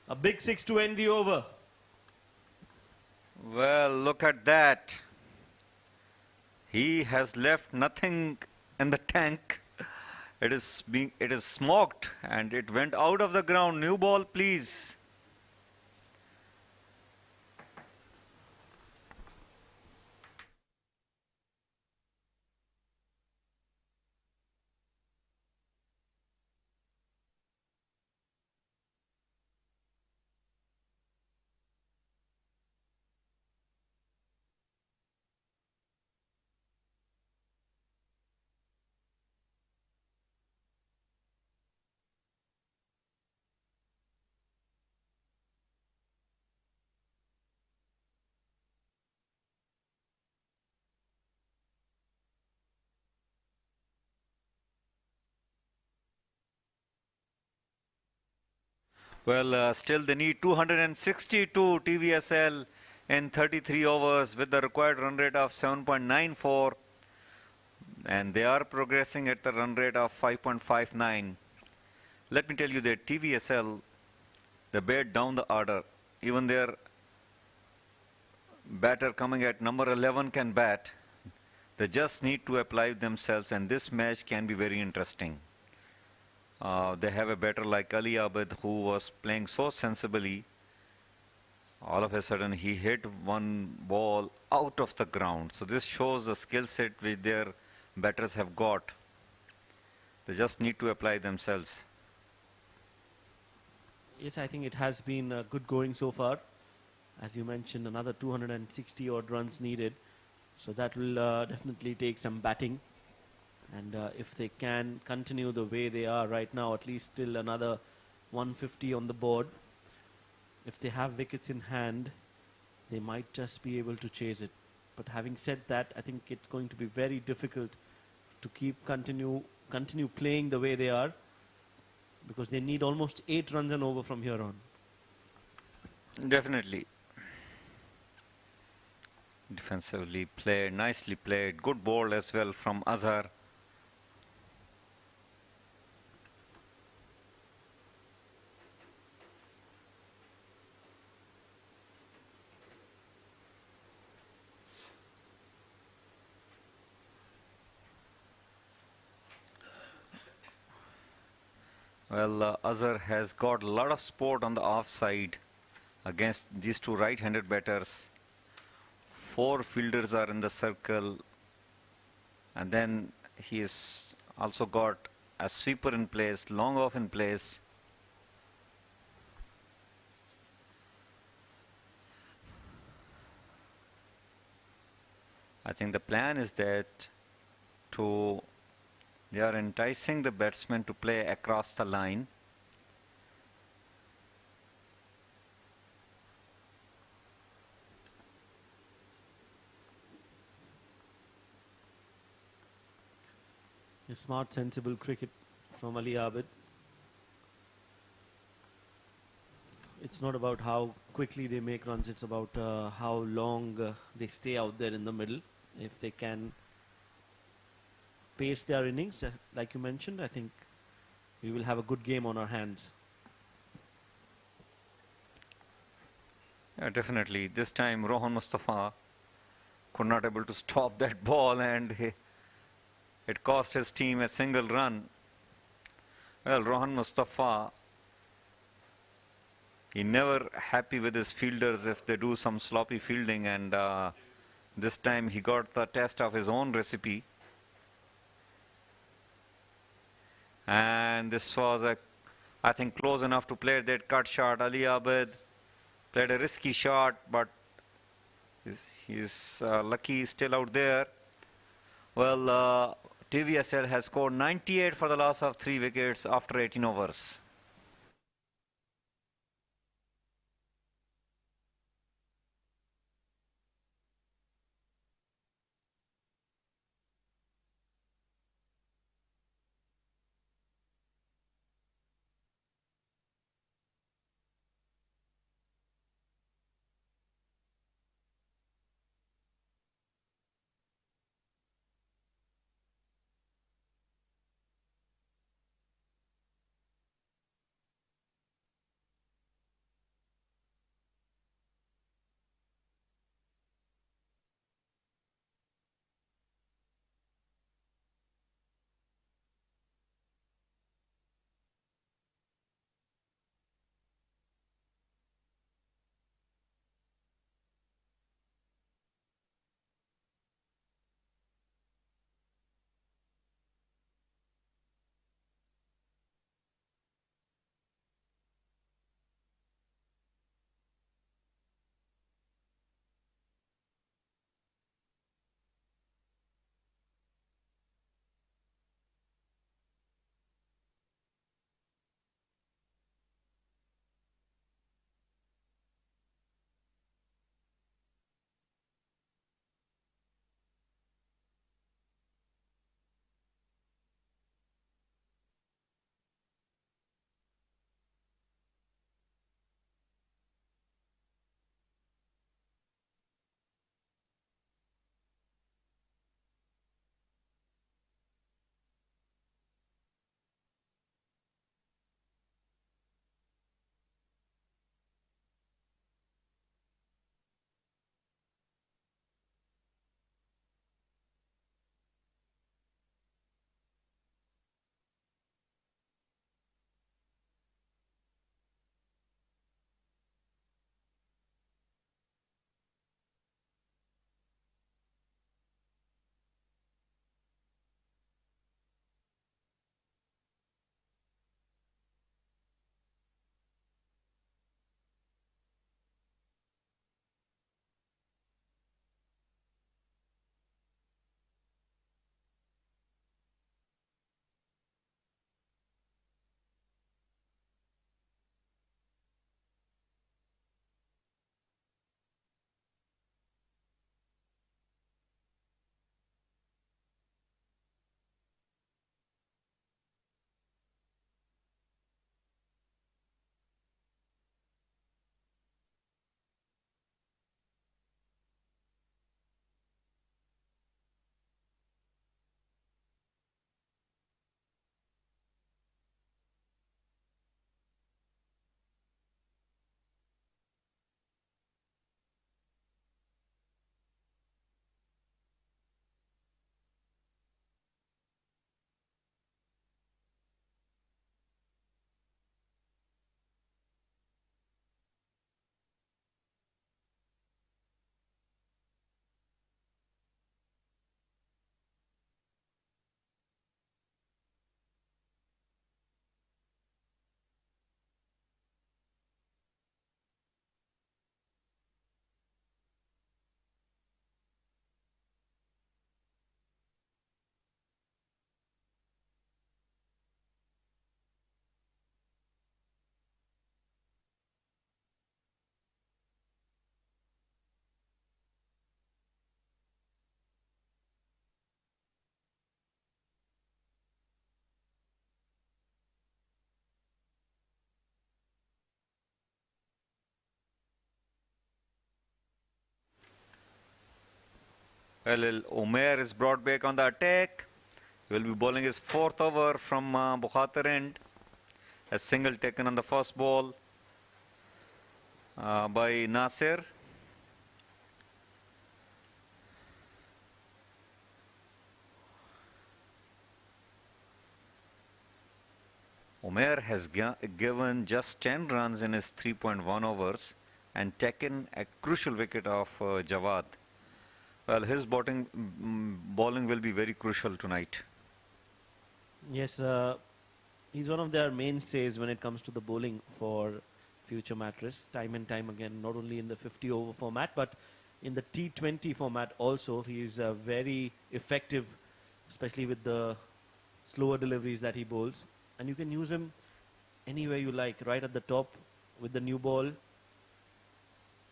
A big six to end the over. Well, look at that. He has left nothing in the tank. It is smoked and it went out of the ground. New ball, please. Well, still they need 262 TVSL in 33 overs with the required run rate of 7.94, and they are progressing at the run rate of 5.59. Let me tell you that TVSL, they bat down the order. Even their batter coming at number 11 can bat. They just need to apply themselves, and this match can be very interesting. They have a batter like Ali Abid who was playing so sensibly. All of a sudden he hit one ball out of the ground. So this shows the skill set which their batters have got. They just need to apply themselves. Yes, I think it has been good going so far. As you mentioned, another 260 odd runs needed. So that will definitely take some batting. And if they can continue the way they are right now, at least still another 150 on the board. If they have wickets in hand, they might just be able to chase it. But having said that, I think it's going to be very difficult to continue playing the way they are, because they need almost 8 runs and over from here on. Definitely. Defensively played, nicely played, good ball as well from Azhar. Well, Azhar has got a lot of support on the offside against these two right-handed batters. 4 fielders are in the circle, and then he has also got a sweeper in place, long off in place. I think the plan is that they are enticing the batsman to play across the line. A smart, sensible cricket from Ali Abid. It's not about how quickly they make runs, it's about how long they stay out there in the middle. If they can pace their innings, like you mentioned, I think we will have a good game on our hands. Yeah, definitely. This time Rohan Mustafa could not able to stop that ball, and it cost his team a single run. Well, Rohan Mustafa, he never happy with his fielders if they do some sloppy fielding, and this time he got the test of his own recipe. And this was I think, close enough to play that cut shot. Ali Abid played a risky shot, but he's lucky still out there. Well, TVSL has scored 98 for the loss of 3 wickets after 18 overs. Well, Umair is brought back on the attack. He will be bowling his fourth over from Bukhatir end. A single taken on the first ball by Nasir. Umair has given just 10 runs in his 3.1 overs and taken a crucial wicket of Jawad. Well, his bowling will be very crucial tonight. Yes, he's one of their mainstays when it comes to the bowling for future Mattress. Time and time again, not only in the 50 over format, but in the T20 format also. He is very effective, especially with the slower deliveries that he bowls. And you can use him anywhere you like, right at the top with the new ball,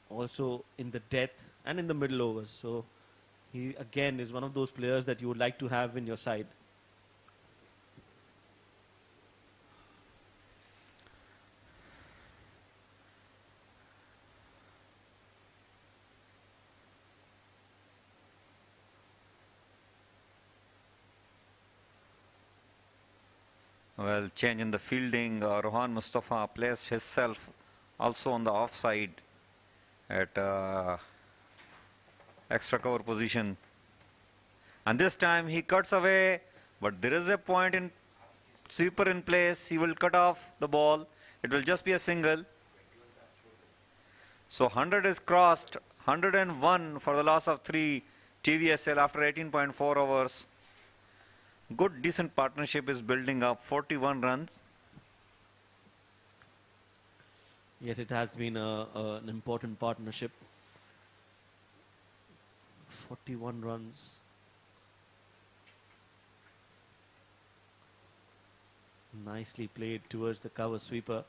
also in the death and in the middle overs. So he again is one of those players that you would like to have in your side. Well, change in the fielding. Rohan Mustafa placed himself also on the offside at extra cover position. And this time he cuts away, but there is a point in sweeper in place. He will cut off the ball. It will just be a single. So 100 is crossed. 101 for the loss of 3 TVSL after 18.4 overs. Good, decent partnership is building up. 41 runs. Yes, it has been an important partnership. 41 runs. Nicely played towards the cover sweeper.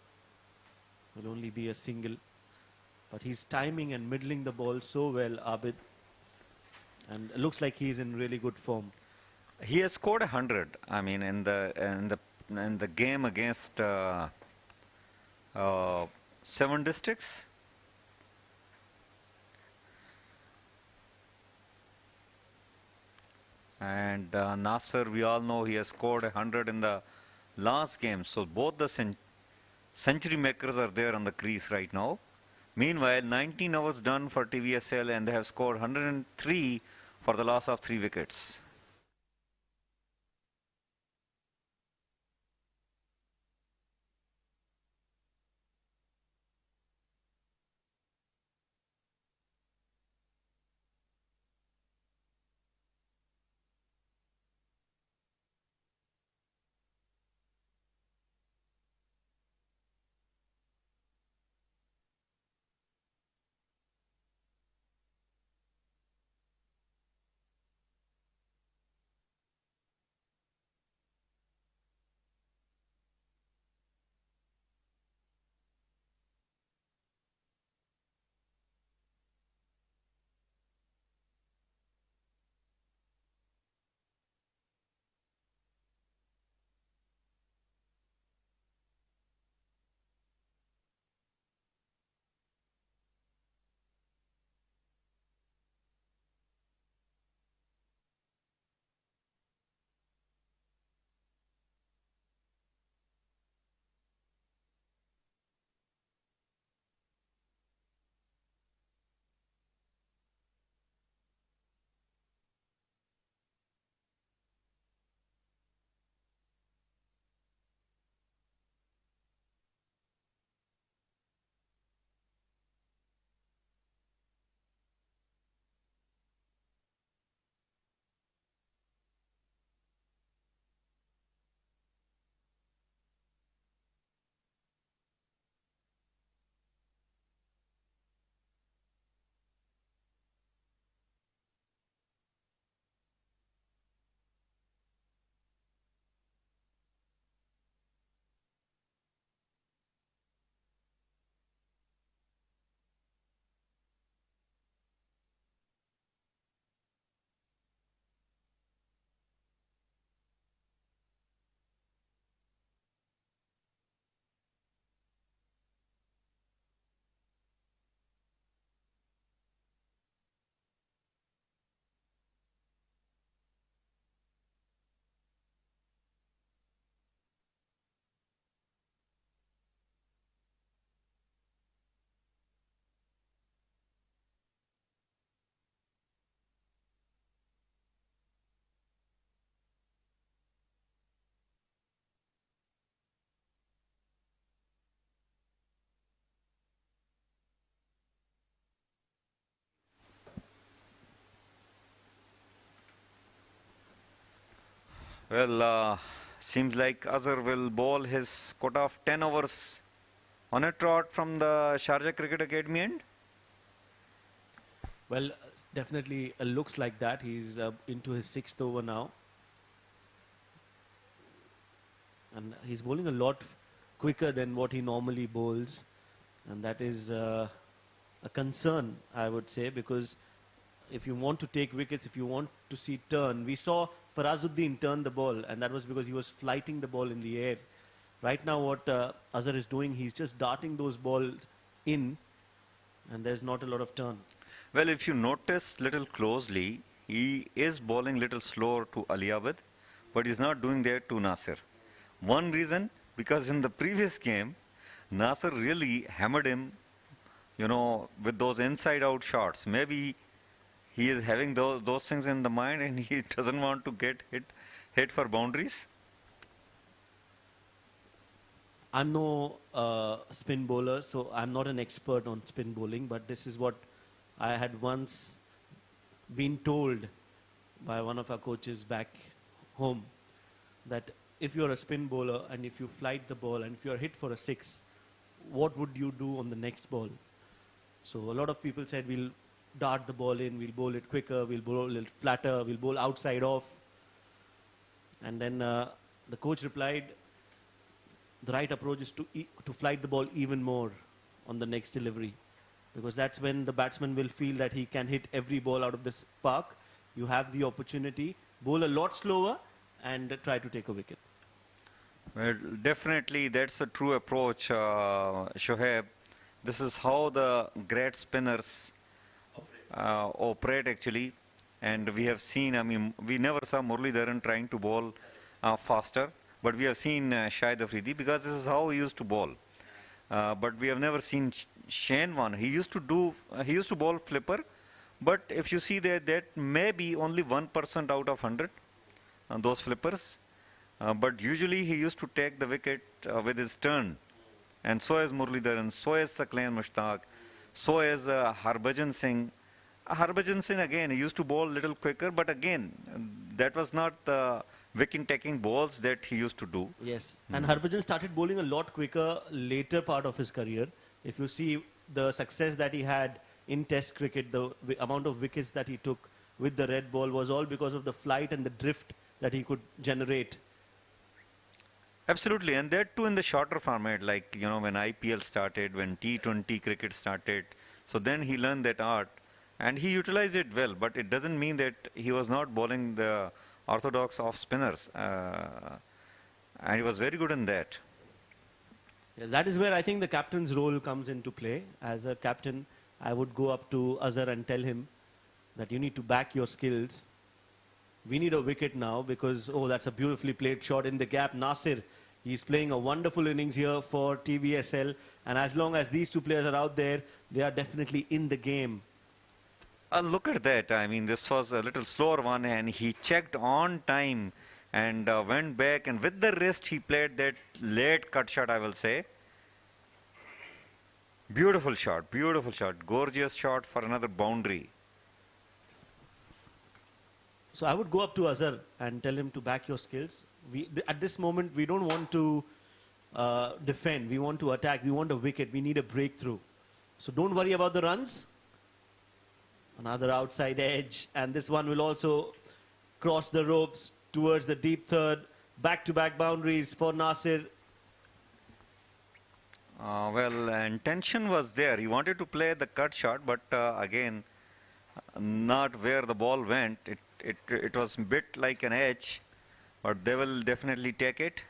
Will only be a single. But he's timing and middling the ball so well, Abid. And it looks like he's in really good form. He has scored 100. I mean, in the game against 7 districts. And Nasser, we all know he has scored 100 in the last game. So both the century makers are there on the crease right now. Meanwhile, 19 overs done for TVSL and they have scored 103 for the loss of 3 wickets. Well, seems like Azhar will bowl his quota of 10 overs on a trot from the Sharjah Cricket Academy end. Well, definitely looks like that. He's into his 6th over now. And he's bowling a lot quicker than what he normally bowls. And that is a concern, I would say, because if you want to take wickets, if you want to see turn, we saw Farazuddin turn the ball, and that was because he was flighting the ball in the air. Right now what Azhar is doing, he's just darting those balls in, and there's not a lot of turn. Well, if you notice little closely, he is bowling little slower to Ali Abid, but he's not doing that to Nasir. One reason, because in the previous game, Nasir really hammered him, you know, with those inside-out shots. Maybe he is having those things in the mind and he doesn't want to get hit for boundaries. I'm no spin bowler, so I'm not an expert on spin bowling, but this is what I had once been told by one of our coaches back home, that if you're a spin bowler and if you flight the ball and if you're hit for a 6, what would you do on the next ball? So a lot of people said we'll dart the ball in, we'll bowl it quicker, we'll bowl a little flatter, we'll bowl outside off. And then the coach replied, the right approach is to flight the ball even more on the next delivery, because that's when the batsman will feel that he can hit every ball out of this park. You have the opportunity, bowl a lot slower and try to take a wicket. Well, definitely that's a true approach, Shoaib. This is how the great spinners operate actually. And we have seen, I mean, we never saw Muralidharan trying to bowl faster, but we have seen Shahid Afridi, because this is how he used to bowl. But we have never seen Shane Warne. He used to bowl flipper, but if you see that may be only 1% out of 100, those flippers. But usually he used to take the wicket with his turn. And so is Muralidharan, so is Saqlain Mushtaq, so is Harbhajan Singh. Harbhajan Singh again, he used to bowl a little quicker, but again, that was not the wicket-taking balls that he used to do. Yes, and Harbhajan started bowling a lot quicker later part of his career. If you see the success that he had in Test cricket, the amount of wickets that he took with the red ball was all because of the flight and the drift that he could generate. Absolutely, and that too in the shorter format, like, you know, when IPL started, when T20 cricket started. So then he learned that art, and he utilized it well, but it doesn't mean that he was not bowling the orthodox off spinners, and he was very good in that. Yes, that is where I think the captain's role comes into play. As a captain, I would go up to Azhar and tell him that you need to back your skills. We need a wicket now because, oh, that's a beautifully played shot in the gap. Nasir, he's playing a wonderful innings here for TBSL, and as long as these two players are out there, they are definitely in the game. Look at that. I mean, this was a little slower one, and he checked on time and went back, and with the wrist he played that late cut shot, I will say. Beautiful shot, gorgeous shot for another boundary. So I would go up to Azhar and tell him to back your skills. At this moment, we don't want to defend. We want to attack. We want a wicket. We need a breakthrough. So don't worry about the runs. Another outside edge. And this one will also cross the ropes towards the deep third. Back-to-back boundaries for Nasir. Well, intention was there. He wanted to play the cut shot, but again, not where the ball went. It was a bit like an edge, but they will definitely take it.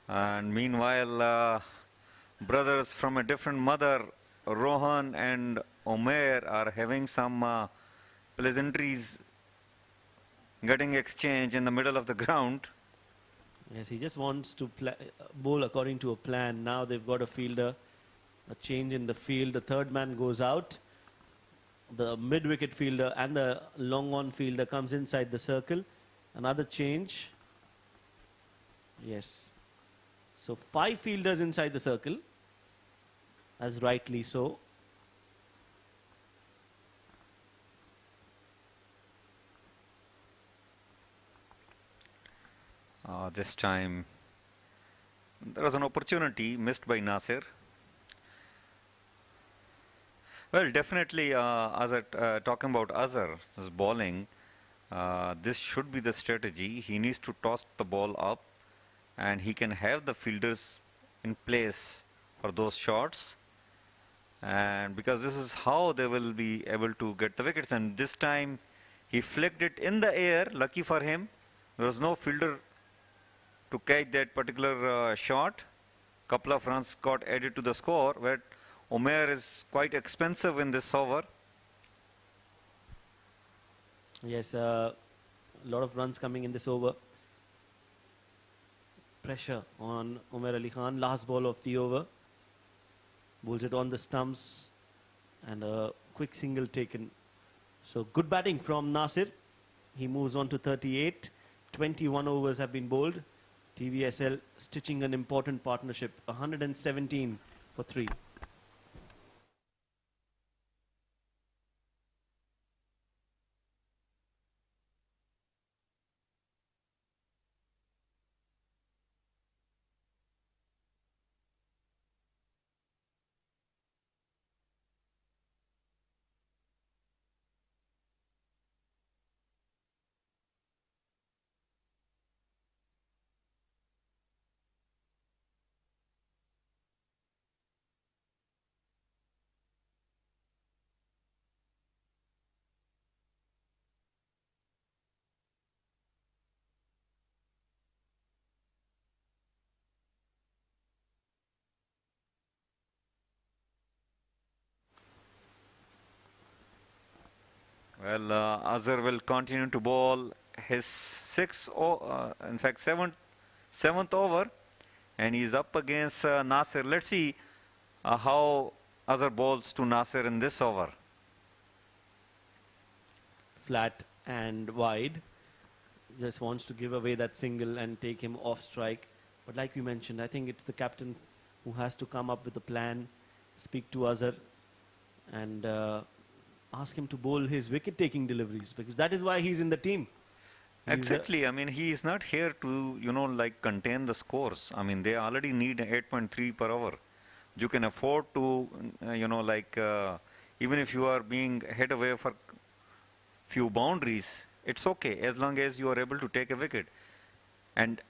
And meanwhile, brothers from a different mother, Rohan and Omer, are having some pleasantries getting exchanged in the middle of the ground. Yes, he just wants to bowl according to a plan. Now they've got a fielder, a change in the field. The third man goes out. The mid-wicket fielder and the long-on fielder comes inside the circle. Another change. Yes. So 5 fielders inside the circle, as rightly so. This time there was an opportunity missed by Nasir. Well, definitely, talking about Azhar's bowling, this should be the strategy. He needs to toss the ball up, and he can have the fielders in place for those shots. And because this is how they will be able to get the wickets. And this time, he flicked it in the air. Lucky for him, there was no fielder to catch that particular shot. Couple of runs got added to the score, where Umair is quite expensive in this over. Yes, a lot of runs coming in this over. Pressure on Umair Ali Khan. Last ball of the over. Bowls it on the stumps, and a quick single taken. So good batting from Nasir. He moves on to 38. 21 overs have been bowled. TVSL stitching an important partnership. 117 for 3. Well, Azhar will continue to bowl his seventh over, and he's up against Nasir. Let's see how Azhar bowls to Nasir in this over. Flat and wide. Just wants to give away that single and take him off strike. But like we mentioned, I think it's the captain who has to come up with a plan, speak to Azhar, and ask him to bowl his wicket-taking deliveries, because that is why he's in the team. Exactly. I mean, he is not here to, like contain the scores. I mean, they already need 8.3 per hour. You can afford to, even if you are being hit away for few boundaries, it's okay as long as you are able to take a wicket. And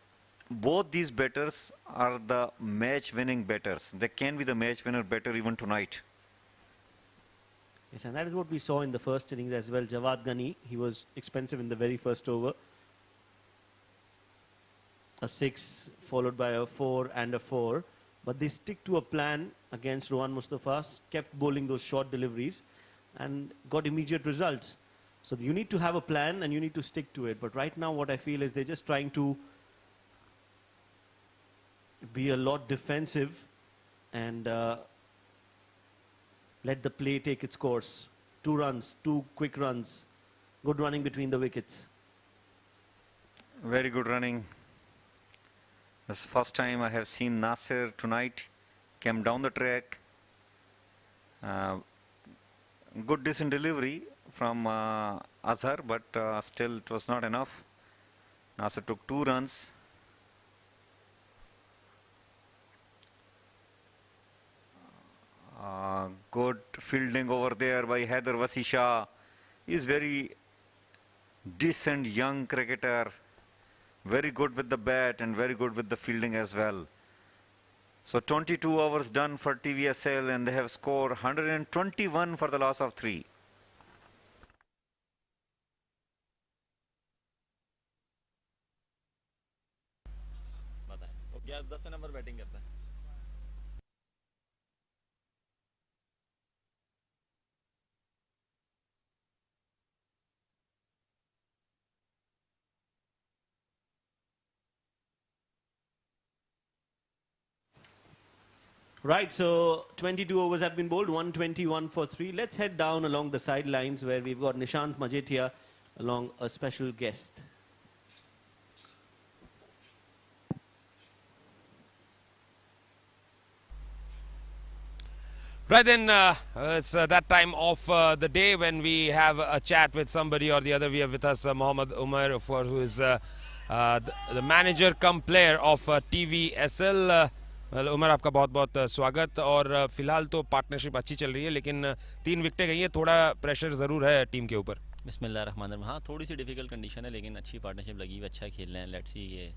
both these batters are the match-winning batters. They can be the match-winner batter even tonight. Yes, and that is what we saw in the first innings as well. Jawad Ghani, he was expensive in the very first over. A 6 followed by a 4 and a 4. But they stick to a plan against Rohan Mustafa, kept bowling those short deliveries and got immediate results. So you need to have a plan and you need to stick to it. But right now what I feel is they're just trying to be a lot defensive and let the play take its course. 2 runs, 2 quick runs. Good running between the wickets. Very good running. This is the first time I have seen Nasir tonight. Came down the track. Good decent delivery from Azhar, but still it was not enough. Nasir took 2 runs. Good fielding over there by Haider Wasi Shah. He is very decent young cricketer. Very good with the bat and very good with the fielding as well. So 22 overs done for TVSL, and they have scored 121 for the loss of 3. Right, so 22 overs have been bowled, 121 for 3. Let's head down along the sidelines where we've got Nishant Majetia along a special guest. Right then, it's that time of the day when we have a chat with somebody or the other. We have with us Mohammad Umar, who is the manager cum player of TVSL। Umar, आपका बहुत बहुत स्वागत। और फिलहाल तो partnership अच्छी चल रही है, लेकिन 3 विकेटें गई हैं, थोड़ा प्रेशर ज़रूर है टीम के ऊपर। बिस्मिल्लाहिर्रहमानिर्रहीम। हाँ, थोड़ी सी डिफिकल्ट कंडीशन है, लेकिन अच्छी पार्टनरशिप लगी हुई, अच्छा खेल रहे हैं। लेट्स सी, ये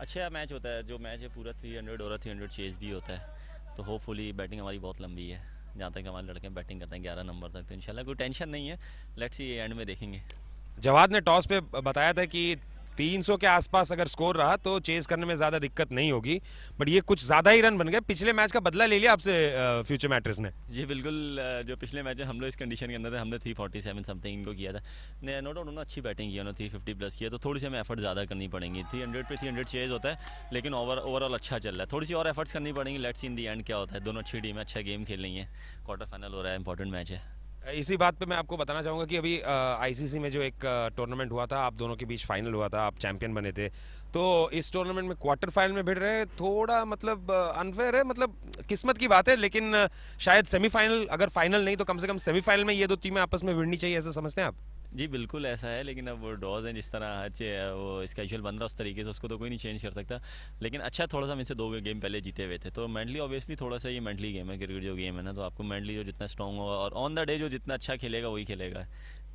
अच्छा मैच होता है। जो मैच है पूरा 300 और 300 चेज भी होता है, तो होपफुली बैटिंग हमारी बहुत लंबी है। जहाँ तक हमारे लड़के बैटिंग करते हैं 11 नंबर तक, तो इंशाल्लाह कोई टेंशन नहीं है। लेट्स सी, एंड में देखेंगे। जवाद ने टॉस पे बताया था कि 300 के आसपास अगर स्कोर रहा तो चेज करने में ज़्यादा दिक्कत नहीं होगी, बट ये कुछ ज़्यादा ही रन बन गए। पिछले मैच का बदला ले लिया आपसे फ्यूचर मैट्रेस ने। जी बिल्कुल। जो पिछले मैच में हम लोग इस कंडीशन के अंदर थे, हमने 347 समथिंग इनको किया था। नो डाउट उन्होंने अच्छी बैटिंग की, उन्होंने 350 प्लस किया, तो थोड़ी सी हमें एफर्ट ज़्यादा करनी पड़ेंगी। 300 पे 300 चेज होता है, लेकिन ओवरऑल अच्छा चल रहा है। थोड़ी सी और एफर्ट्स करनी पड़ेंगी। Let's see in the and क्या होता है। दोनों अच्छी टीम है, अच्छा गेम खेल रही है। क्वार्टर फाइनल हो रहा है, इंपॉर्टेंट मैच है। इसी बात पे मैं आपको बताना चाहूँगा कि अभी ICC में जो एक टूर्नामेंट हुआ था, आप दोनों के बीच फाइनल हुआ था, आप चैंपियन बने थे। तो इस टूर्नामेंट में क्वार्टर फाइनल में भिड़ रहे हैं, थोड़ा मतलब अनफेयर है, मतलब किस्मत की बात है, लेकिन शायद सेमीफाइनल, अगर फाइनल नहीं तो कम से कम सेमीफाइनल में ये 2 टीमें आपस में भिड़नी चाहिए, ऐसा समझते हैं आप? जी बिल्कुल ऐसा है, लेकिन अब वो डॉज हैं, जिस तरह वो स्केड्यूल बन रहा है उस तरीके से उसको तो कोई नहीं चेंज कर सकता। लेकिन अच्छा, थोड़ा सा हम इनसे 2 गेम पहले जीते हुए थे, तो मेंटली ऑब्वियसली थोड़ा सा ये मेंटली गेम है। क्रिकेट जो गेम है ना, तो आपको मेंटली जो जितना स्ट्रॉन्ग होगा और ऑन द डे जो जितना अच्छा खेलेगा वही खेलेगा।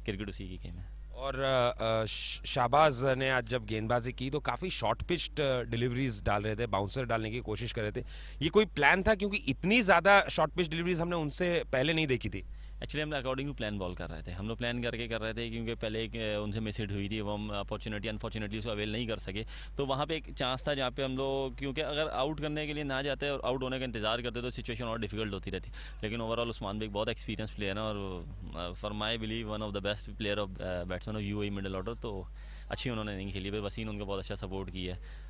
क्रिकेट उसी की गेम है। और शाहबाज ने आज जब गेंदबाजी की तो काफ़ी शॉर्ट पिच्ड डिलीवरीज डाल रहे थे, बाउंसर डालने की कोशिश कर रहे थे। ये कोई प्लान था, क्योंकि इतनी ज़्यादा शॉर्ट पिच डिलीवरीज हमने उनसे पहले नहीं देखी थी? एक्चुअली हम अकॉर्डिंग टू प्लान बॉल कर रहे थे। हम लोग प्लान करके कर रहे थे, क्योंकि पहले एक उनसे मिस हिट हुई थी, वो हम अपॉर्चुनिटी अनफॉर्चुनेटली उसको अवेल नहीं कर सके। तो वहाँ पे एक चांस था जहाँ पे हम लोग, क्योंकि अगर आउट करने के लिए ना जाते और आउट होने का इंतजार करते तो सिचुएशन और डिफिकल्ट होती रहती। लेकिन ओवरऑल उस्मान भी एक बहुत एक्सपीरियंस प्लेयर है, और for my believe one of the best player of batsman of UAE middle order. तो अच्छी उन्होंने नहीं खेली, फिर वसीन उनका बहुत अच्छा सपोर्ट किया है।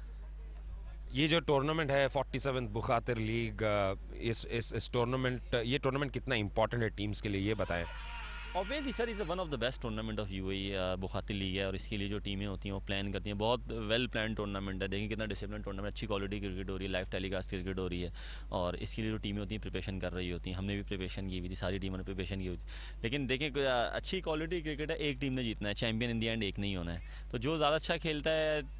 ये जो टूर्नामेंट है 47 बुखातिर लीग, इस टूर्नामेंट, ये टूर्नामेंट कितना इंपॉर्टेंट है टीम्स के लिए, ये बताएं। Obviously sir, is one of the best tournament of UAE Bukhatir league है, और इसके लिए जो टीमें होती हैं वो प्लान करती हैं। बहुत वेल प्लान टूर्नामेंट है। देखिए कितना डिसिप्लिन टूर्नामेंट, अच्छी क्वालिटी क्रिकेट हो रही है, लाइव टेलीकास्ट क्रिकेट हो रही है, और इसके लिए जो टीमें होती हैं प्रिपरेशन कर रही होती हैं। हमने भी प्रिपरेशन की हुई थी, सारी टीमों ने प्रिपरेशन की हुई थी। लेकिन देखिए अच्छी क्वालिटी क्रिकेट है, एक टीम ने जीतना है, चैंपियन इन दी एंड एक नहीं होना है। तो जो ज़्यादा अच्छा खेलता है,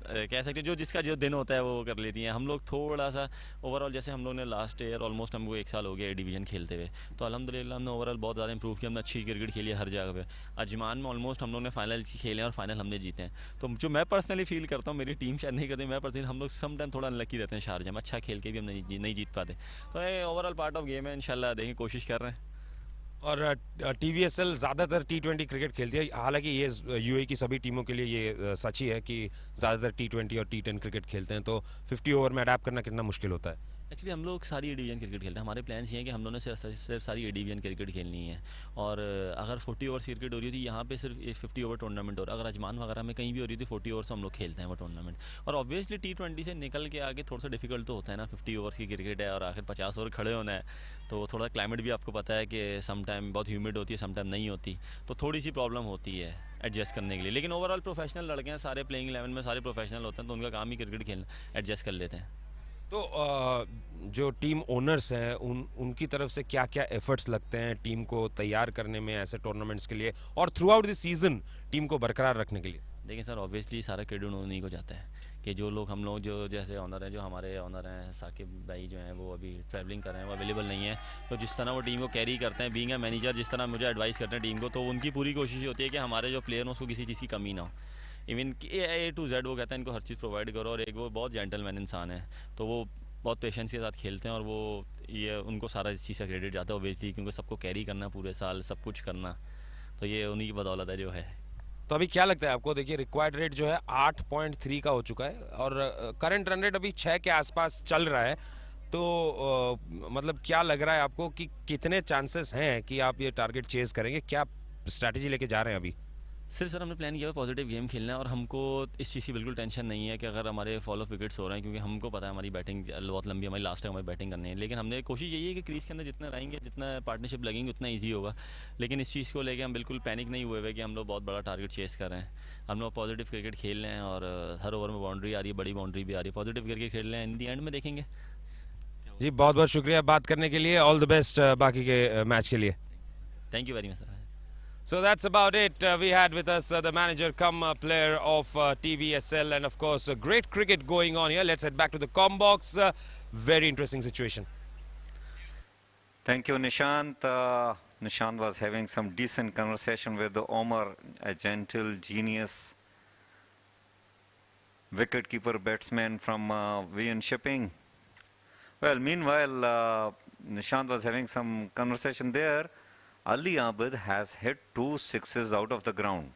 कह सकते हैं जो जिसका जो दिन होता है वो कर लेती हैं। हम लोग थोड़ा सा ओवरऑल, जैसे हम लोग ने लास्ट ईयर ऑलमोस्ट हमको 1 साल हो गया डिवीज़न खेलते हुए, तो अल्हम्दुलिल्लाह हमने ओवरऑल बहुत ज़्यादा इंप्रूव किया। हमने अच्छी क्रिकेट खेली है हर जगह पे। अजमान में ऑलमोस्ट हम लोग ने फाइनल खेले हैं और फाइनल हमने जीते हैं। तो जो मैं पर्सनली फील करता हूँ, मेरी टीम शायद नहीं करती, मैं पर्सनली, हम लोग सम टाइम थोड़ा अनलकी रहते हैं शारजा में, अच्छा खेल के भी हम नहीं जीत पाते। तो ये ओवरऑल पार्ट ऑफ गेम है, इंशाल्लाह देखें, कोशिश कर रहे हैं। और TVSL ज़्यादातर T20 क्रिकेट खेलती है, हालांकि ये UAE की सभी टीमों के लिए ये सच ही है कि ज़्यादातर T20 और T10 क्रिकेट खेलते हैं। तो 50 ओवर में अडाप्ट करना कितना मुश्किल होता है? एक्चुअली हम लोग सारी डिवीजन क्रिकेट खेलते हैं। हमारे प्लान्स ये हैं कि हम लोगों ने सिर्फ सारी डिवीजन क्रिकेट खेलनी है। और अगर 40 ओवर क्रिकेट हो रही थी यहाँ पे, सिर्फ 50 ओवर टूर्नामेंट हो रहा है। अगर अजमान वगैरह में कहीं भी हो रही थी 40 ओवर से हम लोग खेलते हैं वो टूर्नामेंट। और ऑब्वियसली T20 से निकल के आगे थोड़ा सा डिफिकल्ट तो होता है ना, 50 ओवर्स की क्रिकेट है और आखिर 50 ओवर खड़े होना है, तो थोड़ा क्लाइमेट भी आपको पता है कि सम टाइम बहुत ह्यूमिड होती है, सम टाइम नहीं होती, तो थोड़ी सी प्रॉब्लम होती है एडजस्ट करने के लिए। लेकिन ओवरऑल प्रोफेशनल लड़के हैं, सारे प्लेइंग 11 में सारे प्रोफेशनल होते हैं, तो उनका काम ही क्रिकेट खेलना, एडजस्ट कर लेते हैं। तो जो टीम ओनर्स हैं उनकी तरफ से क्या क्या एफर्ट्स लगते हैं टीम को तैयार करने में ऐसे टूर्नामेंट्स के लिए, और through out the season team को बरकरार रखने के लिए? देखिए सर, ऑब्वियसली सारा क्रेडिट उन्हीं को जाता है कि जो लोग हम लोग जो जैसे ऑनर हैं, जो हमारे ऑनर हैं साकिब भाई जो हैं, वो अभी ट्रैवलिंग कर रहे हैं, वो अवेलेबल नहीं है। तो जिस तरह वो टीम को कैरी करते हैं, बीइंग अ मैनेजर, जिस तरह मुझे एडवाइस करते हैं टीम को, तो उनकी पूरी कोशिश होती है कि हमारे जो प्लेयर हैं उसको किसी चीज़ की कमी ना हो। इवन A to Z वो कहते हैं इनको हर चीज़ प्रोवाइड करो। और एक वो बहुत जेंटलमैन इंसान है, तो वो बहुत पेशेंस के साथ खेलते हैं, और वो ये उनको सारा इस चीज़ का क्रेडिट जाता है ऑब्वियसली, क्योंकि सबको कैरी करना पूरे साल, सब कुछ करना, तो ये उन्हीं की बदौलत है जो है। तो अभी क्या लगता है आपको? देखिए रिक्वायर्ड रेट जो है 8.3 का हो चुका है, और करंट रन रेट अभी 6 के आसपास चल रहा है। तो मतलब क्या लग रहा है आपको कि कितने चांसेस हैं कि आप ये टारगेट चेज करेंगे? क्या स्ट्रैटेजी लेके जा रहे हैं अभी? सिर्फ सर हमने प्लान किया है पॉजिटिव गेम खेलना है, और हमको इस चीज़ की बिल्कुल टेंशन नहीं है कि अगर हमारे फॉल ऑफ विकेट्स हो रहे हैं, क्योंकि हमको पता है हमारी बैटिंग बहुत लंबी, हमारी लास्ट टाइम हमारी बैटिंग करनी है। लेकिन हमने कोशिश यही है कि क्रीज के अंदर जितना रहेंगे, जितना पार्टनरशिप लगेंगे, उतना ईजी होगा। लेकिन इस चीज़ को लेकर हम बिल्कुल पैनिक नहीं हुए हुए कि हम लोग बहुत बड़ा टारगेट चेस कर रहे हैं। हम लोग पॉजिटिव क्रिकेट खेल रहे हैं, और हर ओवर में बाउंड्री आ रही है, बड़ी बाउंड्री भी आ रही है, पॉजिटिव क्रिकेट खेल रहे हैं। इन दी एंड में देखेंगे। जी बहुत बहुत शुक्रिया बात करने के लिए, ऑल द बेस्ट बाकी के मैच के लिए। Thank you very much sir. So that's about it. We had with us the manager come player of TVSL, and of course great cricket going on here. Let's head back to the box. Very interesting situation. Thank you, Nishant. Nishant was having some decent conversation with Omar, a gentle genius wicket-keeper batsman from VN Shipping. Well, meanwhile, Nishant was having some conversation there. Ali Abid has hit 2 sixes out of the ground.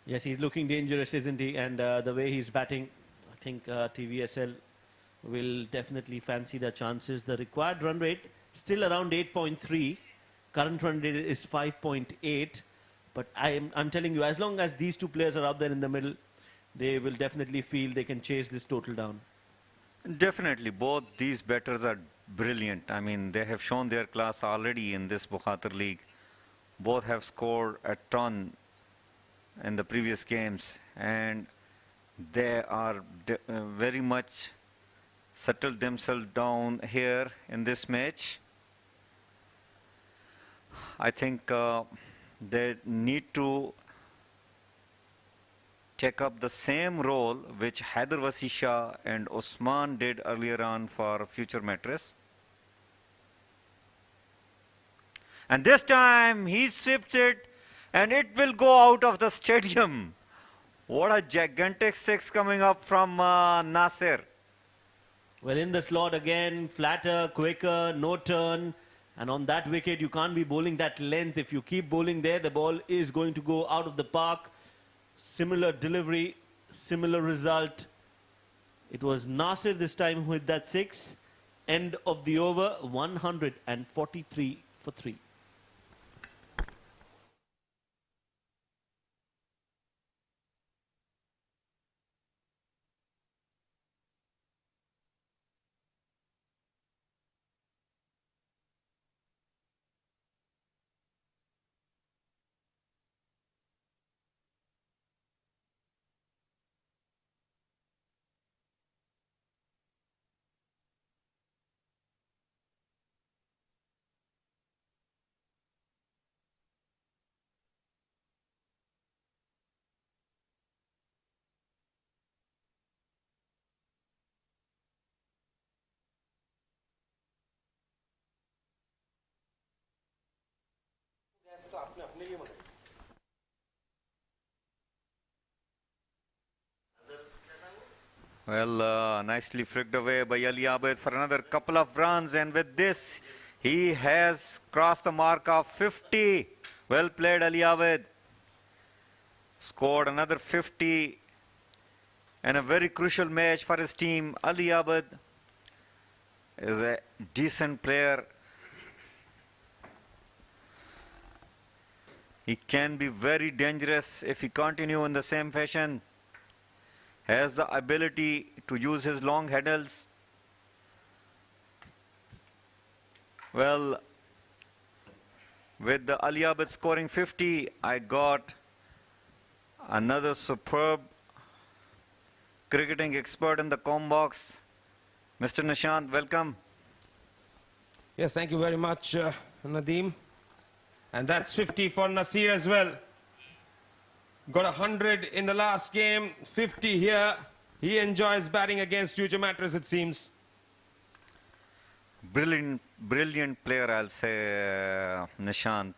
Yes, he's looking dangerous, isn't he? And the way he's batting, I think TVSL will definitely fancy the chances. The required run rate still around 8.3. Current run rate is 5.8. But I'm telling you, as long as these two players are out there in the middle, they will definitely feel they can chase this total down. Definitely, both these batters are brilliant. I mean, they have shown their class already in this Bukhatir League. Both have scored a ton in the previous games, and they are very much settled themselves down here in this match. I think they need to take up the same role which Haider Wasisha and Osman did earlier on for future Mattress. And this time he sips it and it will go out of the stadium. What a gigantic six coming up from Nasir. Well, in the slot again, flatter, quicker, no turn. And on that wicket, you can't be bowling that length. If you keep bowling there, the ball is going to go out of the park. Similar delivery, similar result. It was Nasir this time who hit that six. End of the over, 143 for 3. Well, nicely flicked away by Ali Abid for another couple of runs, and with this he has crossed the mark of 50. Well played, Ali Abid. Scored another 50 and a very crucial match for his team. Ali Abid is a decent player. He can be very dangerous if he continue in the same fashion. Has the ability to use his long handles. Well, with the Ali Abid scoring 50, I got another superb cricketing expert in the box. Mr. Nishant, welcome. Yes, thank you very much, Nadeem. And that's 50 for Nasir as well. Got 100 in the last game, 50 here. He enjoys batting against future Mattress, it seems. Brilliant player, I'll say, Nishant.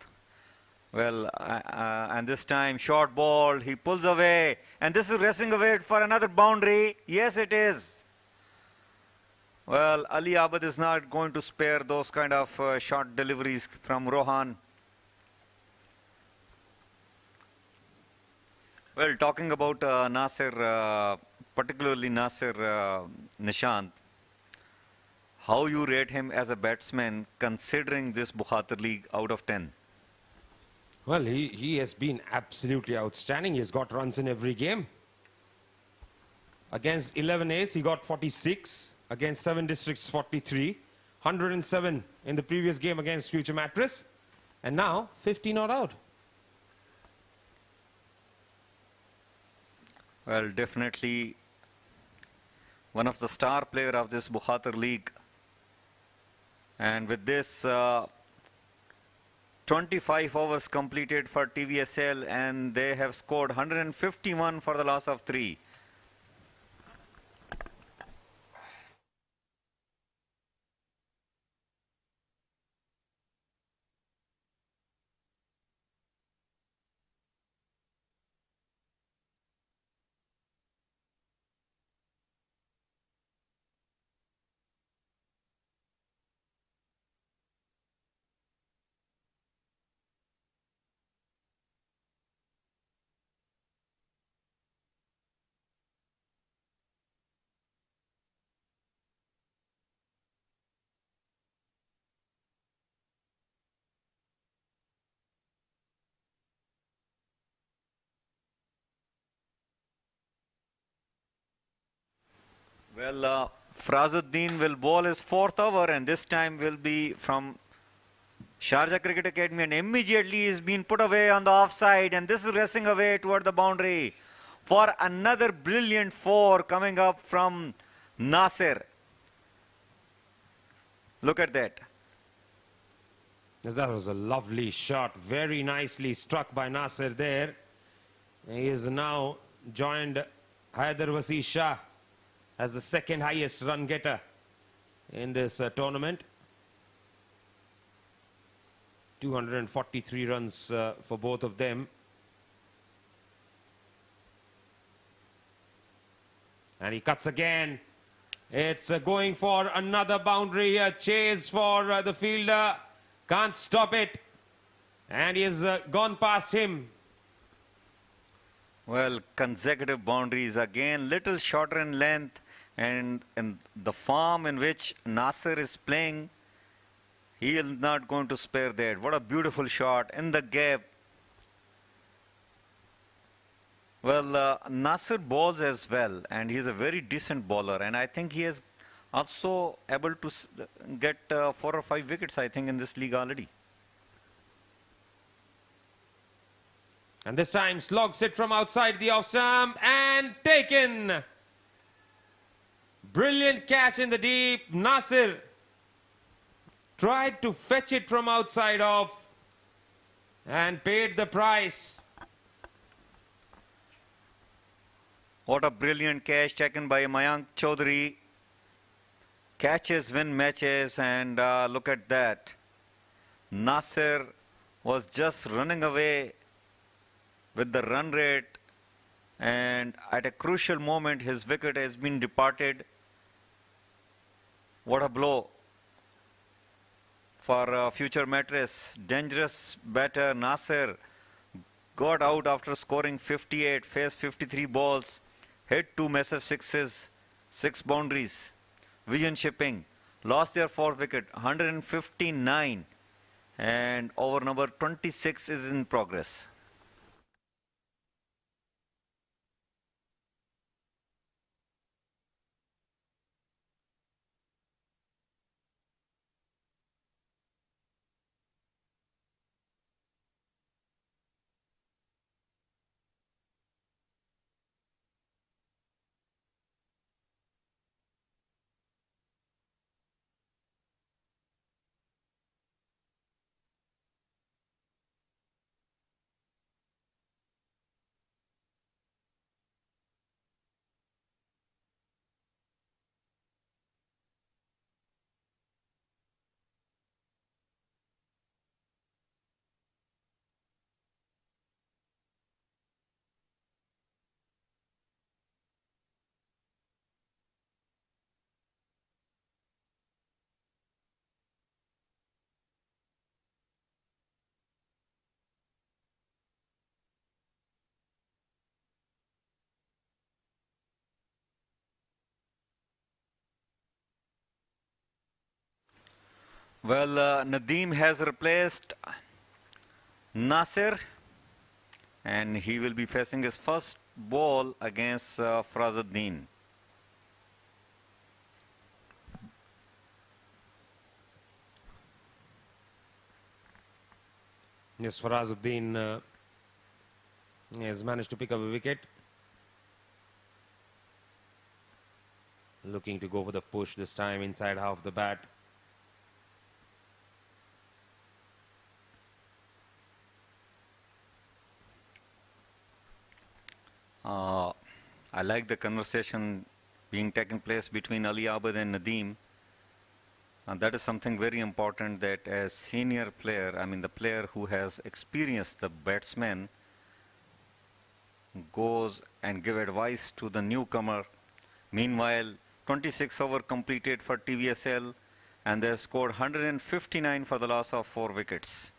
Well, and this time, short ball, he pulls away. And this is racing away for another boundary. Yes, it is. Well, Ali Abid is not going to spare those kind of short deliveries from Rohan. Well, talking about Nasir, particularly Nasir Nishant, how you rate him as a batsman considering this Bukhatir League out of 10? Well, he has been absolutely outstanding. He has got runs in every game. Against 11 A's, he got 46. Against 7 districts, 43. 107 in the previous game against future Mattress. And now, 50 not out. Well, definitely one of the star player of this Bukhatir League. And with this 25 overs completed for TVSL, and they have scored 151 for the loss of 3. Well, Farazuddin will bowl his 4th over, and this time will be from Sharjah Cricket Academy, and immediately is being put away on the offside, and this is racing away toward the boundary for another brilliant 4 coming up from Nasir. Look at that. That was a lovely shot, very nicely struck by Nasir there. He is now joined Haider Wasi Shah as the 2nd highest run getter in this tournament. 243 runs for both of them. And he cuts again. It's going for another boundary. A chase for the fielder. Can't stop it. And he has gone past him. Well, consecutive boundaries again, little shorter in length, and in the form in which Nasir is playing, he is not going to spare that. What a beautiful shot in the gap. Well, Nasir bowls as well, and he's a very decent bowler, and I think he is also able to get 4 or 5 wickets, I think, in this league already. And this time slogs it from outside the off stump and taken. Brilliant catch in the deep. Nasir tried to fetch it from outside off and paid the price. What a brilliant catch taken by Mayank Chaudhary. Catches win matches, and look at that. Nasir was just running away with the run rate, and at a crucial moment his wicket has been departed. What a blow for future Mattress. Dangerous batter Nasir got out after scoring 58, faced 53 balls, hit 2 massive sixes, 6 boundaries. Vision Shipping lost their 4th wicket, 159, and over number 26 is in progress. Well, Nadeem has replaced Nasir, and he will be facing his first ball against Farazuddin. Yes, Farazuddin has managed to pick up a wicket. Looking to go for the push this time inside half the bat. I like the conversation being taken place between Ali Abid and Nadeem. And that is something very important, that as senior player, I mean the player who has experienced the batsman, goes and give advice to the newcomer. Meanwhile, 26 over completed for TVSL, and they scored 159 for the loss of 4 wickets.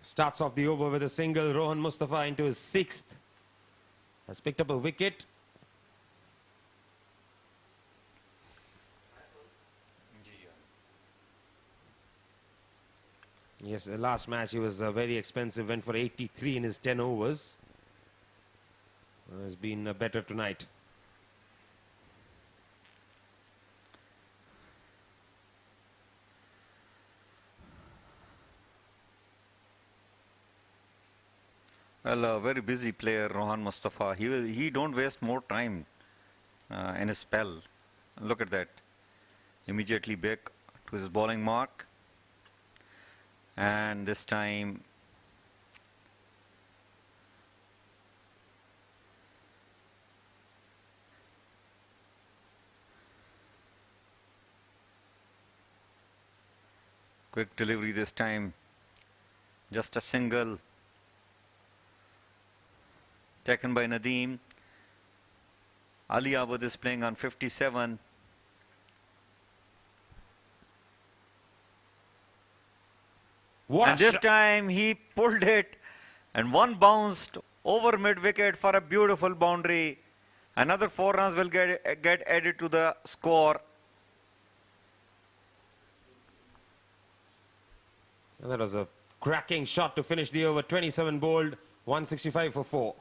Starts off the over with a single. Rohan Mustafa into his 6th. Has picked up a wicket. Yes, the last match he was very expensive. Went for 83 in his 10 overs. Has been better tonight. Well, a very busy player, Rohan Mustafa. He don't waste more time in his spell. Look at that. Immediately back to his bowling mark. And this time quick delivery this time. Just a single. Taken by Nadeem. Ali Abid is playing on 57. And this time he pulled it, and one bounced over mid wicket for a beautiful boundary. Another 4 runs will get added to the score. And that was a cracking shot to finish the over. 27 bowled, 165 for 4.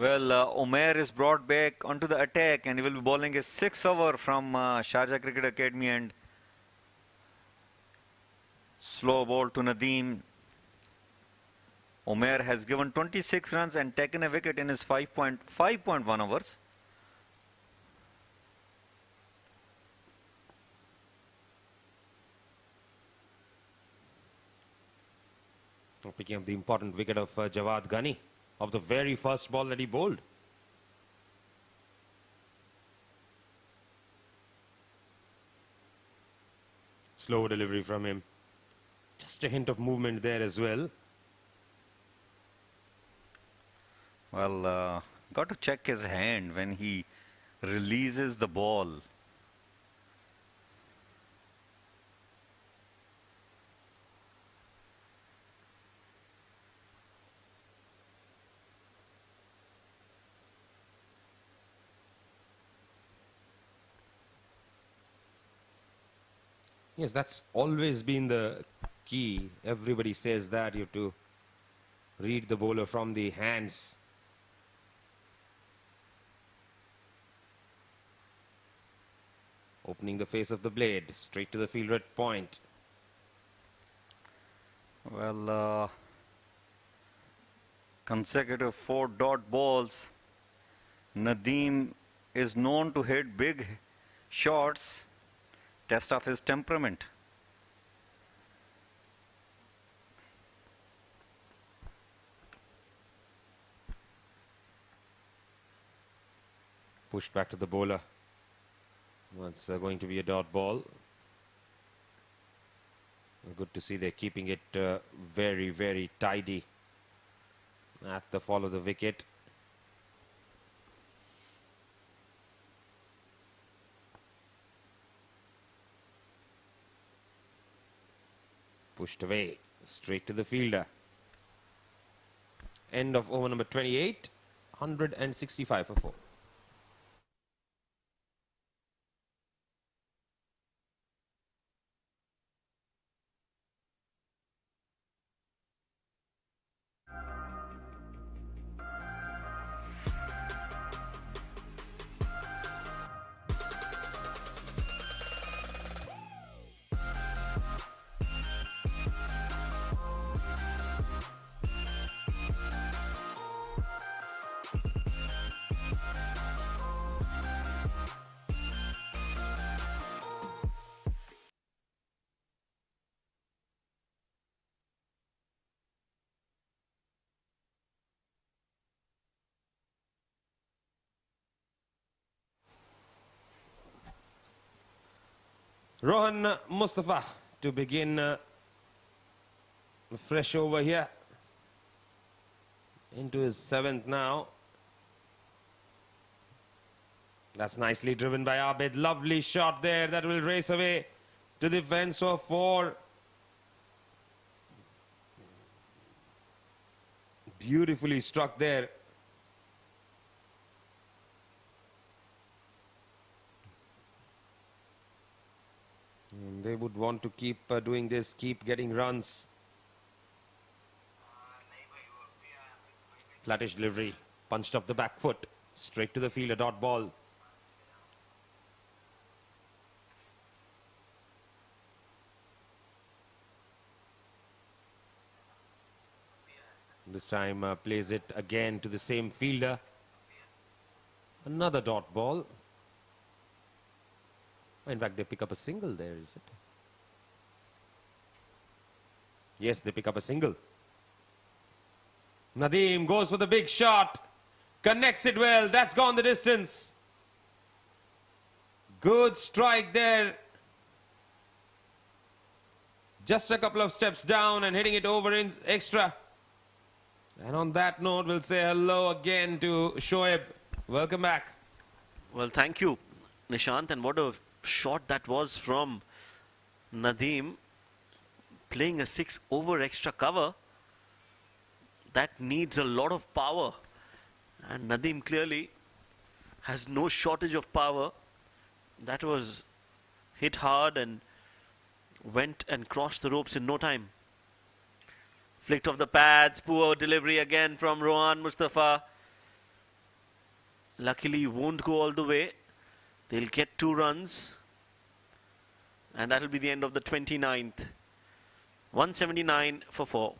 Well, Omer is brought back onto the attack, and he will be bowling a 6 over from Sharjah Cricket Academy, and slow ball to Nadeem. Omer has given 26 runs and taken a wicket in his 5.1 overs. Picking up the important wicket of Jawad Ghani of the very first ball that he bowled. Slow delivery from him. Just a hint of movement there as well. Well, got to check his hand when he releases the ball. Yes, that's always been the key. Everybody says that you have to read the bowler from the hands. opening the face of the blade, straight to the fielder at point. Well, consecutive 4 dot balls. Nadeem is known to hit big shots, test of his temperament. Pushed back to the bowler. Well, it's going to be a dot ball. Good to see they're keeping it very, very tidy at the fall of the wicket. Pushed away, straight to the fielder. End of over number 28, 165 for 4. Rohan Mustafa to begin fresh over here. Into his 7th now. That's nicely driven by Abid. Lovely shot there that will race away to the fence for 4. Beautifully struck there. And they would want to keep doing this, keep getting runs. Flattish delivery, punched up the back foot, straight to the field, a dot ball. This time plays it again to the same fielder. Another dot ball. In fact, they pick up a single there, is it? Yes, they pick up a single. Nadeem goes for the big shot. Connects it well. That's gone the distance. Good strike there. Just a couple of steps down and hitting it over in extra. And on that note, we'll say hello again to Shoaib. Welcome back. Well, thank you, Nishant. And what a shot that was from Nadeem, playing a 6 over extra cover. That needs a lot of power, and Nadeem clearly has no shortage of power. That was hit hard and went and crossed the ropes in no time. Flicked off the pads, poor delivery again from Rohan Mustafa. Luckily won't go all the way. They'll get 2 runs, and that'll be the end of the 29th. 179 for 4.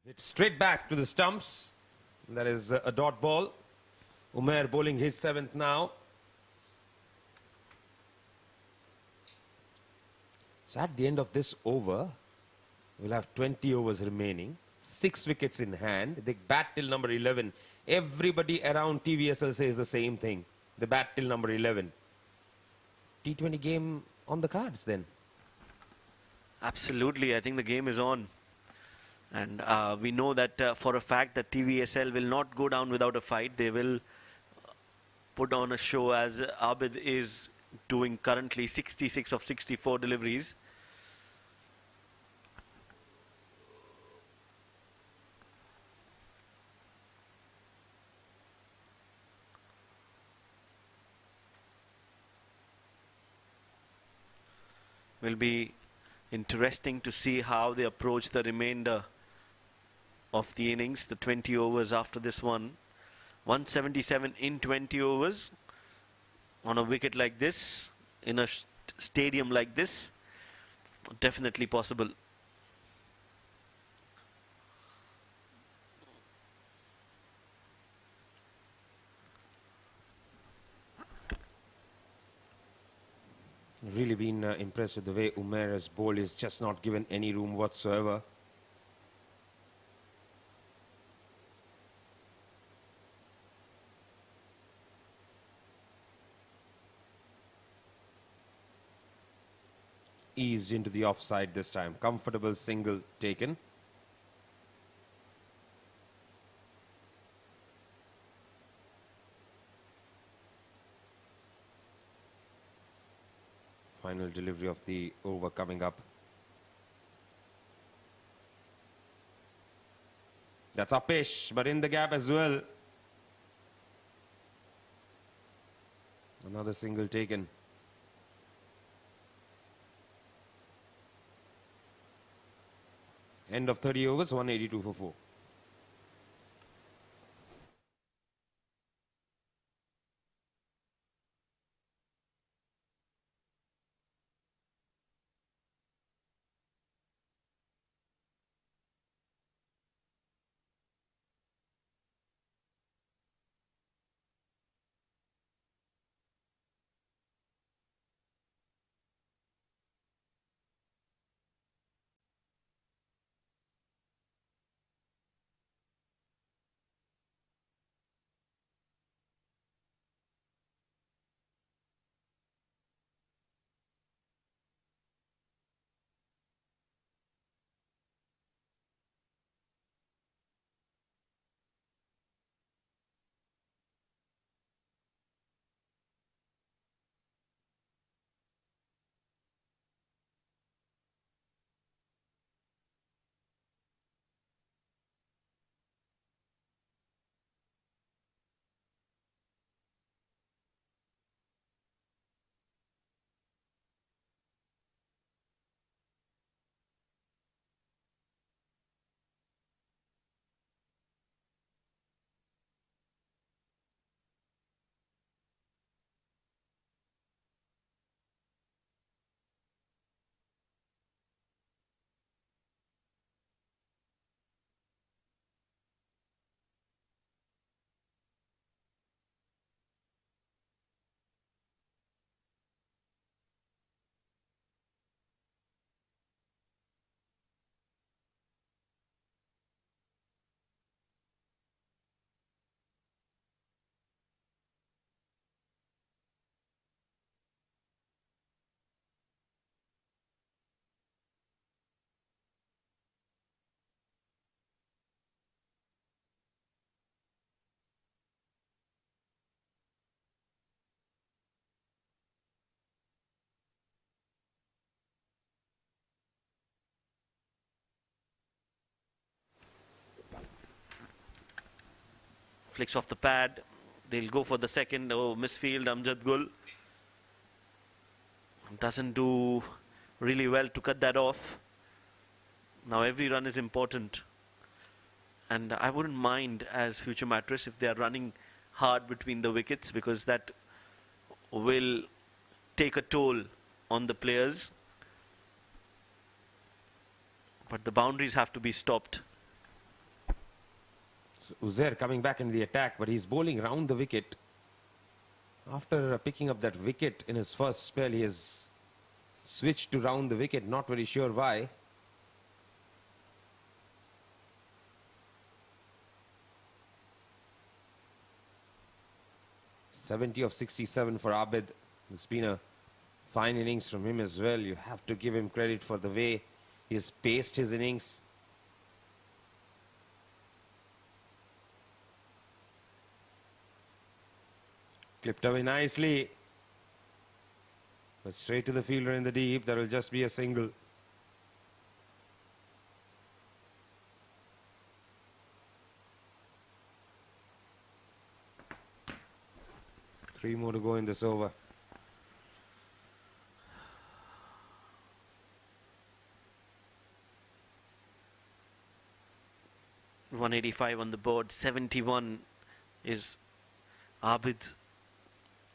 Hit straight back to the stumps. That is a dot ball. Umair bowling his 7th now. So at the end of this over, we'll have 20 overs remaining, 6 wickets in hand. They bat till number 11. Everybody around TVSL says the same thing. They bat till number 11. T20 game on the cards then. Absolutely, I think the game is on. And we know that for a fact that TVSL will not go down without a fight. They will put on a show, as Abid is doing currently 66 of 64 deliveries. Will be interesting to see how they approach the remainder of the innings, the 20 overs after this one. 177 in 20 overs on a wicket like this, in a stadium like this, definitely possible. Really been impressed with the way Umair has bowled. Is just not given any room whatsoever. Eased into the offside this time. Comfortable single taken. Final delivery of the over coming up. That's uppish, but in the gap as well. Another single taken. End of 30 overs, 182 for 4. Flicks off the pad. They'll go for the second. Oh, misfield. Amjad Gul doesn't do really well to cut that off. Now every run is important. And I wouldn't mind as future Mattress if they are running hard between the wickets, because that will take a toll on the players. But the boundaries have to be stopped. So Uzair coming back in the attack, but he's bowling round the wicket. After picking up that wicket in his first spell, he has switched to round the wicket, not very sure why. "70 of 67 for Abid. It's been a fine innings from him as well. You have to give him credit for the way he's paced his innings. Clipped away nicely. But straight to the fielder in the deep. There will just be a single. Three more to go in this over. .185 on the board. 71 is Abid's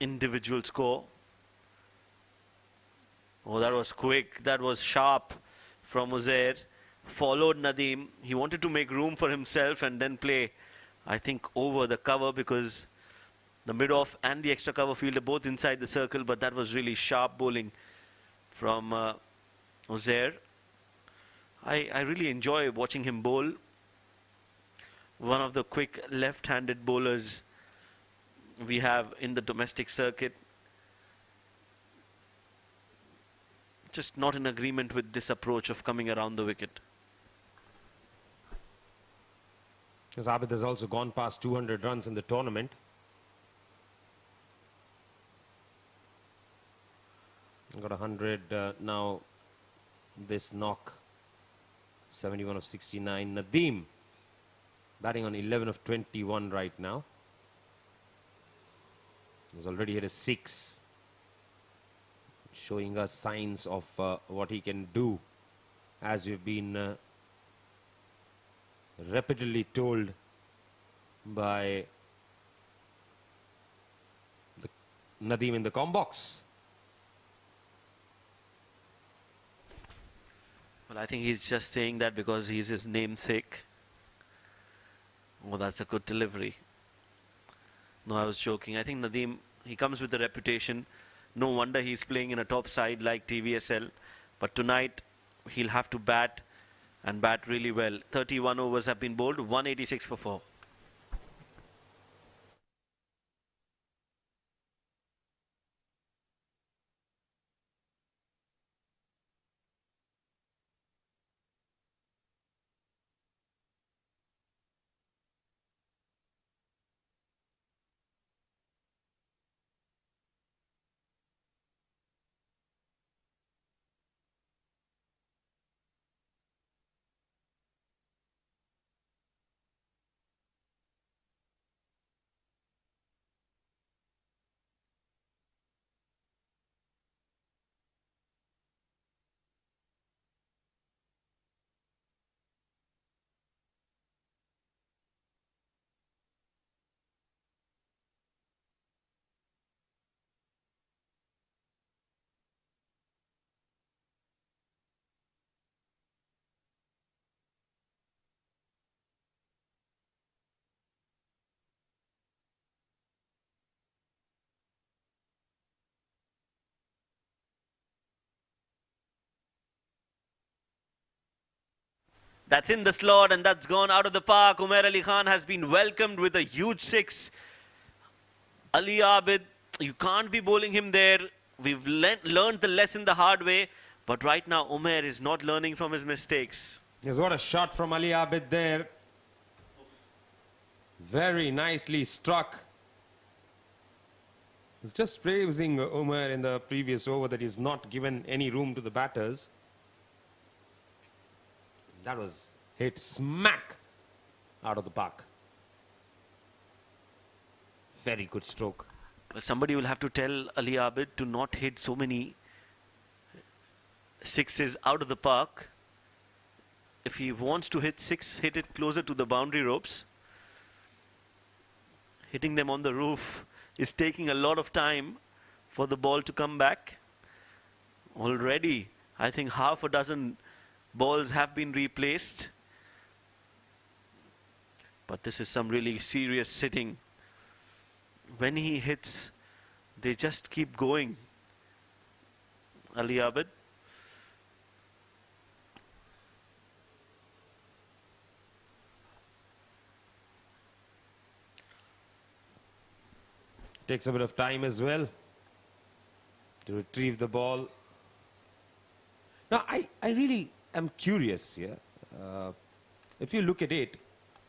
individual score. Oh, that was quick. That was sharp from Uzair. Followed Nadeem. He wanted to make room for himself and then play, I think, over the cover, because the mid-off and the extra cover fielder both inside the circle, but that was really sharp bowling from Uzair. I really enjoy watching him bowl. One of the quick left-handed bowlers we have in the domestic circuit. Just not in agreement with this approach of coming around the wicket. Because Abid has also gone past 200 runs in the tournament. Got 100 now. This knock. 71 of 69. Nadeem batting on 11 of 21 right now. He's already hit a 6. Showing us signs of what he can do, as we've been repeatedly told by Nadeem in the com box. Well, I think he's just saying that because he's his namesake. Oh, that's a good delivery. No, I was joking. I think Nadeem, he comes with a reputation. No wonder he's playing in a top side like TVSL. But tonight, he'll have to bat and bat really well. 31 overs have been bowled, 186 for 4. That's in the slot and that's gone out of the park. Umair Ali Khan has been welcomed with a huge 6. Ali Abid, you can't be bowling him there. We've learned the lesson the hard way. But right now, Umair is not learning from his mistakes. Yes, what a shot from Ali Abid there. Very nicely struck. He's just praising Umair in the previous over that he's not given any room to the batters. That was hit smack out of the park. Very good stroke. Well, somebody will have to tell Ali Abid to not hit so many 6s out of the park. If he wants to hit 6, hit it closer to the boundary ropes. Hitting them on the roof is taking a lot of time for the ball to come back. Already, I think half a dozen balls have been replaced. But this is some really serious sitting. When he hits, they just keep going. Ali Abid. takes a bit of time as well to retrieve the ball. Now, I really am curious here. If you look at it,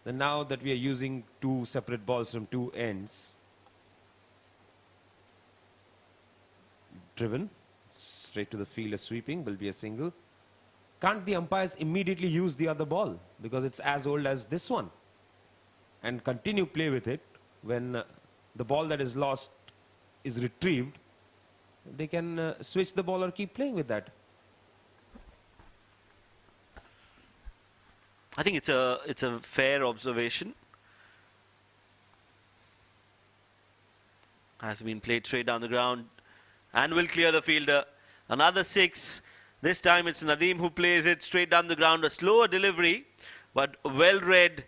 then now that we are using two separate balls from two ends, driven straight to the field, a sweeping will be a single. Can't the umpires immediately use the other ball because it's as old as this one and continue play with it? When the ball that is lost is retrieved, they can switch the ball or keep playing with that. I think it's a fair observation. Has been played straight down the ground and will clear the fielder. Another 6. This time it's Nadeem who plays it straight down the ground. A slower delivery, but well read.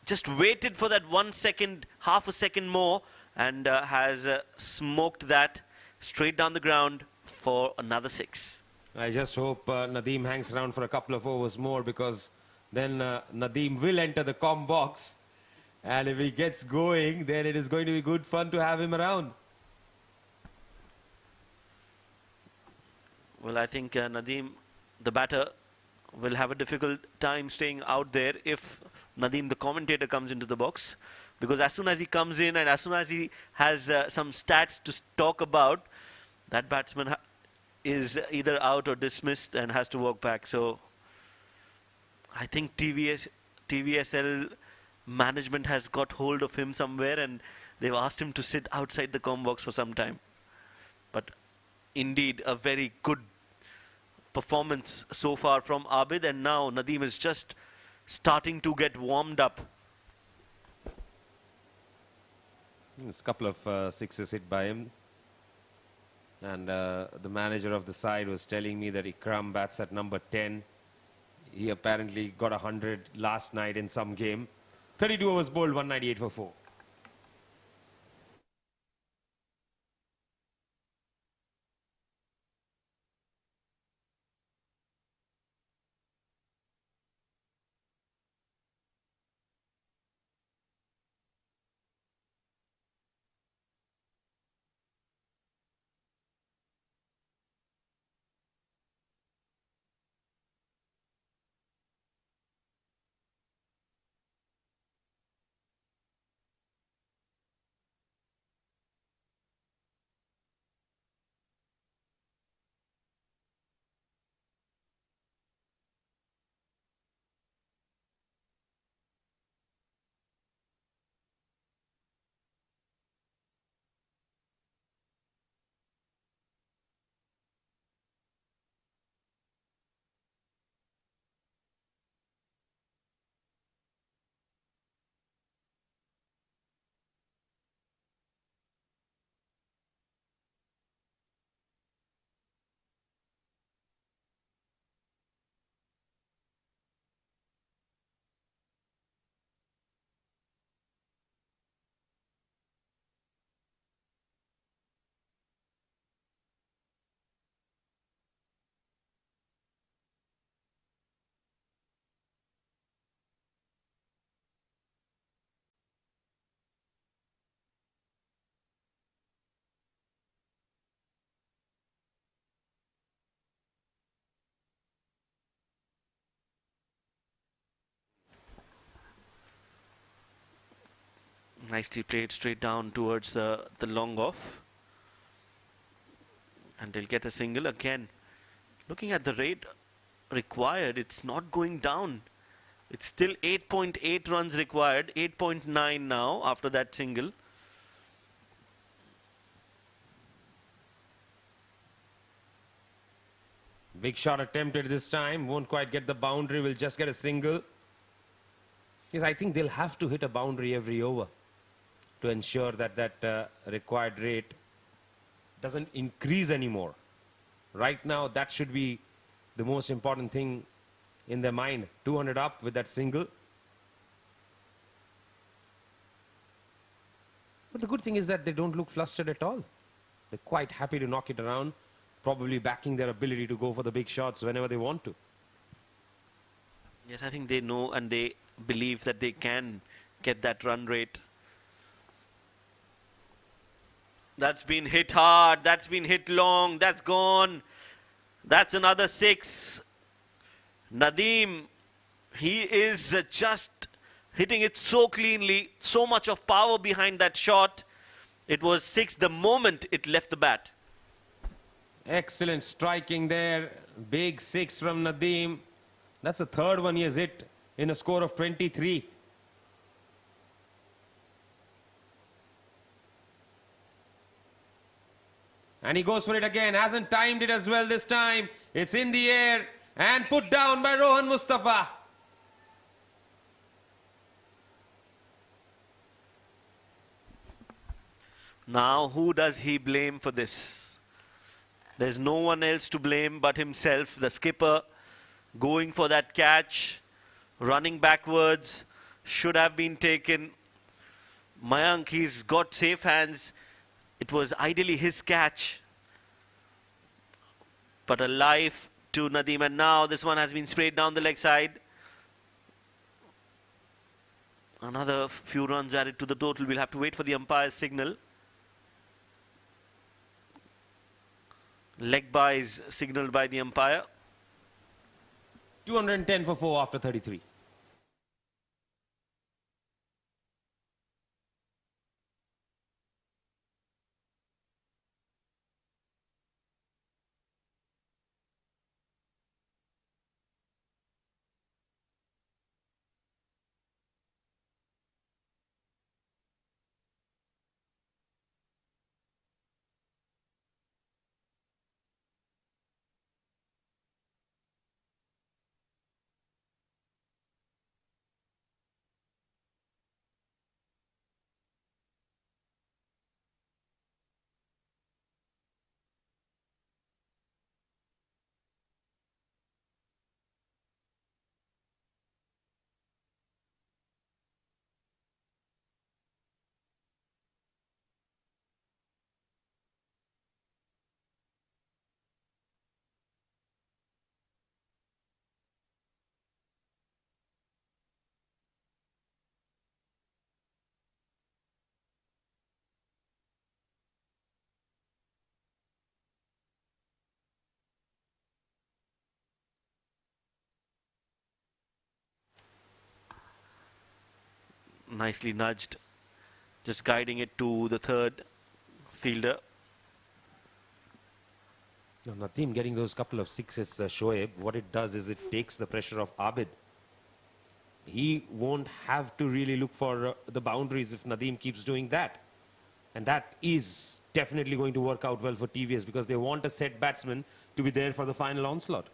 Just waited for that 1 second, half a second more, and has smoked that straight down the ground for another 6. I just hope Nadeem hangs around for a couple of overs more, because then Nadeem will enter the comm box, and if he gets going, then it is going to be good fun to have him around. Well, I think Nadeem, the batter, will have a difficult time staying out there if Nadeem, the commentator, comes into the box. Because as soon as he comes in and as soon as he has some stats to talk about, that batsman is either out or dismissed and has to walk back. So I think TVSL management has got hold of him somewhere and they've asked him to sit outside the comm box for some time. But indeed, a very good performance so far from Abid, and now Nadeem is just starting to get warmed up. There's a couple of sixes hit by him, and the manager of the side was telling me that Ikram bats at number 10. He apparently got 100 last night in some game. 32 overs bowled, 198 for 4. Nicely played straight down towards the long off. And they'll get a single again. Looking at the rate required, it's not going down. It's still 8.8 runs required, 8.9 now after that single. Big shot attempted this time, won't quite get the boundary, will just get a single. Yes, I think they'll have to hit a boundary every over to ensure that that required rate doesn't increase anymore. Right now, that should be the most important thing in their mind. 200 up with that single. But the good thing is that they don't look flustered at all. They're quite happy to knock it around, probably backing their ability to go for the big shots whenever they want to. Yes, I think they know and they believe that they can get that run rate. That's been hit hard. That's been hit long. That's gone. That's another 6. Nadeem, he is just hitting it so cleanly. So much of power behind that shot. It was 6 the moment it left the bat. Excellent striking there. Big 6 from Nadeem. That's the third one he has hit in a score of 23. And he goes for it again. Hasn't timed it as well this time. It's in the air and put down by Rohan Mustafa. Now, who does he blame for this? There's no one else to blame but himself, the skipper, going for that catch, running backwards, should have been taken. Mayank, he's got safe hands. It was ideally his catch. But a life to Nadeem, and now this one has been sprayed down the leg side. Another few runs added to the total. We'll have to wait for the umpire's signal. Leg buys signaled by the umpire. 210 for 4 after 33. Nicely nudged, just guiding it to the third fielder. Now, Nadeem getting those couple of 6s, Shoaib, what it does is it takes the pressure off Abid. He won't have to really look for the boundaries if Nadeem keeps doing that. And that is definitely going to work out well for TVS because they want a set batsman to be there for the final onslaught.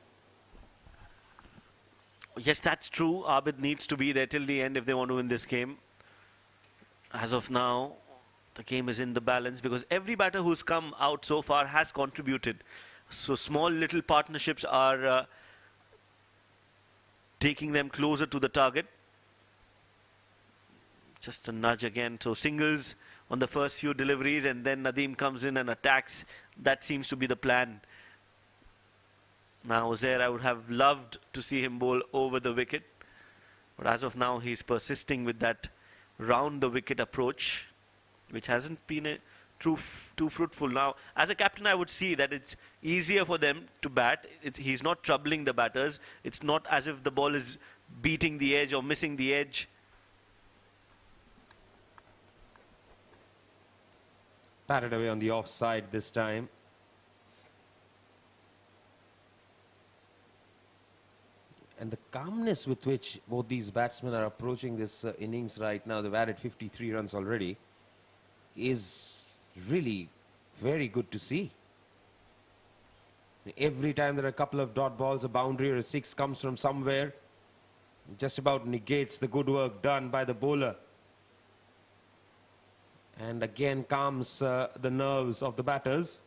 Yes, that's true. Abid needs to be there till the end if they want to win this game. As of now, the game is in the balance because every batter who's come out so far has contributed. So small little partnerships are taking them closer to the target. Just a nudge again. So singles on the first few deliveries and then Nadeem comes in and attacks. That seems to be the plan. Now Uzair, I would have loved to see him bowl over the wicket. But as of now, he's persisting with that round the wicket approach, which hasn't been too fruitful. Now, as a captain, I would see that it's easier for them to bat. He's not troubling the batters. It's not as if the ball is beating the edge or missing the edge. Batted away on the offside this time. And the calmness with which both these batsmen are approaching this innings right now, they've added 53 runs already, is really very good to see. Every time there are a couple of dot balls, a boundary or a 6 comes from somewhere, just about negates the good work done by the bowler. And again calms the nerves of the batters.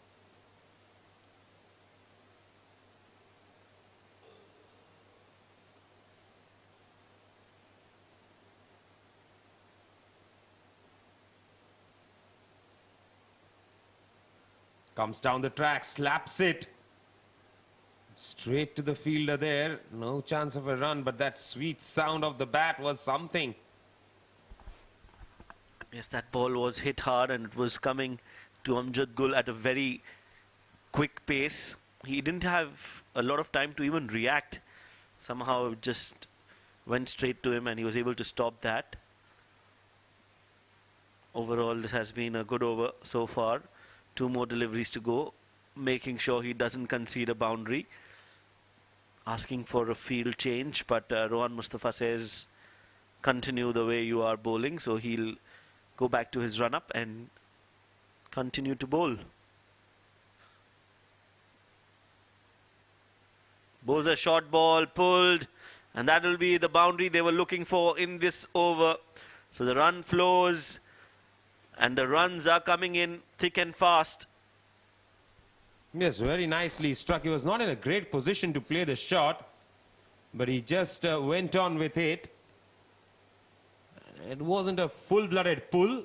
Comes down the track, slaps it. Straight to the fielder there. No chance of a run, but that sweet sound of the bat was something. Yes, that ball was hit hard and it was coming to Amjad Gul at a very quick pace. He didn't have a lot of time to even react. Somehow it just went straight to him and he was able to stop that. Overall, this has been a good over so far. 2 more deliveries to go, making sure he doesn't concede a boundary. Asking for a field change, but Rohan Mustafa says continue the way you are bowling, so he'll go back to his run-up and continue to bowl. Bowls a short ball, pulled, and that will be the boundary they were looking for in this over. So the run flows, and the runs are coming in thick and fast. Yes, very nicely struck. He was not in a great position to play the shot, but he just went on with it. It wasn't a full-blooded pull,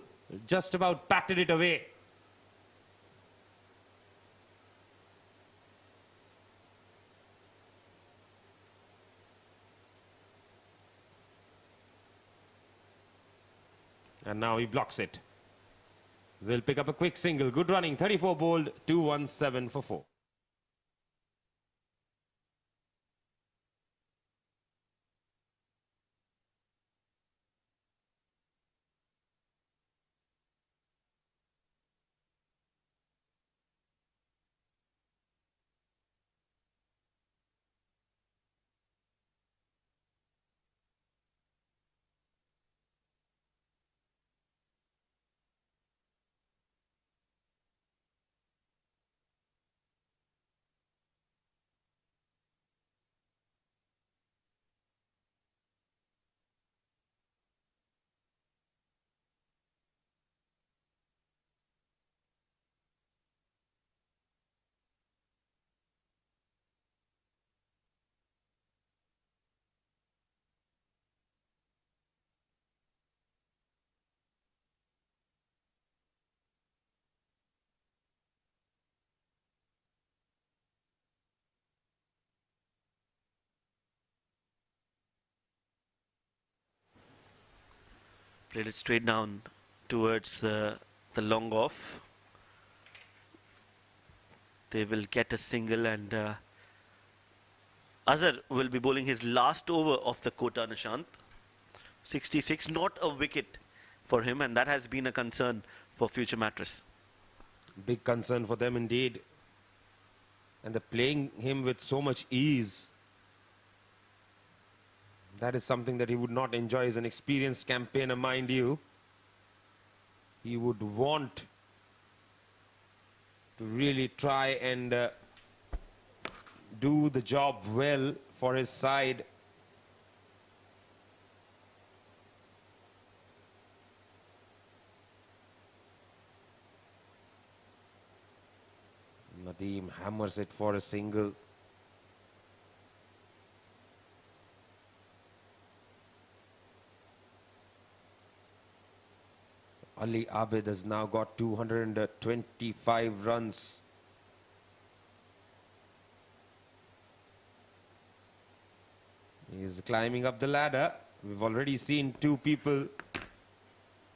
just about patted it away. And now he blocks it. Will pick up a quick single. Good running. 34 bowled, 217 for 4. Played it straight down towards the long off. They will get a single, and Azhar will be bowling his last over of the Kota Nishant. 66, not a wicket for him, and that has been a concern for future Mattress. Big concern for them indeed. And they're playing him with so much ease. That is something that he would not enjoy. As an experienced campaigner, mind you. He would want to really try and do the job well for his side. Nadeem hammers it for a single. Ali Abid has now got 225 runs. He's climbing up the ladder. We've already seen 2 people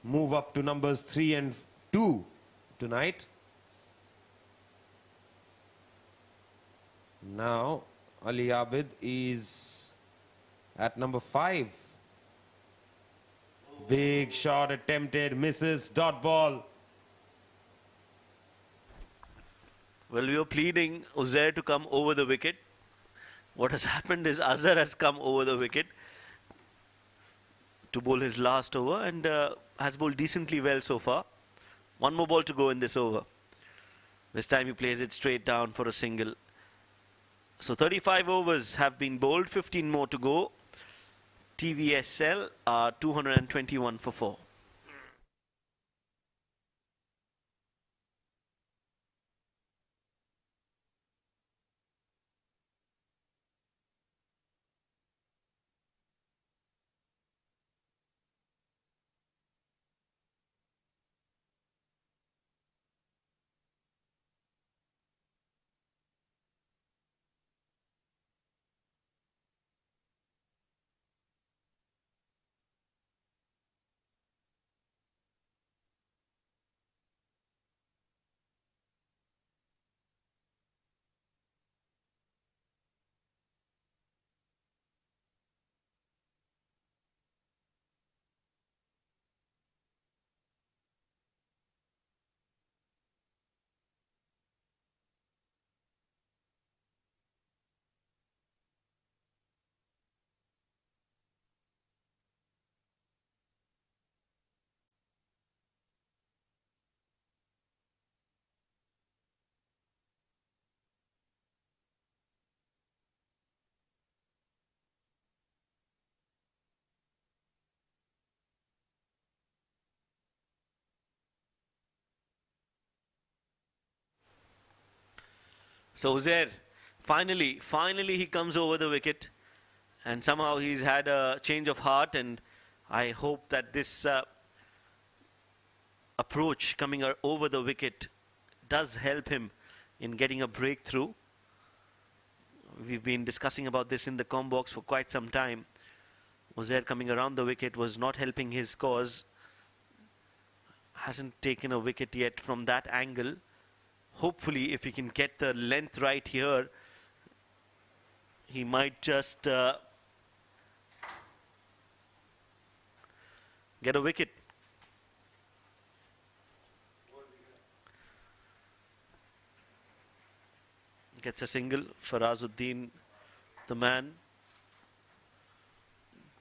move up to numbers 3 and 2 tonight. Now Ali Abid is at number 5. Big shot attempted, misses, dot ball. Well, we were pleading Uzair to come over the wicket. What has happened is Azhar has come over the wicket to bowl his last over, and has bowled decently well so far. 1 more ball to go in this over. This time he plays it straight down for a single. So 35 overs have been bowled, 15 more to go. TVSL are 221 for 4. So Uzair, finally he comes over the wicket, and somehow he's had a change of heart, and I hope that this approach coming over the wicket does help him in getting a breakthrough. We've been discussing about this in the com box for quite some time. Uzair coming around the wicket was not helping his cause. Hasn't taken a wicket yet from that angle. Hopefully, if he can get the length right here, he might just get a wicket. Gets a single. Farazuddin, the man.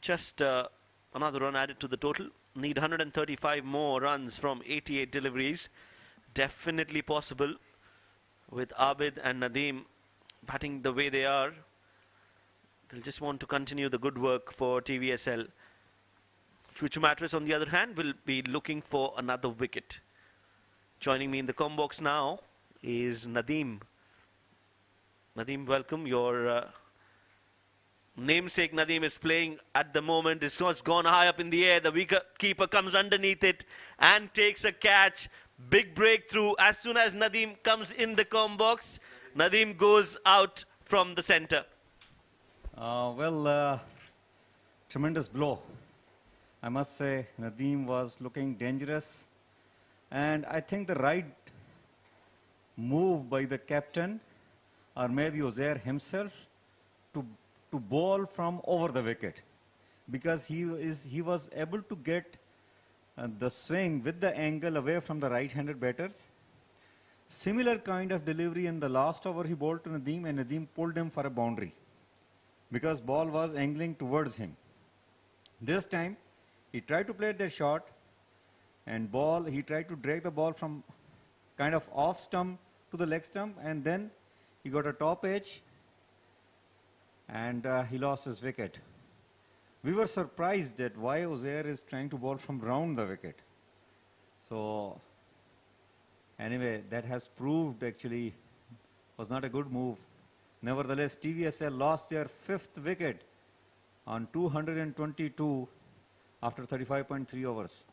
Just another run added to the total. Need 135 more runs from 88 deliveries. Definitely possible with Abid and Nadeem batting the way they are. They'll just want to continue the good work for TVSL. Future Mattress, on the other hand, will be looking for another wicket. Joining me in the com box now is Nadeem. Nadeem, welcome. Your namesake Nadeem is playing at the moment. It's gone high up in the air. The wicket-keeper comes underneath it and takes a catch. Big breakthrough. As soon as Nadeem comes in the com box, Nadeem goes out from the center. Tremendous blow. I must say, Nadeem was looking dangerous. And I think the right move by the captain, or maybe Uzair himself, to bowl from over the wicket, because he was able to get the swing with the angle away from the right-handed batters. Similar kind of delivery in the last over he bowled to Nadeem, and Nadeem pulled him for a boundary because ball was angling towards him. This time he tried to play that shot, and he tried to drag the ball from kind of off stump to the leg stump, and then he got a top edge and he lost his wicket. We were surprised that why Uzair is trying to bowl from round the wicket. So anyway, that has proved actually was not a good move. Nevertheless, TVSL lost their 5th wicket on 222 after 35.3 overs.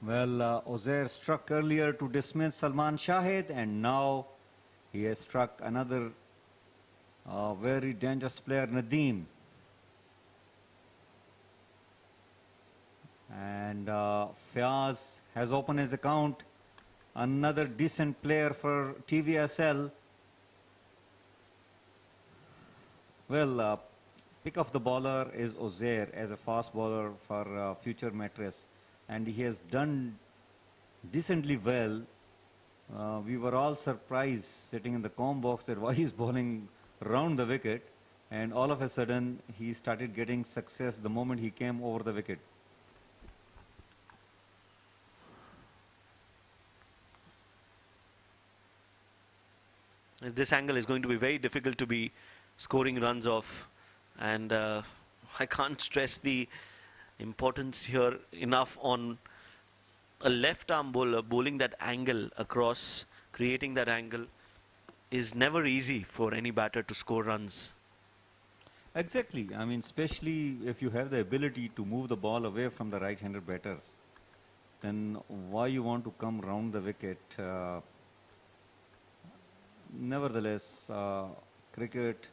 Well, Uzair struck earlier to dismiss Salman Shahid, and now he has struck another very dangerous player, Nadeem. And Fayaz has opened his account, another decent player for TVSL. Well, pick of the bowler is Uzair as a fast bowler for Future Mattress. and he has done decently well. We were all surprised sitting in the comm box that why he's bowling round the wicket, and all of a sudden he started getting success the moment he came over the wicket. This angle is going to be very difficult to be scoring runs off, and I can't stress the importance here enough on a left arm bowler bowling that angle across, creating that angle is never easy for any batter to score runs. Exactly. I mean, especially if you have the ability to move the ball away from the right-handed batters, then why you want to come round the wicket? Nevertheless, cricket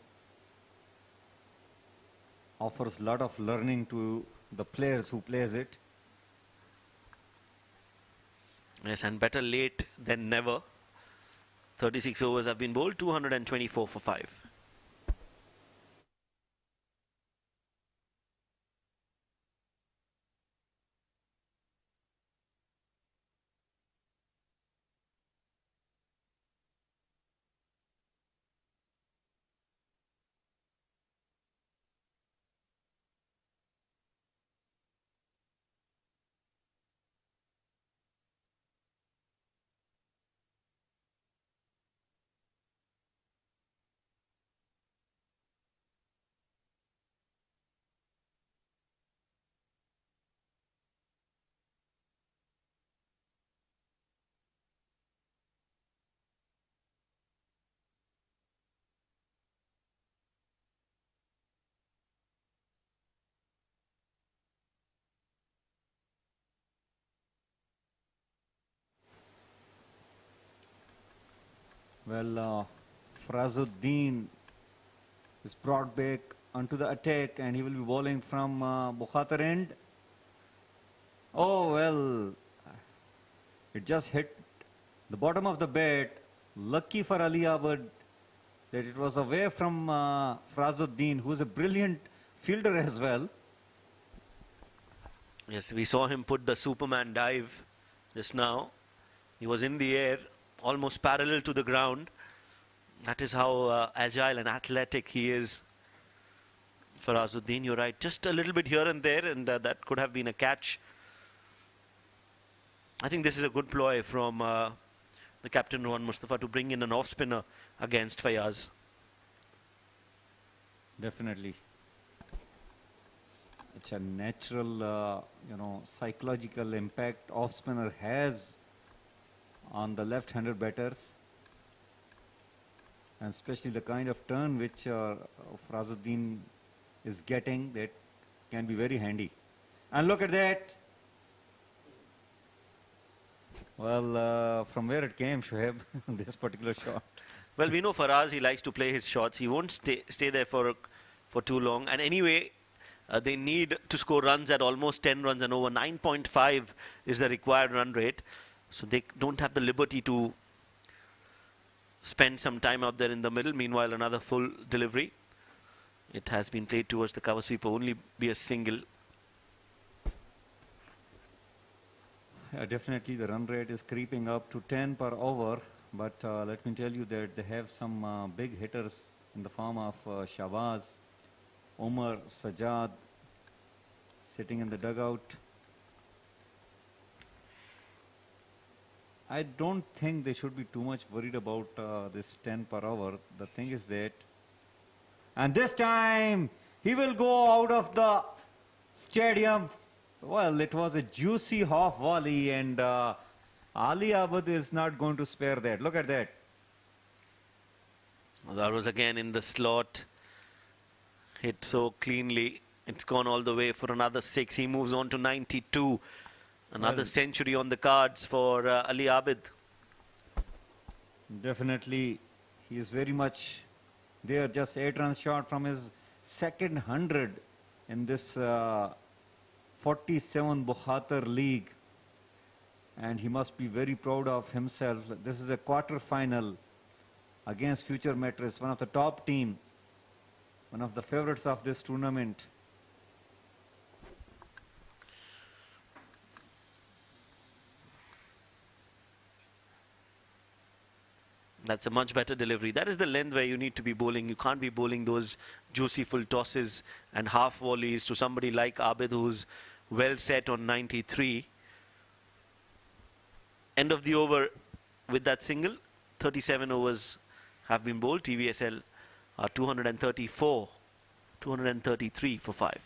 offers a lot of learning to the players who plays it. Yes, and better late than never. 36 overs have been bowled, 224 for 5. Well, Farazuddin is brought back onto the attack, and he will be bowling from Bukhatir end. Oh, well, it just hit the bottom of the bat. Lucky for Ali Abad that it was away from Farazuddin, who's a brilliant fielder as well. Yes, we saw him put the Superman dive just now. He was in the air, almost parallel to the ground. That is how agile and athletic he is. Farazuddin, you're right, just a little bit here and there, and that could have been a catch. I think this is a good ploy from the captain Rohan Mustafa to bring in an off spinner against Fayaz. Definitely. It's a natural, psychological impact off spinner has on the left-handed batters, and especially the kind of turn which Farazuddin is getting, that can be very handy. And look at that. Well, from where it came, Shoaib, this particular shot. Well, we know Faraz, he likes to play his shots. He won't stay there for too long. And anyway, they need to score runs at almost 10 runs and over. 9.5 is the required run rate. So they don't have the liberty to spend some time out there in the middle. Meanwhile, another full delivery. It has been played towards the cover sweeper, only be a single. Definitely the run rate is creeping up to 10 per over, but let me tell you that they have some big hitters in the form of Shahbaz, Umar, Sajjad sitting in the dugout. I don't think they should be too much worried about this 10 per hour. The thing is that, and this time he will go out of the stadium. Well, it was a juicy half volley, and Ali Abad is not going to spare that. Look at that. Well, that was again in the slot. Hit so cleanly. It's gone all the way for another 6. He moves on to 92. Another century on the cards for Ali Abid. Definitely, he is very much there. Just 8 runs short from his second 100 in this 47 Bukhatir League, and he must be very proud of himself. This is a quarter final against Future Mattress, one of the top team, one of the favorites of this tournament. That's a much better delivery. That is the length where you need to be bowling. You can't be bowling those juicy full tosses and half volleys to somebody like Abid, who's well set on 93. End of the over with that single. 37 overs have been bowled. TVSL are 234, 233 for 5.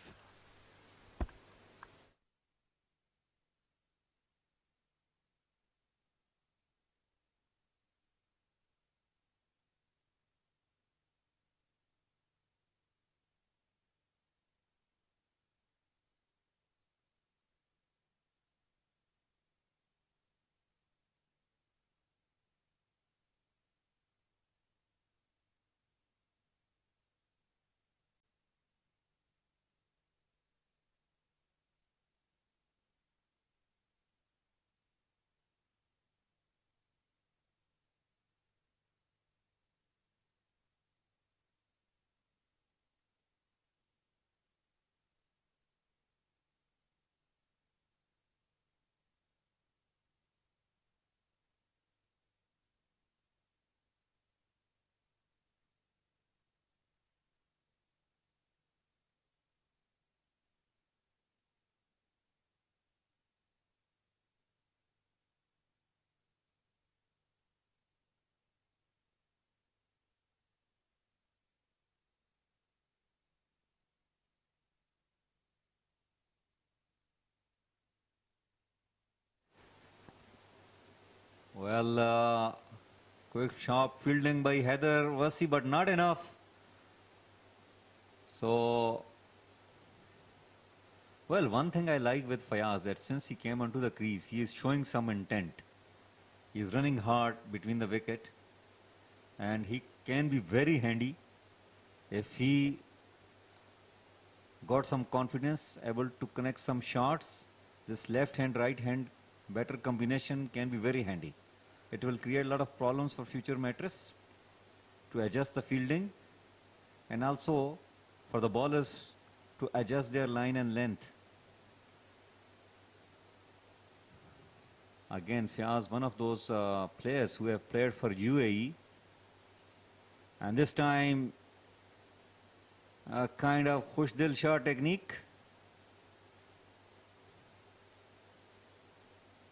Well, quick sharp fielding by Heather Wasi, but not enough. So, well, one thing I like with Fayaz that since he came onto the crease, he is showing some intent. He is running hard between the wicket, and he can be very handy if he got some confidence, able to connect some shots. This left hand, right hand, better combination can be very handy. It will create a lot of problems for future Mattress to adjust the fielding, and also for the bowlers to adjust their line and length. Again, Fayaz, one of those players who have played for UAE, and this time a kind of khush dil shah technique,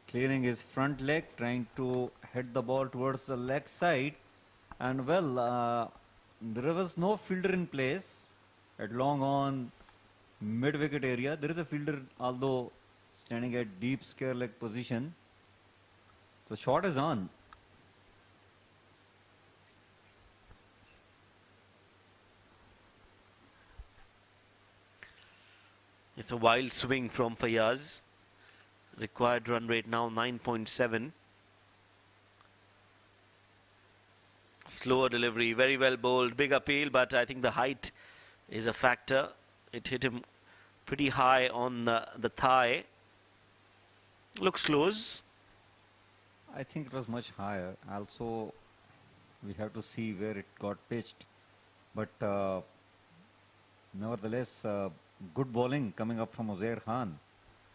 clearing his front leg, trying to hit the ball towards the leg side, and well, there was no fielder in place at long on mid wicket area. There is a fielder, although standing at deep square leg position. So shot is on. It's a wild swing from Fayaz. Required run rate now 9.7. Slower delivery, very well bowled, big appeal, but I think the height is a factor. It hit him pretty high on the thigh. Looks close. I think it was much higher. Also, we have to see where it got pitched. But nevertheless, good bowling coming up from Uzair Khan.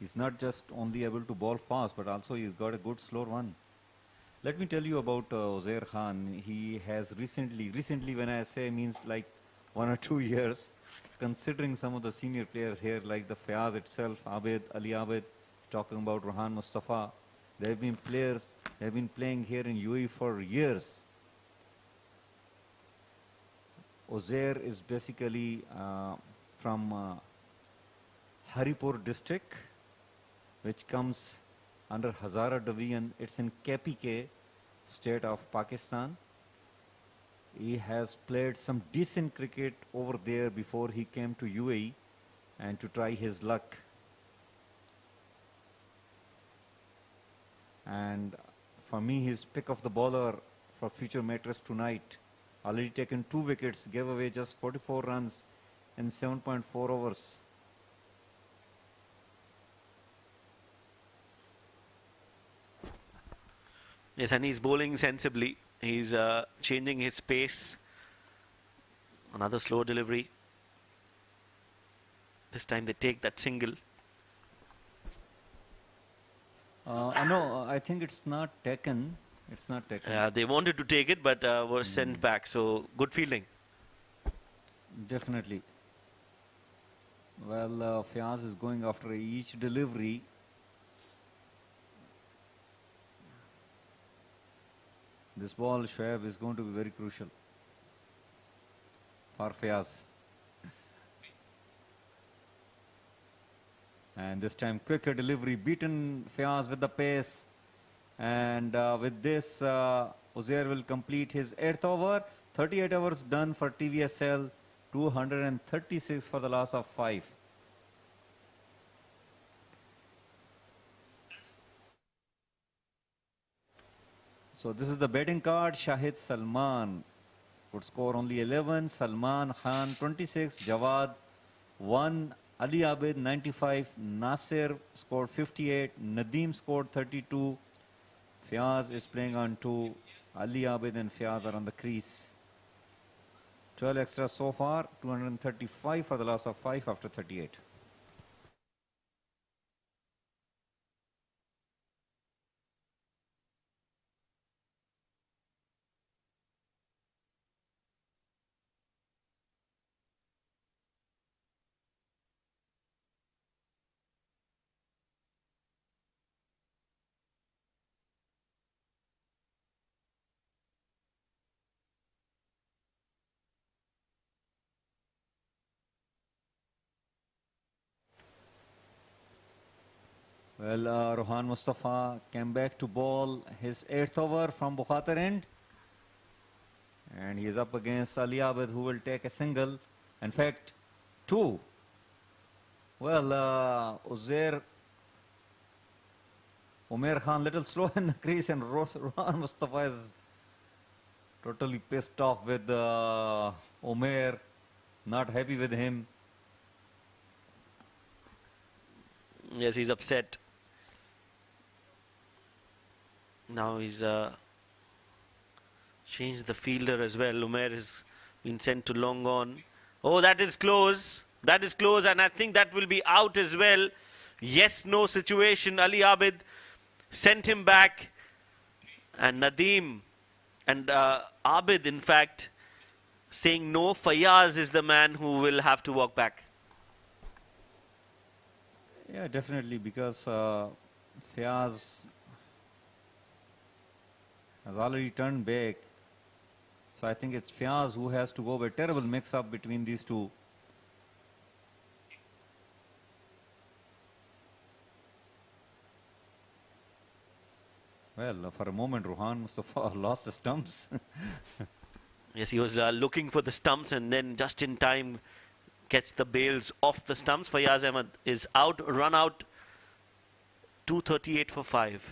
He's not just only able to bowl fast, but also he's got a good slow run. Let me tell you about Uzair Khan. He has recently when I say means like 1 or 2 years, considering some of the senior players here like the Fayaz itself, Abid, Ali Abid, talking about Rohan Mustafa. They have been players, they have been playing here in UAE for years. Uzair is basically from Haripur district, which comes under Hazara division. It's in KPK state of Pakistan. He has played some decent cricket over there before he came to UAE and to try his luck. And for me, his pick of the bowler for future Mattress tonight. Already taken 2 wickets, gave away just 44 runs in 7.4 overs. Yes, and he's bowling sensibly. He's changing his pace. Another slow delivery. This time they take that single. No, I think it's not taken. It's not taken. They wanted to take it, but were sent back. So good fielding. Definitely. Well, Fiaz is going after each delivery. This ball, Shoaib, is going to be very crucial for Fiaz. And this time, quicker delivery, beaten Fiaz with the pace. And with this, Uzair will complete his 8th over. 38 overs done for TVSL. 236 for the loss of 5. So this is the betting card. Shahid Salman would score only 11. Salman Khan 26. Jawad 1. Ali Abid 95. Nasir scored 58. Nadeem scored 32. Fiaz is playing on 2. Ali Abid and Fiaz are on the crease. 12 extra so far. 235 for the loss of 5 after 38. Well, Rohan Mustafa came back to bowl his 8th over from Bukhatir end. And he is up against Ali Abid, who will take a single. In fact, 2. Well, Uzair, Umair Khan little slow in the crease, and Rohan Mustafa is totally pissed off with Umair, not happy with him. Yes, he's upset. Now he's changed the fielder as well. Umair has been sent to long on. Oh, that is close. That is close, and I think that will be out as well. Yes, no situation. Ali Abid sent him back. And Nadeem and Abid, in fact, saying no. Fayaz is the man who will have to walk back. Yeah, definitely, because Fiaz has already turned back. So I think it's Fiaz who has to go, but terrible mix-up between these two. Well, for a moment, Rohan Mustafa lost the stumps. Yes, he was looking for the stumps, and then just in time gets the bails off the stumps. Fayaz Ahmed is out, run out, 238 for 5.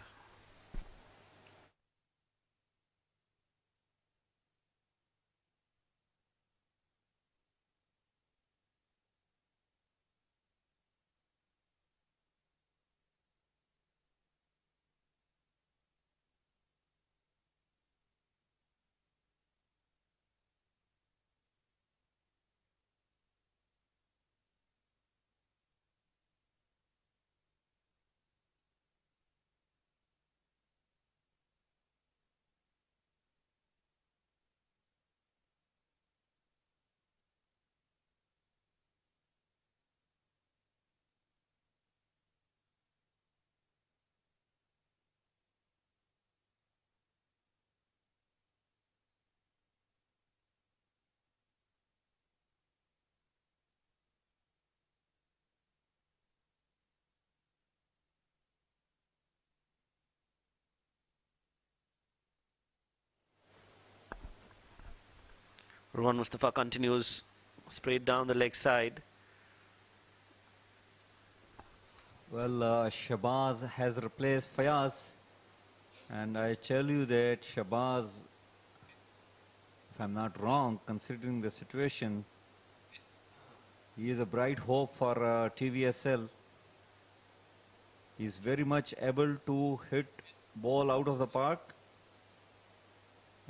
Rohan Mustafa continues straight down the leg side. Well, Shabazz has replaced Fayaz, and I tell you that Shabazz, if I'm not wrong, considering the situation, he is a bright hope for TVSL. He is very much able to hit ball out of the park,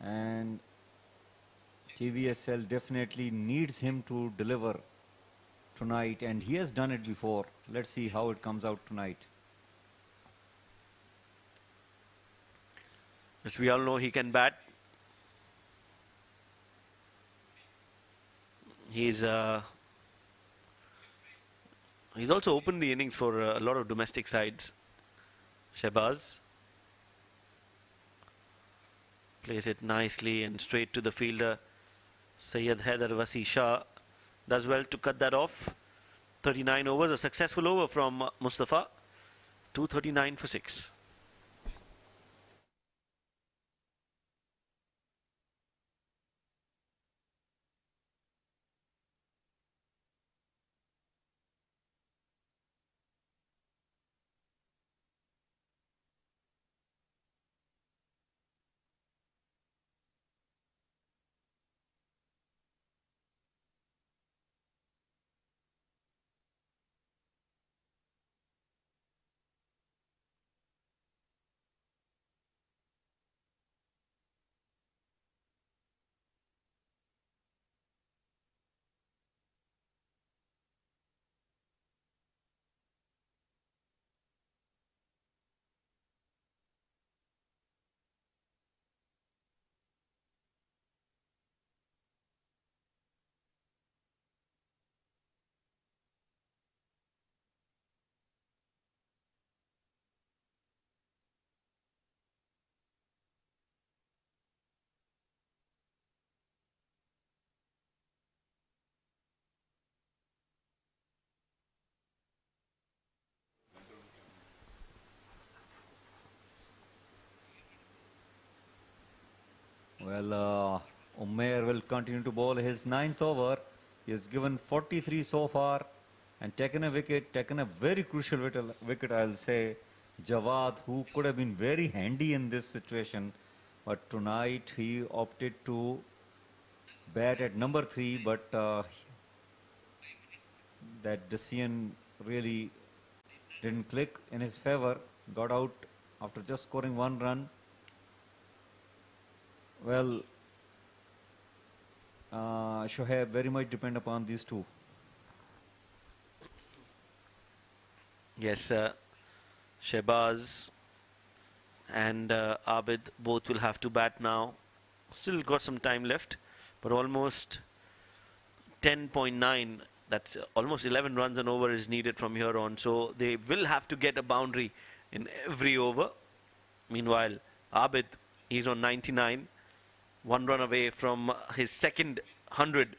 and TVSL definitely needs him to deliver tonight, and he has done it before. Let's see how it comes out tonight. As we all know, he can bat. He's also opened the innings for a lot of domestic sides. Shehbaz plays it nicely and straight to the fielder. Syed Haider Wasi Shah does well to cut that off. 39 overs, a successful over from Mustafa. 239 for 6. Well, Umair will continue to bowl his 9th over. He has given 43 so far and taken a very crucial wicket, I'll say. Jawad, who could have been very handy in this situation, but tonight he opted to bat at number 3, but that decision really didn't click in his favor. Got out after just scoring 1 run. Well, Shoaib very much depend upon these two. Yes, Shehbaz and Abid both will have to bat now. Still got some time left, but almost 10.9, that's almost 11 runs and over is needed from here on. So they will have to get a boundary in every over. Meanwhile, Abid, he's on 99. 1 run away from his second 100.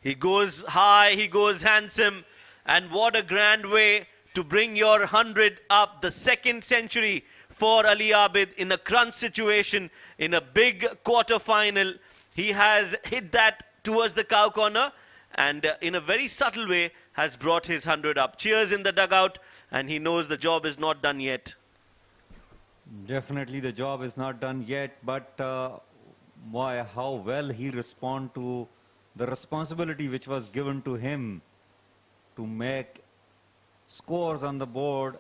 He goes high, he goes handsome, and what a grand way to bring your 100 up. The second century for Ali Abid in a crunch situation, in a big quarter final. He has hit that towards the cow corner and in a very subtle way has brought his 100 up. Cheers in the dugout, and he knows the job is not done yet. Definitely the job is not done yet, but how well he responded to the responsibility which was given to him to make scores on the board.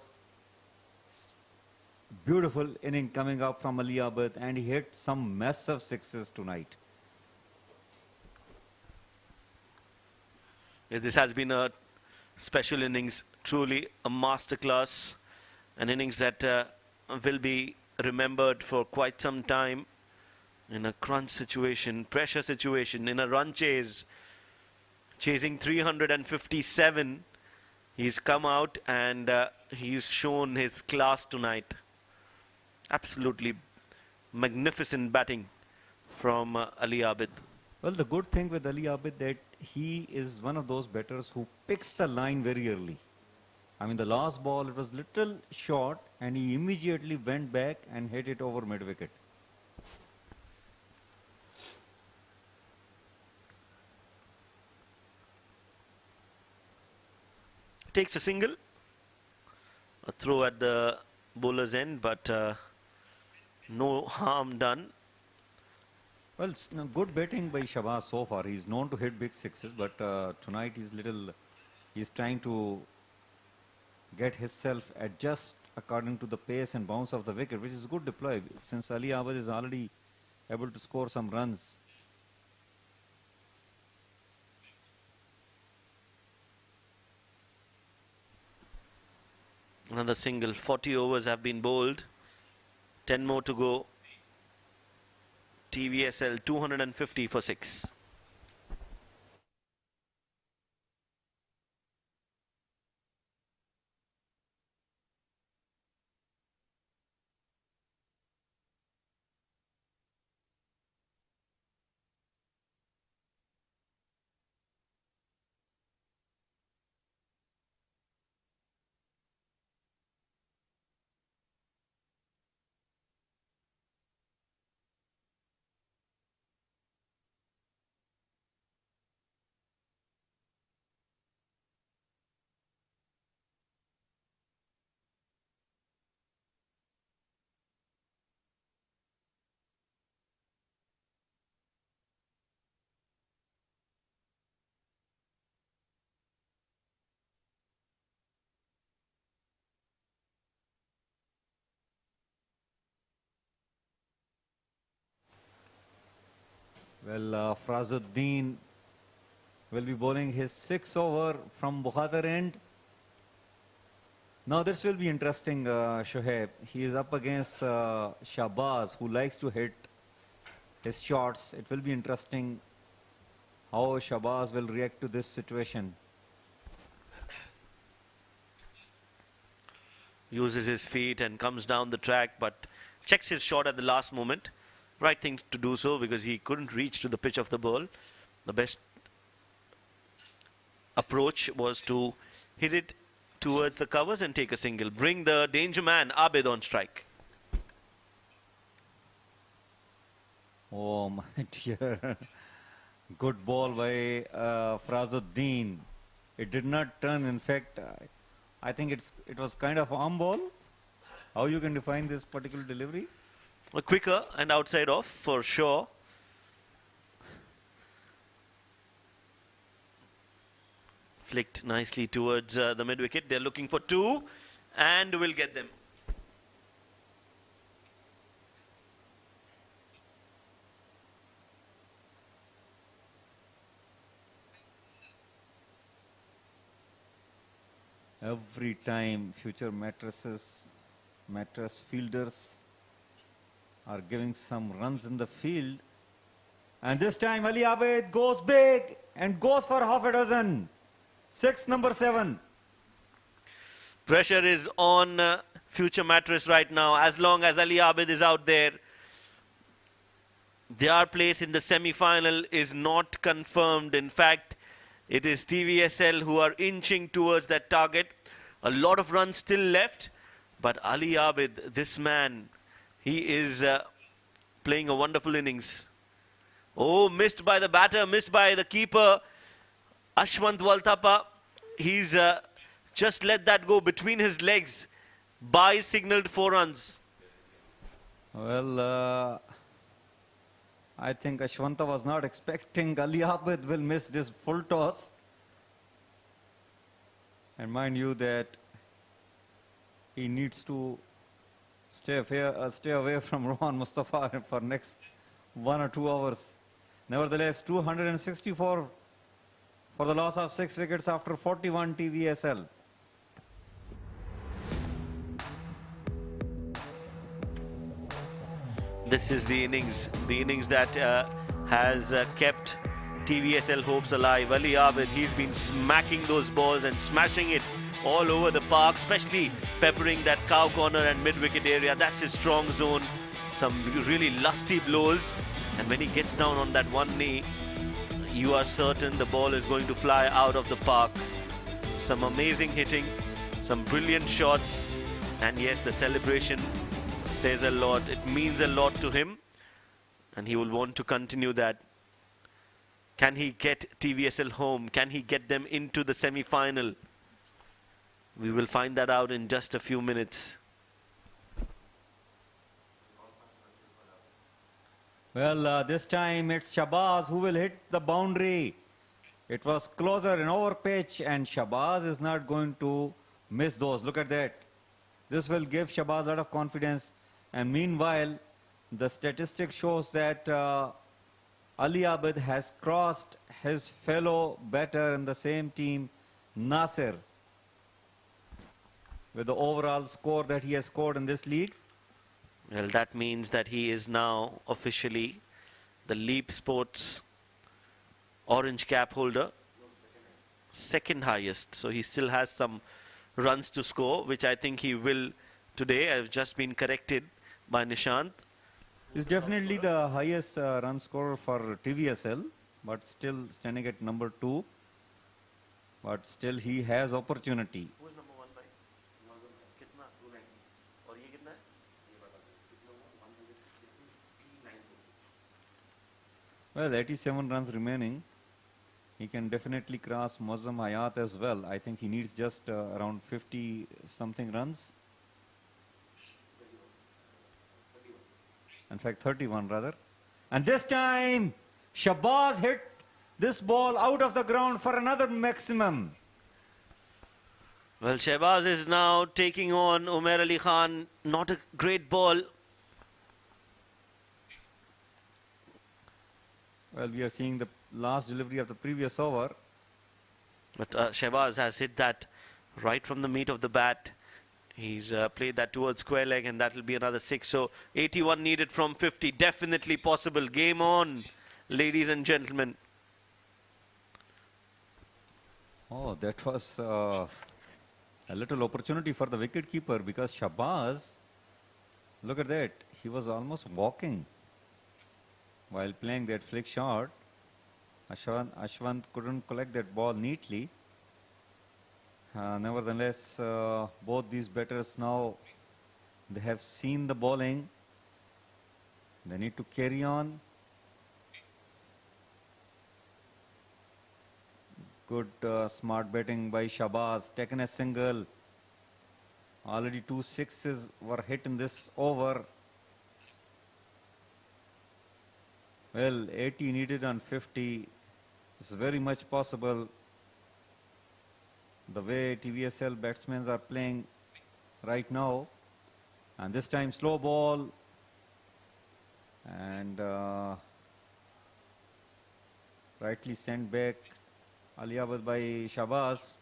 Beautiful inning coming up from Ali Abid, and he hit some massive sixes tonight. This has been a special innings, truly a masterclass, an innings that will be remembered for quite some time. In a crunch situation, pressure situation, in a run chase, chasing 357, he's come out and he's shown his class tonight. Absolutely magnificent batting from Ali Abid. Well, the good thing with Ali Abid that he is one of those batters who picks the line very early. I mean, the last ball, it was little short and he immediately went back and hit it over mid-wicket. Takes a single, a throw at the bowler's end, but no harm done. Well, good batting by Shehbaz so far. He's known to hit big sixes, but tonight he's trying to get himself adjust according to the pace and bounce of the wicket, which is good deploy since Ali Abid is already able to score some runs. Another single. 40 overs have been bowled. 10 more to go. TVSL 250 for 6. Well, Frazuddin will be bowling his 6th over from Bukhatir end. Now this will be interesting, Shoaib. He is up against Shahbaz, who likes to hit his shots. It will be interesting how Shahbaz will react to this situation. Uses his feet and comes down the track, but checks his shot at the last moment. Right thing to do so, because he couldn't reach to the pitch of the ball. The best approach was to hit it towards the covers and take a single. Bring the danger man Abid on strike. Oh my dear. Good ball by Frazuddin. It did not turn. In fact, I think it was kind of arm ball. How you can define this particular delivery? A quicker and outside off for sure. Flicked nicely towards the mid wicket. They're looking for 2 and will get them. Every time future mattress fielders are giving some runs in the field. And this time Ali Abid goes big and goes for half a dozen. 6 number 7. Pressure is on future mattress right now. As long as Ali Abid is out there, their place in the semi-final is not confirmed. In fact, it is TVSL who are inching towards that target. A lot of runs still left, but Ali Abid, this man, he is playing a wonderful innings. Oh, missed by the batter, missed by the keeper, Ashwant Walthapa. He's just let that go between his legs. By signaled 4 runs. Well, I think Ashwanta was not expecting Ali Abid will miss this full toss. And mind you that he needs to stay away from Rohan Mustafa for next 1 or 2 hours. Nevertheless, 264 for the loss of 6 wickets after 41 TVSL. This is the innings that has kept TVSL hopes alive. Ali Abid, he's been smacking those balls and smashing it all over the park, especially peppering that cow corner and mid-wicket area. That's his strong zone. Some really lusty blows. And when he gets down on that one knee, you are certain the ball is going to fly out of the park. Some amazing hitting, some brilliant shots. And yes, the celebration says a lot. It means a lot to him. And he will want to continue that. Can he get TVSL home? Can he get them into the semi-final? We will find that out in just a few minutes. Well, this time it's Shahbaz who will hit the boundary. It was closer in over pitch, and Shahbaz is not going to miss those. Look at that. This will give Shahbaz a lot of confidence. And meanwhile, the statistic shows that Ali Abid has crossed his fellow batter in the same team, Nasir, with the overall score that he has scored in this league. Well, that means that he is now officially the Leap Sports orange cap holder. Second highest. So he still has some runs to score, which I think he will today. I've just been corrected by Nishant. He's definitely the highest run scorer for TVSL, but still standing at number 2. But still he has opportunity. Who is number 1 by? Kitna? 290. और ये कितना है? Well, 87 runs remaining. He can definitely cross Muazzam Hayat as well. I think he needs just around 50 something runs. In fact, 31 rather. And this time, Shahbaz hit this ball out of the ground for another maximum. Well, Shahbaz is now taking on Umair Ali Khan. Not a great ball. Well, we are seeing the last delivery of the previous over. But Shahbaz has hit that right from the meat of the bat. He's played that towards square leg, and that will be another 6. So 81 needed from 50. Definitely possible. Game on, ladies and gentlemen. Oh, that was a little opportunity for the wicket keeper, because Shahbaz, look at that, he was almost walking while playing that flick shot. Ashwant couldn't collect that ball neatly. Nevertheless, both these batters now, they have seen the bowling. They need to carry on. Good smart batting by Shahbaz, taken a single. Already 2 sixes were hit in this over. Well, 80 needed on 50. It's very much possible. The way TVSL batsmen are playing right now. And this time slow ball. And rightly sent back Ali Abad by Shahbaz.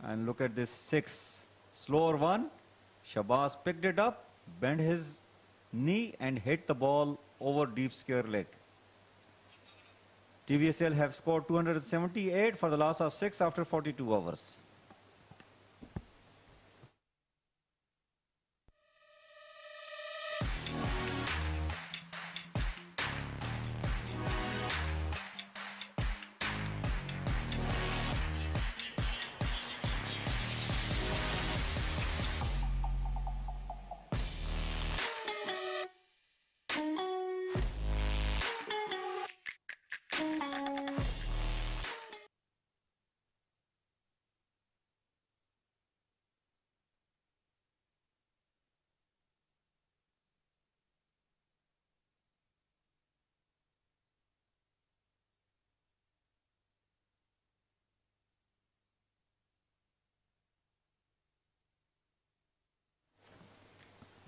And look at this 6. Slower one. Shahbaz picked it up, bent his knee and hit the ball over deep square leg. TVSL have scored 278 for the loss of 6 after 42 overs.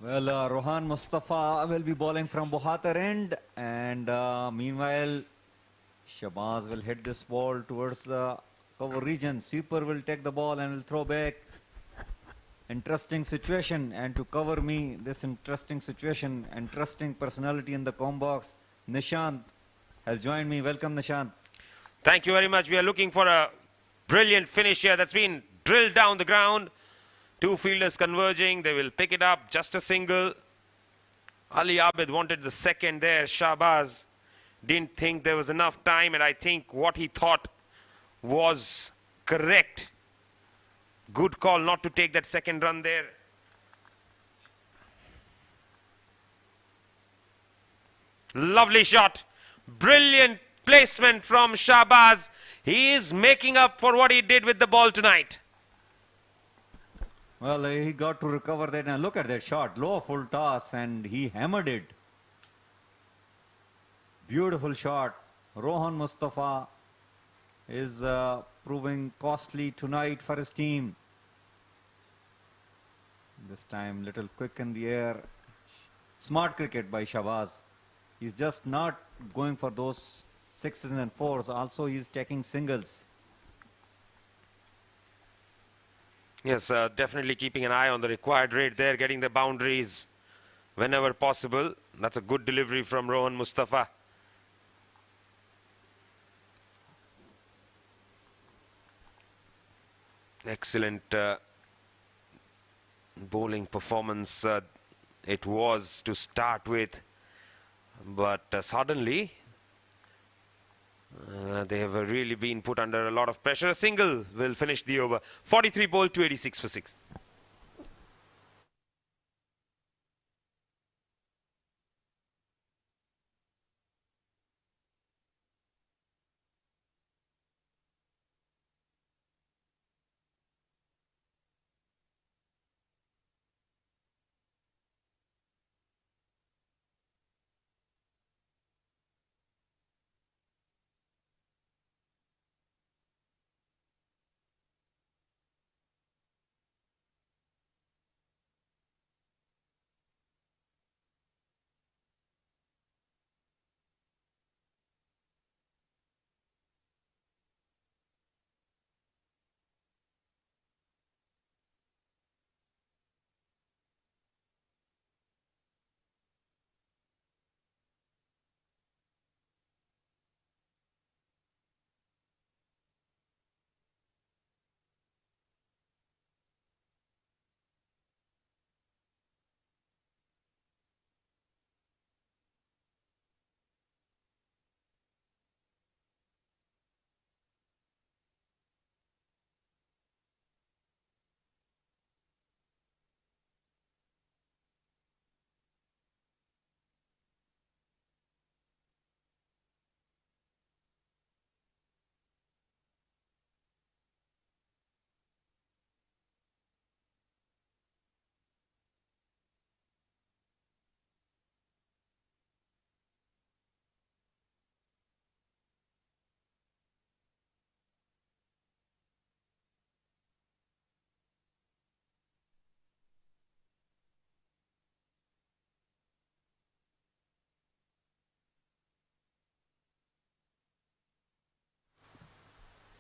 Well, Rohan Mustafa will be bowling from Bukhatir end, and meanwhile Shahbaz will hit this ball towards the cover region. Sweeper will take the ball and will throw back. Interesting situation, and to cover me this interesting situation, interesting personality in the com box, Nishant has joined me. Welcome, Nishant. Thank you very much. We are looking for a brilliant finish here that's been drilled down the ground. 2 fielders converging. They will pick it up. Just a single. Ali Abid wanted the second there. Shahbaz didn't think there was enough time, and I think what he thought was correct. Good call not to take that second run there. Lovely shot. Brilliant placement from Shahbaz. He is making up for what he did with the ball tonight. Well, he got to recover that, and look at that shot. Low full toss, and he hammered it. Beautiful shot. Rohan Mustafa is proving costly tonight for his team. This time little quick in the air. Smart cricket by Shahbaz. He's just not going for those 6s and 4s. Also, he's taking singles. Yes, definitely keeping an eye on the required rate there, getting the boundaries whenever possible. That's a good delivery from Rohan Mustafa. Excellent bowling performance it was to start with, but suddenly they have really been put under a lot of pressure. A single will finish the over. 43 bowled, 286 for 6.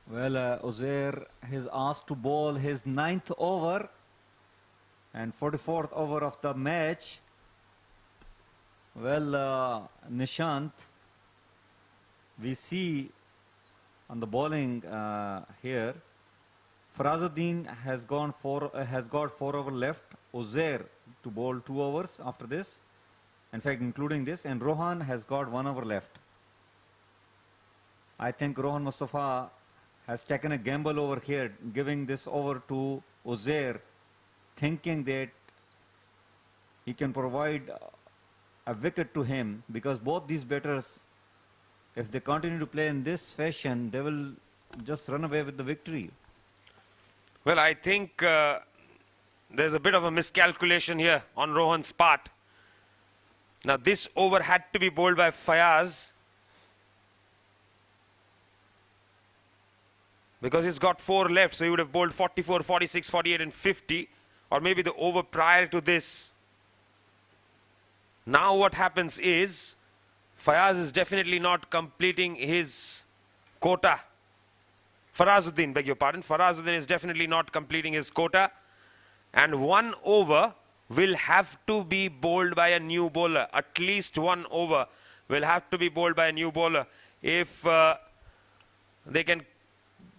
Well, Uzair is asked to bowl his 9th over and 44th over of the match. Well, Nishant, we see on the bowling here, Farazuddin has got 4 over left. Uzair to bowl 2 overs after this, in fact including this, and Rohan has got 1 over left. I think Rohan Mustafa has taken a gamble over here, giving this over to Uzair, thinking that he can provide a wicket to him, because both these batters, if they continue to play in this fashion, they will just run away with the victory. Well, I think there's a bit of a miscalculation here on Rohan's part. Now this over had to be bowled by Fayaz, because he's got 4 left, so he would have bowled 44, 46, 48 and 50, or maybe the over prior to this. Now what happens is, Fayaz is definitely not completing his quota. Farazuddin, beg your pardon, Farazuddin is definitely not completing his quota, and 1 over will have to be bowled by a new bowler. At least 1 over will have to be bowled by a new bowler. If they can,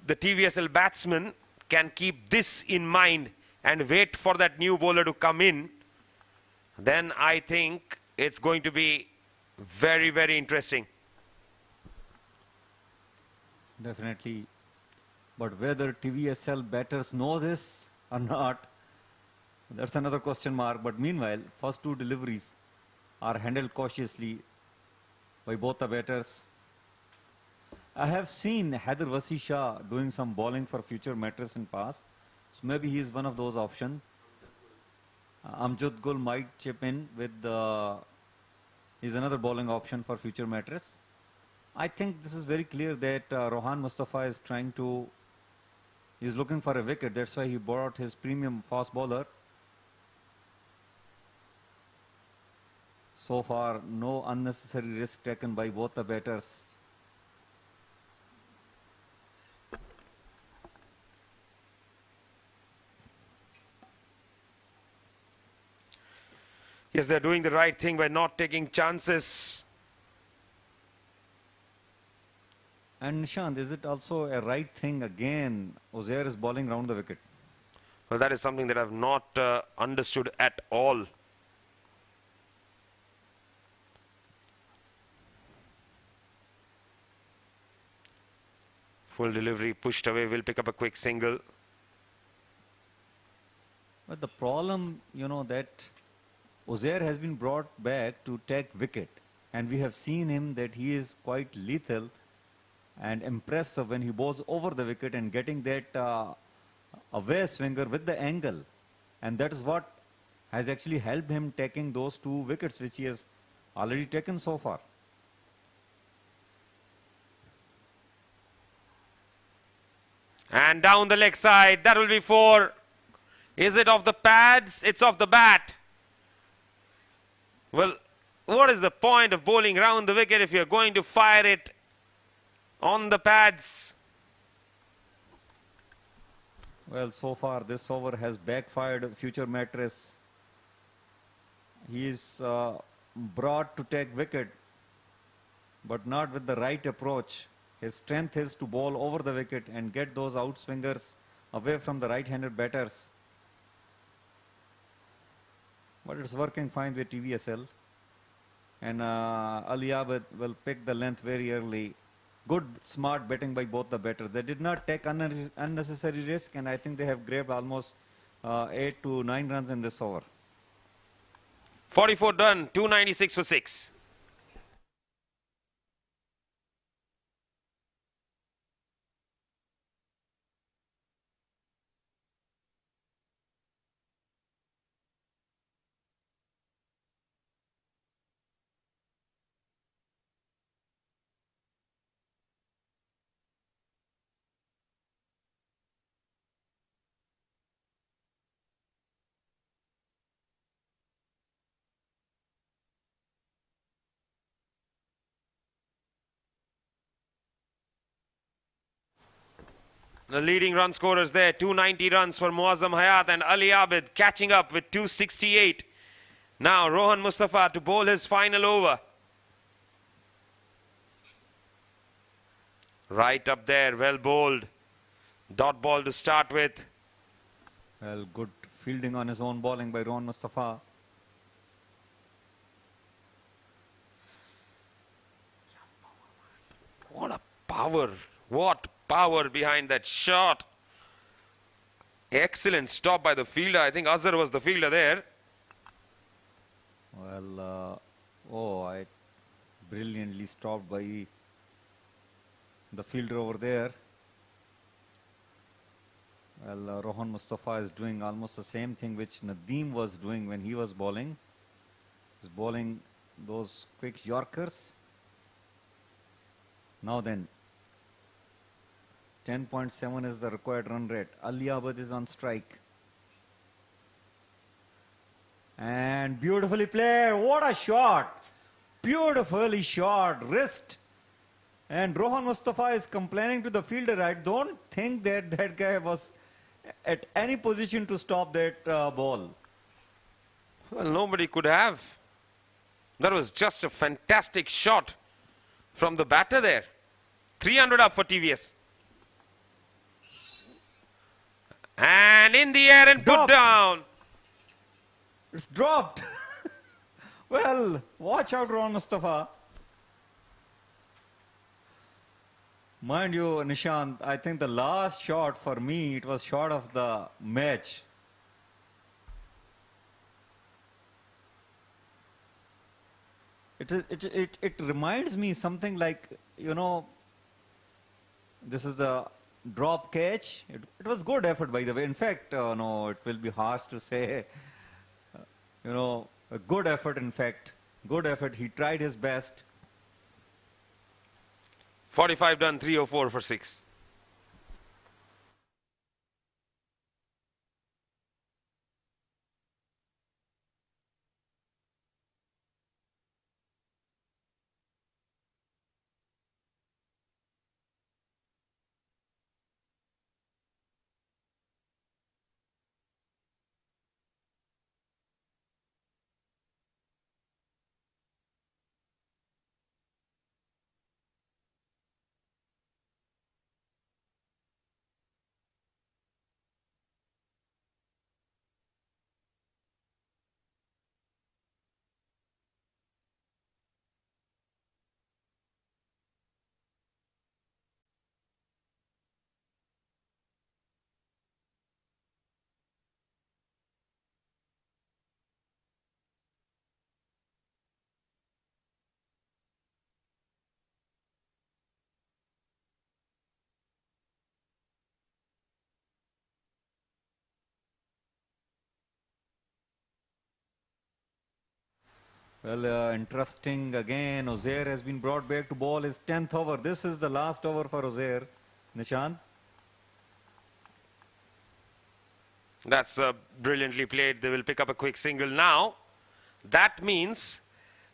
the TVSL batsman can keep this in mind and wait for that new bowler to come in, then I think it's going to be very, very interesting. Definitely. But whether TVSL batters know this or not, that's another question mark. But meanwhile, first 2 deliveries are handled cautiously by both the batters. I have seen Haider Wasi Shah doing some bowling for future Mattress in past, so maybe he is one of those options. Amjad Gul might chip in with he's another bowling option for future Mattress. I think this is very clear that Rohan Mustafa is he's looking for a wicket. That's why he brought his premium fast bowler. So far, no unnecessary risk taken by both the batters. Yes, they're doing the right thing by not taking chances. And Nishant, is it also a right thing again? Uzair is bowling round the wicket. Well, that is something that I've not understood at all. Full delivery, pushed away, will pick up a quick single. But the problem, that Uzair has been brought back to take wicket. And we have seen him that he is quite lethal and impressive when he bowls over the wicket and getting that away swinger with the angle. And that is what has actually helped him taking those 2 wickets which he has already taken so far. And down the leg side, that will be 4. Is it off the pads? It's off the bat. Well, what is the point of bowling round the wicket if you're going to fire it on the pads? Well, so far this over has backfired future Mattress. He is brought to take wicket, but not with the right approach. His strength is to bowl over the wicket and get those outswingers away from the right-handed batters. But it's working fine with TVSL. And Ali Abid will pick the length very early. Good, smart batting by both the batters. They did not take unnecessary risk, and I think they have grabbed almost 8 to 9 runs in this over. 44 done, 296 for 6. The leading run scorers there, 290 runs for Muazzam Hayat and Ali Abid catching up with 268. Now Rohan Mustafa to bowl his final over. Right up there, well bowled. Dot ball to start with. Well, good fielding on his own bowling by Rohan Mustafa. What a power. What power behind that shot. Excellent stop by the fielder. I think Azhar was the fielder there. Well, brilliantly stopped by the fielder over there. Well, Rohan Mustafa is doing almost the same thing which Nadeem was doing when he was bowling. He's bowling those quick Yorkers. Now then, 10.7 is the required run rate. Ali Abad is on strike. And beautifully played. What a shot. Beautifully shot. Wrist. And Rohan Mustafa is complaining to the fielder. I don't think that that guy was at any position to stop that ball. Well, nobody could have. That was just a fantastic shot from the batter there. 300 up for TVS. And in the air and Dropped. put down. It's dropped. Well, watch out, Rohan Mustafa. Mind you, Nishant, I think the last shot for me, it was shot of the match. It reminds me something like, this is the drop catch. It was good effort, by the way. In fact, no, it will be harsh to say, a good effort, in fact. Good effort. He tried his best. 45 done, 304 for 6. Well, interesting again. Uzair has been brought back to ball his 10th over. This is the last over for Uzair. Nishant. That's brilliantly played. They will pick up a quick single now. That means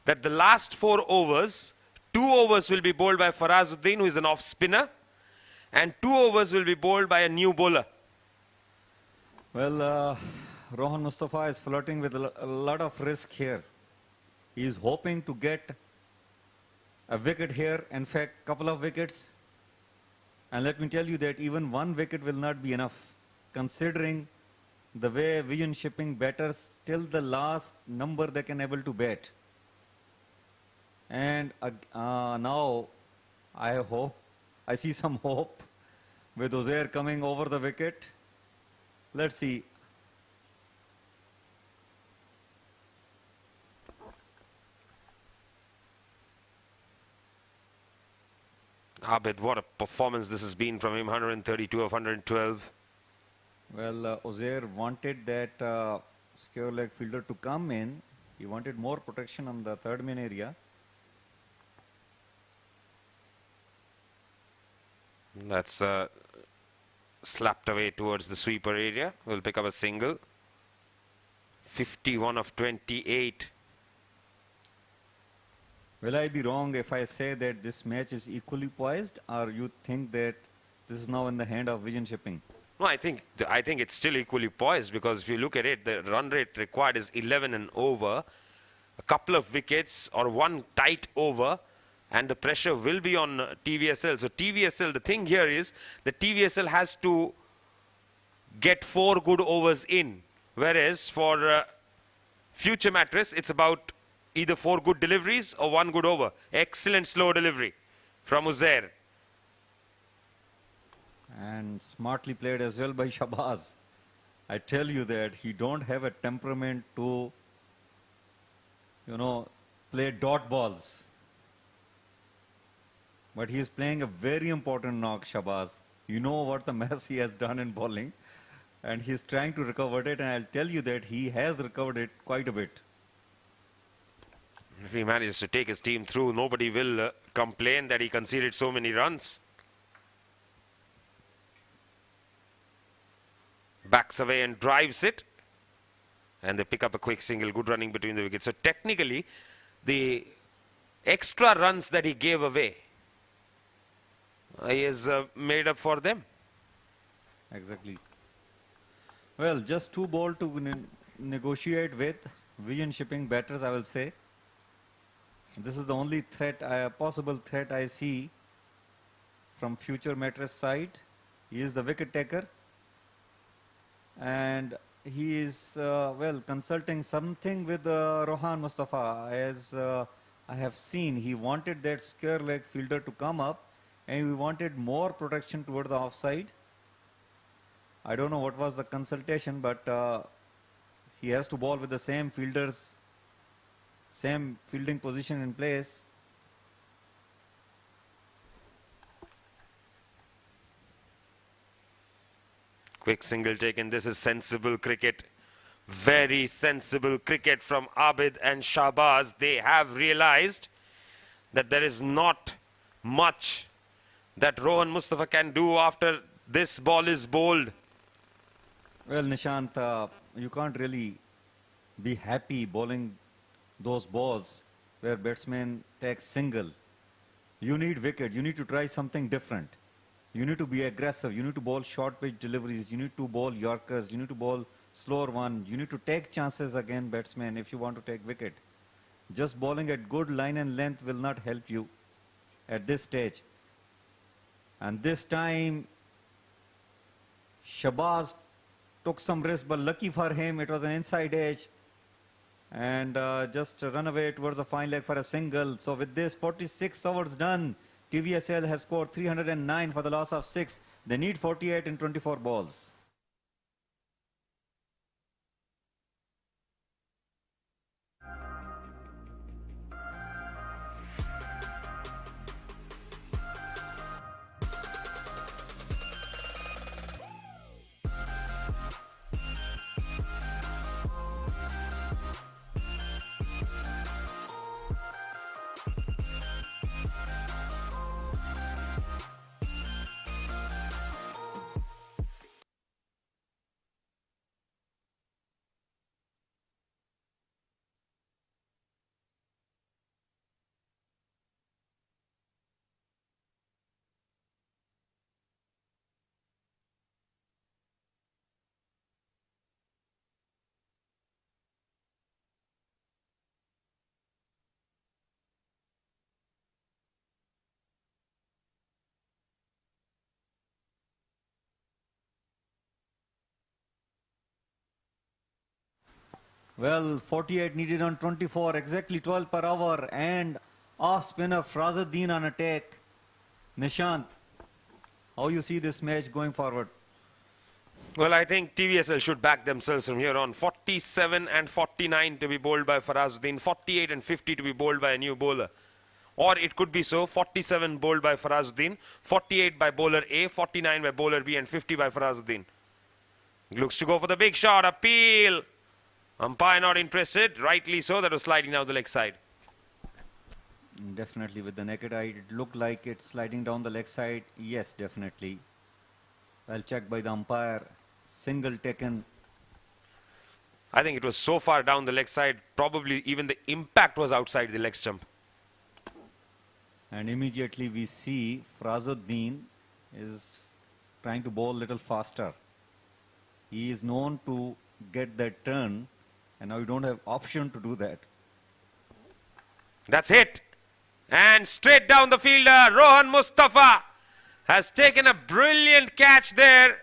that the last 4 overs, 2 overs will be bowled by Farazuddin, who is an off spinner, and 2 overs will be bowled by a new bowler. Well, Rohan Mustafa is flirting with a lot of risk here. He is hoping to get a wicket here, in fact, couple of wickets. And let me tell you that even 1 wicket will not be enough, considering the way Vision Shipping batters till the last number they can able to bat. And now I see some hope with Uzair coming over the wicket. Let's see. Abid, what a performance this has been from him, 132 of 112. Well, Uzair wanted that square leg fielder to come in. He wanted more protection on the third man area. That's slapped away towards the sweeper area. Will pick up a single. 51 of 28. Will I be wrong if I say that this match is equally poised, or you think that this is now in the hand of Vision Shipping? No, I think it's still equally poised, because if you look at it, the run rate required is 11 and over. A couple of wickets or 1 tight over, and the pressure will be on TVSL. So TVSL, the thing here is the TVSL has to get 4 good overs in, whereas for Future Mattress, it's about either 4 good deliveries or 1 good over. Excellent slow delivery from Uzair. And smartly played as well by Shahbaz. I tell you that he don't have a temperament to, play dot balls. But he is playing a very important knock, Shahbaz. You know what the mess he has done in bowling. And he is trying to recover it, and I'll tell you that he has recovered it quite a bit. If he manages to take his team through, nobody will complain that he conceded so many runs. Backs away and drives it. And they pick up a quick single. Good running between the wickets. So technically, the extra runs that he gave away is made up for them. Exactly. Well, just 2 balls to negotiate with. Vision Shipping batters, I will say. This is the only threat, possible threat I see from Future Mattress side. He is the wicket taker. And he is, consulting something with Rohan Mustafa. As I have seen, he wanted that square leg fielder to come up, and he wanted more protection toward the offside. I don't know what was the consultation, but he has to bowl with the same fielders, same fielding position in place. Quick single taken. This is sensible cricket. Very sensible cricket from Abid and Shahbaz. They have realized that there is not much that Rohan Mustafa can do after this ball is bowled. Well, Nishant, you can't really be happy bowling those balls where batsman takes single. You need wicket. You need to try something different. You need to be aggressive. You need to bowl short pitch deliveries. You need to bowl Yorkers. You need to bowl slower one. You need to take chances again, batsman, if you want to take wicket. Just bowling at good line and length will not help you at this stage. And this time, Shahbaz took some risk, but lucky for him, it was an inside edge. And just run away towards the fine leg for a single. So with this, 46 overs done. TVSL has scored 309 for the loss of 6. They need 48 in 24 balls. Well, 48 needed on 24, exactly 12 per hour, and off spinner Frazuddin on attack. Nishant, how you see this match going forward? Well, I think TVSL should back themselves from here on. 47 and 49 to be bowled by Farazuddin, 48 and 50 to be bowled by a new bowler. Or it could be so, 47 bowled by Farazuddin, 48 by bowler A, 49 by bowler B, and 50 by Farazuddin. Looks to go for the big shot, appeal. Umpire not interested, rightly so, that was sliding down the leg side. Definitely with the naked eye, it looked like it's sliding down the leg side. Yes, definitely. Well checked by the umpire. Single taken. I think it was so far down the leg side, probably even the impact was outside the leg stump. And immediately we see Frazuddin is trying to bowl a little faster. He is known to get that turn, and now you don't have option to do that. That's hit. And straight down the fielder, Rohan Mustafa has taken a brilliant catch there.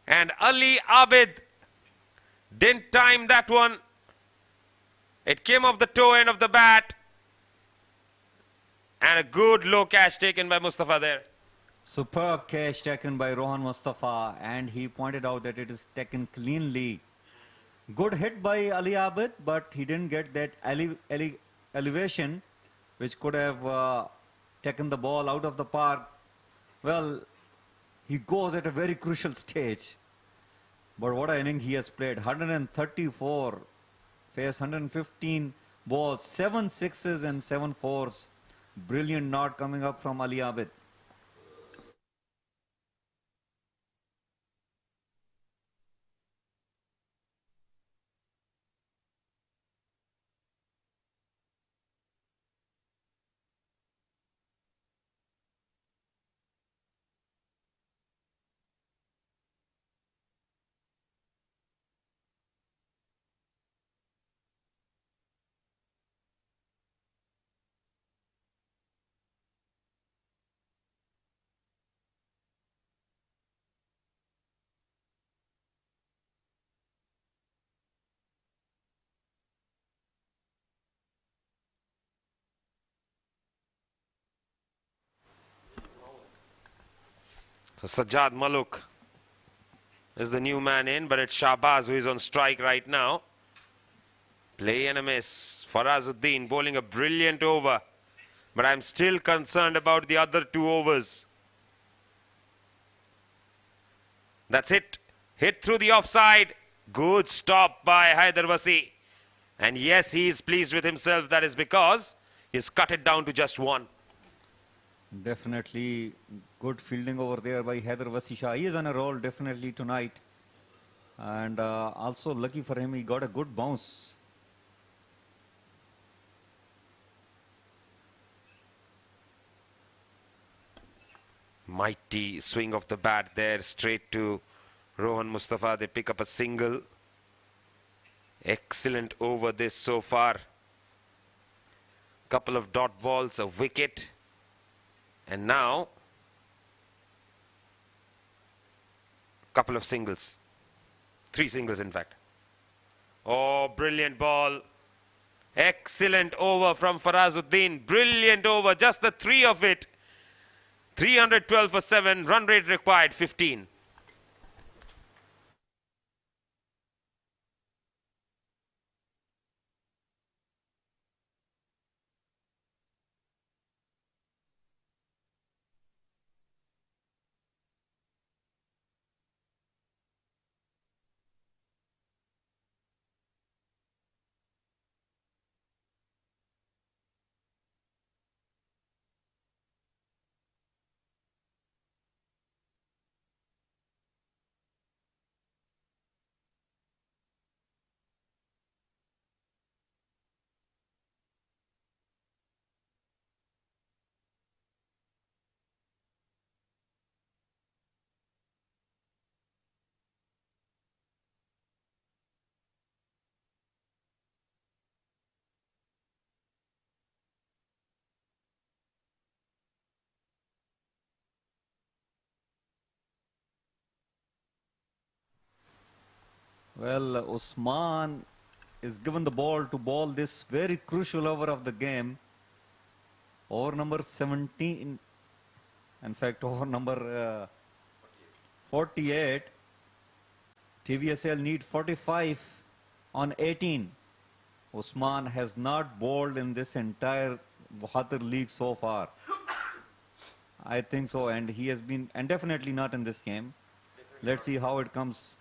And Ali Abid didn't time that one. It came off the toe end of the bat. And a good low catch taken by Mustafa there. Superb catch taken by Rohan Mustafa, and he pointed out that it is taken cleanly. Good hit by Ali Abid, but he didn't get that elevation which could have taken the ball out of the park. Well, he goes at a very crucial stage. But what an inning he has played. 134, faced 115 balls, 7 sixes and 7 fours. Brilliant knot coming up from Ali Abid. So Sajjad Maluk is the new man in, but it's Shahbaz who is on strike right now. Play and a miss. Farazuddin bowling a brilliant over. But I'm still concerned about the other 2 overs. That's it. Hit through the offside. Good stop by Haider Wasi. And yes, he is pleased with himself. That is because he's cut it down to just 1. Definitely good fielding over there by Haider Wasi Shah. He is on a roll definitely tonight. And also lucky for him, he got a good bounce. Mighty swing of the bat there, straight to Rohan Mustafa. They pick up a single. Excellent over this so far. Couple of dot balls, a wicket. And now, couple of singles. 3 singles in fact. Oh, brilliant ball. Excellent over from Farazuddin. Brilliant over, just the 3 of it. 312 for 7, run rate required 15. Well, Usman is given the ball to bowl this very crucial over of the game. Over number 17, in fact over number 48. TVSL need 45 on 18. Usman has not bowled in this entire Bukhatir league so far. I think so, and he has been, and definitely not in this game. Let's see how it comes.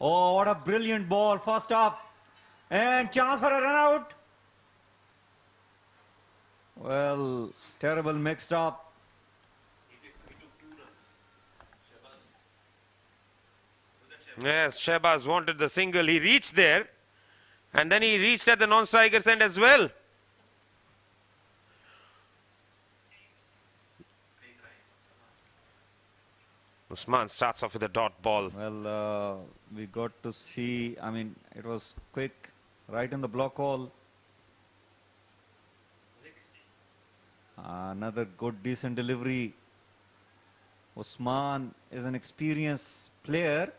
Oh, what a brilliant ball, first up. And chance for a run out. Well, terrible mixed up. Yes, Shehbaz wanted the single. He reached there. And then he reached at the non-striker's end as well. Usman starts off with a dot ball. Well, we got to see, I mean, it was quick, right in the block hole. Another good, decent delivery. Usman is an experienced player,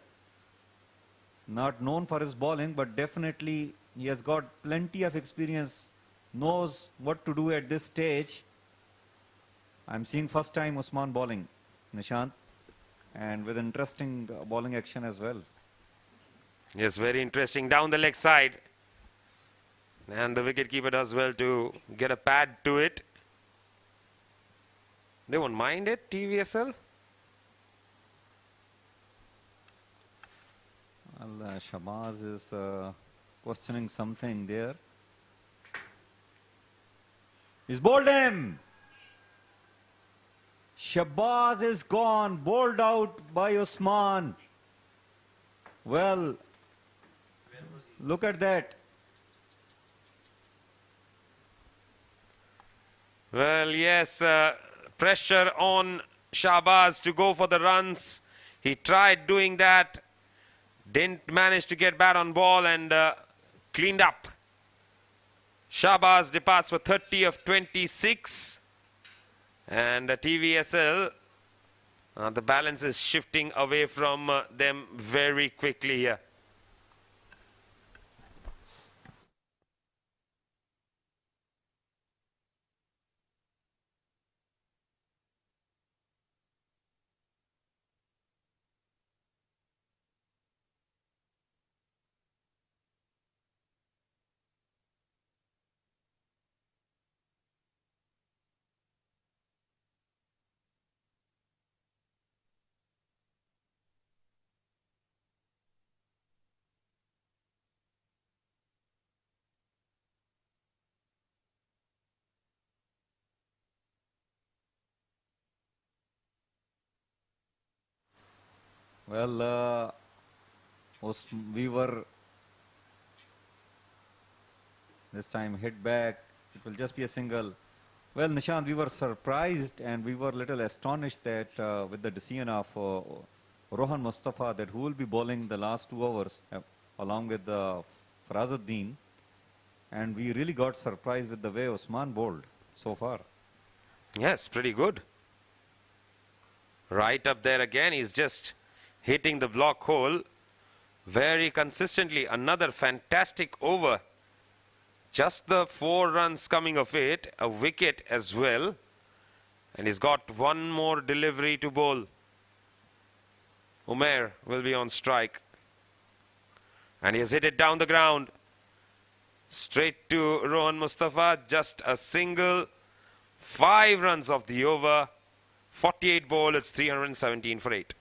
not known for his bowling, but definitely he has got plenty of experience, knows what to do at this stage. I'm seeing first time Usman bowling, Nishant, and with interesting bowling action as well. Yes, very interesting down the leg side. And the wicketkeeper does well to get a pad to it. They won't mind it, TVSL. Well, Shahbaz is questioning something there. He's bowled him. Shahbaz is gone, bowled out by Usman. Well, look at that. Well, yes, pressure on Shahbaz to go for the runs. He tried doing that. Didn't manage to get bat on ball and cleaned up. Shahbaz departs for 30 of 26. And TVSL, the balance is shifting away from them very quickly here. Well, we were this time hit back. It will just be a single. Well, Nishant, we were surprised and we were a little astonished that with the decision of Rohan Mustafa, that who will be bowling the last 2 overs along with Farazuddin. And we really got surprised with the way Usman bowled so far. Yes, pretty good. Right up there again, he's just hitting the block hole very consistently. Another fantastic over. Just the 4 runs coming of it, a wicket as well. And he's got one more delivery to bowl. Umair will be on strike. And he has hit it down the ground. Straight to Rohan Mustafa, just a single. 5 runs of the over. 48 ball, it's 317 for 8.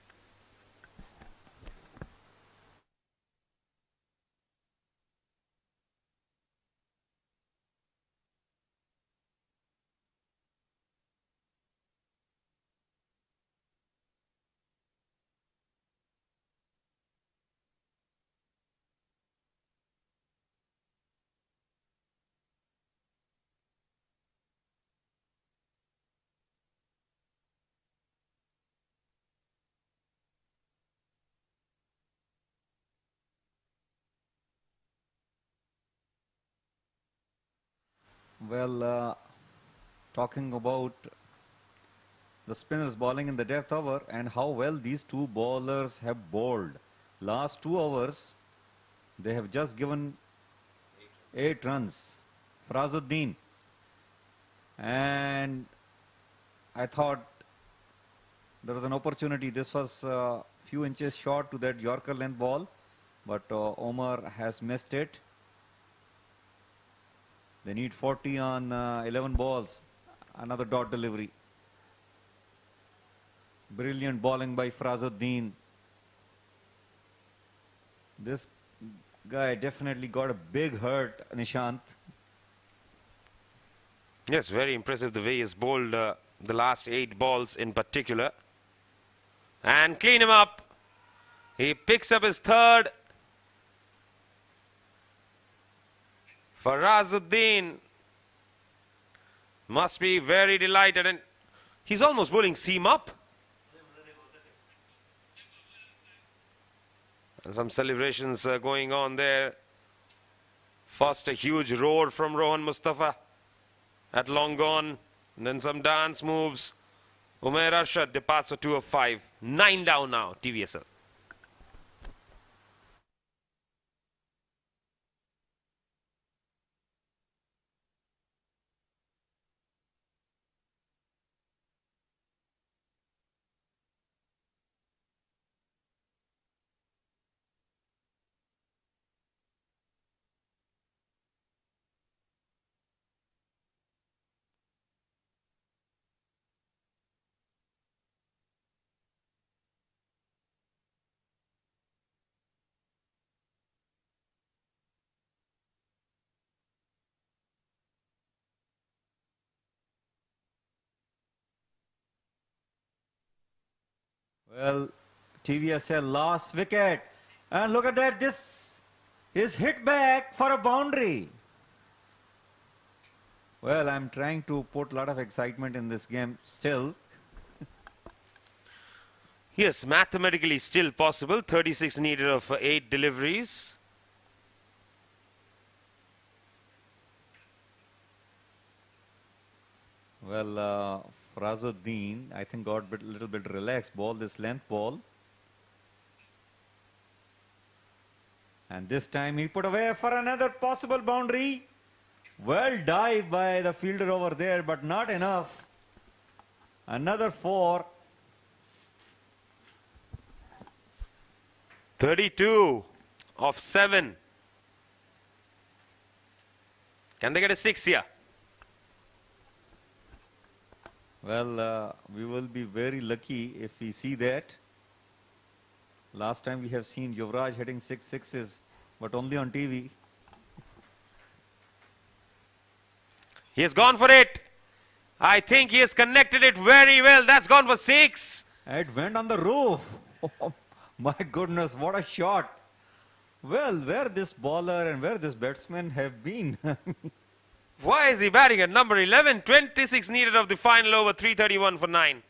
Well, talking about the spinners bowling in the depth over and how well these 2 bowlers have bowled. Last 2 overs, They have just given 8 runs. Farazuddin. And I thought there was an opportunity. This was a few inches short to that Yorker length ball, but Omar has missed it. They need 40 on 11 balls. Another dot delivery. Brilliant bowling by Farazuddin. This guy definitely got a big hurt, Nishant. Yes, very impressive the way he has bowled the last 8 balls in particular. And clean him up. He picks up his third. Farazuddin must be very delighted, and he's almost bowling seam up. And some celebrations going on there. First a huge roar from Rohan Mustafa at long gone, and then some dance moves. Umair Arshad departs for 2 of 5. 9 down now, TVSL. Well, TVSL lost wicket. And look at that, this is hit back for a boundary. Well, I'm trying to put a lot of excitement in this game still. Yes, mathematically still possible. 36 needed of 8 deliveries. Well, Farazuddin, I think, got a little bit relaxed. Ball this length ball. And this time he put away for another possible boundary. Well dived by the fielder over there, but not enough. Another 4. 32 of 7. Can they get a 6 here? Well, we will be very lucky if we see that. Last time we have seen Yuvraj hitting 6 sixes, but only on TV. He has gone for it. I think he has connected it very well. That's gone for 6. It went on the roof. Oh, my goodness, what a shot. Well, where this bowler and where this batsman have been. Why is he batting at number 11? 26 needed of the final over, 331 for 9.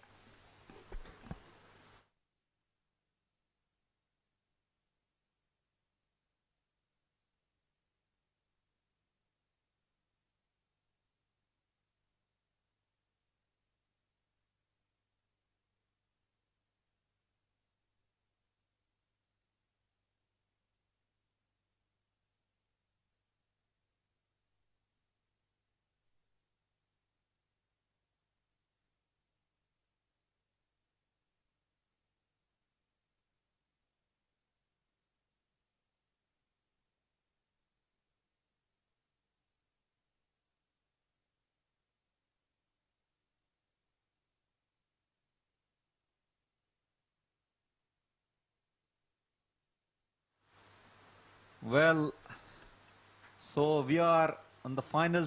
Well, so we are on the final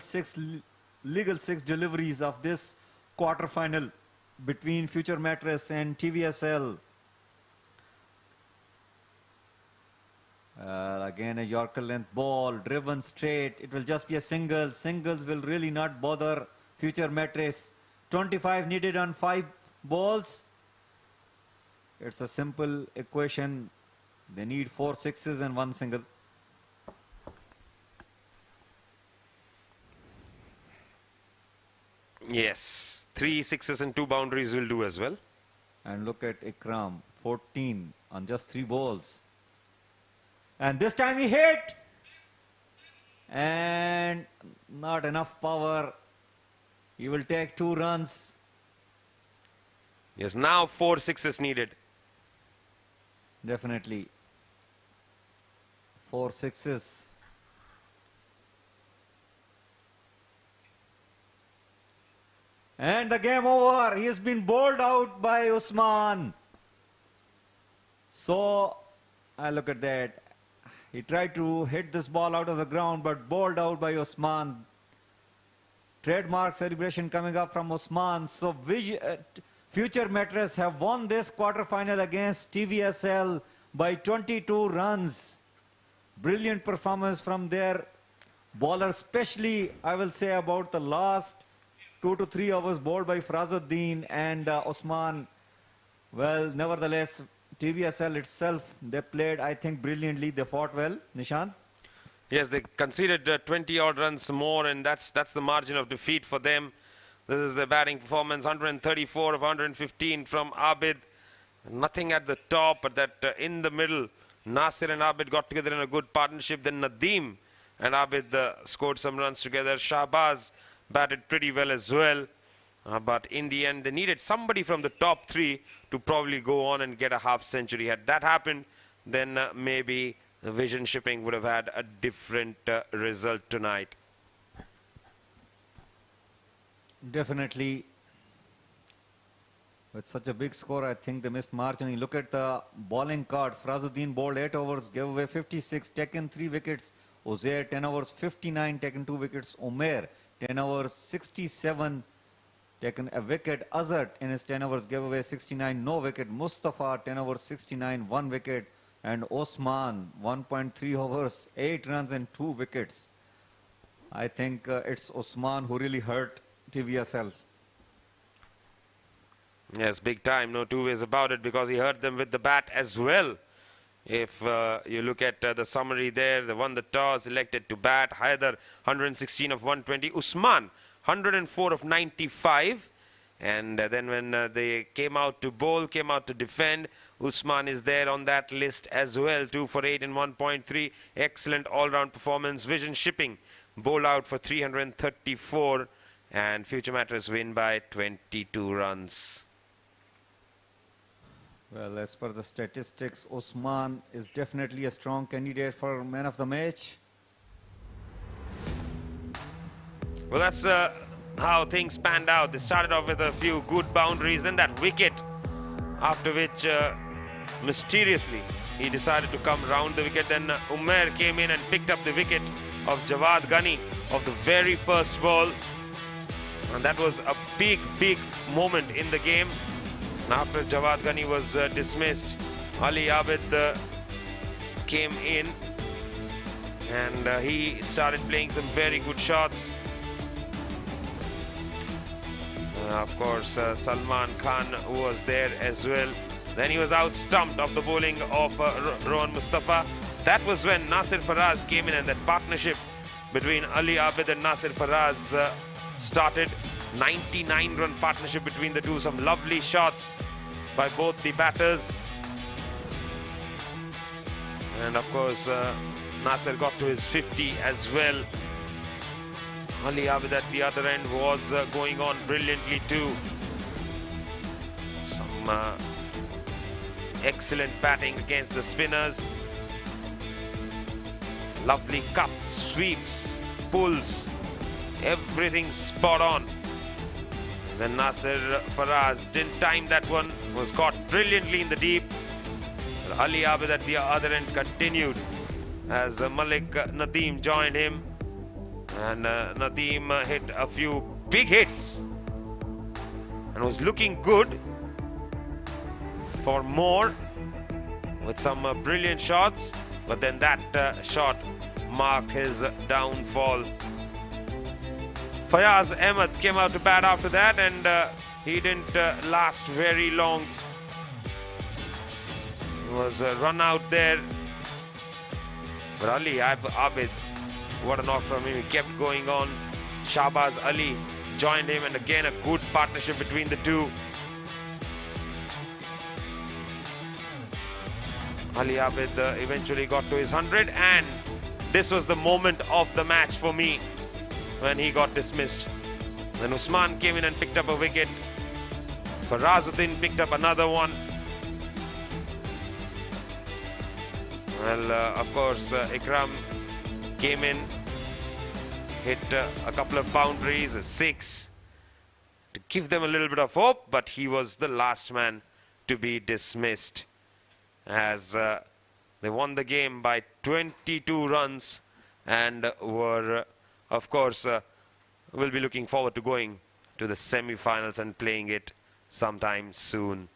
legal 6 deliveries of this quarter-final between Future Mattress and TVSL. Again a Yorker length ball, driven straight. It will just be a single. Singles will really not bother Future Mattress. 25 needed on 5 balls. It's a simple equation. They need 4 sixes and 1 single. Yes, 3 sixes and 2 boundaries will do as well. And look at Ikram, 14 on just 3 balls. And this time he hit. And not enough power. He will take 2 runs. Yes, now 4 sixes needed. Definitely. 4 sixes. And the game over. He has been bowled out by Usman. So, I look at that. He tried to hit this ball out of the ground, but bowled out by Usman. Trademark celebration coming up from Usman. So, Future Mattress have won this quarterfinal against TVSL by 22 runs. Brilliant performance from their bowler, especially I will say about the last 2 to 3 overs bowled by Farazuddin and Osman. Well, nevertheless, TVSL itself, they played, I think, brilliantly. They fought well. Nishant? Yes, they conceded 20-odd runs more, and that's the margin of defeat for them. This is their batting performance, 134 of 115 from Abid. Nothing at the top, but that in the middle, Nasir and Abid got together in a good partnership. Then Nadeem and Abid scored some runs together. Shahbaz batted pretty well as well. But in the end, they needed somebody from the top 3 to probably go on and get a half century. Had that happened, then maybe the Vision Shipping would have had a different result tonight. Definitely. With such a big score, I think they missed margin. You look at the bowling card. Farazuddin bowled 8 overs, gave away 56, taken 3 wickets. Uzair 10 overs, 59, taken 2 wickets. Umair 10 overs, 67, taken a wicket. Azhar in his 10 overs gave away 69, no wicket. Mustafa 10 overs, 69, 1 wicket. And Osman 1.3 overs, 8 runs and 2 wickets. I think it's Osman who really hurt TVSL. Yes, big time, no two ways about it, because he hurt them with the bat as well. If you look at the summary there, they won the toss, elected to bat. Haider 116 of 120. Usman 104 of 95. And then when they came out to bowl, came out to defend, Usman is there on that list as well. 2 for 8 in 1.3. Excellent all-round performance. Vision Shipping bowled out for 334. And Future Mattress win by 22 runs. Well, as per the statistics, Osman is definitely a strong candidate for man of the match. Well, that's how things panned out. They started off with a few good boundaries, then that wicket, after which mysteriously he decided to come round the wicket. Then Umair came in and picked up the wicket of Jawad Ghani of the very first ball. And that was a big, big moment in the game. After Jawad Ghani was dismissed, Ali Abid came in and he started playing some very good shots. Of course, Salman Khan was there as well. Then he was out-stumped of the bowling of Rohan Mustafa. That was when Nasir Faraz came in, and that partnership between Ali Abid and Nasir Faraz started. 99-run partnership between the two. Some lovely shots by both the batters. And of course, Nasir got to his 50 as well. Ali Abid at the other end was going on brilliantly too. Some excellent batting against the spinners. Lovely cuts, sweeps, pulls, everything spot on. Then Nasir Faraz didn't time that one, was caught brilliantly in the deep. Ali Abid at the other end continued as Malik Nadeem joined him. And Nadeem hit a few big hits and was looking good for more with some brilliant shots. But then that shot marked his downfall. Fayaz Ahmed came out to bat after that, and he didn't last very long. He was run out there. But Ali Abid, what a knock from him. He kept going on. Shahbaz Ali joined him, and again a good partnership between the two. Ali Abid eventually got to his 100, and this was the moment of the match for me when he got dismissed. Then Usman came in and picked up a wicket. Farazuddin picked up another one. Well, of course, Ikram came in, hit a couple of boundaries, a 6, to give them a little bit of hope, but he was the last man to be dismissed, as they won the game by 22 runs and were, of course, will be looking forward to going to the semi-finals and playing it sometime soon.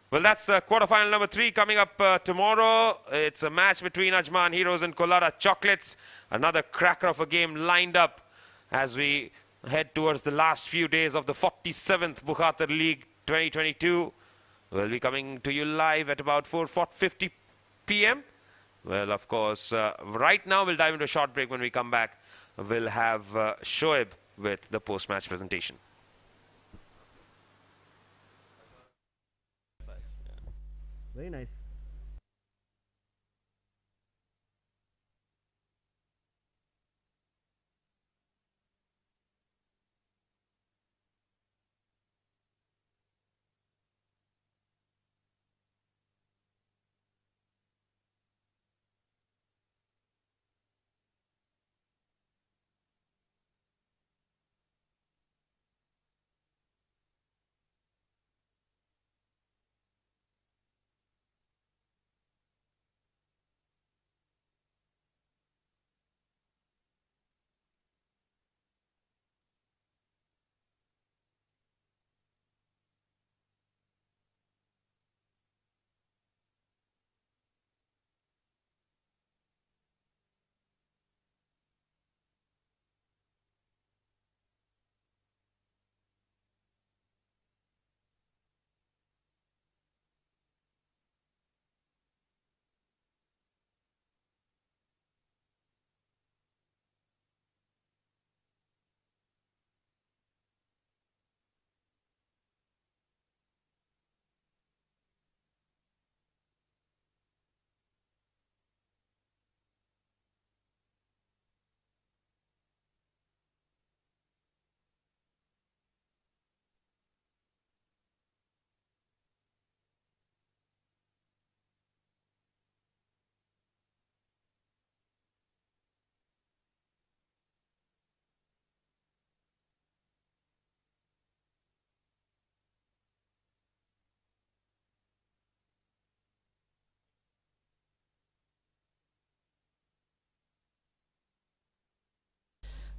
Well, that's quarterfinal number 3 coming up tomorrow. It's a match between Ajman Heroes and Kolhapur Chocolates. Another cracker of a game lined up as we head towards the last few days of the 47th Bukhatir League 2022. We'll be coming to you live at about 4:50 p.m. Well, of course, right now we'll dive into a short break. When we come back, we'll have Shoaib with the post-match presentation. Very nice.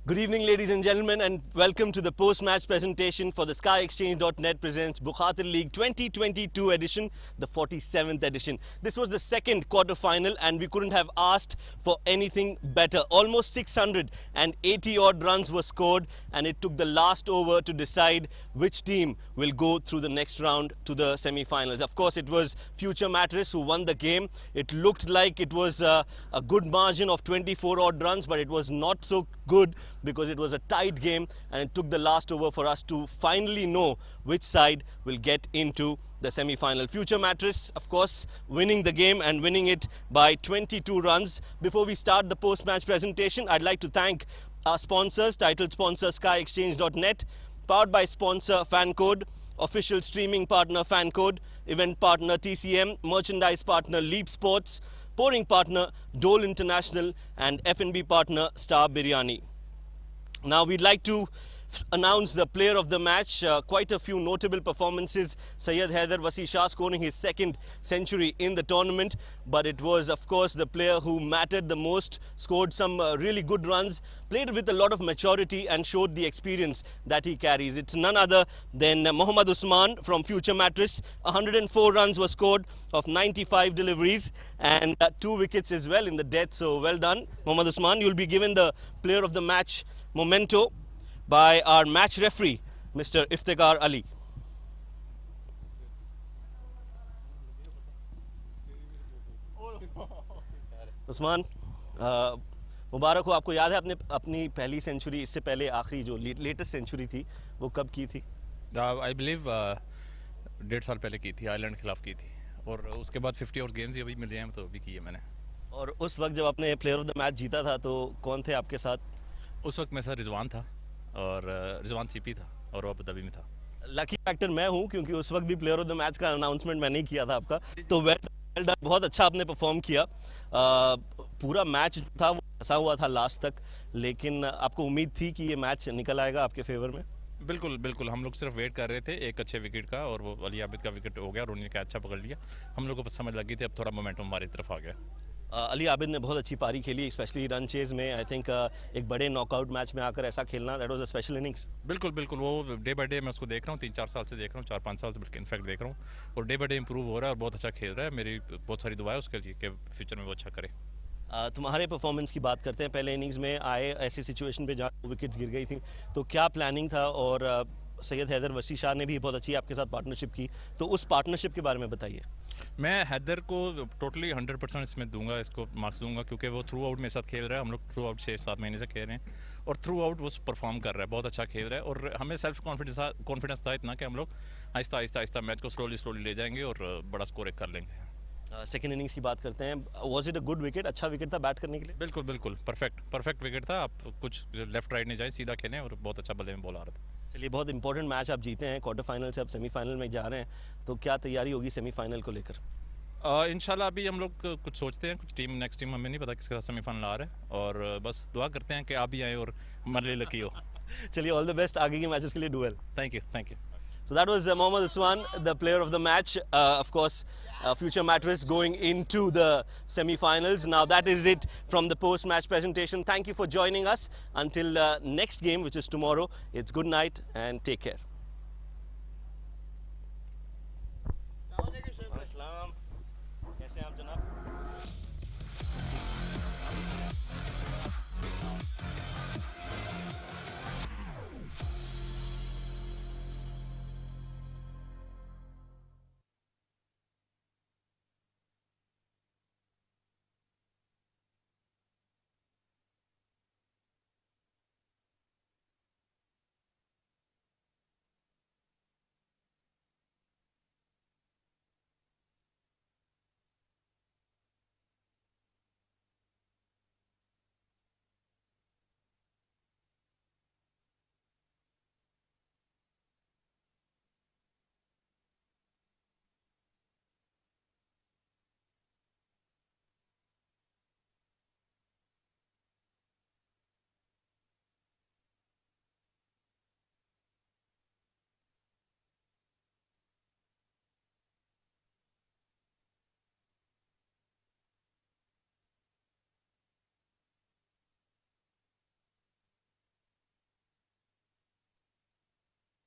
Good evening, ladies and gentlemen, and welcome to the post-match presentation for the SkyExchange.net presents Bukhatir League 2022 edition, the 47th edition. This was the second quarter-final, and we couldn't have asked for anything better. Almost 680 odd runs were scored, and it took the last over to decide which team will go through the next round to the semi-finals. Of course, it was Future Mattress who won the game. It looked like it was a good margin of 24 odd runs, but it was not so good because it was a tight game, and it took the last over for us to finally know which side will get into the semi-final. Future Mattress, of course, winning the game and winning it by 22 runs. Before we start the post-match presentation, I'd like to thank our sponsors, title sponsor SkyExchange.net, powered by sponsor FanCode, official streaming partner FanCode, event partner TCM, merchandise partner Leap Sports, pouring partner Dole International, and F&B partner Star Biryani. Now we'd like to announce the player of the match. Quite a few notable performances. Syed Haider Wasi Shah scoring his second century in the tournament, but it was of course the player who mattered the most, scored some really good runs, played with a lot of maturity and showed the experience that he carries. It's none other than Mohammad Usman from Future Mattress. 104 runs were scored of 95 deliveries and 2 wickets as well in the death, so well done Mohammad Usman. You'll be given the player of the match memento by our match referee, Mr. Iftikhar Ali. Usman, मुबारक हो। आपको याद है आपने अपनी पहली century, इससे पहले आखिरी जो लेटेस्ट सेंचुरी थी वो कब की थी? आई बिलीव 1.5 साल पहले की थी, आयरलैंड के खिलाफ की थी, और उसके बाद 50 और गेम्स अभी मिले हैं तो अभी किए मैंने। और उस वक्त जब आपने प्लेयर ऑफ द मैच जीता था तो कौन थे आपके साथ? उस वक्त मेरे साथ रिजवान था और रिजवान सीपी था और वो अबू धाबी में था। लकी फैक्टर मैं हूं क्योंकि उस वक्त भी प्लेयर ऑफ द मैच का अनाउंसमेंट मैंने ही किया था आपका। तो वेल डन, बहुत अच्छा आपने परफॉर्म किया। पूरा मैच था वो फंसा हुआ था लास्ट तक, लेकिन आपको उम्मीद थी कि ये मैच निकल आएगा आपके फेवर में? बिल्कुल बिल्कुल, हम लोग सिर्फ वेट कर रहे थे एक अच्छे विकेट का और वो अली आबिद का विकेट हो गया और उन्होंने अच्छा पकड़ लिया। हम लोग को समझ लगी थी अब थोड़ा मोमेंटम हमारी तरफ आ गया। अली आबिद ने बहुत अच्छी पारी खेली, स्पेशली रन चेज में। आई थिंक एक बड़े नॉकआउट मैच में आकर ऐसा खेलना, that was a special innings. बिल्कुल बिल्कुल, वो डे बाय डे मैं उसको देख रहा हूँ, 3-4 साल से देख रहा हूँ, 4-5 साल से बल्कि इनफैक्ट देख रहा हूँ, और डे बाय डे इंप्रूव हो रहा है और बहुत अच्छा खेल रहा है। मेरी बहुत सारी दुआ है उसके लिए कि फ्यूचर में वो अच्छा करे। तुम्हारे परफॉर्मेंस की बात करते हैं। पहले इनिंग्स में आए ऐसी सिचुएशन पे जहाँ विकेट्स गिर गई थी, तो क्या प्लानिंग था? और सैयद हैदर वसी शाह ने भी बहुत अच्छी आपके साथ पार्टनरशिप की, तो उस पार्टनरशिप के बारे में बताइए। मैं हैदर को टोटली 100% इसमें दूंगा, इसको मार्क्स दूंगा, क्योंकि वो थ्रू आउट मेरे साथ खेल रहा है। हम लोग थ्रू आउट 6-7 महीने से खेल रहे हैं और थ्रू आउट वो परफॉर्म कर रहा है, बहुत अच्छा खेल रहा है। और हमें सेल्फ कॉन्फिडेंस था इतना कि हम लोग आहिस्ता आहिस्ता मैच को स्लोली ले जाएंगे और बड़ा स्कोर एक कर लेंगे। सेकेंड इनिंग्स की बात करते हैं। Was it a good wicket? अच्छा विकेट था बैट करने के लिए? बिल्कुल बिल्कुल, परफेक्ट विकेट था। आप कुछ लेफ्ट राइट नहीं जाए, सीधा खेलें, और बहुत अच्छा बल्ले में बॉल आ रहा था। चलिए, बहुत इंपॉर्टेंट मैच आप जीते हैं, क्वार्टर फाइनल से आप सेमीफाइनल में जा रहे हैं, तो क्या तैयारी होगी सेमीफाइनल को लेकर? इंशाल्लाह अभी हम लोग कुछ सोचते हैं, कुछ नेक्स्ट टीम हमें नहीं पता किसके साथ सेमीफाइनल आ रहा है, और बस दुआ करते हैं कि आप भी आए और हमारे लिए लकी हो। चलिए, ऑल द बेस्ट आगे के मैचेस के लिए। Duel. Thank you. So that was Mohammad Usman, the player of the match. Of course, future Mattress going into the semi-finals. Now that is it from the post-match presentation. Thank you for joining us. Until next game, which is tomorrow, it's good night and take care.